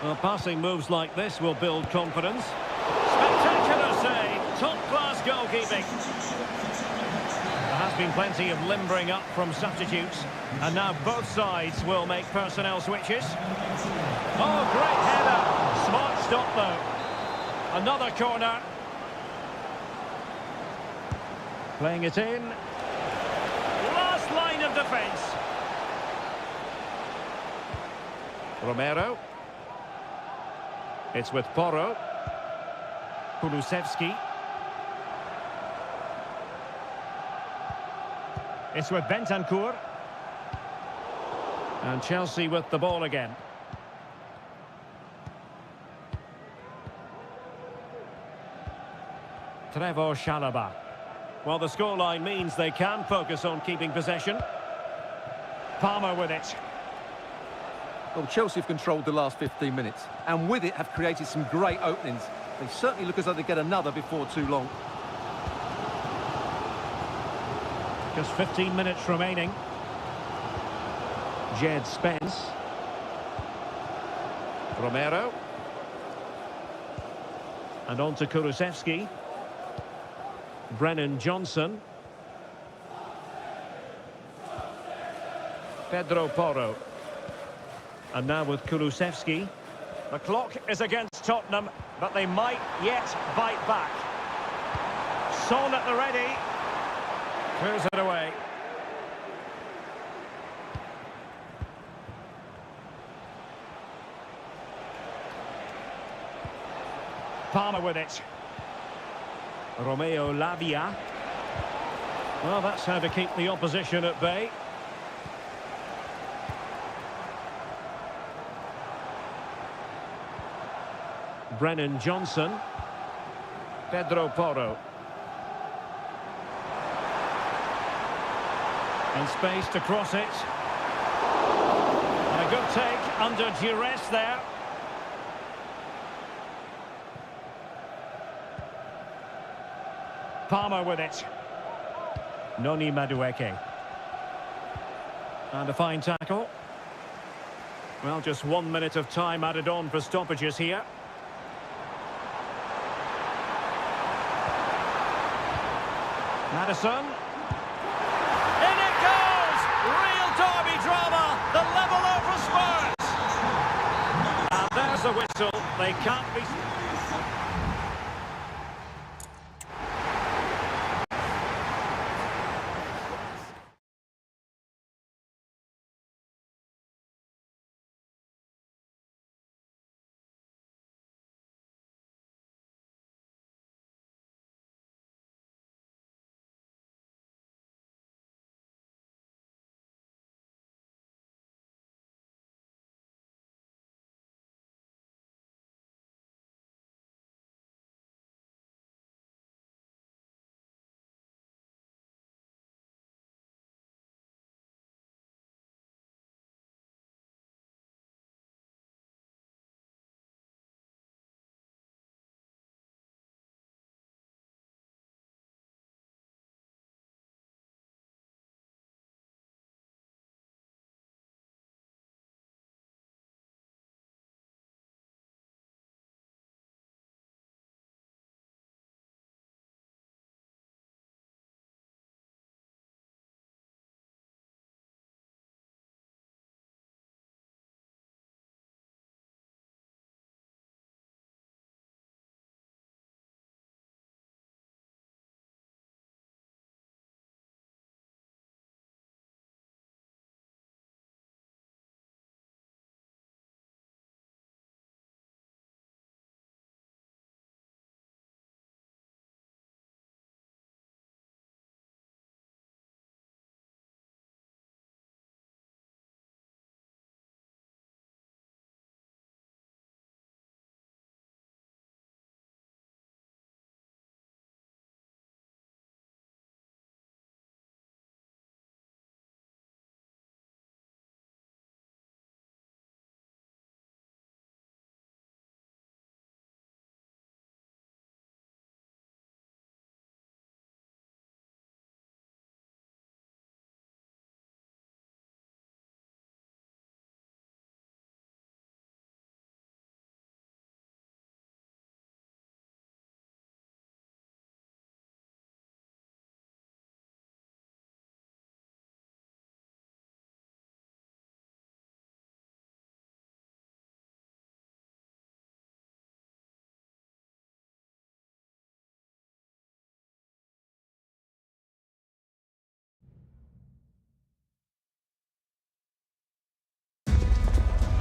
Well, passing moves like this will build confidence. Spectacular save. Top-class goalkeeping. There has been plenty of limbering up from substitutes. And now both sides will make personnel switches. Oh, great header. Smart stop, though. Another corner. Playing it in. Last line of defence. Romero. It's with Porro. Kulusevski. It's with Bentancur. And Chelsea with the ball again. Trevor Chalobah. Well, the scoreline means they can focus on keeping possession. Palmer with it. Well, Chelsea have controlled the last 15 minutes, and with it have created some great openings. They certainly look as though they get another before too long. Just 15 minutes remaining. Jed Spence. Romero. And on to Kulusevski. Brennan Johnson. Pedro Porro. And now with Kulusevski. The clock is against Tottenham, but they might yet bite back. Son at the ready. Clears it away. Palmer with it. Romeo Lavia. Well, that's how to keep the opposition at bay. Brennan Johnson. Pedro Porro. And space to cross it. And a good take under duress there. Palmer with it. Noni Madueke. And a fine tackle. Well, just 1 minute of time added on for stoppages here. Maddison. In it goes! Real derby drama. The leveller for Spurs. And there's the whistle. They can't be...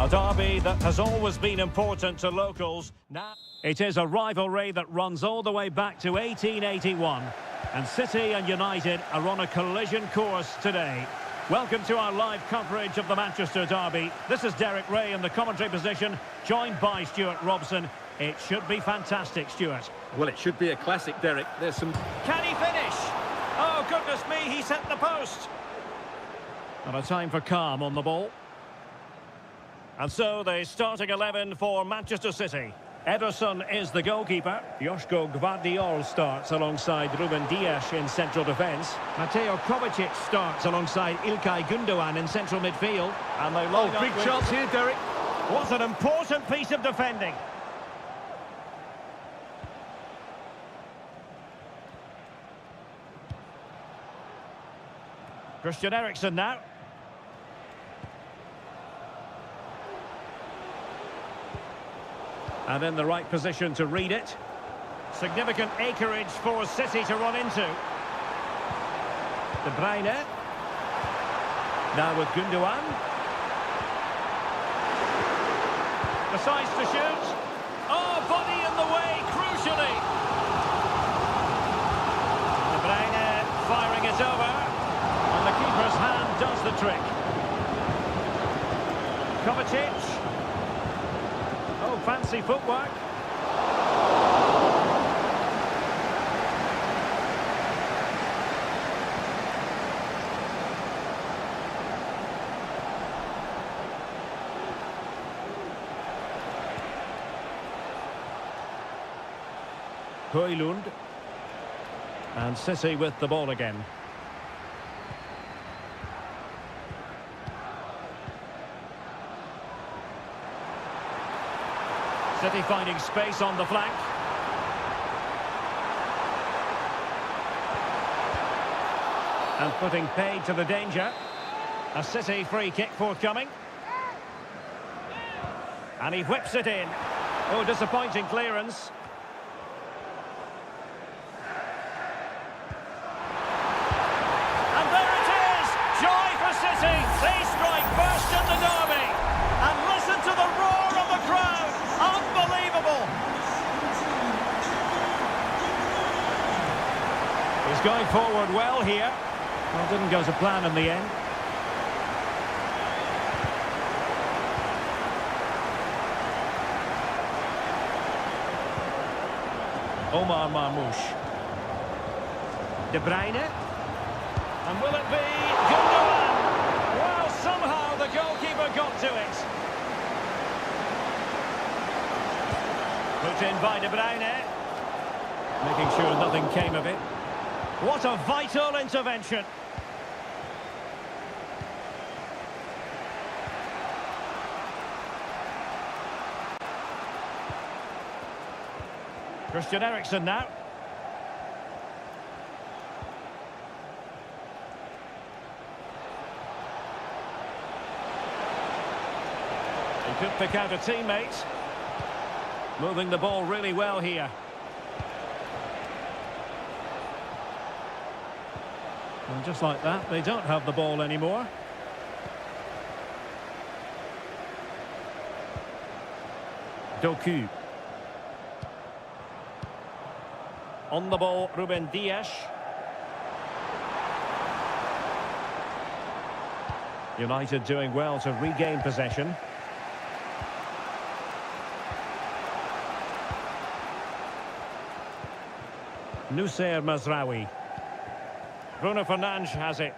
A derby that has always been important to locals. Now, it is a rivalry that runs all the way back to 1881. And City and United are on a collision course today. Welcome to our live coverage of the Manchester derby. This is Derek Ray in the commentary position, joined by Stuart Robson. It should be fantastic, Stuart. Well, it should be a classic, Derek. There's some... Can he finish? Oh, goodness me, he hit the post. And a time for calm on the ball. And so the starting 11 for Manchester City. Ederson is the goalkeeper. Joško Gvardiol starts alongside Ruben Dias in central defence. Mateo Kovacic starts alongside Ilkay Gundogan in central midfield. And they line up big with... chance here, Derek. What an important piece of defending. Christian Eriksen now. And in the right position to read it. Significant acreage for City to run into. De Bruyne. Now with Gundogan. Decides to shoot. Oh, body in the way, crucially. De Bruyne firing it over. And the keeper's hand does the trick. Kovacic. Oh, fancy footwork. Højlund. And City with the ball again. City finding space on the flank. And putting paid to the danger. A City free kick forthcoming. And he whips it in. Oh, disappointing clearance. And there it is! Joy for City! They strike first in the derby. And listen to the roar of the crowd! Unbelievable! He's going forward well here. Well, didn't go to plan in the end. Omar Marmoush. De Bruyne. And will it be Gundogan? Well, somehow the goalkeeper got to it. Put in by De Bruyne. Making sure nothing came of it. What a vital intervention. Christian Eriksen now. He could pick out a teammate. Moving the ball really well here. And just like that, they don't have the ball anymore. Doku. On the ball, Ruben Dias. United doing well to regain possession. Nusayr Mazraoui. Bruno Fernandes has it.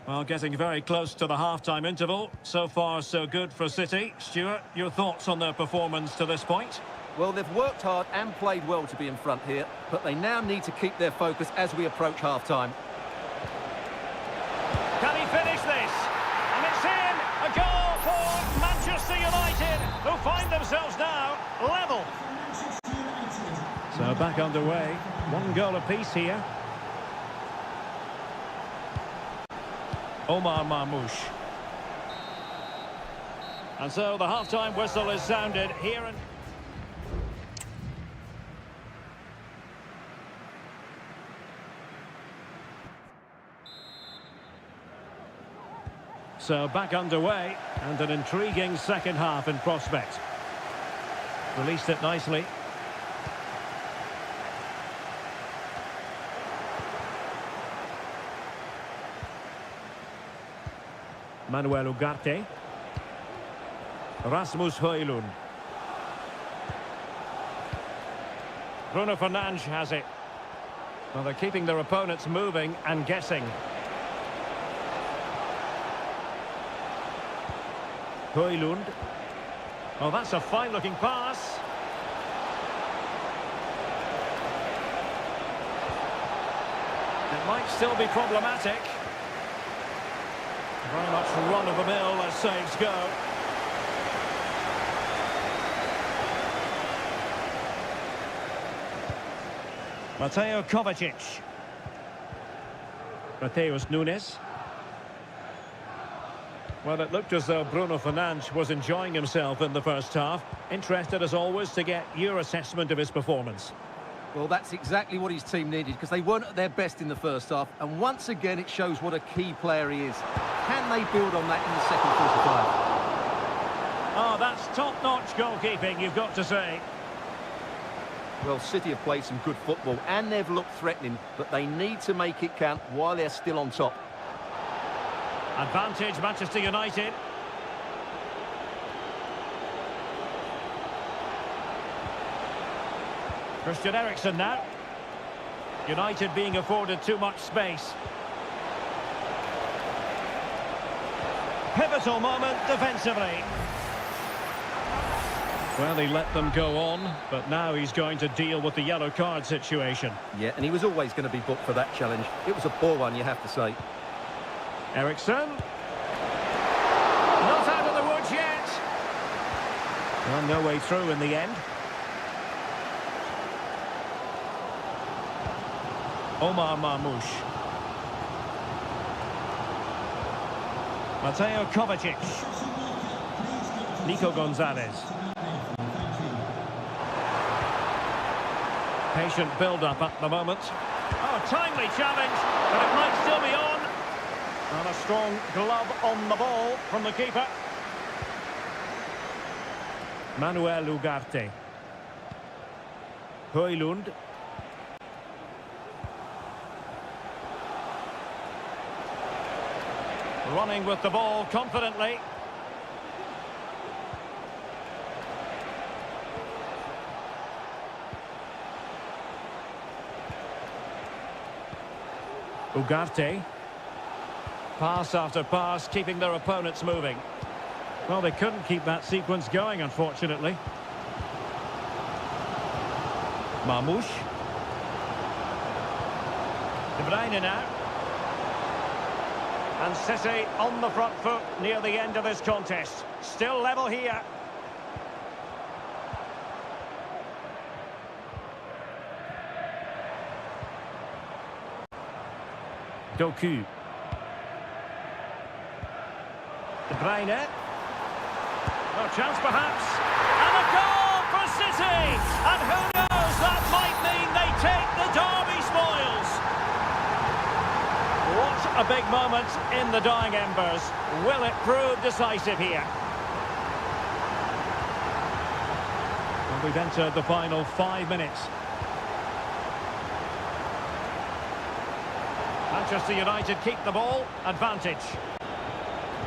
Well, getting very close to the half-time interval. So far, so good for City. Stuart, your thoughts on their performance to this point? Well, they've worked hard and played well to be in front here, but they now need to keep their focus as we approach half-time. Can he finish this? And it's in! A goal for Manchester United, who find themselves now level. So back underway. One goal apiece here. Omar Marmoush. And so the half-time whistle is sounded here and... So back underway and an intriguing second half in prospect. Released it nicely. Manuel Ugarte. Rasmus Højlund. Bruno Fernandes has it. Well, they're keeping their opponents moving and guessing. Højlund. Oh, that's a fine-looking pass. It might still be problematic. Very much run-of-the-mill as saves go. Mateo Kovacic. Mateus Nunes. Well, it looked as though Bruno Fernandes was enjoying himself in the first half. Interested, as always, to get your assessment of his performance. Well, that's exactly what his team needed, because they weren't at their best in the first half. And once again, it shows what a key player he is. Can they build on that in the second 45? Oh, that's top-notch goalkeeping, you've got to say. Well, City have played some good football, and they've looked threatening, but they need to make it count while they're still on top. Advantage, Manchester United. Christian Eriksen now. United being afforded too much space. Pivotal moment defensively. Well, he let them go on, but now he's going to deal with the yellow card situation. Yeah, and he was always going to be booked for that challenge. It was a poor one, you have to say. Eriksen. Not out of the woods yet. Well, no way through in the end. Omar Marmoush. Mateo Kovacic. Nico Gonzalez. Patient build-up at the moment. Oh, timely challenge, but it might still be on. And a strong glove on the ball from the keeper. Manuel Ugarte. Højlund. Running with the ball confidently. Ugarte. Pass after pass, keeping their opponents moving. Well, they couldn't keep that sequence going, unfortunately. Marmoush. De Bruyne now. And City on the front foot near the end of this contest. Still level here. Doku. De Bruyne. No chance perhaps. And a goal for City! And who knows, that might mean they take the derby spoils. What a big moment in the dying embers. Will it prove decisive here? And we've entered the final 5 minutes. Manchester United keep the ball, advantage.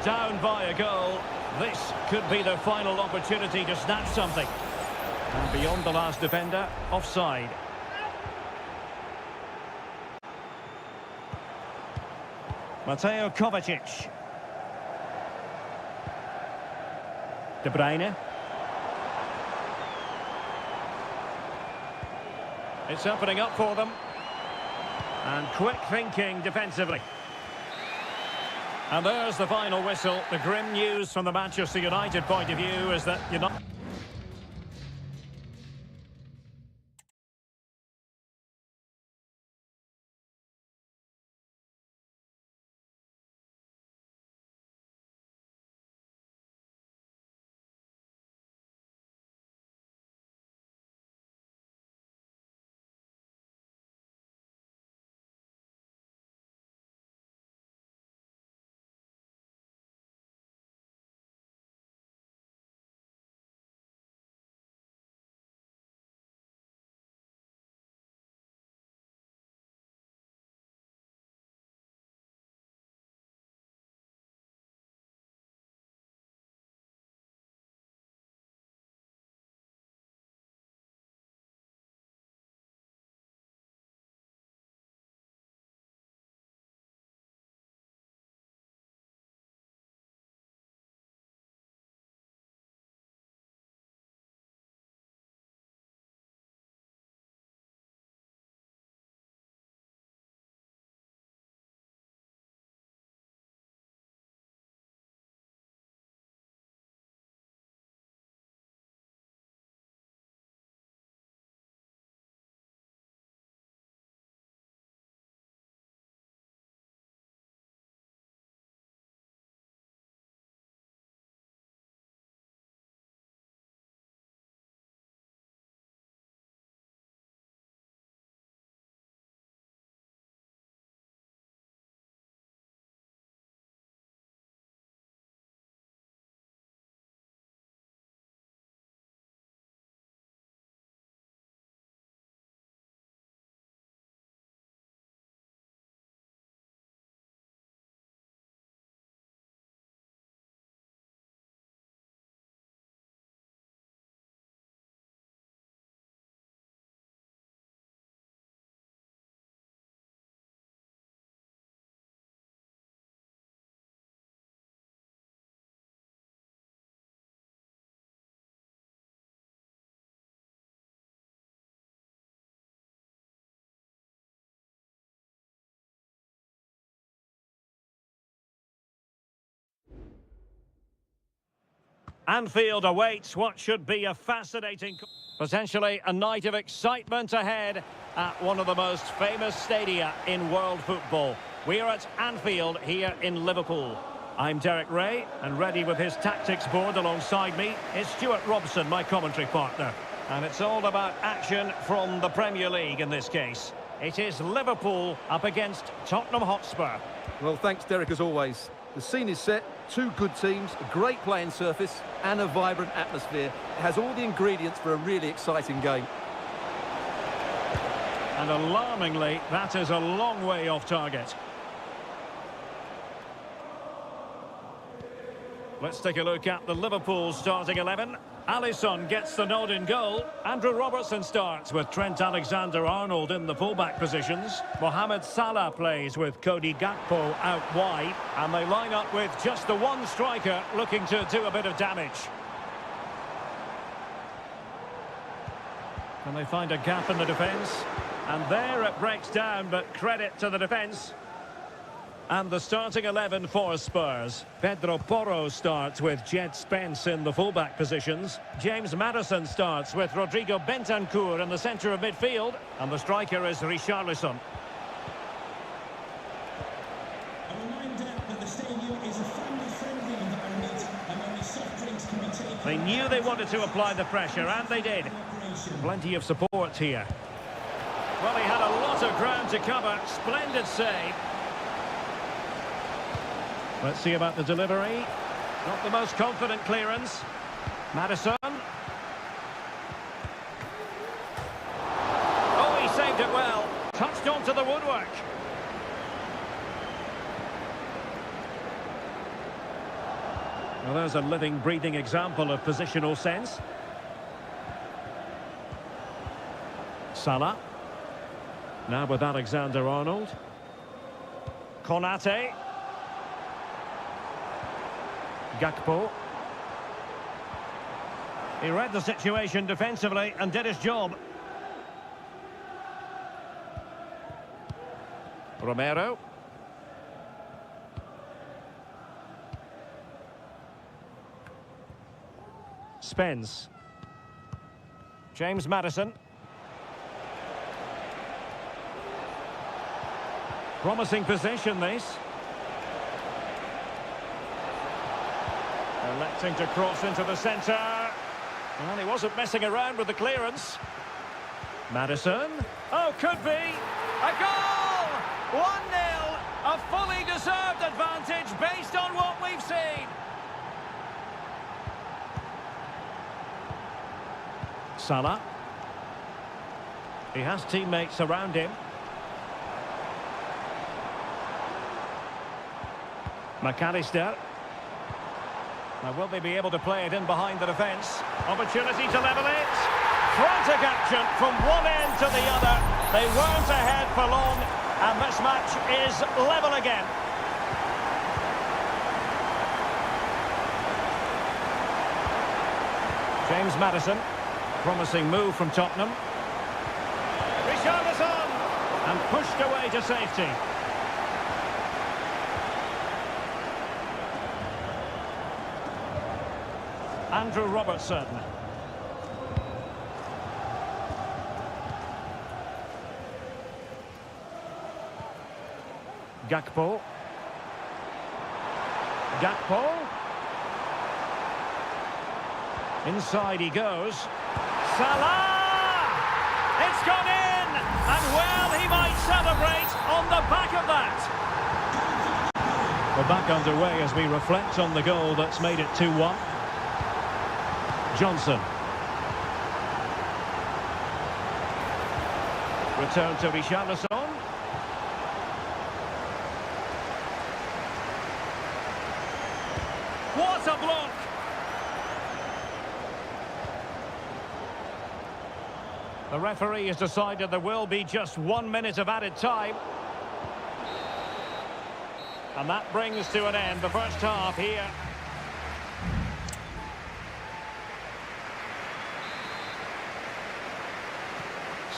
Down by a goal, this could be their final opportunity to snatch something. And beyond the last defender, offside. Mateo Kovacic. De Bruyne. It's opening up for them. And quick thinking defensively. And there's the final whistle. The grim news from the Manchester United point of view is that United... Anfield awaits what should be a fascinating, potentially a night of excitement ahead at one of the most famous stadia in world football. We are at Anfield here in Liverpool. I'm Derek Ray, and ready with his tactics board alongside me is Stuart Robson, my commentary partner. And it's all about action from the Premier League in this case. It is Liverpool up against Tottenham Hotspur. Well, thanks, Derek, as always. The scene is set, two good teams, a great playing surface and a vibrant atmosphere. It has all the ingredients for a really exciting game. And alarmingly, that is a long way off target. Let's take a look at the Liverpool starting 11. Alisson gets the nod in goal. Andrew Robertson starts with Trent Alexander-Arnold in the fullback positions. Mohamed Salah plays with Cody Gakpo out wide. And they line up with just the one striker looking to do a bit of damage. And they find a gap in the defence. And there it breaks down, but credit to the defence. And the starting 11 for Spurs. Pedro Porro starts with Jed Spence in the fullback positions. James Maddison starts with Rodrigo Bentancur in the centre of midfield. And the striker is Richarlison. A reminder that the stadium is a family-friendly environment and only soft drinks can be taken. They knew they wanted to apply the pressure, and they did. Plenty of support here. Well, he had a lot of ground to cover. Splendid save. Let's see about the delivery. Not the most confident clearance. Maddison. Oh, he saved it well. Touched onto the woodwork. Well, there's a living, breathing example of positional sense. Salah. Now with Alexander-Arnold. Konate. Gakpo. He read the situation defensively and did his job. Romero. Spence. James Maddison. Promising possession, this. Electing to cross into the centre. Well, he wasn't messing around with the clearance. Maddison. Oh, could be. A goal! 1-0. A fully deserved advantage based on what we've seen. Salah. He has teammates around him. McAllister. Now, will they be able to play it in behind the defence? Opportunity to level it. Frantic action from one end to the other. They weren't ahead for long, and this match is level again. James Maddison. Promising move from Tottenham. Richarlison. And pushed away to safety. Andrew Robertson. Gakpo. Gakpo. Inside he goes. Salah! It's gone in! And well, he might celebrate on the back of that. We're back underway as we reflect on the goal that's made it 2-1. Johnson. Return to Richarlison. What a block! The referee has decided there will be just 1 minute of added time. And that brings to an end the first half here.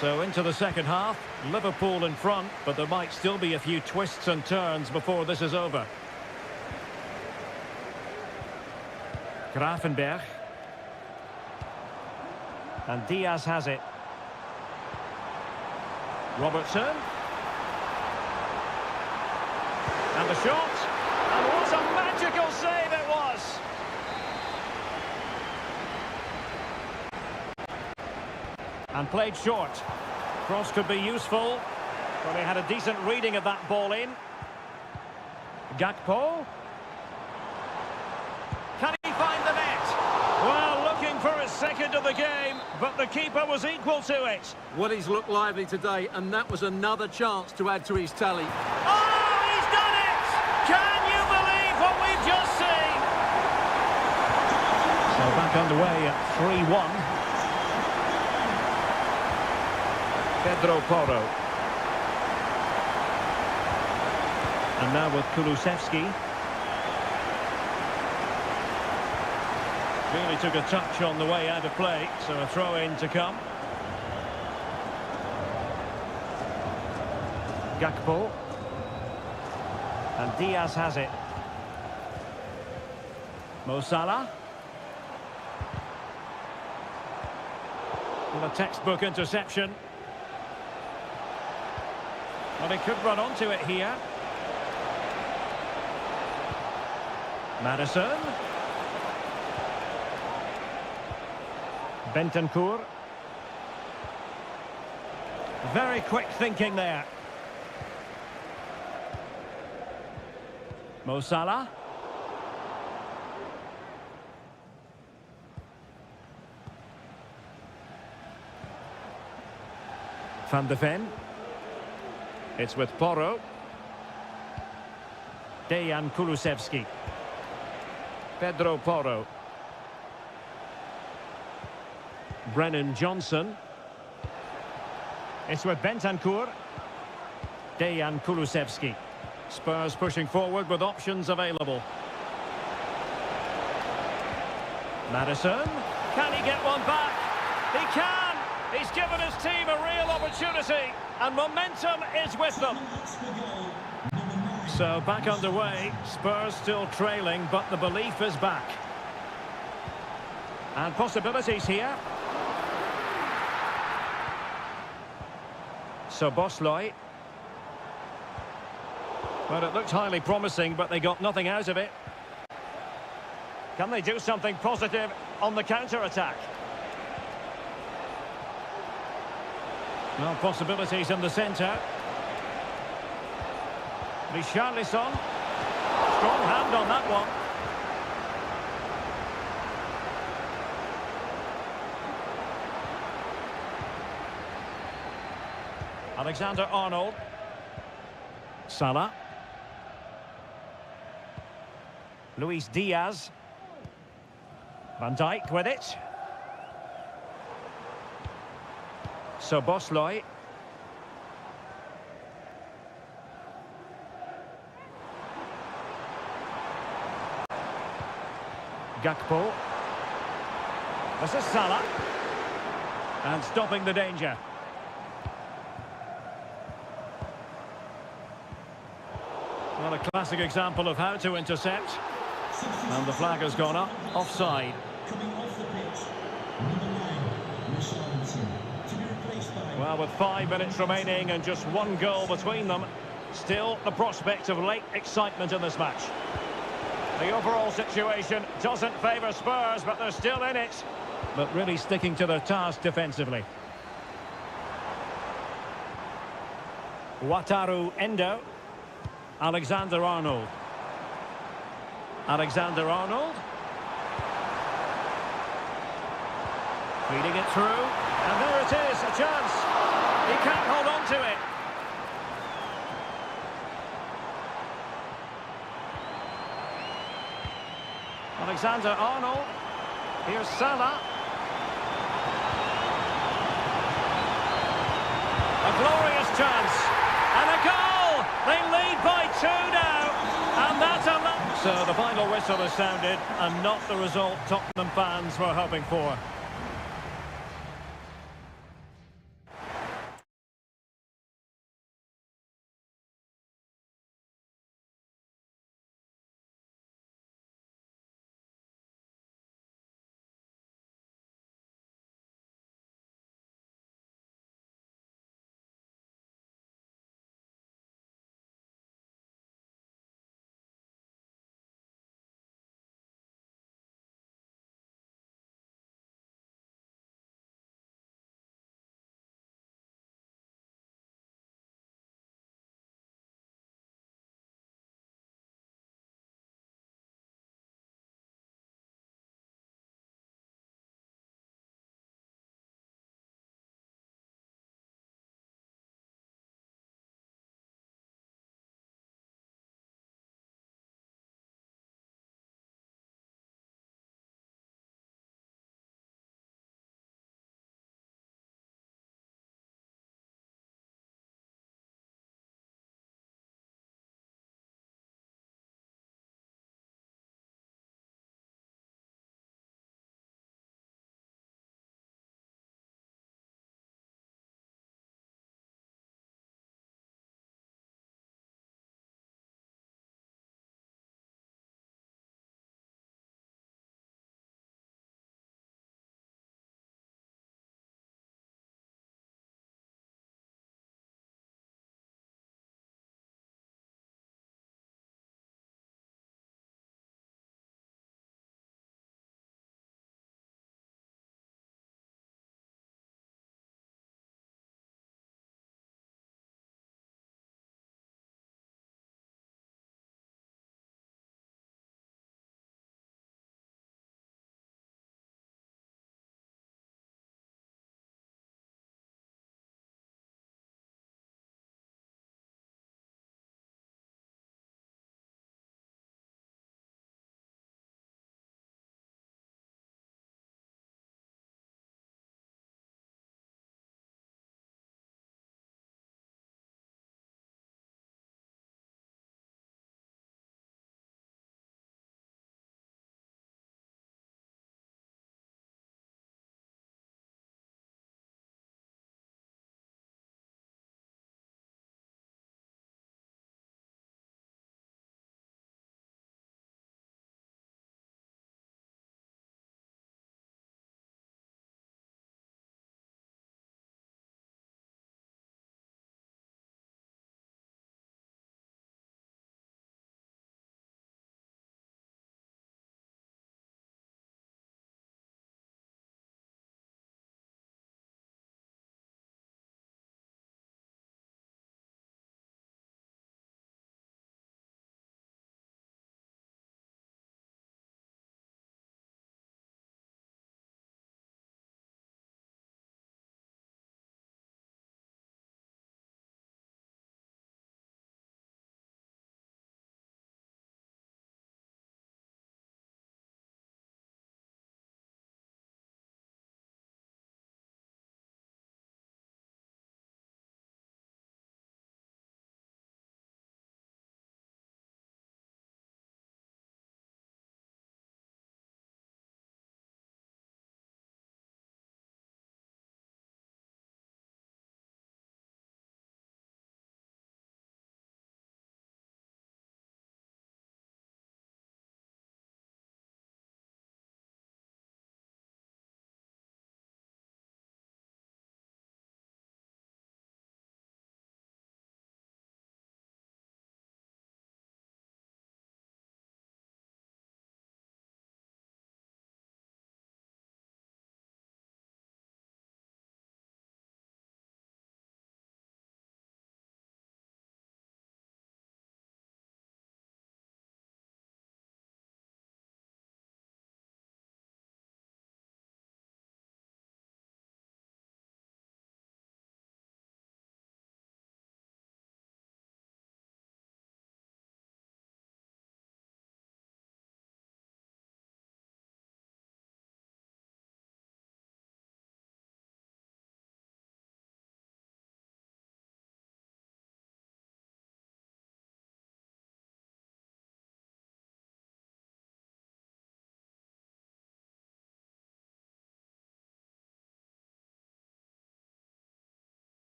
So into the second half, Liverpool in front, but there might still be a few twists and turns before this is over. Grafenberg. And Diaz has it. Robertson. And the shot. And what a magical save it was! And played short. Cross could be useful. But he had a decent reading of that ball in. Gakpo. Can he find the net? Well, looking for his second of the game, but the keeper was equal to it. Well, he's looked lively today, and that was another chance to add to his tally. Oh, he's done it! Can you believe what we've just seen? So back underway at 3-1. Pedro Porro. And now with Kulusevski. Really took a touch on the way out of play, so a throw-in to come. Gakpo. And Diaz has it. Mo Salah. Well, a textbook interception. Well, he could run onto it here. Madison. Bentancur. Very quick thinking there. Mo Salah. Van de Ven. It's with Porro. Dejan Kulusevski. Pedro Porro. Brennan Johnson. It's with Bentancur. Dejan Kulusevski. Spurs pushing forward with options available. Madison. Can he get one back? He can! He's given his team a real opportunity, and momentum is with them. So back underway, Spurs still trailing, but the belief is back. And possibilities here. So Bosley. Well, it looked highly promising, but they got nothing out of it. Can they do something positive on the counter-attack? Well, possibilities in the centre. Richarlison. Strong hand on that one. Alexander-Arnold. Salah. Luis Diaz. Van Dijk with it. Szoboszlai. Gakpo. This is Salah. And stopping the danger. Well, a classic example of how to intercept. And the flag has gone up. Offside. Coming off the pitch, number 9, to be replaced by... Well, with 5 minutes remaining and just one goal between them, still the prospect of late excitement in this match. The overall situation doesn't favour Spurs, but they're still in it. But really sticking to their task defensively. Wataru Endo. Alexander-Arnold. Alexander-Arnold. Feeding it through. And there it is, a chance. He can't hold on to it. Alexander-Arnold. Here's Salah. A glorious chance. And a goal! They lead by 2 now. And that's a lot. So the final whistle has sounded, and not the result Tottenham fans were hoping for.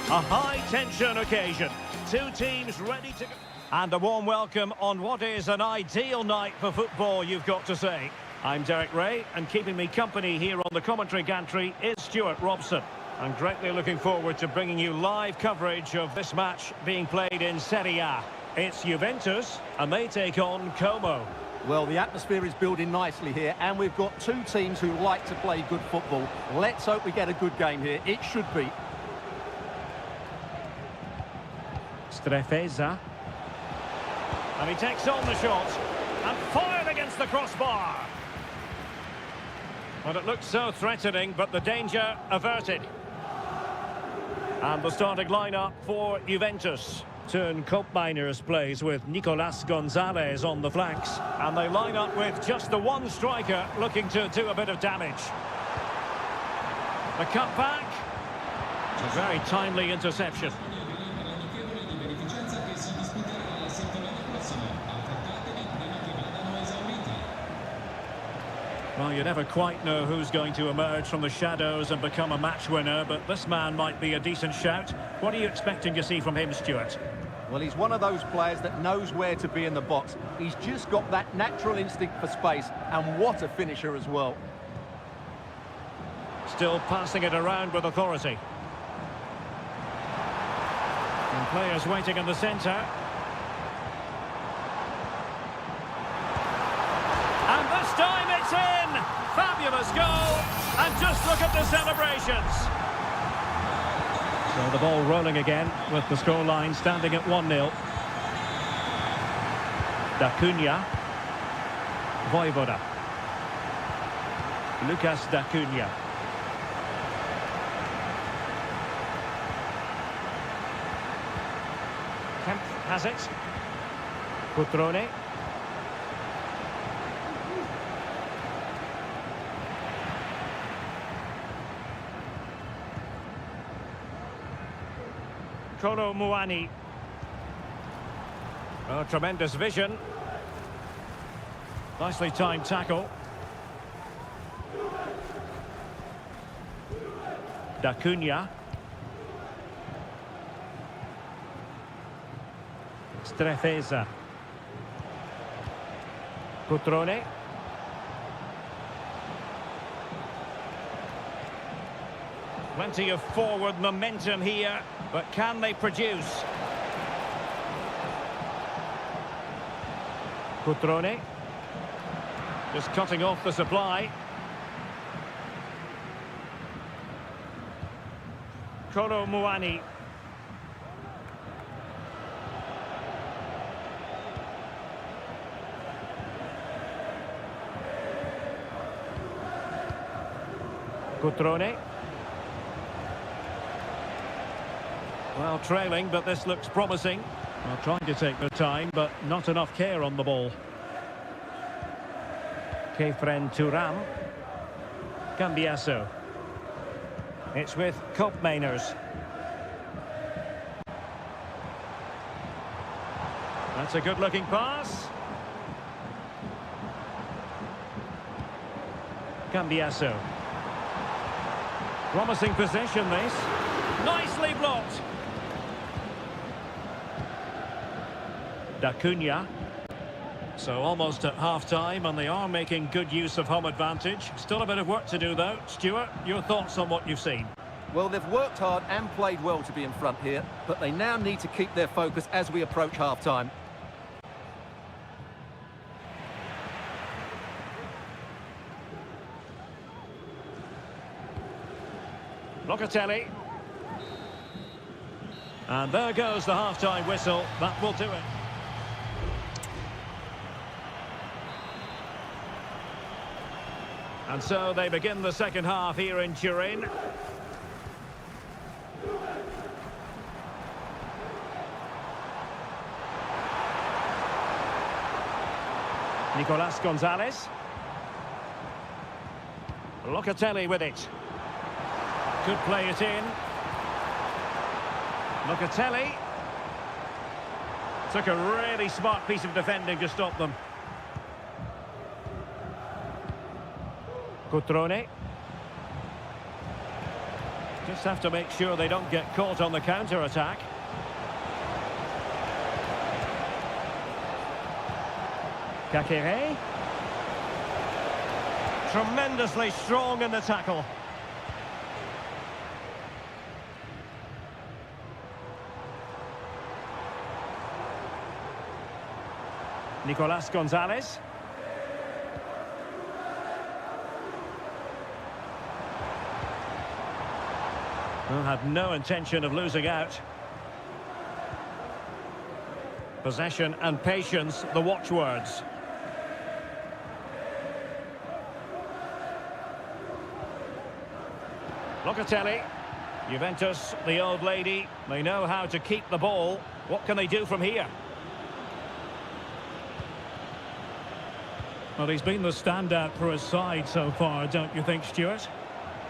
A high-tension occasion. Two teams ready to go. And a warm welcome on what is an ideal night for football, you've got to say. I'm Derek Ray, and keeping me company here on the commentary gantry is Stuart Robson. I'm greatly looking forward to bringing you live coverage of this match being played in Seria. It's Juventus, and they take on Como. Well, the atmosphere is building nicely here, and we've got two teams who like to play good football. Let's hope we get a good game here. It should be. Strefeza. And he takes on the shot and fired against the crossbar. Well, it looked so threatening, but the danger averted. And the starting lineup for Juventus. Turn Koopmeiners plays with Nicolas Gonzalez on the flanks. And they line up with just the one striker looking to do a bit of damage. The cutback. A very timely interception. Well, you never quite know who's going to emerge from the shadows and become a match winner, but this man might be a decent shout. What are you expecting to see from him, Stuart? Well, he's one of those players that knows where to be in the box. He's just got that natural instinct for space, and what a finisher as well. Still passing it around with authority. And players waiting in the centre. And this time it's in! Fabulous goal! And just look at the celebrations! So the ball rolling again with the scoreline standing at 1-0. Da Cunha. Voivoda. Lucas Da Cunha. Kemp has it. Cutrone. Kolo Muani. Oh, tremendous vision. Nicely timed tackle. Da Cunha. Strefeza. Cutrone. Plenty of forward momentum here, but can they produce? Cutrone. Just cutting off the supply. Kolo Muani. Cutrone. Well, trailing, but this looks promising. Well, trying to take their time, but not enough care on the ball. Kefren Turam. Cambiasso. It's with Koopmeiners. That's a good-looking pass. Cambiasso. Promising possession, this. Nicely blocked. Da Cunha. So almost at half-time, and they are making good use of home advantage. Still a bit of work to do, though. Stuart, your thoughts on what you've seen? Well, they've worked hard and played well to be in front here, but they now need to keep their focus as we approach half-time. Locatelli. And there goes the half-time whistle. That will do it. And so they begin the second half here in Turin. Nicolas Gonzalez. Locatelli with it. Could play it in. Locatelli. Took a really smart piece of defending to stop them. Cutrone. Just have to make sure they don't get caught on the counter-attack. Kakere. Tremendously strong in the tackle. Nicolas Gonzalez. Well, had no intention of losing out. Possession and patience, the watchwords. Locatelli. Juventus, the old lady, they know how to keep the ball. What can they do from here? Well, he's been the standout for his side so far, don't you think, Stuart?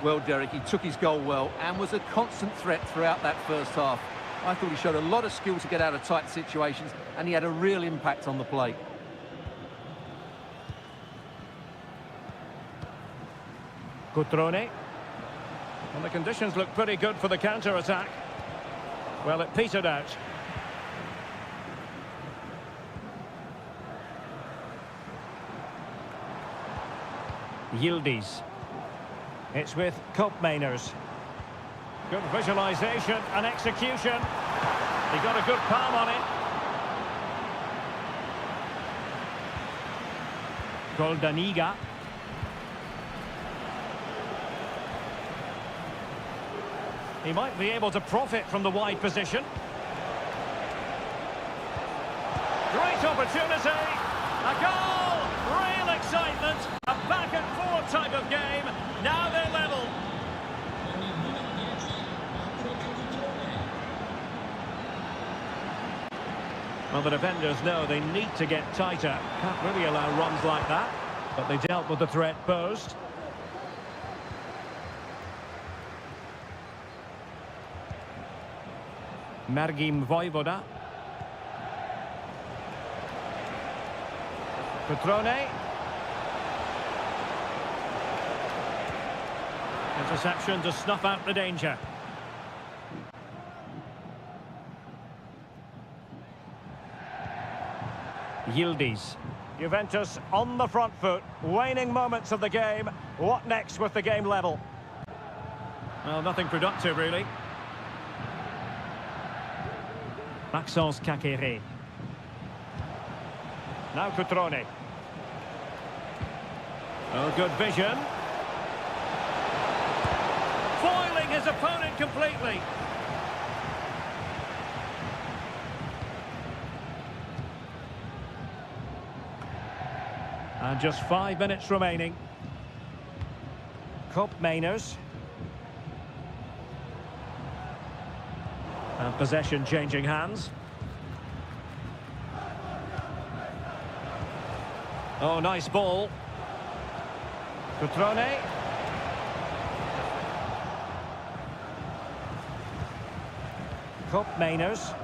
Well, Derek, he took his goal well and was a constant threat throughout that first half. I thought he showed a lot of skill to get out of tight situations, and he had a real impact on the play. Cutrone. Well, the conditions look pretty good for the counter-attack. Well, it petered out. Yildiz. It's with Koopmeiners. Good visualisation and execution. He got a good palm on it. Goldaniga. He might be able to profit from the wide position. Great opportunity. A goal. Real excitement. A back and forth type of game. Now they're level. Well, the defenders know they need to get tighter. Can't really allow runs like that. But they dealt with the threat posed. Margim Vojvoda. Cutrone. Interception to snuff out the danger. Yildiz. Juventus on the front foot. Waning moments of the game. What next with the game level? Well, nothing productive, really. Maxence Kakere. Now Cutrone. Oh, good vision. Foiling his opponent completely. And just 5 minutes remaining. Koopmeiners. And possession changing hands. Oh, nice ball. Cutrone. Koopmeiners.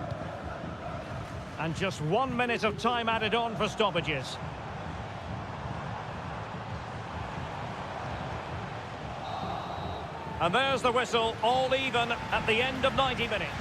And just 1 minute of time added on for stoppages. And there's the whistle, all even at the end of 90 minutes.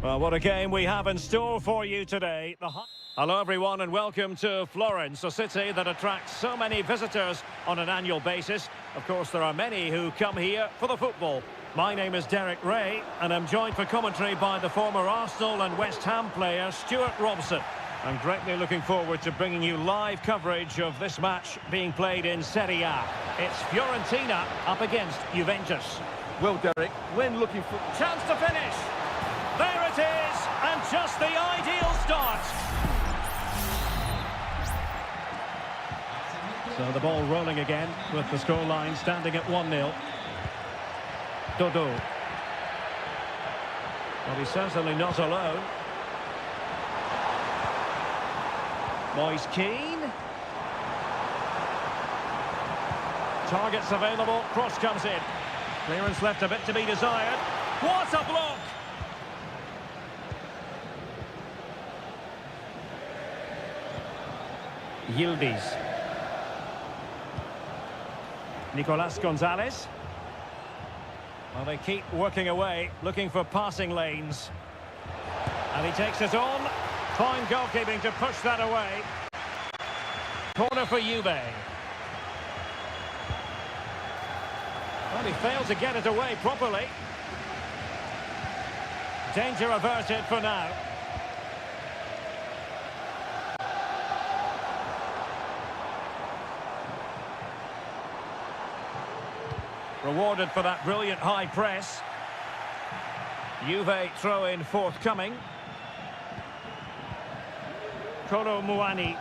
Well, what a game we have in store for you today. Hello, everyone, and welcome to Florence, a city that attracts so many visitors on an annual basis. Of course, there are many who come here for the football. My name is Derek Ray, and I'm joined for commentary by the former Arsenal and West Ham player, Stuart Robson. I'm greatly looking forward to bringing you live coverage of this match being played in Seria. It's Fiorentina up against Juventus. Well, Derek, when looking for... Chance to finish! There it is, and just the ideal start. So the ball rolling again with the scoreline standing at 1-0. Dodo. Well, he's certainly not alone. Moise Keane. Targets available, cross comes in. Clearance left a bit to be desired. What a block! Yildiz. Nicolas Gonzalez. Well, they keep working away, looking for passing lanes. And he takes it on. Fine goalkeeping to push that away. Corner for Juve. Well, he failed to get it away properly. Danger averted for now. Rewarded for that brilliant high press. Juve throw-in forthcoming. Kolo Muani.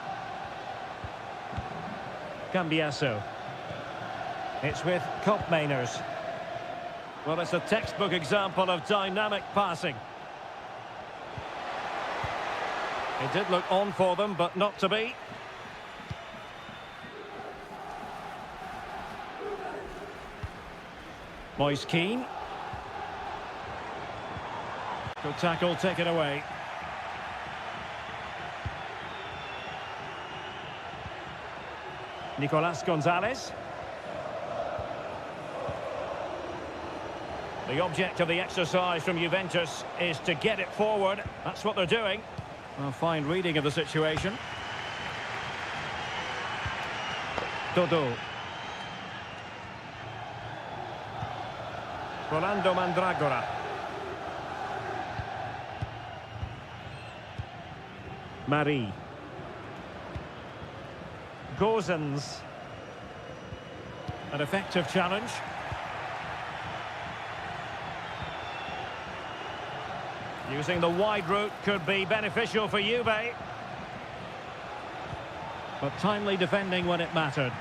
Cambiasso. It's with Kopmeiners. Well, it's a textbook example of dynamic passing. It did look on for them, but not to be. Moise Keane. Good tackle, taken away. Nicolas Gonzalez. The object of the exercise from Juventus is to get it forward. That's what they're doing. Well, fine reading of the situation. Dodo. Rolando Mandragora. Marie. Gozens. An effective challenge. Using the wide route could be beneficial for Juve. But timely defending when it mattered.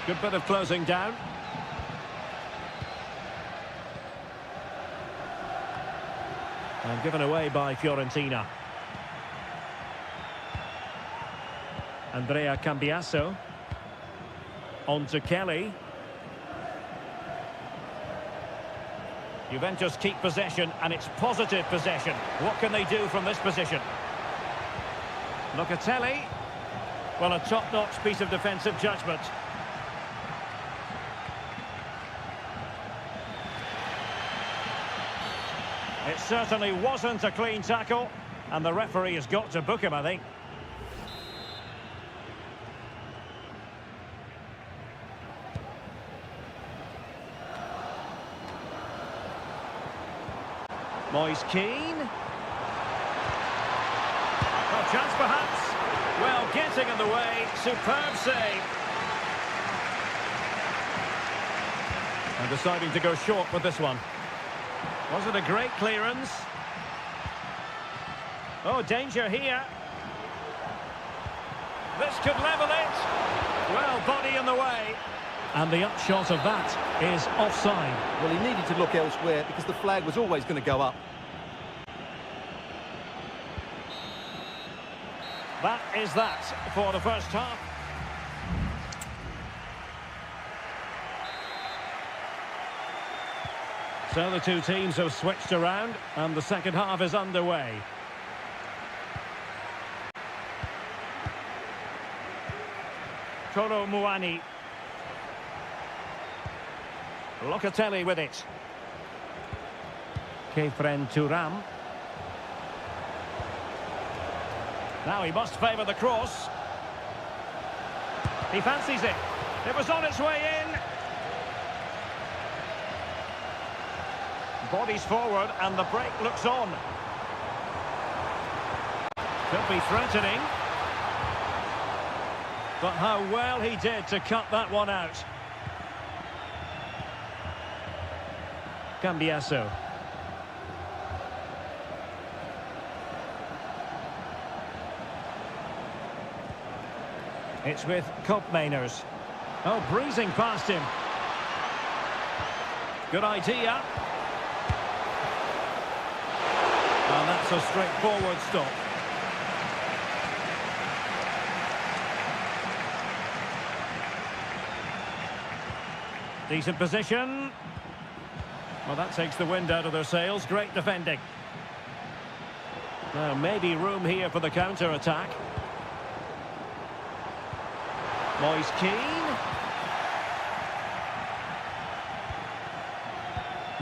Good bit of closing down. And given away by Fiorentina. Andrea Cambiasso. On to Kelly. Juventus keep possession, and it's positive possession. What can they do from this position? Locatelli. Well, a top-notch piece of defensive judgment. It certainly wasn't a clean tackle, and the referee has got to book him, I think. Moise Keane. Well, chance perhaps. Well, getting in the way. Superb save. And deciding to go short with this one. Was it a great clearance? Oh, danger here. This could level it. Well, body in the way. And the upshot of that is offside. Well, he needed to look elsewhere because the flag was always going to go up. That is that for the first half. So the two teams have switched around and the second half is underway. Kolo Muani. Locatelli with it. Kefren Turam. Now he must favour the cross. He fancies it. It was on its way in. Bodies forward and the break looks on. Could be threatening. But how well he did to cut that one out. Cambiasso. It's with Koopmeiners. Oh, breezing past him. Good idea. And that's a straightforward stop. Decent position. Well, that takes the wind out of their sails. Great defending. Now, maybe room here for the counter-attack. Moise Keane.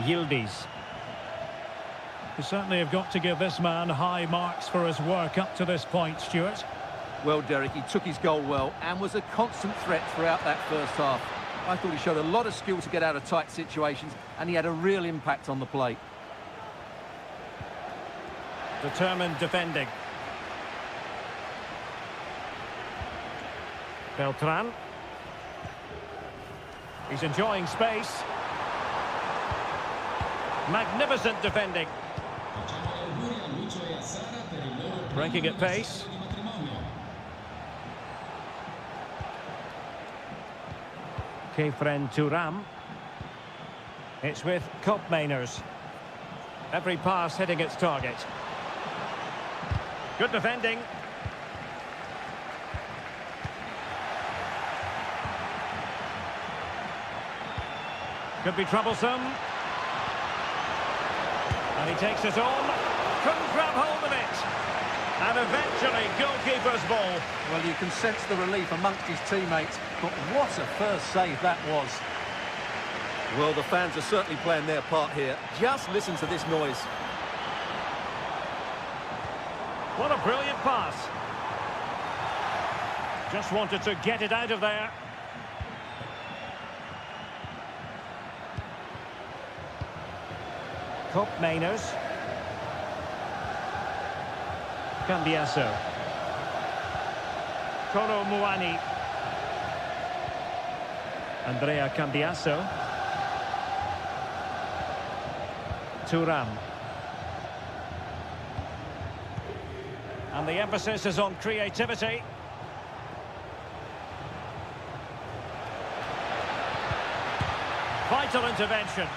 Yildiz. You certainly have got to give this man high marks for his work up to this point, Stuart. Well, Derek, he took his goal well and was a constant threat throughout that first half. I thought he showed a lot of skill to get out of tight situations, and he had a real impact on the plate. Determined defending. Beltran. He's enjoying space. Magnificent defending. Breaking at pace. Kefren Turam. It's with Koopmeiners. Every pass hitting its target. Good defending. Could be troublesome. And he takes it on. Couldn't grab hold of it. And eventually, goalkeeper's ball. Well, you can sense the relief amongst his teammates, but what a first save that was. Well, the fans are certainly playing their part here. Just listen to this noise. What a brilliant pass. Just wanted to get it out of there. Koopmeiners. Cambiasso. Kolo Muani. Andrea Cambiasso. Turam. And the emphasis is on creativity. Vital intervention.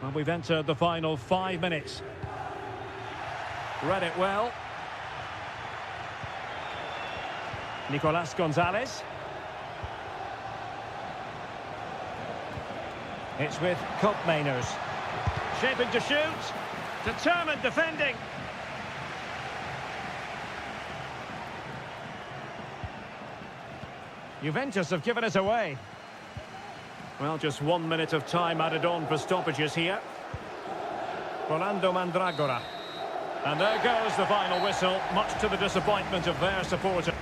Well, we've entered the final 5 minutes. Read it well. Nicolas Gonzalez. It's with Koopmeiners. Shaping to shoot. Determined defending. Juventus have given it away. Well, just 1 minute of time added on for stoppages here. Rolando Mandragora. And there goes the final whistle, much to the disappointment of their supporters.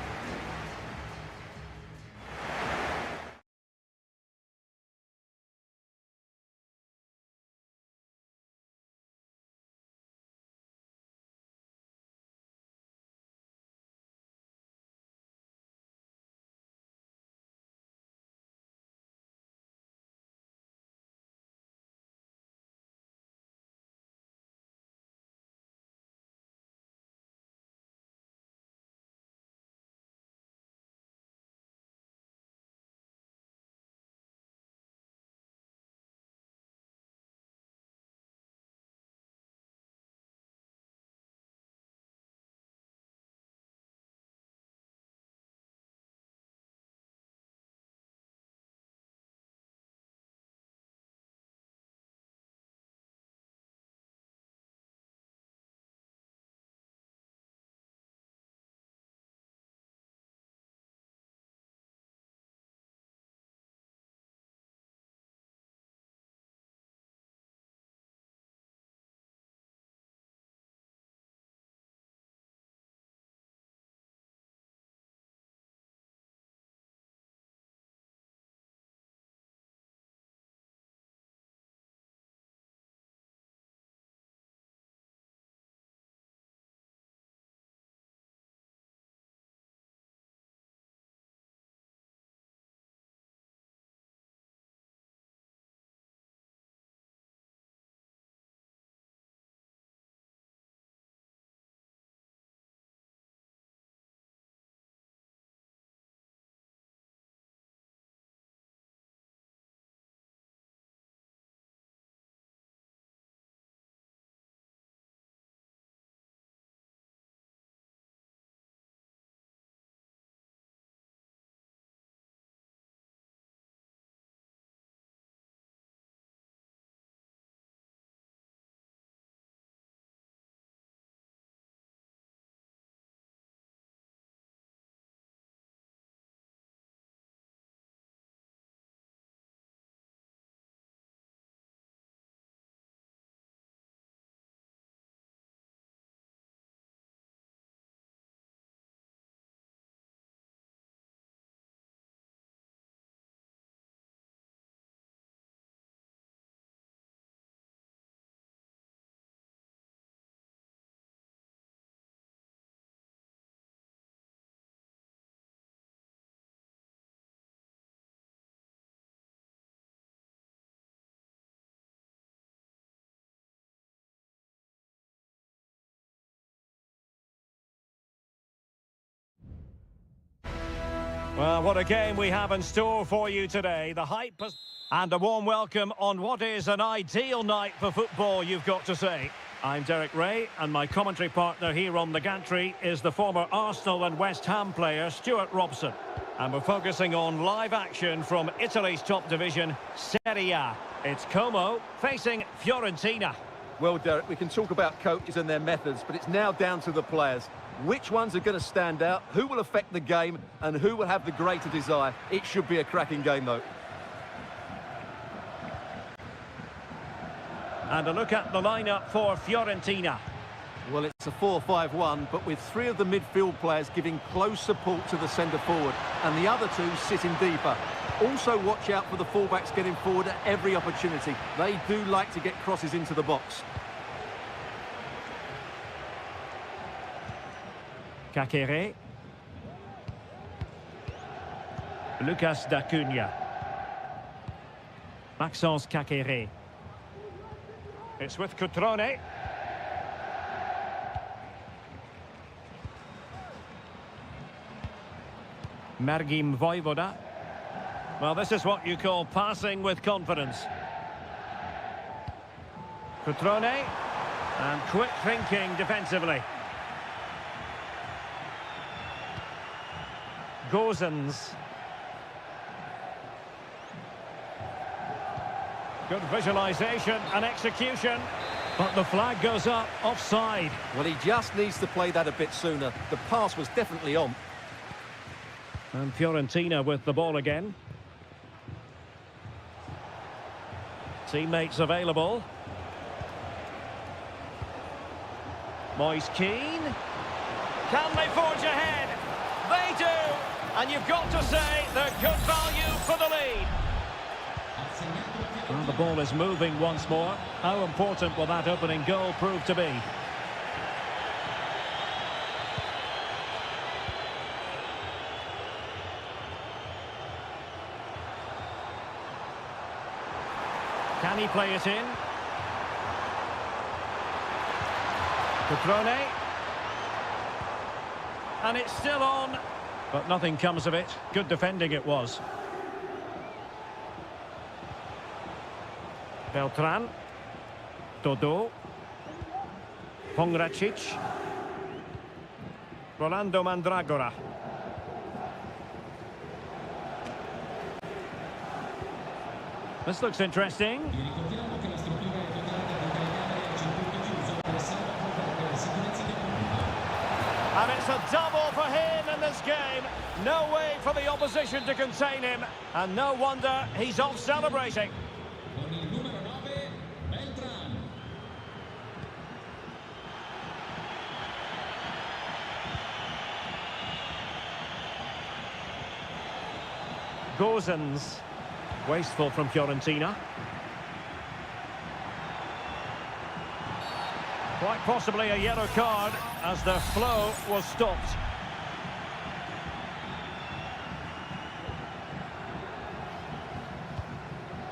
Well, what a game we have in store for you today. The hype has... And a warm welcome on what is an ideal night for football, you've got to say. I'm Derek Ray, and my commentary partner here on the gantry is the former Arsenal and West Ham player Stuart Robson. And we're focusing on live action from Italy's top division, Seria. It's Como facing Fiorentina. Well, Derek, we can talk about coaches and their methods, but it's now down to the players. Which ones are going to stand out, who will affect the game, and who will have the greater desire? It should be a cracking game, though. And a look at the lineup for Fiorentina. Well, it's a 4-5-1, but with three of the midfield players giving close support to the centre forward, and the other two sitting deeper. Also watch out for the fullbacks getting forward at every opportunity. They do like to get crosses into the box. Kakere. Lucas D'Acunha. Maxence Kakere. It's with Cutrone. Margim Vojvoda. Well, this is what you call passing with confidence. Cutrone. And quick thinking defensively. Gozens. Good visualisation and execution. But the flag goes up, offside. Well, he just needs to play that a bit sooner. The pass was definitely on. And Fiorentina with the ball again. Teammates available. Moise Keane. Can they forge ahead? They do! And you've got to say they're good value for the lead. Well, the ball is moving once more. How important will that opening goal prove to be? Can he play it in? Cutrone. And it's still on. But nothing comes of it. Good defending it was. Beltran. Dodo. Pongracic. Rolando Mandragora. This looks interesting. And it's a double for him in this game. No way for the opposition to contain him. And no wonder he's off celebrating. Gozens. Wasteful from Fiorentina. Quite possibly a yellow card as the flow was stopped.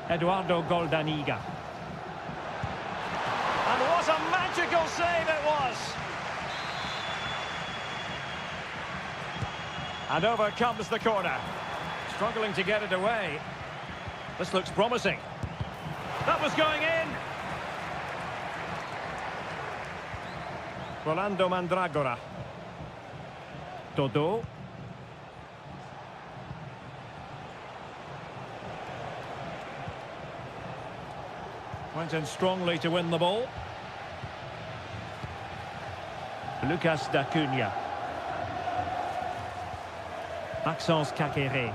Eduardo Goldaniga. And what a magical save it was! And over comes the corner. Struggling to get it away. This looks promising. That was going in! Rolando Mandragora. Dodo. Went in strongly to win the ball. Lucas D'Acunha. Maxence Kakere.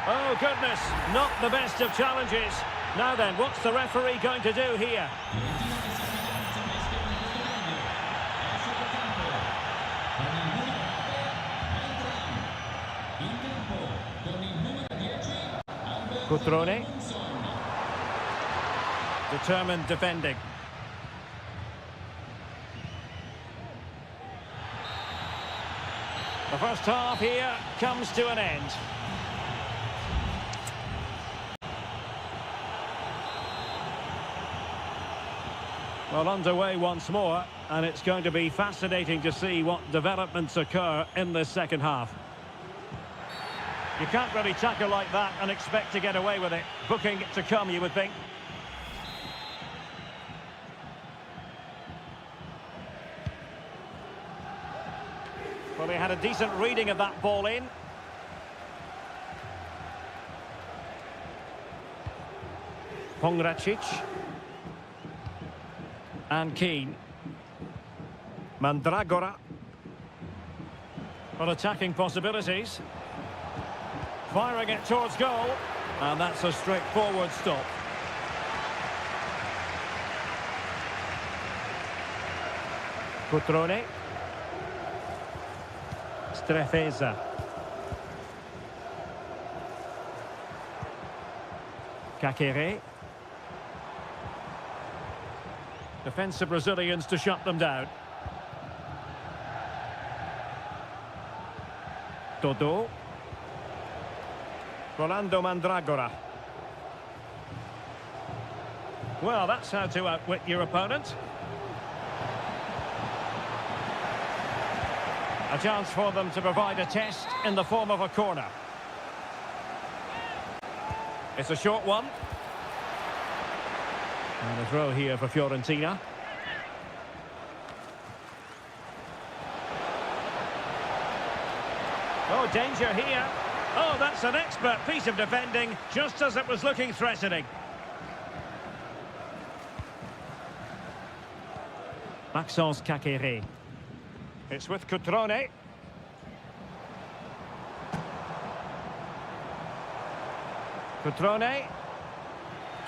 Oh, goodness, not the best of challenges. Now then, what's the referee going to do here? Cutrone. Determined defending. The first half here comes to an end. Well, underway once more. And it's going to be fascinating to see what developments occur in this second half. You can't really tackle like that and expect to get away with it. Booking to come, you would think. Well, he had a decent reading of that ball in. Pongracic. And Keane. Mandragora. Well, attacking possibilities. Firing it towards goal. And that's a straightforward stop. Cutrone. Strefeza. Kakere. Defensive Brazilians to shut them down. Dodo. Rolando Mandragora. Well, that's how to outwit your opponent. A chance for them to provide a test in the form of a corner. It's a short one. And a throw here for Fiorentina. Oh, danger here. Oh, that's an expert piece of defending, just as it was looking threatening. Maxence Kakere. It's with Cutrone. Cutrone.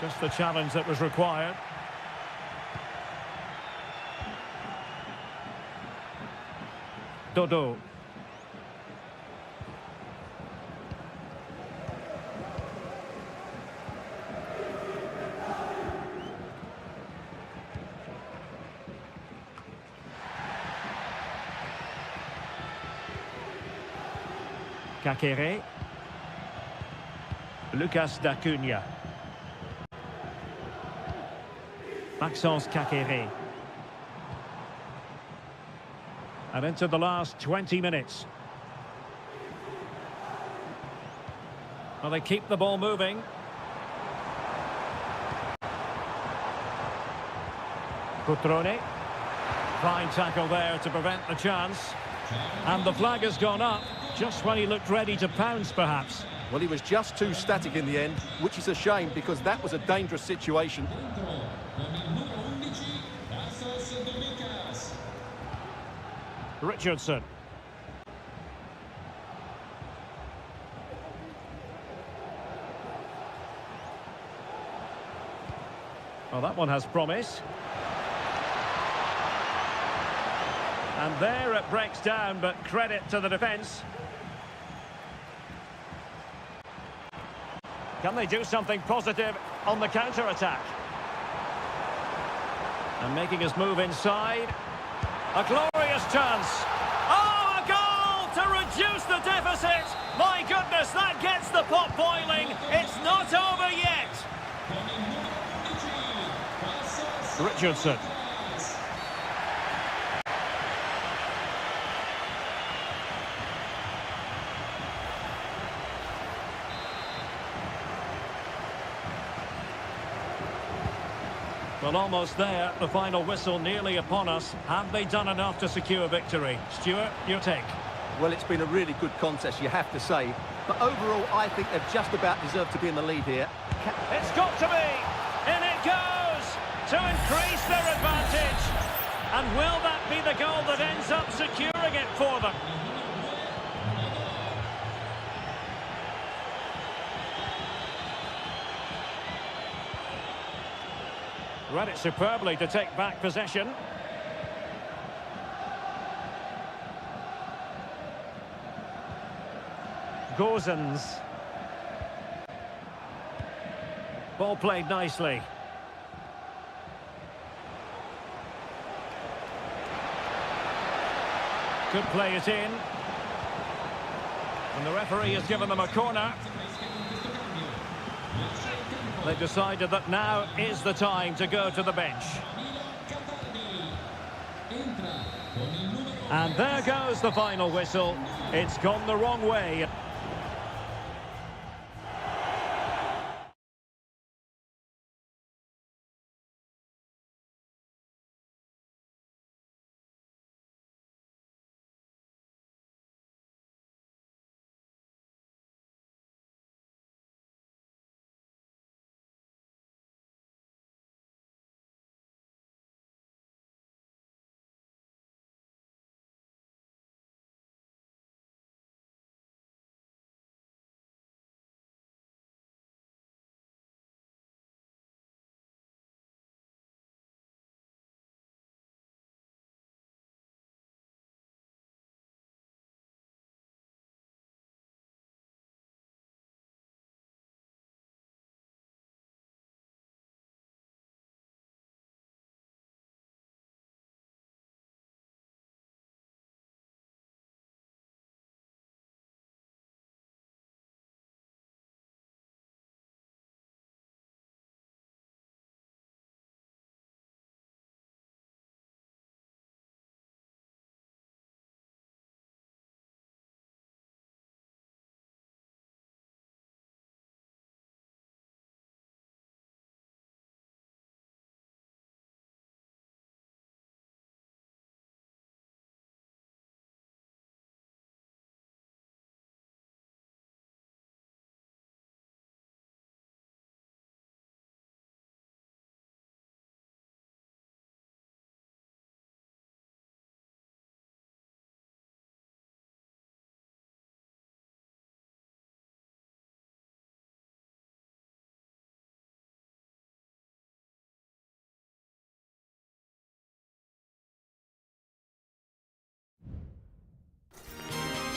Just the challenge that was required. Dodo. Kakere. Lucas D'Acunha. Maxence Kakere. And into the last 20 minutes. Well, they keep the ball moving. Cutrone. Fine tackle there to prevent the chance. And the flag has gone up, just when he looked ready to pounce, perhaps. Well, he was just too static in the end, which is a shame because that was a dangerous situation. Richardson. Well, that one has promise. And there it breaks down, but credit to the defence. Can they do something positive on the counter-attack? And making his move inside. A glorious chance. Oh, a goal to reduce the deficit. My goodness, that gets the pot boiling. It's not over yet. Richardson. Well, almost there. The final whistle nearly upon us. Have they done enough to secure victory? Stuart, your take. Well, it's been a really good contest, you have to say. But overall, I think they've just about deserved to be in the lead here. It's got to be! In it goes! To increase their advantage. And will that be the goal that ends up securing it for them? Read it superbly to take back possession. Gozens. Ball played nicely. Could play it in. And the referee has given them a corner. They've decided that now is the time to go to the bench. And there goes the final whistle. It's gone the wrong way.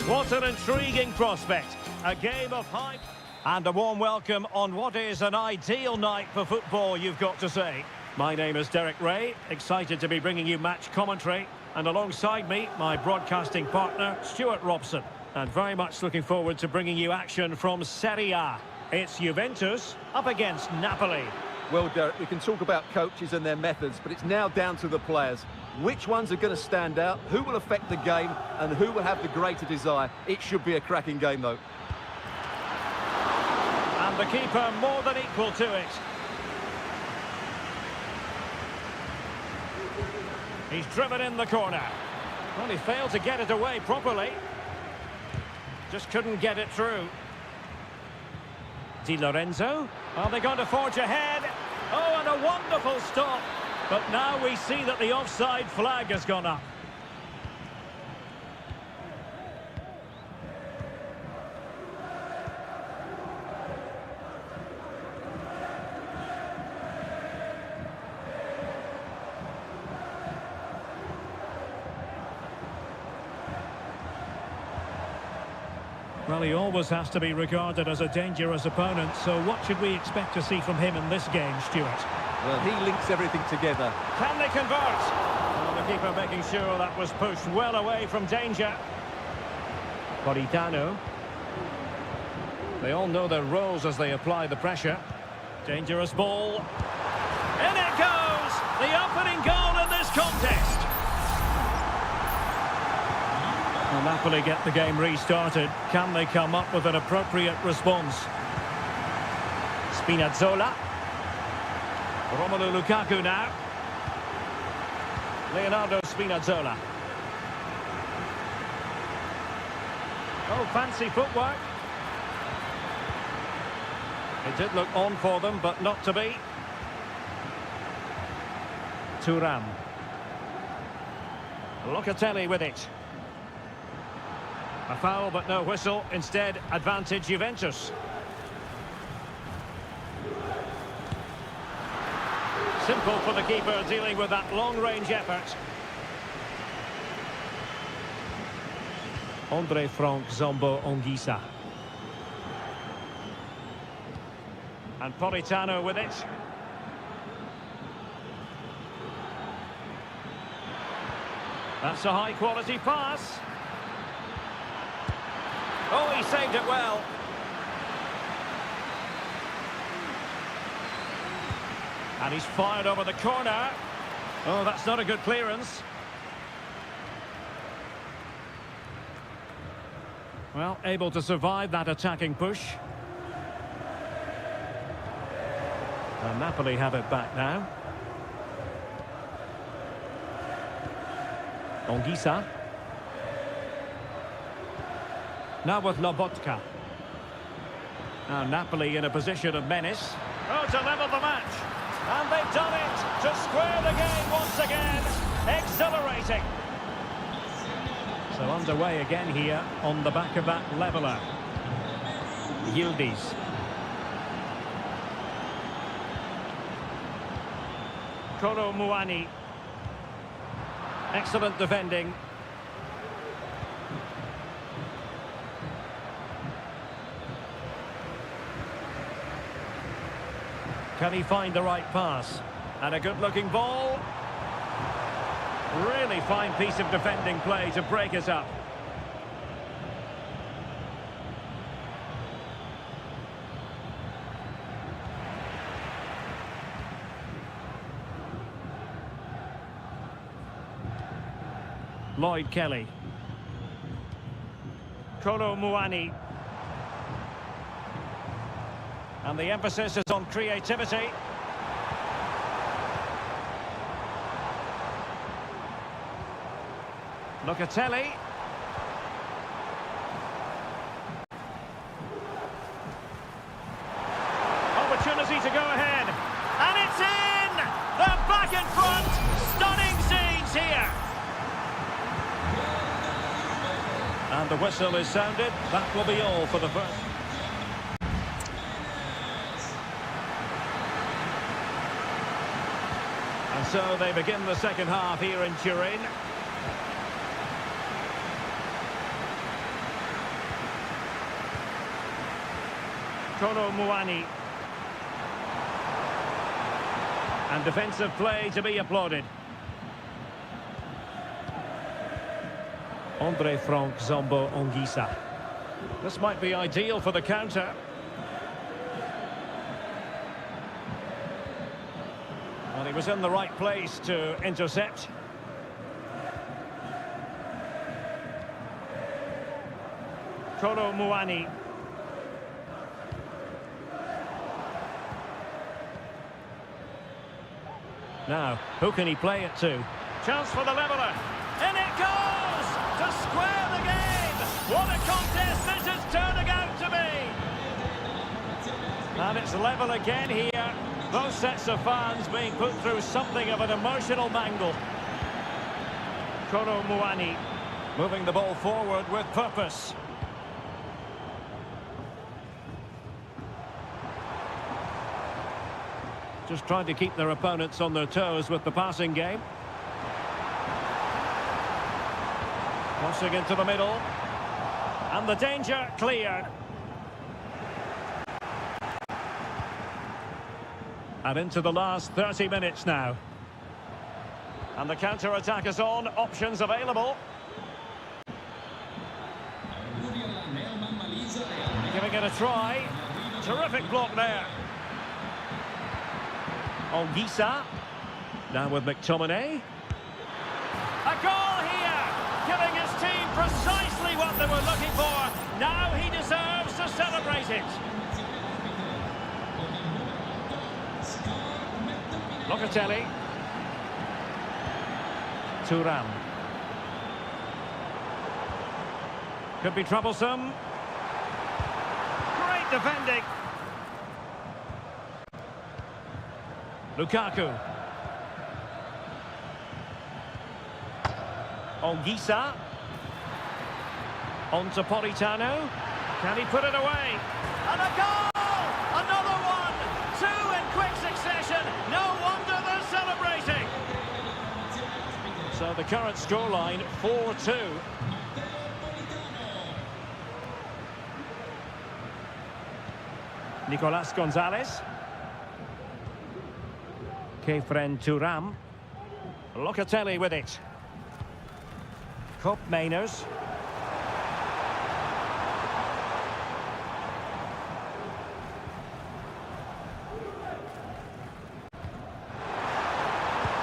What an intriguing prospect. A game of hype. And a warm welcome on what is an ideal night for football, you've got to say. My name is Derek Ray, excited to be bringing you match commentary. And alongside me, my broadcasting partner, Stuart Robson. And very much looking forward to bringing you action from Seria. It's Juventus up against Napoli. Well, Derek, we can talk about coaches and their methods, but it's now down to the players. Which ones are going to stand out, who will affect the game, and who will have the greater desire? It should be a cracking game, though. And the keeper more than equal to it. He's driven in the corner. Well, he failed to get it away properly. Just couldn't get it through. Di Lorenzo. Are they going to forge ahead? Oh, and a wonderful stop. But now we see that the offside flag has gone up. Well, he always has to be regarded as a dangerous opponent, so what should we expect to see from him in this game, Stuart? Well, he links everything together. Can they convert? Well, the keeper making sure that was pushed well away from danger. Politano. They all know their roles as they apply the pressure. Dangerous ball. In it goes! The opening goal in this contest. Well, Napoli get the game restarted. Can they come up with an appropriate response? Spinazzola. Romelu Lukaku now. Leonardo Spinazzola. Oh, fancy footwork. It did look on for them, but not to be. Thuram. Locatelli with it. A foul, but no whistle. Instead, advantage Juventus. Simple for the keeper dealing with that long-range effort. Andre Frank Zombo Ongisa. And Politano with it. That's a high-quality pass. Oh, he saved it well. And he's fired over the corner. Oh, that's not a good clearance. Well, able to survive that attacking push. And Napoli have it back now. Onguisa. Now with Lobotka. Now Napoli in a position of menace. Oh, to level the match. And they've done it to square the game once again. Exhilarating. So underway again here on the back of that leveller. Yildiz. Kolo Muani. Excellent defending. Can he find the right pass? And a good-looking ball. Really fine piece of defending play to break us up. Lloyd Kelly. Kolo Muani. And the emphasis is on creativity. Locatelli. Opportunity to go ahead. And it's in! They're back in front! Stunning scenes here! And the whistle is sounded. That will be all for the first. And so they begin the second half here in Turin. Kolo Muani. And defensive play to be applauded. Andre Frank Zombo Onguisa. This might be ideal for the counter. Well, he was in the right place to intercept. Kolo Muani. Now, who can he play it to? Chance for the leveller. In it goes! To square the game! What a contest this is turning out to be! And it's level again here. Both sets of fans being put through something of an emotional mangle. Kolo Muani moving the ball forward with purpose. Just trying to keep their opponents on their toes with the passing game. Crossing into the middle. And the danger cleared. And into the last 30 minutes now. And the counter-attack is on. Options available. Giving it a try. Terrific block there. Onguisa. Now with McTominay. A goal here! Giving his team precisely what they were looking for. Now he deserves to celebrate it. Locatelli. Thuram. Could be troublesome. Great defending. Lukaku. Onguisa. On to Politano. Can he put it away? And a goal! Another one! Two in quick succession. No wonder they're celebrating. So the current scoreline, 4-2. Nicolas Gonzalez. Kefren Thuram. Locatelli with it. Kopp Mainers.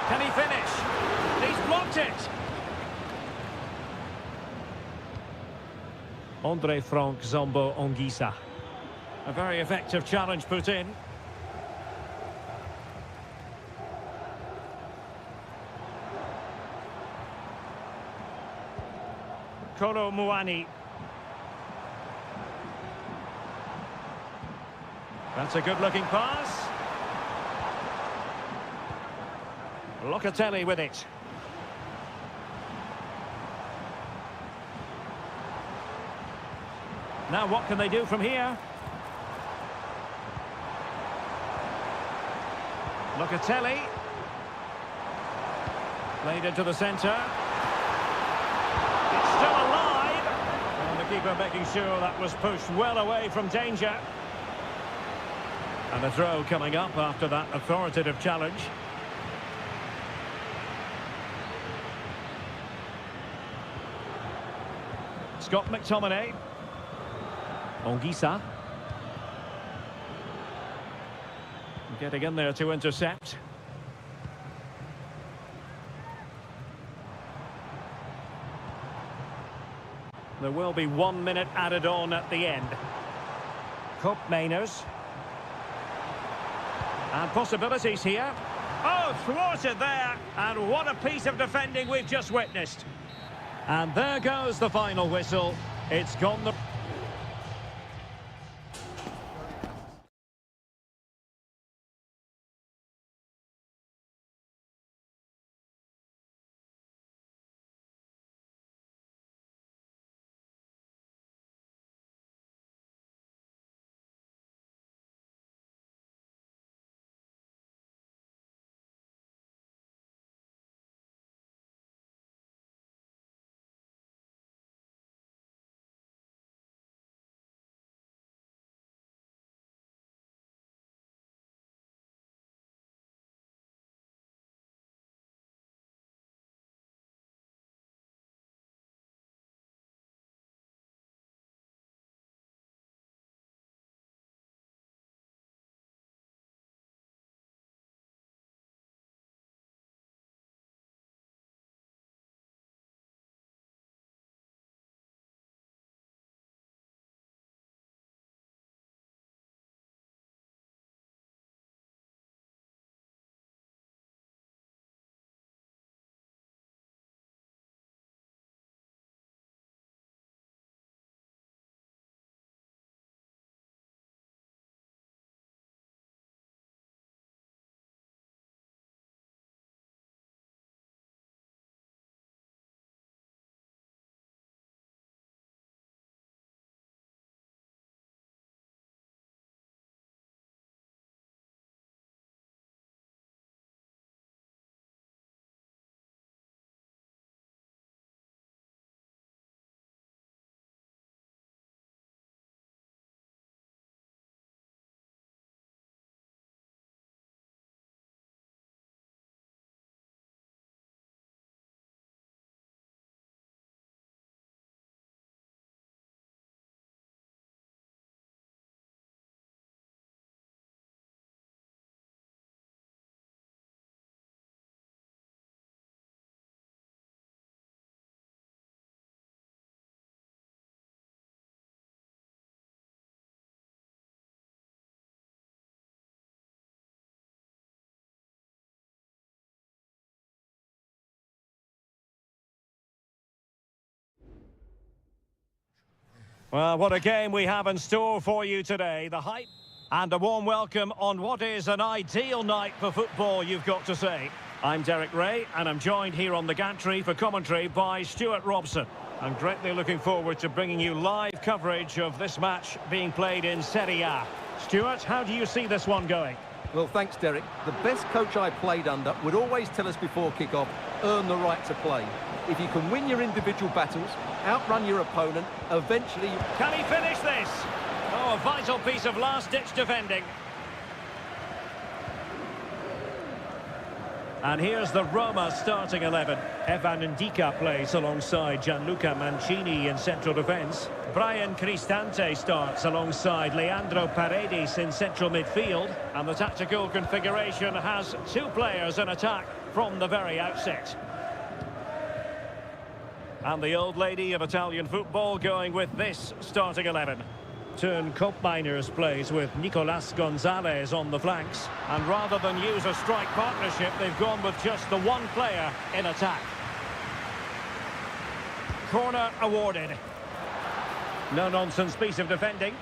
Can he finish? He's blocked it. Andre Frank Zombo Ongisa. A very effective challenge put in. Kolo Muani. That's a good-looking pass. Locatelli with it. Now what can they do from here? Locatelli. Played into the centre. It's still alive. And the keeper making sure that was pushed well away from danger. And a throw coming up after that authoritative challenge. Scott McTominay. Ongisa. Getting in there to intercept. There will be 1 minute added on at the end. Cup Mainers. And possibilities here. Oh, thwarted there. And what a piece of defending we've just witnessed. And there goes the final whistle. It's gone the... Well, what a game we have in store for you today. The hype and a warm welcome on what is an ideal night for football, you've got to say. I'm Derek Ray, and I'm joined here on the gantry for commentary by Stuart Robson. I'm greatly looking forward to bringing you live coverage of this match being played in Seria. Stuart, how do you see this one going? Well, thanks, Derek. The best coach I played under would always tell us before kick-off, earn the right to play. If you can win your individual battles, outrun your opponent, eventually... Can he finish this? Oh, a vital piece of last-ditch defending. And here's the Roma starting 11. Evan Ndika plays alongside Gianluca Mancini in central defence. Brian Cristante starts alongside Leandro Paredes in central midfield. And the tactical configuration has two players in attack from the very outset. And the old lady of Italian football going with this starting 11. Turn Miners plays with Nicolas Gonzalez on the flanks. And rather than use a strike partnership, they've gone with just the one player in attack. Corner awarded. No-nonsense piece of defending.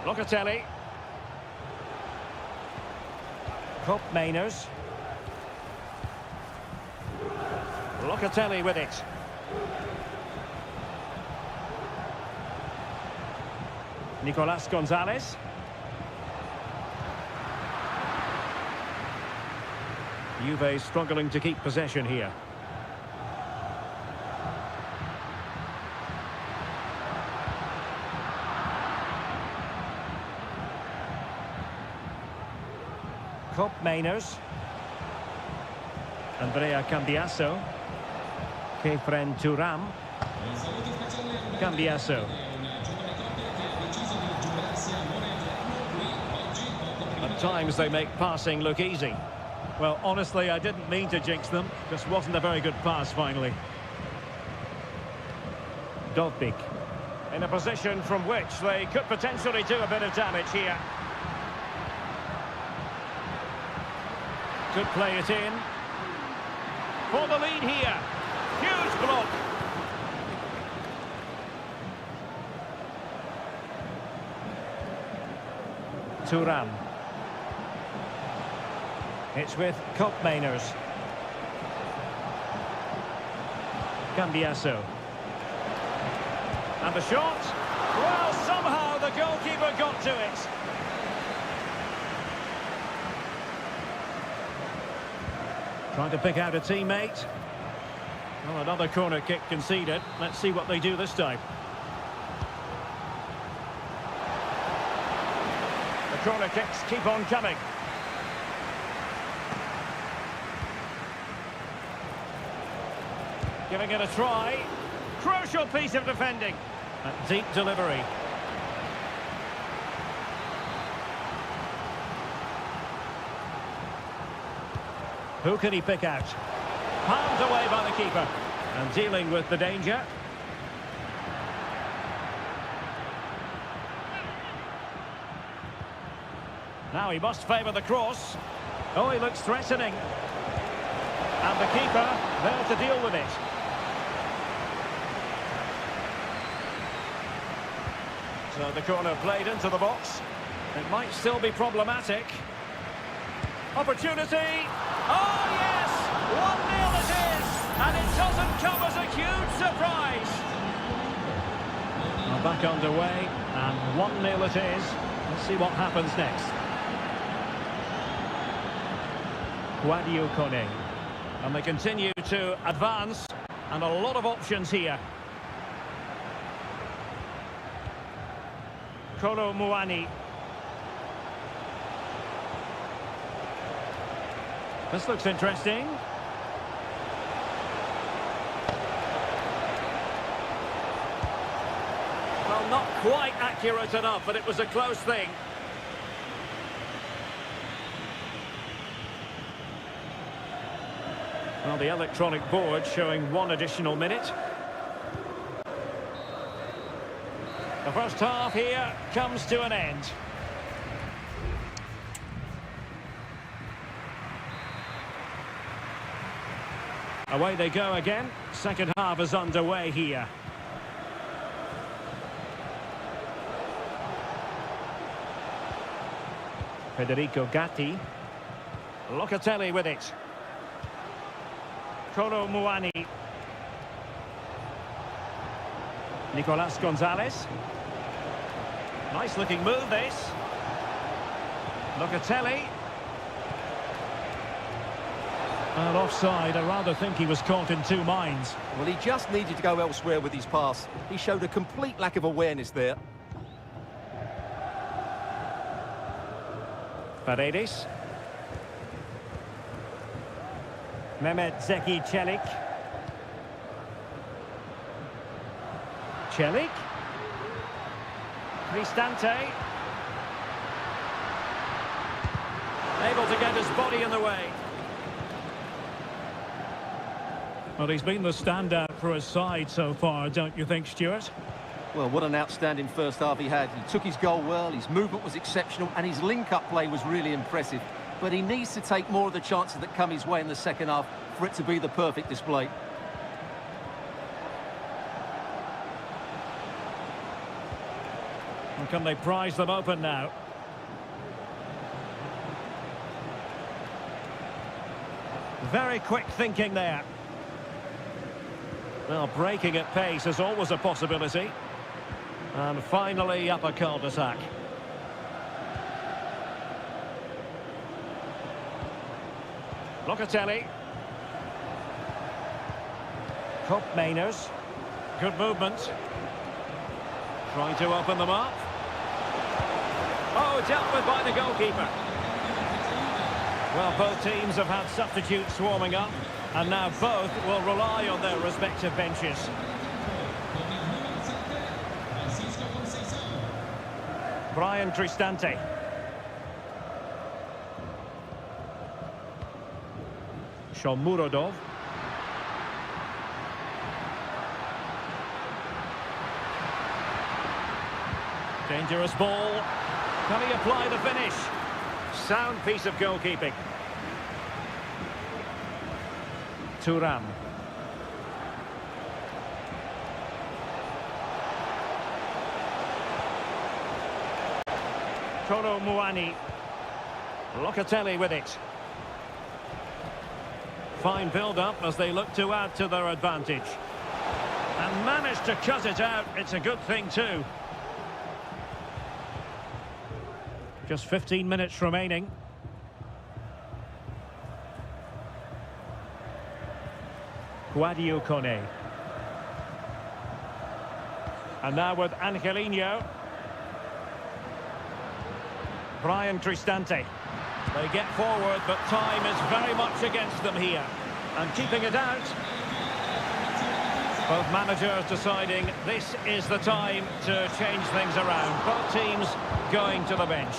Locatelli. Miners. Locatelli with it. Nicolas Gonzalez. Juve struggling to keep possession here. Miners. Andrea Cambiaso. Kefren Turam. Cambiaso. At times they make passing look easy. Well, honestly, I didn't mean to jinx them. Just wasn't a very good pass, finally. Dovbik. In a position from which they could potentially do a bit of damage here. Could play it in. For the lead here. Huge block. Turam. It's with Miners. Cambiaso. And the shot. Well, somehow the goalkeeper got to it. Trying to pick out a teammate. Well, another corner kick conceded. Let's see what they do this time. The corner kicks keep on coming. Giving it a try. Crucial piece of defending. A deep delivery. Who can he pick out? Palmed away by the keeper. And dealing with the danger. Now he must favour the cross. Oh, he looks threatening. And the keeper there to deal with it. So the corner played into the box. It might still be problematic. Opportunity. Oh, yes! 1-0 it is! And it doesn't come as a huge surprise. Well, back underway, and 1-0 it is. Let's see what happens next. Guadio Kone. And they continue to advance, and a lot of options here. Kolo Muani. This looks interesting. Well, not quite accurate enough, but it was a close thing. Well, the electronic board showing 1 additional minute. The first half here comes to an end. Away they go again. Second half is underway here. Federico Gatti. Locatelli with it. Kolo Muani. Nicolas Gonzalez. Nice looking move this. Locatelli. And offside, I rather think he was caught in two minds. Well, he just needed to go elsewhere with his pass. He showed a complete lack of awareness there. Paredes. Mehmet Zeki Çelik. Çelik. Cristante. Able to get his body in the way. Well, he's been the standout for his side so far, don't you think, Stuart? Well, what an outstanding first half he had. He took his goal well, his movement was exceptional, and his link-up play was really impressive. But he needs to take more of the chances that come his way in the second half for it to be the perfect display. And can they prize them open now? Very quick thinking there. Well, breaking at pace is always a possibility. And finally up a cul-de-sac. Locatelli. Cope Mainers. Good movement. Trying to open them up. Oh, dealt with by the goalkeeper. Well, both teams have had substitutes warming up, and now both will rely on their respective benches. Brian Cristante. Shomurodov. Dangerous ball. Can he apply the finish? Sound piece of goalkeeping. Thuram. Kolo Muani. Locatelli with it. Fine build-up as they look to add to their advantage. And managed to cut it out. It's a good thing too. Just 15 minutes remaining. Guadio Kone. And now with Angelino. Brian Cristante. They get forward, but time is very much against them here. And keeping it out. Both managers deciding this is the time to change things around. Both teams going to the bench.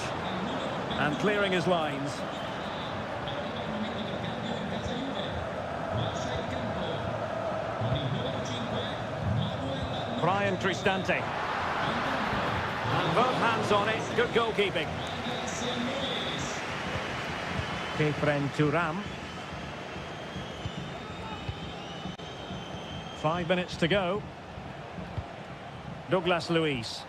And clearing his lines. Brian Cristante. And both hands on it. Good goalkeeping. Kefren Thuram. 5 minutes to go. Douglas Luiz.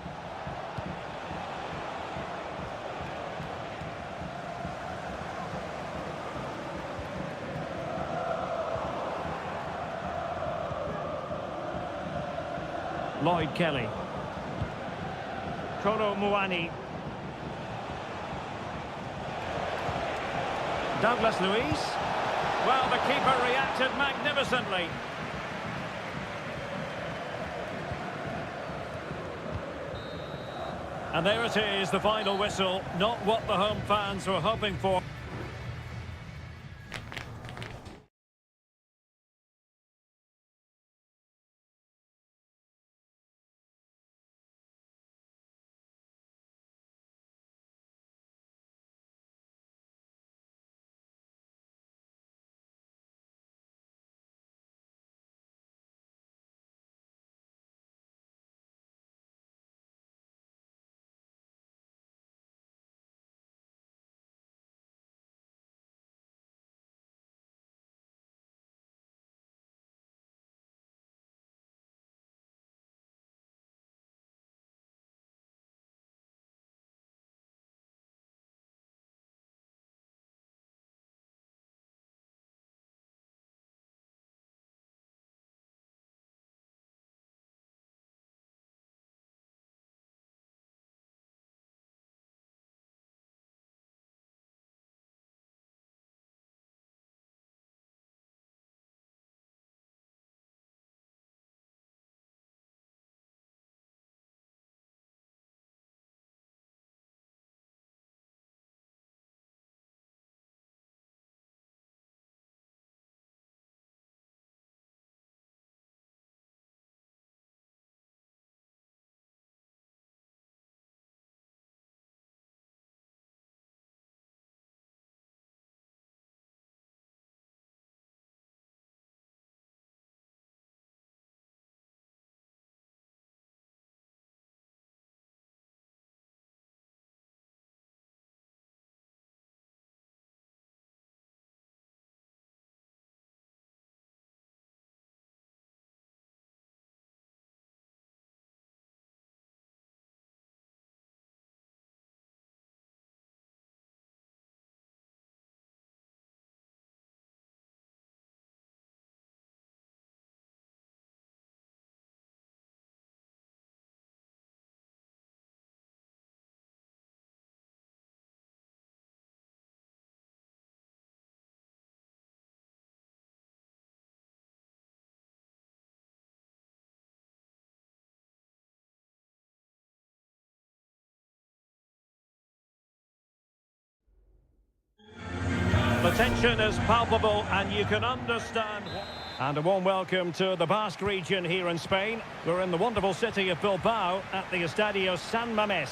Lloyd Kelly. Kolo Muani. Douglas Luiz. Well, the keeper reacted magnificently. And there it is, the final whistle. Not what the home fans were hoping for. The tension is palpable and you can understand. And a warm welcome to the Basque region here in Spain. We're in the wonderful city of Bilbao at the Estadio San Mamés.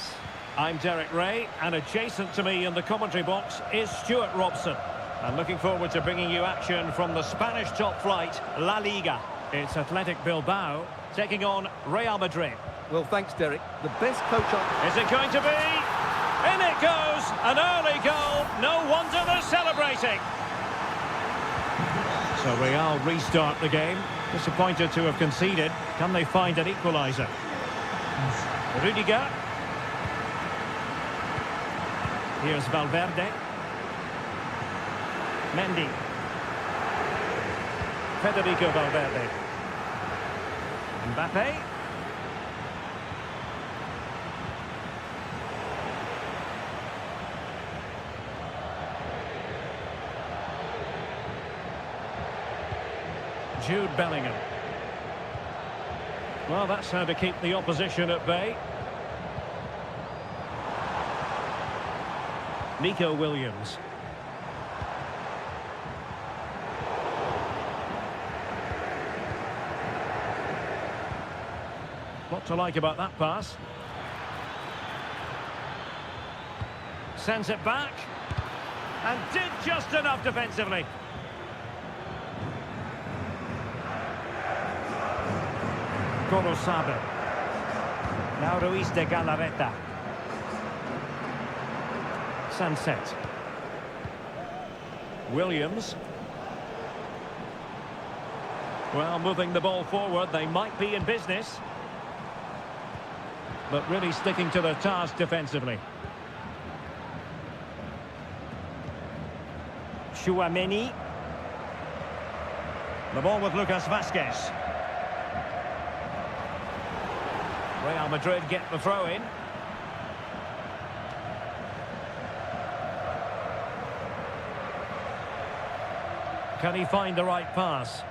I'm Derek Ray, and adjacent to me in the commentary box is Stuart Robson. I'm looking forward to bringing you action from the Spanish top flight, La Liga. It's Athletic Bilbao taking on Real Madrid. Well, thanks, Derek. The best coach I... Is it going to be? In it goes! An early goal. No wonder they're celebrating. So Real restart the game. Disappointed to have conceded. Can they find an equaliser? Rudiger. Here's Valverde. Mendy. Federico Valverde. Mbappe. Jude Bellingham. Well, that's how to keep the opposition at bay. Nico Williams. What to like about that pass? Sends it back. And did just enough defensively. Sabe. Now Ruiz de Galarreta. Sunset. Williams. Well, moving the ball forward, they might be in business. But really sticking to their task defensively. Chouameni. The ball with Lucas Vázquez. Real Madrid get the throw in. Can he find the right pass?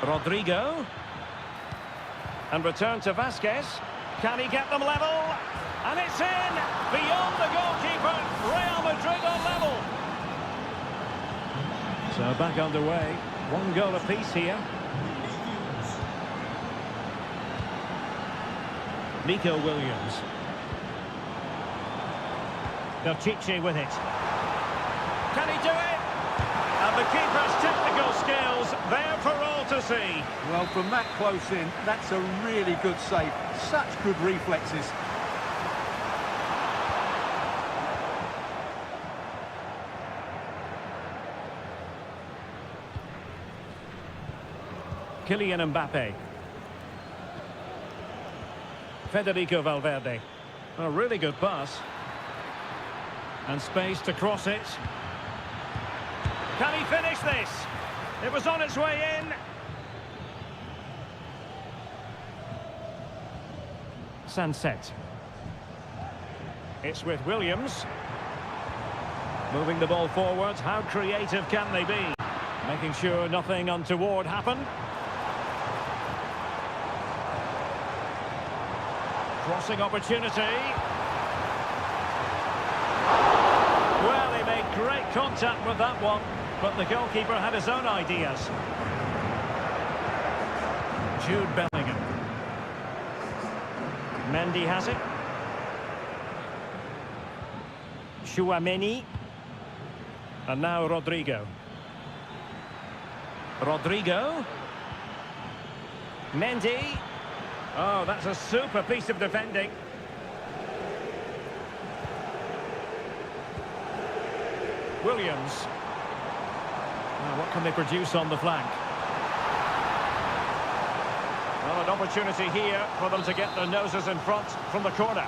Rodrigo. And return to Vázquez. Can he get them level? And it's in! Beyond the goalkeeper. Real Madrid are level. So back underway. One goal apiece here. Nico Williams. Chichi with it. Can he do it? And the keeper's technical skills there for all to see. Well, from that close in, that's a really good save. Such good reflexes. Kylian Mbappe. Federico Valverde. A really good pass. And space to cross it. Can he finish this? It was on its way in. Sunset. It's with Williams. Moving the ball forward. How creative can they be? Making sure nothing untoward happened. Crossing opportunity. Well, he made great contact with that one, but the goalkeeper had his own ideas. Jude Bellingham. Mendy has it. Chouameni. And now Rodrigo. Rodrigo. Mendy. Oh, that's a super piece of defending. Williams. Now, what can they produce on the flank? Well, an opportunity here for them to get their noses in front from the corner.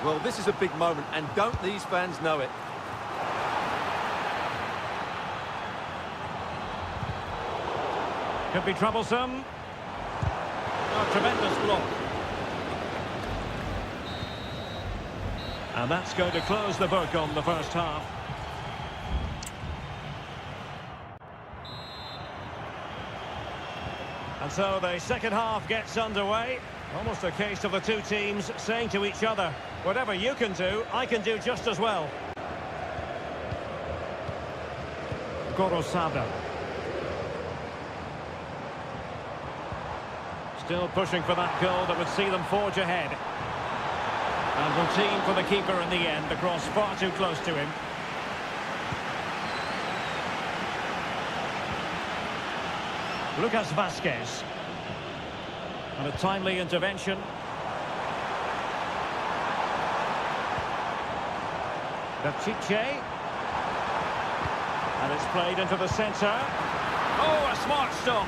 Well, this is a big moment, and don't these fans know it? Could be troublesome. Oh, tremendous block. And that's going to close the book on the first half. And so the second half gets underway. Almost a case of the two teams saying to each other, Whatever you can do, I can do just as well. Gorosada. Still pushing for that goal that would see them forge ahead. And routine for the keeper in the end. The cross far too close to him. Lucas Vazquez. And a timely intervention. Pichet. And it's played into the centre. Oh, a smart stop.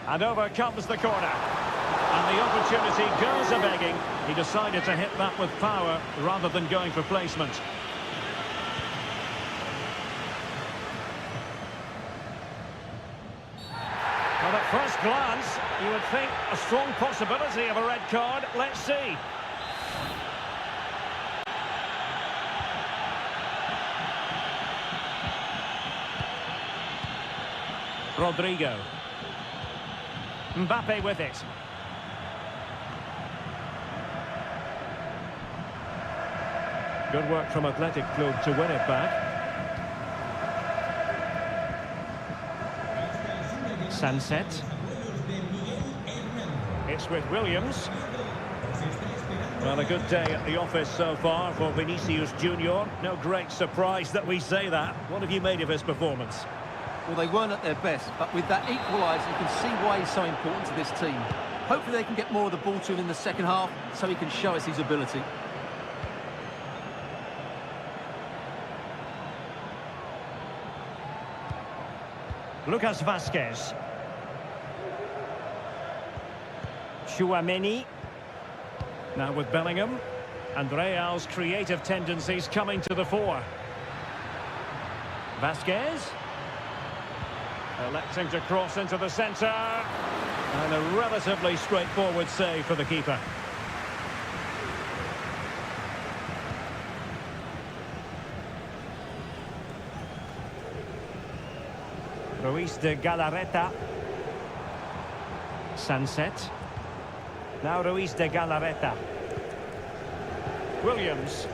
And over comes the corner. And the opportunity goes a-begging. He decided to hit that with power rather than going for placement. Well, at first glance, you would think a strong possibility of a red card. Let's see. Rodrigo. Mbappe with it. Good work from Athletic Club to win it back. Sunset. It's with Williams. Well, a good day at the office so far for Vinicius Junior. No great surprise that we say that. What have you made of his performance? Well, they weren't at their best, but with that equaliser, you can see why he's so important to this team. Hopefully they can get more of the ball to him in the second half so he can show us his ability. Lucas Vazquez. Chouameni. Now with Bellingham. And Real's creative tendencies coming to the fore. Vazquez. Electing to cross into the centre. And a relatively straightforward save for the keeper. Ruiz de Galarreta. Sunset. Now Ruiz de Galarreta. Williams.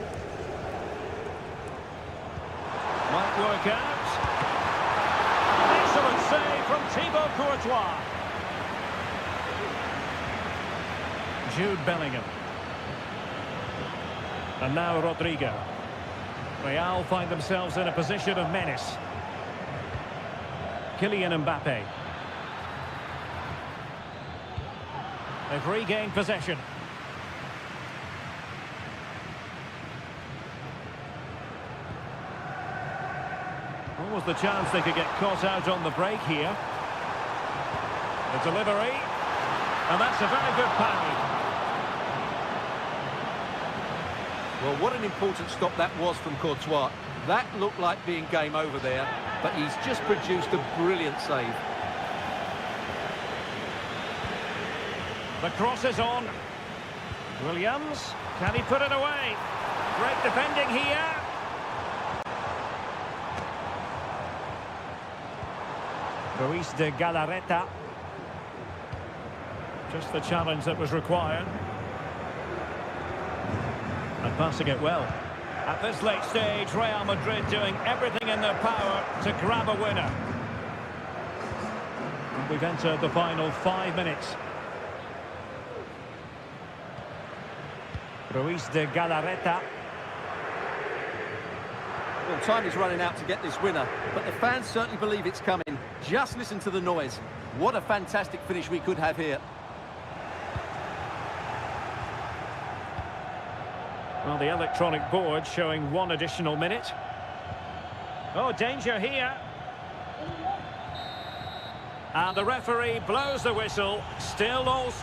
Might work out. Excellent save from Thibaut Courtois. Jude Bellingham. And now Rodrigo. Real find themselves in a position of menace. Kylian Mbappe. They've regained possession. What was the chance they could get caught out on the break here? The delivery. And that's a very good parry. Well, what an important stop that was from Courtois. That looked like being game over there, but he's just produced a brilliant save. The cross is on. Williams, can he put it away? Great defending here. Ruiz de Galarreta. Just the challenge that was required. And passing it well. At this late stage, Real Madrid doing everything in their power to grab a winner. And we've entered the final 5 minutes. Ruiz de Galarreta. Well, time is running out to get this winner, but the fans certainly believe it's coming. Just listen to the noise. What a fantastic finish we could have here. Well, the electronic board showing 1 additional minute. Oh, danger here. And the referee blows the whistle. Still all...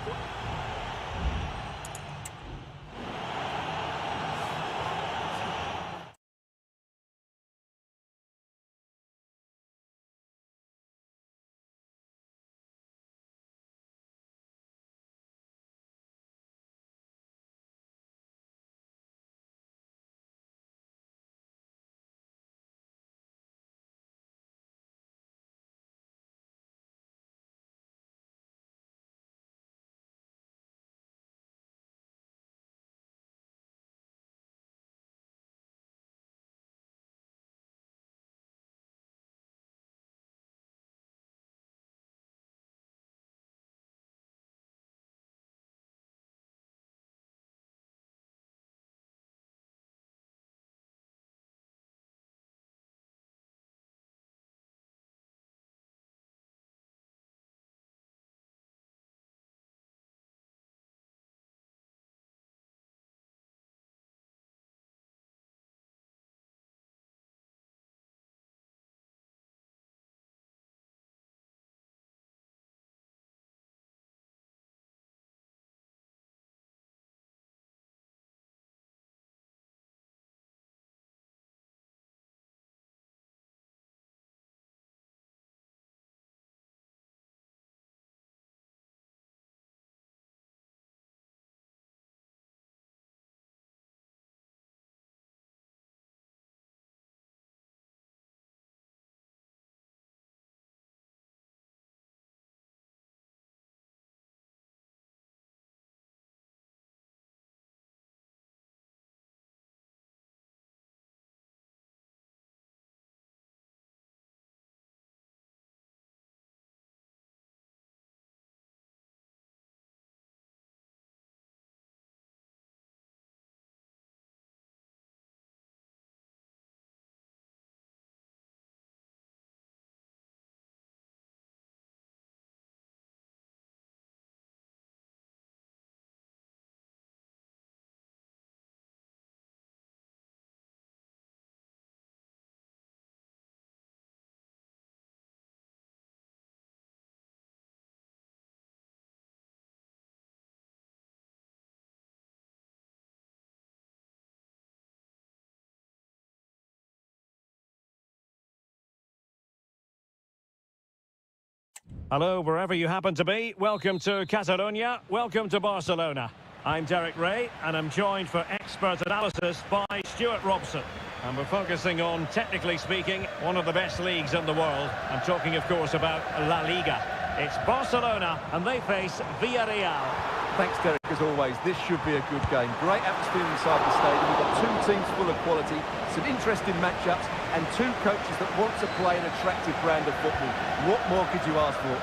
Hello, wherever you happen to be. Welcome to Catalonia. Welcome to Barcelona. I'm Derek Ray, and I'm joined for expert analysis by Stuart Robson. And we're focusing on, technically speaking, one of the best leagues in the world. I'm talking, of course, about La Liga. It's Barcelona, and they face Villarreal. Thanks, Derek, as always. This should be a good game. Great atmosphere inside the stadium. We've got two teams full of quality, some interesting matchups, and two coaches that want to play an attractive brand of football. What more could you ask for?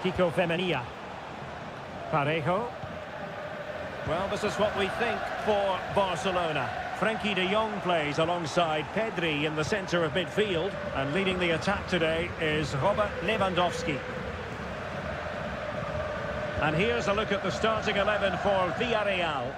Kiko Femenia. Parejo. Well, this is what we think for Barcelona. Frenkie de Jong plays alongside Pedri in the centre of midfield. And leading the attack today is Robert Lewandowski. And here's a look at the starting 11 for Villarreal.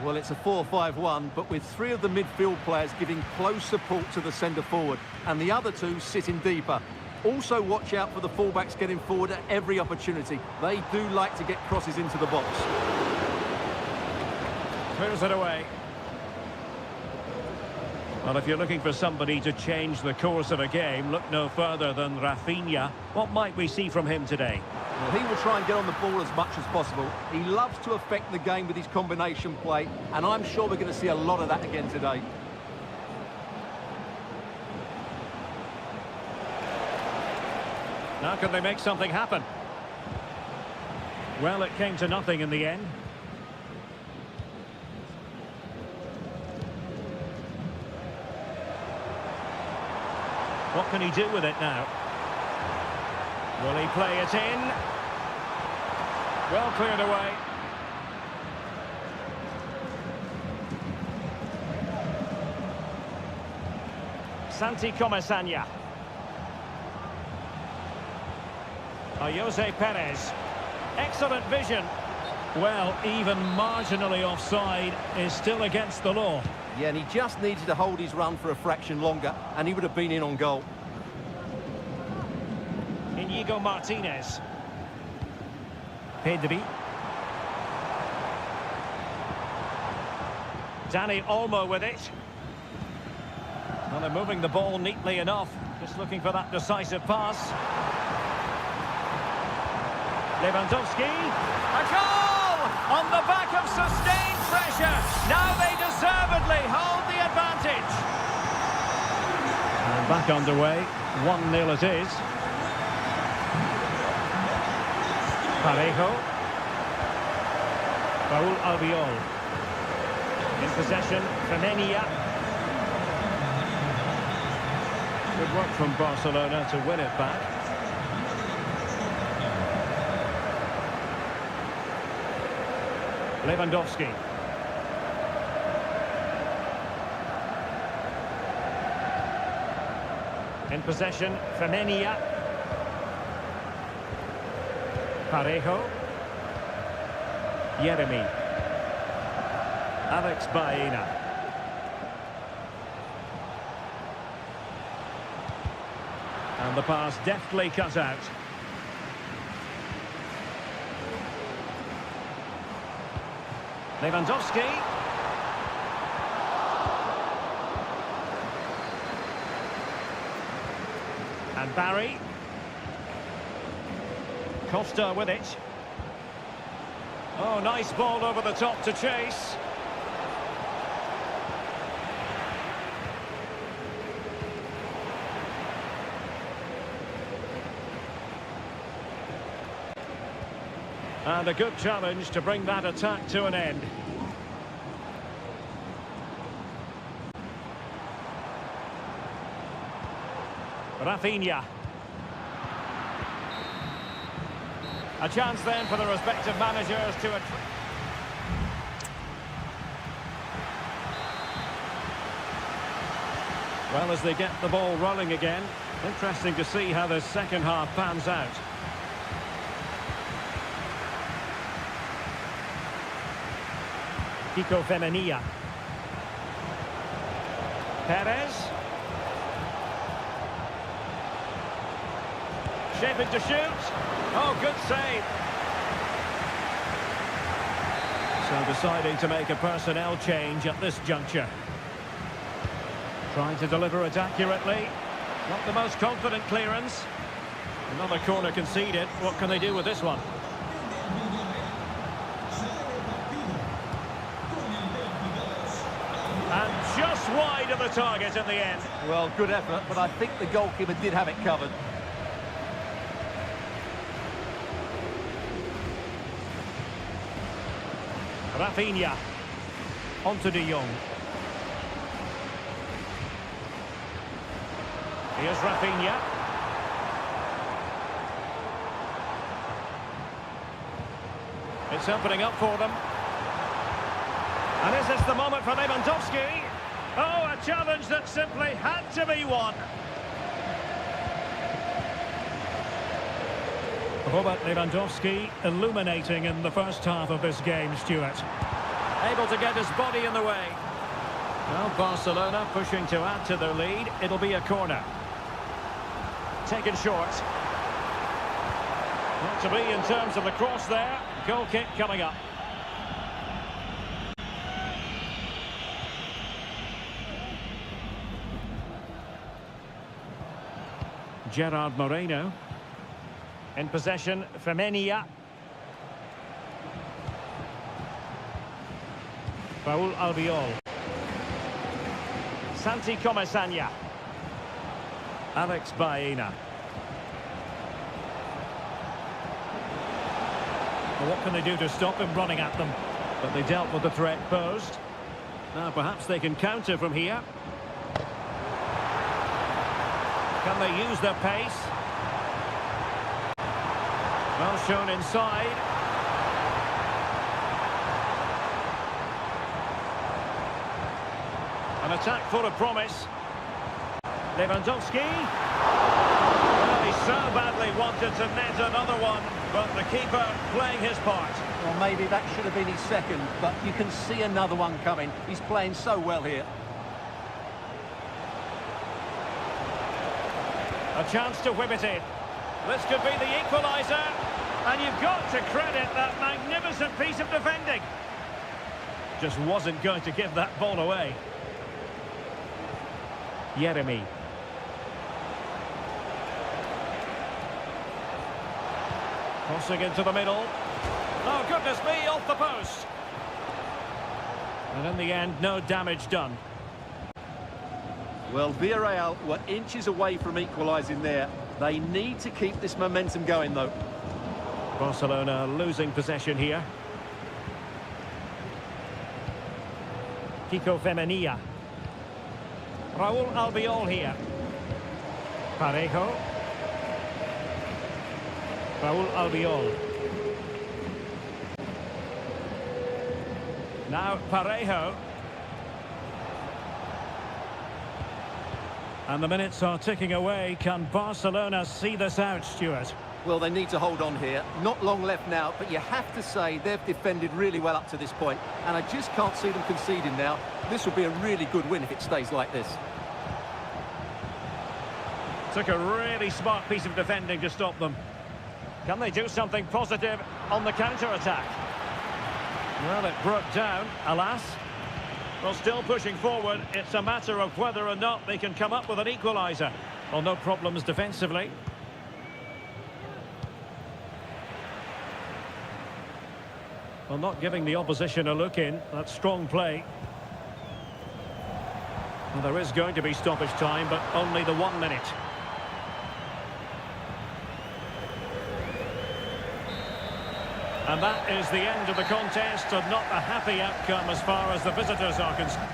Well, it's a 4-5-1, but with three of the midfield players giving close support to the centre-forward, and the other two sitting deeper. Also watch out for the fullbacks getting forward at every opportunity. They do like to get crosses into the box. Clears it away. Well, if you're looking for somebody to change the course of a game, look no further than Rafinha. What might we see from him today? Well, he will try and get on the ball as much as possible. He loves to affect the game with his combination play, and I'm sure we're going to see a lot of that again today. Now can they make something happen? Well, it came to nothing in the end. What can he do with it now? Will he play it in? Well cleared away. Santi Comesaña. Jose Perez. Excellent vision. Well, even marginally offside is still against the law. Yeah, and he just needed to hold his run for a fraction longer, and he would have been in on goal. Inigo Martinez. Pedri. Dani Olmo with it. Well, they're moving the ball neatly enough. Just looking for that decisive pass. Lewandowski. A goal! On the back of sustained pressure. Now they deservedly hold the advantage. And back underway. 1-0 it is. Parejo. Raúl Albiol. In possession, Femenia. Good work from Barcelona to win it back. Lewandowski. In possession, Femenia. Parejo. Yeremy. Alex Baena. And the pass deftly cut out. Lewandowski. And Barry. Costa with it. Oh, nice ball over the top to chase. And a good challenge to bring that attack to an end. Rafinha. A chance then for the respective managers to... Well, as they get the ball rolling again, interesting to see how the second half pans out. Kiko Femenia. Perez. Shaping to shoot. Oh, good save. So deciding to make a personnel change at this juncture. Trying to deliver it accurately. Not the most confident clearance. Another corner conceded. What can they do with this one? And just wide of the target in the end. Well, good effort, but I think the goalkeeper did have it covered. Rafinha. Onto de Jong. Here's Rafinha. It's opening up for them. And is this the moment for Lewandowski? Oh, a challenge that simply had to be won. Robert Lewandowski illuminating in the first half of this game, Stuart. Able to get his body in the way. Well, Barcelona pushing to add to their lead. It'll be a corner. Taken short. Not to be in terms of the cross there. Goal kick coming up. Gerard Moreno. In possession, Femenia. Raúl Albiol. Santi Comesaña. Alex Baena. Well, what can they do to stop him running at them? But they dealt with the threat posed. Now perhaps they can counter from here. Can they use their pace? Well shown inside. An attack full of promise. Lewandowski. Well, he so badly wanted to net another one, but the keeper playing his part. Well, maybe that should have been his second, but you can see another one coming. He's playing so well here. A chance to whip it in. This could be the equaliser. And you've got to credit that magnificent piece of defending. Just wasn't going to give that ball away. Yeremy. Crossing into the middle. Oh, goodness me, off the post. And in the end, no damage done. Well, Villarreal were inches away from equalising there. They need to keep this momentum going, though. Barcelona losing possession here. Kiko Femenia. Raúl Albiol here. Parejo. Raúl Albiol. Now Parejo. And the minutes are ticking away. Can Barcelona see this out, Stuart? Well, they need to hold on here. Not long left now, but you have to say they've defended really well up to this point, and I just can't see them conceding now. This will be a really good win if it stays like this. Took a really smart piece of defending to stop them. Can they do something positive on the counter-attack? Well, it broke down, alas. Well, still pushing forward. It's a matter of whether or not they can come up with an equaliser. Well, no problems defensively. Well, not giving the opposition a look in. That's strong play. Well, there is going to be stoppage time, but only the 1 minute. And that is the end of the contest, and not a happy outcome as far as the visitors are concerned.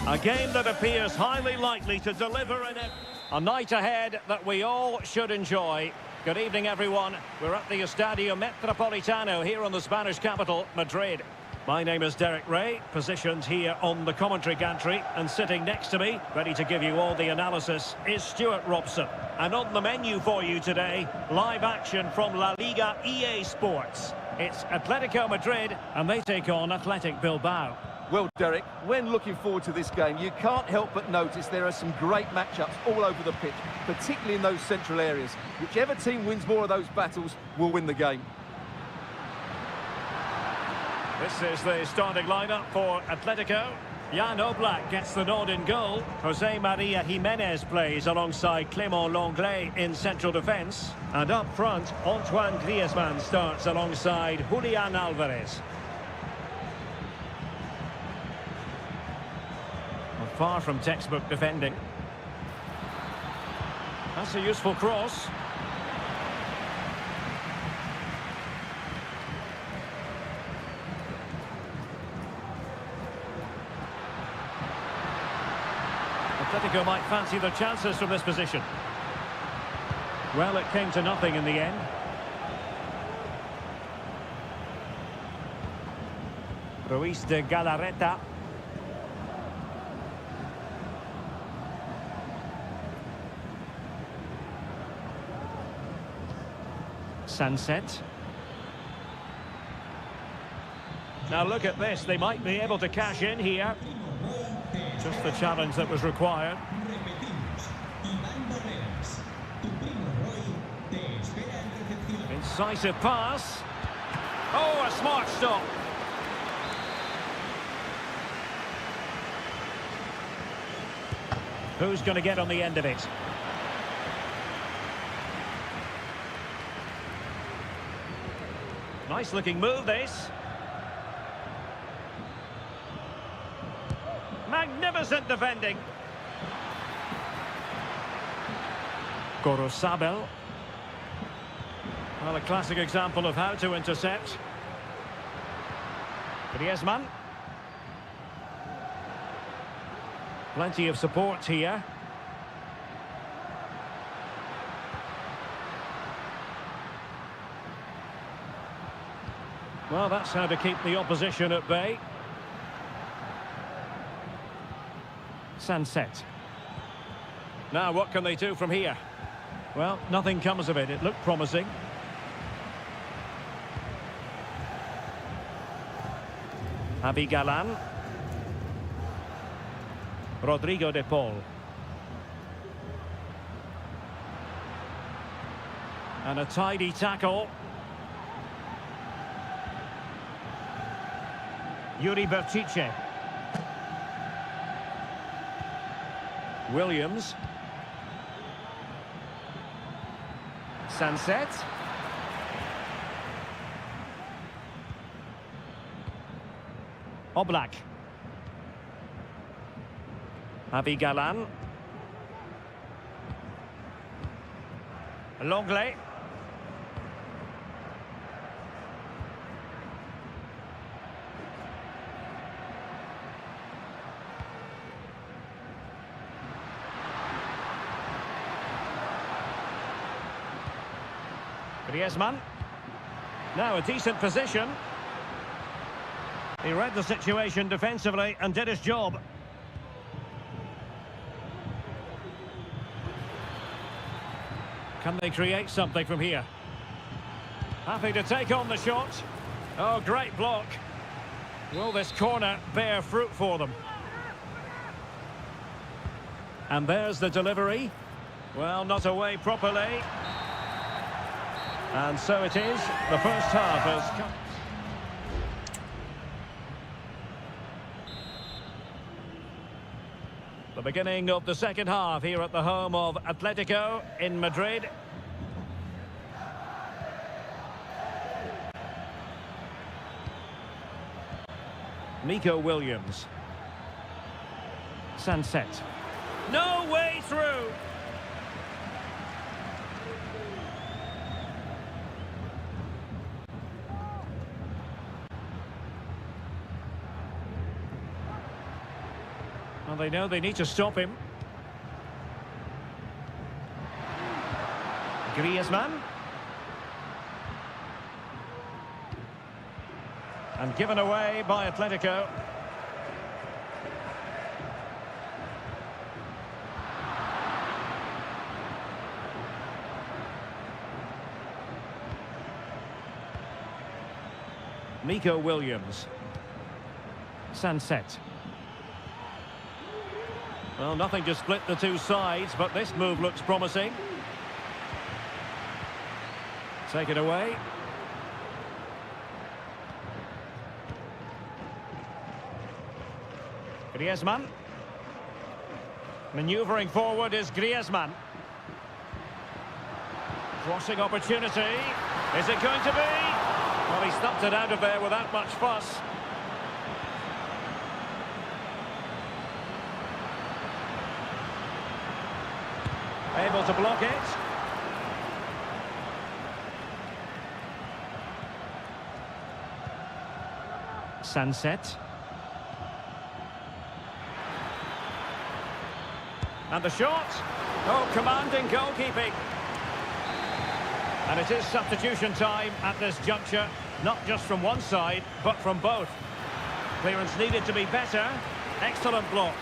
A game that appears highly likely to deliver in it. A night ahead that we all should enjoy. Good evening, everyone. We're at the Estadio Metropolitano here in the Spanish capital, Madrid. My name is Derek Ray, positioned here on the commentary gantry, and sitting next to me, ready to give you all the analysis, is Stuart Robson. And on the menu for you today, live action from La Liga EA Sports. It's Atletico Madrid, and they take on Athletic Bilbao. Well, Derek, when looking forward to this game, you can't help but notice there are some great matchups all over the pitch, particularly in those central areas. Whichever team wins more of those battles will win the game. This is the starting lineup for Atletico. Jan Oblak gets the nod in goal. Jose Maria Jimenez plays alongside Clément Lenglet in central defence. And up front, Antoine Griezmann starts alongside Julian Alvarez. Well, far from textbook defending. That's a useful cross. Atletico might fancy their chances from this position. Well, it came to nothing in the end. Ruiz de Galarreta. Sunset. Now look at this, they might be able to cash in here. Just the challenge that was required. Incisive pass. Oh, a smart stop. Who's going to get on the end of it? Nice looking move, this. Magnificent defending. Gorosabel. Well, a classic example of how to intercept. Griezmann. Plenty of support here. Well, that's how to keep the opposition at bay. Sunset. Now, what can they do from here? Well, nothing comes of it. It looked promising. Javi Galán. Rodrigo de Paul. And a tidy tackle. Yuri Berchiche. Williams. Sunset. Oblak. Javi Galán. Lenglet. Griezmann. Now a decent position. He read the situation defensively and did his job. Can they create something from here? Happy to take on the shot. Oh, great block. Will this corner bear fruit for them? And there's the delivery. Well, not away properly. And so it is. The first half has come. The beginning of the second half here at the home of Atletico in Madrid. Nico Williams. Sunset. No way through. Well, they know they need to stop him. Griezmann. And given away by Atletico. Nico Williams. Sunset. Well, nothing to split the two sides, but this move looks promising. Take it away. Griezmann. Manoeuvring forward is Griezmann. Crossing opportunity. Is it going to be? Well, he stumped it out of there without much fuss. Able to block it. Sunset. And the shot. Oh, commanding goalkeeping. And it is substitution time at this juncture, not just from one side, but from both. Clearance needed to be better. Excellent block.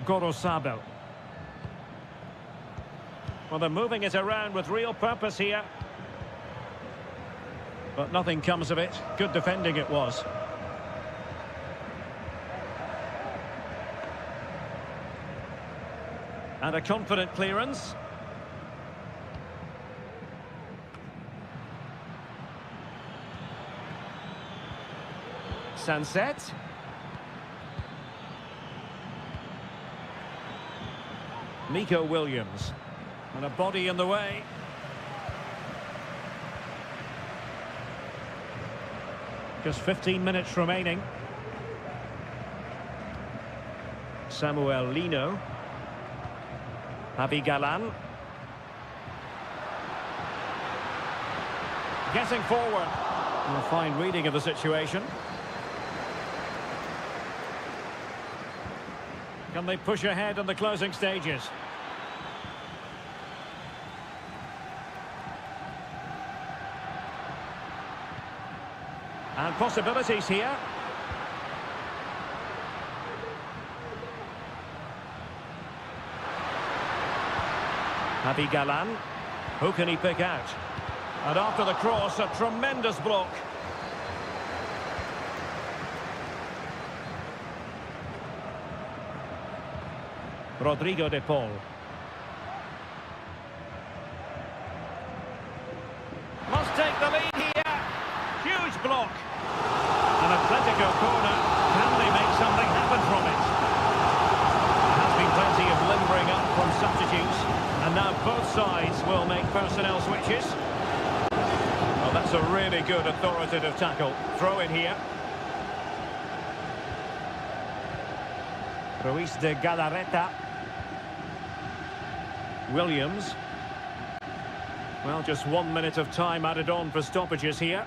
Gorosabel. Well, they're moving it around with real purpose here. But nothing comes of it. Good defending it was. And a confident clearance. Sunset. Nico Williams. And a body in the way. Just 15 minutes remaining. Samuel Lino. Javi Galan. Getting forward. A fine reading of the situation. Can they push ahead in the closing stages? And possibilities here. Javi Galan. Who can he pick out? And after the cross, a tremendous block. Rodrigo de Paul. Must take the lead here. Huge block. An Atletico corner. Can they make something happen from it? There has been plenty of limbering up from substitutes. And now both sides will make personnel switches. Well, that's a really good authoritative tackle. Throw in here. Ruiz de Galarreta. Williams. Well, just 1 minute of time added on for stoppages here.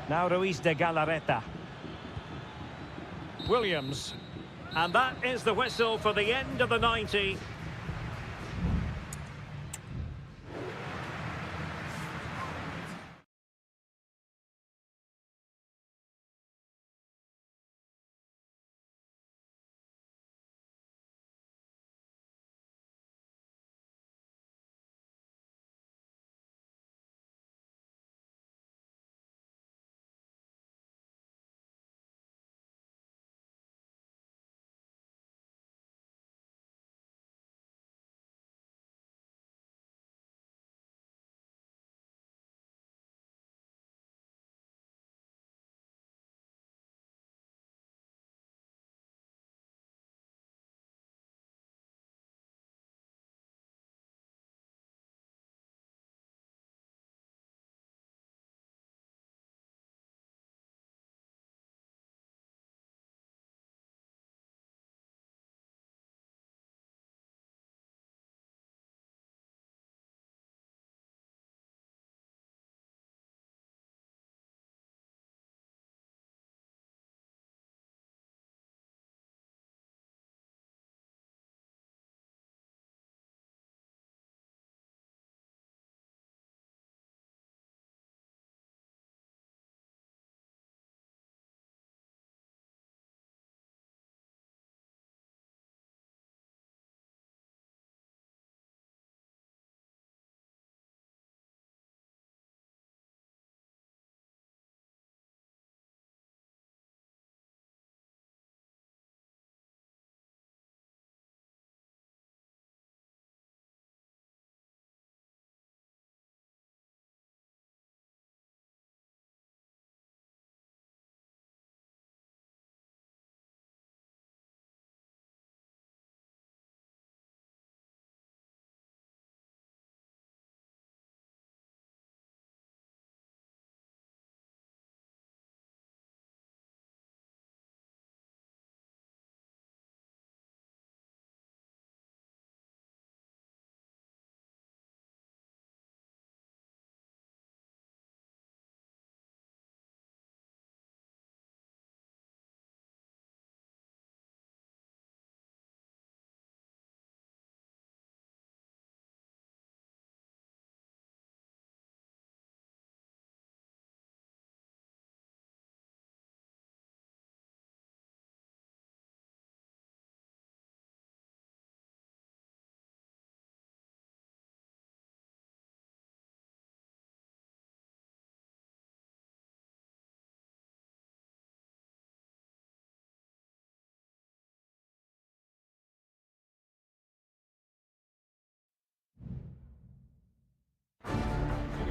Now Ruiz de Galarreta. Williams. And that is the whistle for the end of the 90.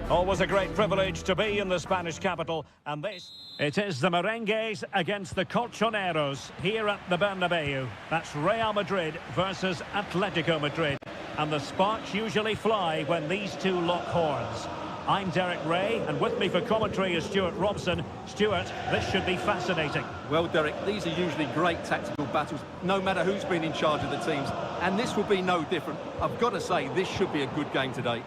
Always a great privilege to be in the Spanish capital, and this... It is the Merengues against the Colchoneros here at the Bernabeu. That's Real Madrid versus Atletico Madrid. And the sparks usually fly when these two lock horns. I'm Derek Ray, and with me for commentary is Stuart Robson. Stuart, this should be fascinating. Well, Derek, these are usually great tactical battles, no matter who's been in charge of the teams. And this will be no different. I've got to say, this should be a good game today.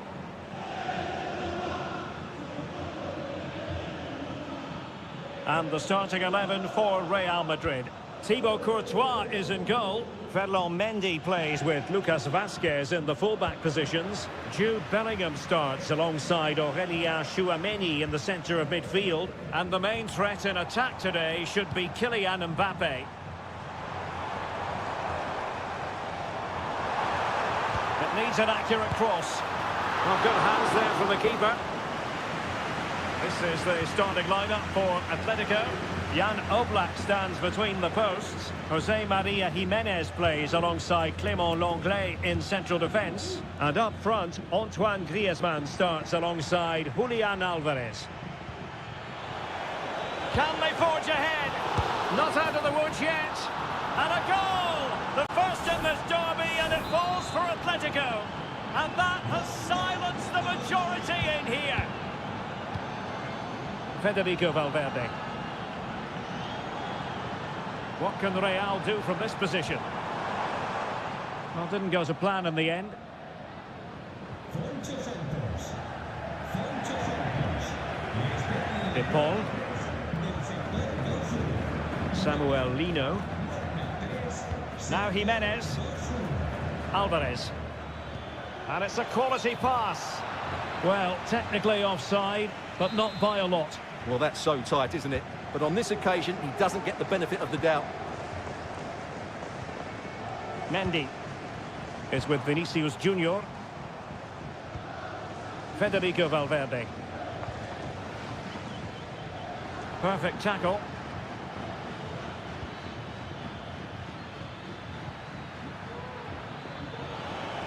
And the starting 11 for Real Madrid. Thibaut Courtois is in goal. Ferland Mendy plays with Lucas Vazquez in the fullback positions. Jude Bellingham starts alongside Aurélien Tchouameni in the centre of midfield. And the main threat in attack today should be Kylian Mbappe. It needs an accurate cross. Well, good hands there from the keeper. This is the starting lineup for Atletico. Jan Oblak stands between the posts. Jose Maria Jimenez plays alongside Clément Lenglet in central defence. And up front, Antoine Griezmann starts alongside Julian Alvarez. Can they forge ahead? Not out of the woods yet. And a goal! The first in this derby, and it falls for Atletico. And that has silenced the majority in here. Federico Valverde. What can Real do from this position? Well, didn't go to plan in the end. De Paul. Samuel Lino. Now Jimenez. Alvarez. And it's a quality pass. Well, technically offside, but not by a lot. Well, that's so tight, isn't it? But on this occasion, he doesn't get the benefit of the doubt. Mendy is with Vinicius Junior. Federico Valverde. Perfect tackle.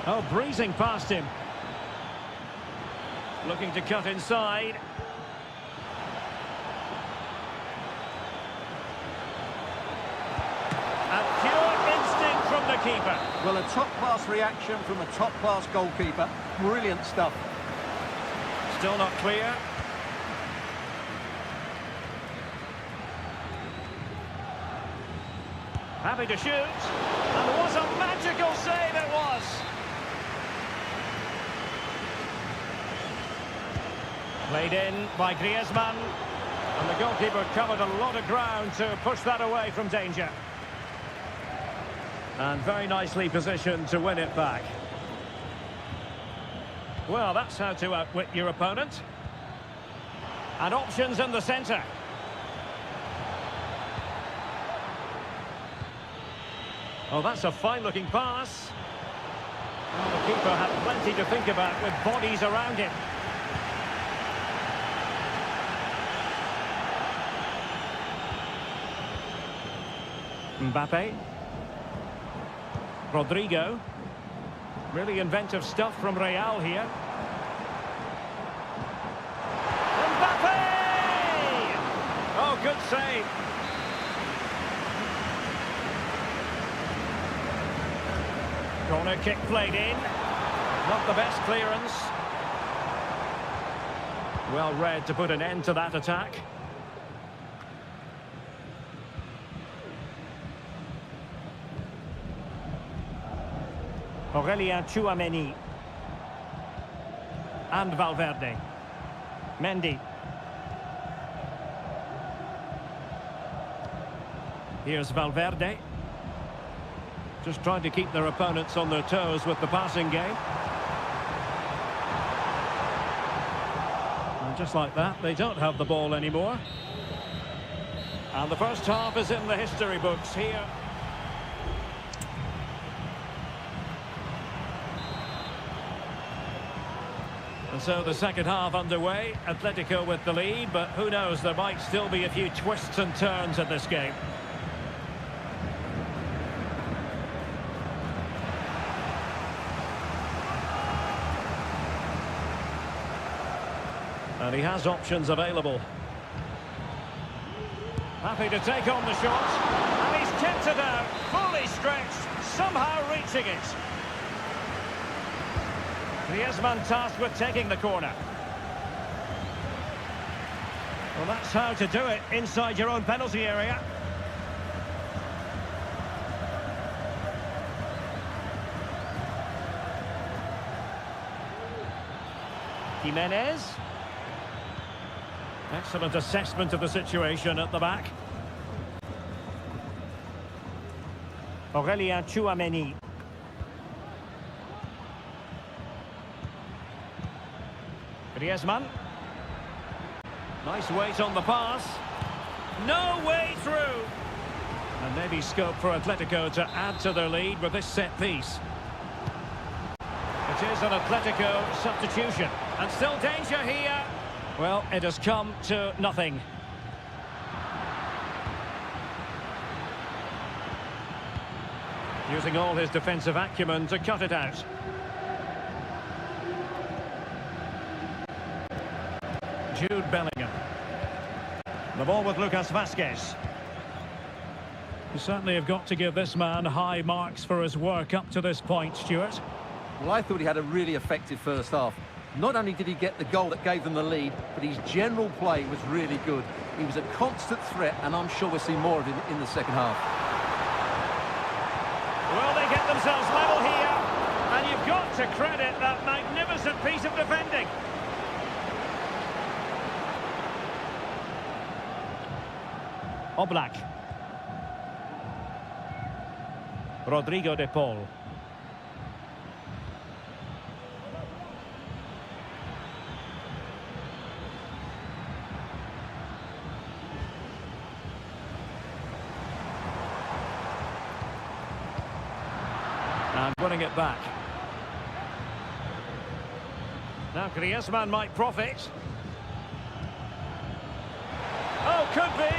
Oh, breezing past him. Looking to cut inside. And pure instinct from the keeper. Well, a top-class reaction from a top-class goalkeeper. Brilliant stuff. Still not clear. Happy to shoot. And what a magical save it was. Played in by Griezmann. And the goalkeeper covered a lot of ground to push that away from danger. And very nicely positioned to win it back. Well, that's how to outwit your opponent. And options in the centre. Oh, that's a fine-looking pass. Well, the keeper had plenty to think about with bodies around him. Mbappe. Rodrigo. Really inventive stuff from Real here. Mbappe! Oh, good save. Corner kick played in. Not the best clearance. Well read to put an end to that attack. Aurélien Tchouameni. And Valverde. Mendy. Here's Valverde. Just trying to keep their opponents on their toes with the passing game. And just like that, they don't have the ball anymore. And the first half is in the history books here. And so the second half underway. Atletico with the lead, but who knows, there might still be a few twists and turns in this game. And he has options available. Happy to take on the shot. And he's kept it out, fully stretched, somehow reaching it. Griezmann tasked with taking the corner. Well, that's how to do it inside your own penalty area. Jimenez. Excellent assessment of the situation at the back. Aurélien Tchouaméni. Griezmann. Nice weight on the pass. No way through. And maybe scope for Atletico to add to their lead with this set piece. It is an Atletico substitution. And still danger here. Well, it has come to nothing. Using all his defensive acumen to cut it out. Jude Bellingham. The ball with Lucas Vazquez. You certainly have got to give this man high marks for his work up to this point, Stuart. Well, I thought he had a really effective first half. Not only did he get the goal that gave them the lead, but his general play was really good. He was a constant threat, and I'm sure we'll see more of him in the second half. Will they get themselves level here? And you've got to credit that magnificent piece of defending. Oblak. Rodrigo de Paul. And winning it back. Now Griezmann might profit. Oh, could be.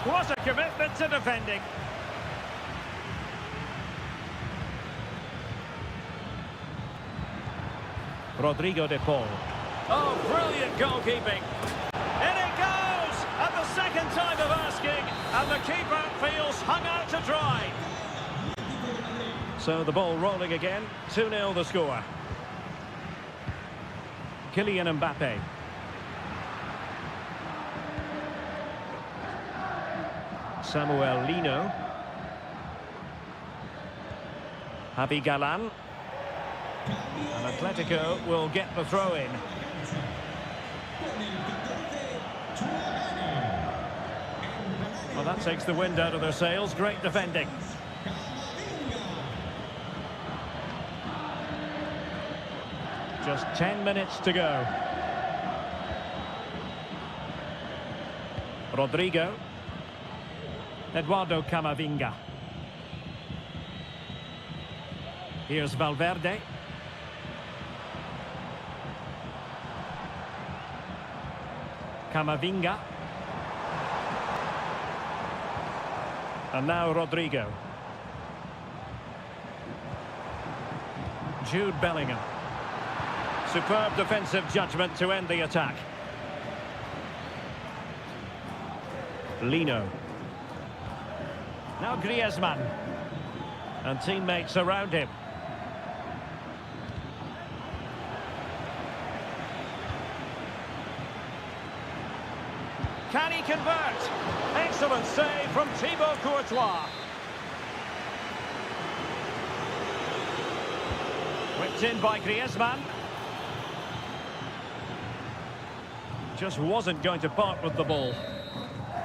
What a commitment to defending. Rodrigo de Paul. Oh, brilliant goalkeeping. In it goes! At the second time of asking, and the keeper feels hung out to dry. So the ball rolling again. 2-0 the score. Kylian Mbappe. Samuel Lino. Javi Galan. And Atletico will get the throw in. Well, that takes the wind out of their sails. Great defending. Just 10 minutes to go. Rodrigo. Eduardo Camavinga. Here's Valverde. Camavinga. And now Rodrigo. Jude Bellingham. Superb defensive judgment to end the attack. Lino. Now Griezmann. And teammates around him. Can he convert? Excellent save from Thibaut Courtois. Whipped in by Griezmann. Just wasn't going to part with the ball.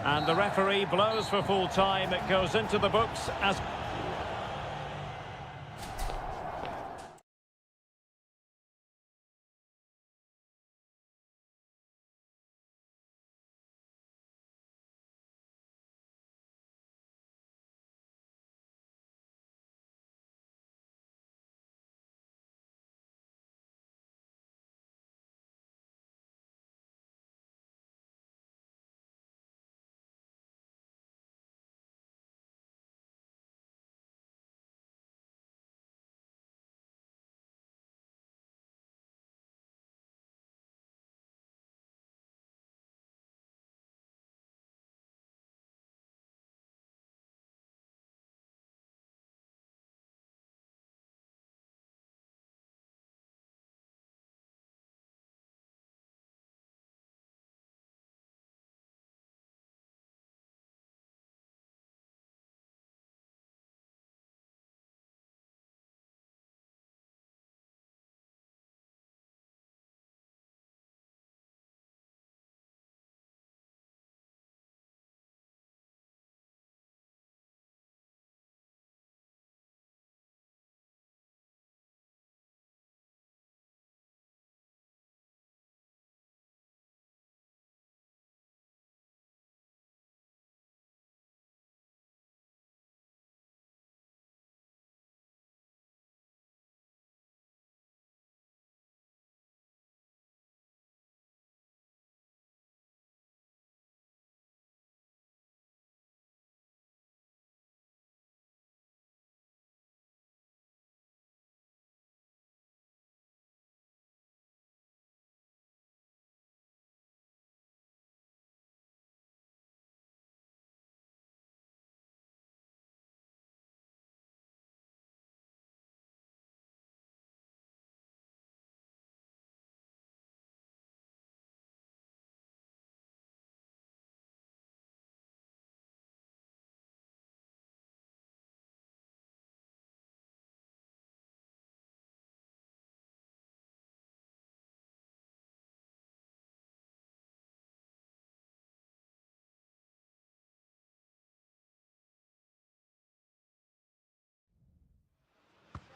And the referee blows for full time. It goes into the books as...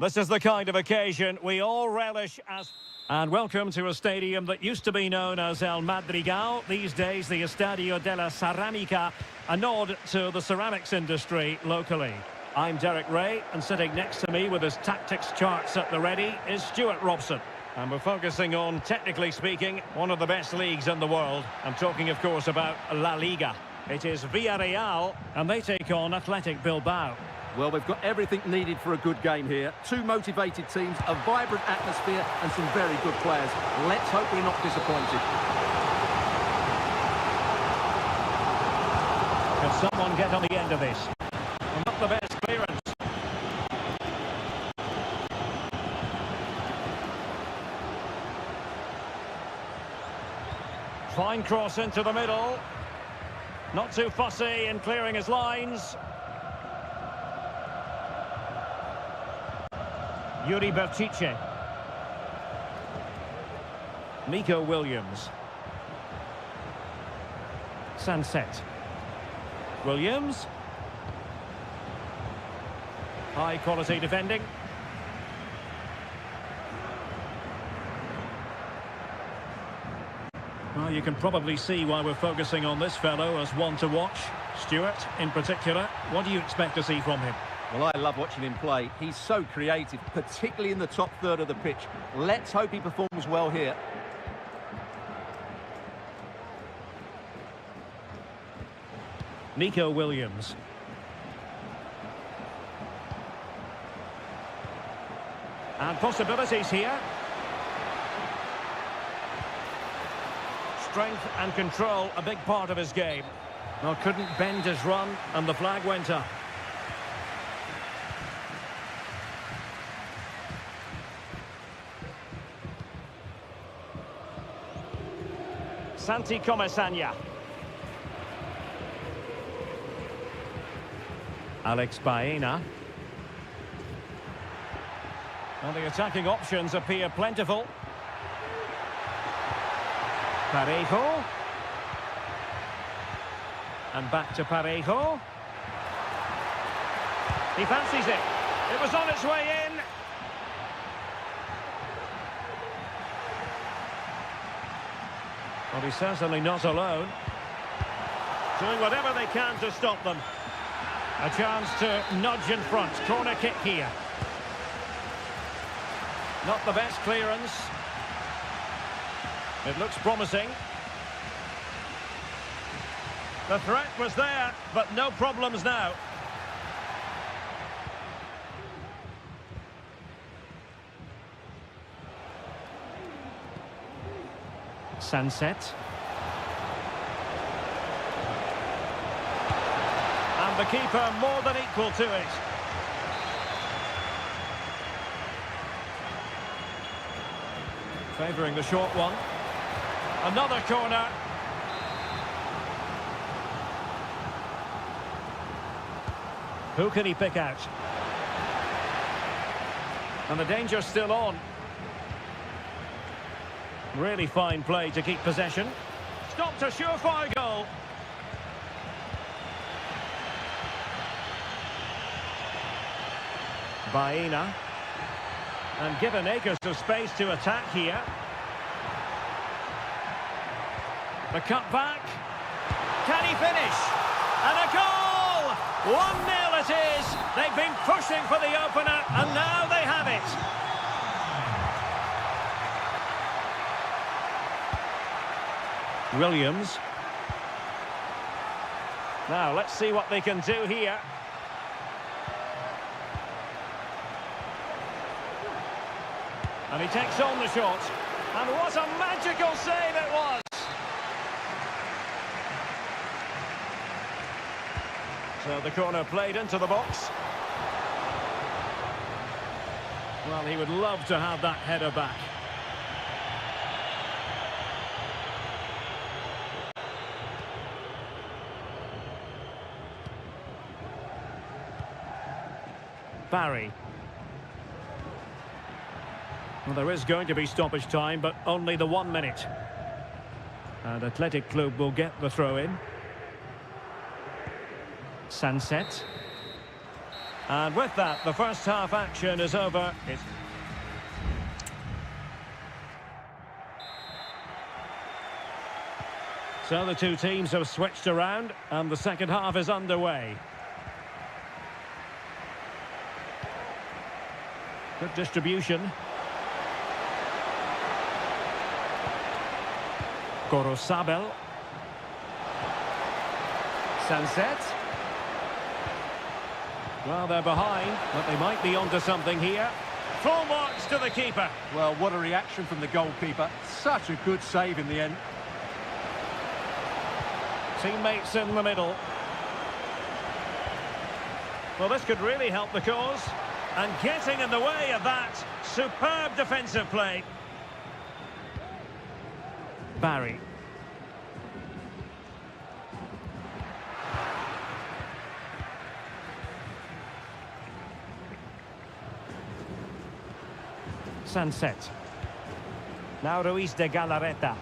This is the kind of occasion we all relish as... And welcome to a stadium that used to be known as El Madrigal, these days the Estadio de la Ceramica, a nod to the ceramics industry locally. I'm Derek Ray, and sitting next to me with his tactics charts at the ready is Stuart Robson. And we're focusing on, technically speaking, one of the best leagues in the world. I'm talking, of course, about La Liga. It is Villarreal, and they take on Athletic Bilbao. Well, we've got everything needed for a good game here. Two motivated teams, a vibrant atmosphere, and some very good players. Let's hope we're not disappointed. Can someone get on the end of this? Not the best clearance. Fine cross into the middle. Not too fussy in clearing his lines. Yuri Berchiche. Nico Williams. Sunset. Williams. High quality defending. Well, you can probably see why we're focusing on this fellow as one to watch. Stuart, in particular, what do you expect to see from him? Well, I love watching him play. He's so creative, particularly in the top third of the pitch. Let's hope he performs well here. Nico Williams. And possibilities here. Strength and control, a big part of his game. Well, couldn't bend his run, and the flag went up. Santi Comesaña. Alex Baena. Well, the attacking options appear plentiful. Parejo. And back to Parejo. He fancies it. It was on its way in. Well, he's certainly not alone. Doing whatever they can to stop them. A chance to nudge in front. Corner kick here. Not the best clearance. It looks promising. The threat was there, but no problems now. Sunset. And the keeper more than equal to it. Favouring the short one. Another corner. Who can he pick out? And the danger's still on. Really fine play to keep possession. Stopped a surefire goal. Baena. And given acres of space to attack here. The cut back. Can he finish? And a goal! 1-0 it is. They've been pushing for the opener, and now they have it. Williams. Now, let's see what they can do here. And he takes on the shot. And what a magical save it was! So the corner played into the box. Well, he would love to have that header back. Barry. Well, there is going to be stoppage time, but only the 1 minute. And Athletic Club will get the throw in. Sunset. And with that, the first half action is over. So the two teams have switched around, and the second half is underway. Good distribution. Gorosabel. Sunset. Well, they're behind, but they might be onto something here. Full marks to the keeper. Well, what a reaction from the goalkeeper. Such a good save in the end. Teammates in the middle. Well, this could really help the cause. And getting in the way of that, superb defensive play. Barry. Sunset. Now Ruiz de Galarreta.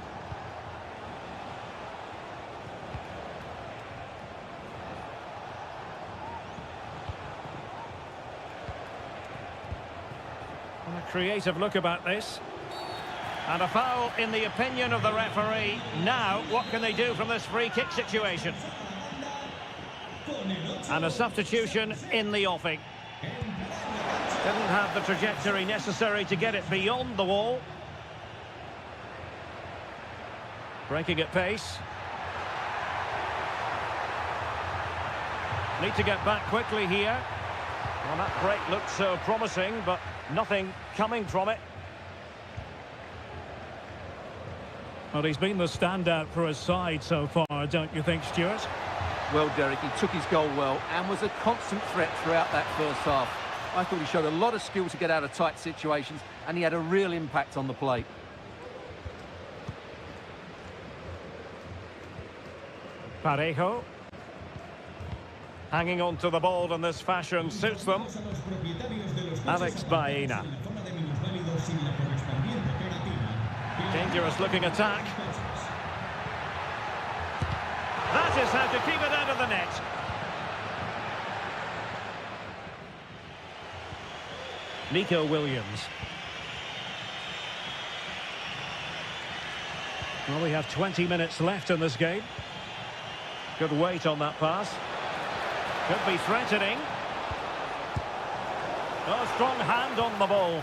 A creative look about this. And a foul in the opinion of the referee. Now, what can they do from this free kick situation? And a substitution in the offing. Didn't have the trajectory necessary to get it beyond the wall. Breaking at pace. Need to get back quickly here. Well, that break looked so promising, but nothing coming from it. Well, he's been the standout for his side so far, don't you think, Stuart? Well, Derek, he took his goal well and was a constant threat throughout that first half. I thought he showed a lot of skill to get out of tight situations, and he had a real impact on the play. Parejo. Hanging on to the ball in this fashion suits them. Alex Baena. Dangerous looking attack. That is how to keep it out of the net. Nico Williams. Well, we have 20 minutes left in this game. Good weight on that pass. Could be threatening. Oh, strong hand on the ball.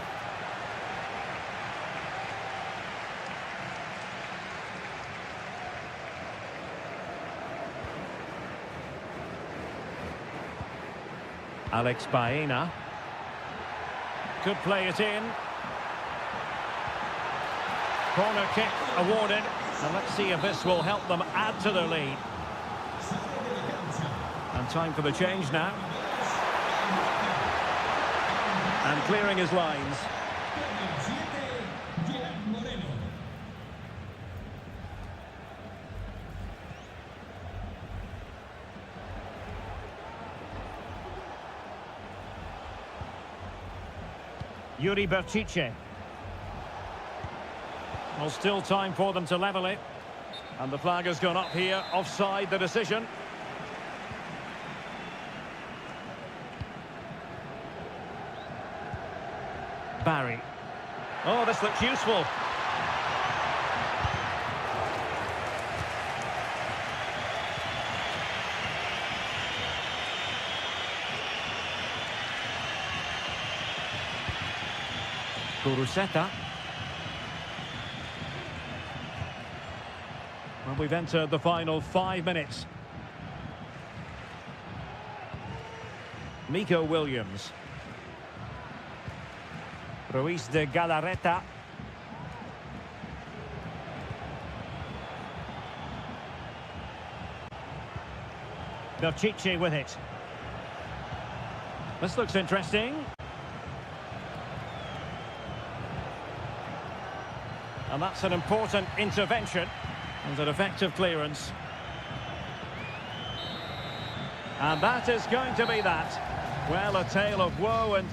Alex Baena. Could play it in. Corner kick awarded. And let's see if this will help them add to their lead. And time for the change now. And clearing his lines. Yuri Berchiche. Well, still time for them to level it. And the flag has gone up here. Offside the decision. Barry. Oh, this looks useful. Kuruseta. Well, we've entered the final 5 minutes. Nico Williams. Ruiz de Galarreta. Berchiche with it. This looks interesting. And that's an important intervention. And an effective clearance. And that is going to be that. Well, a tale of woe and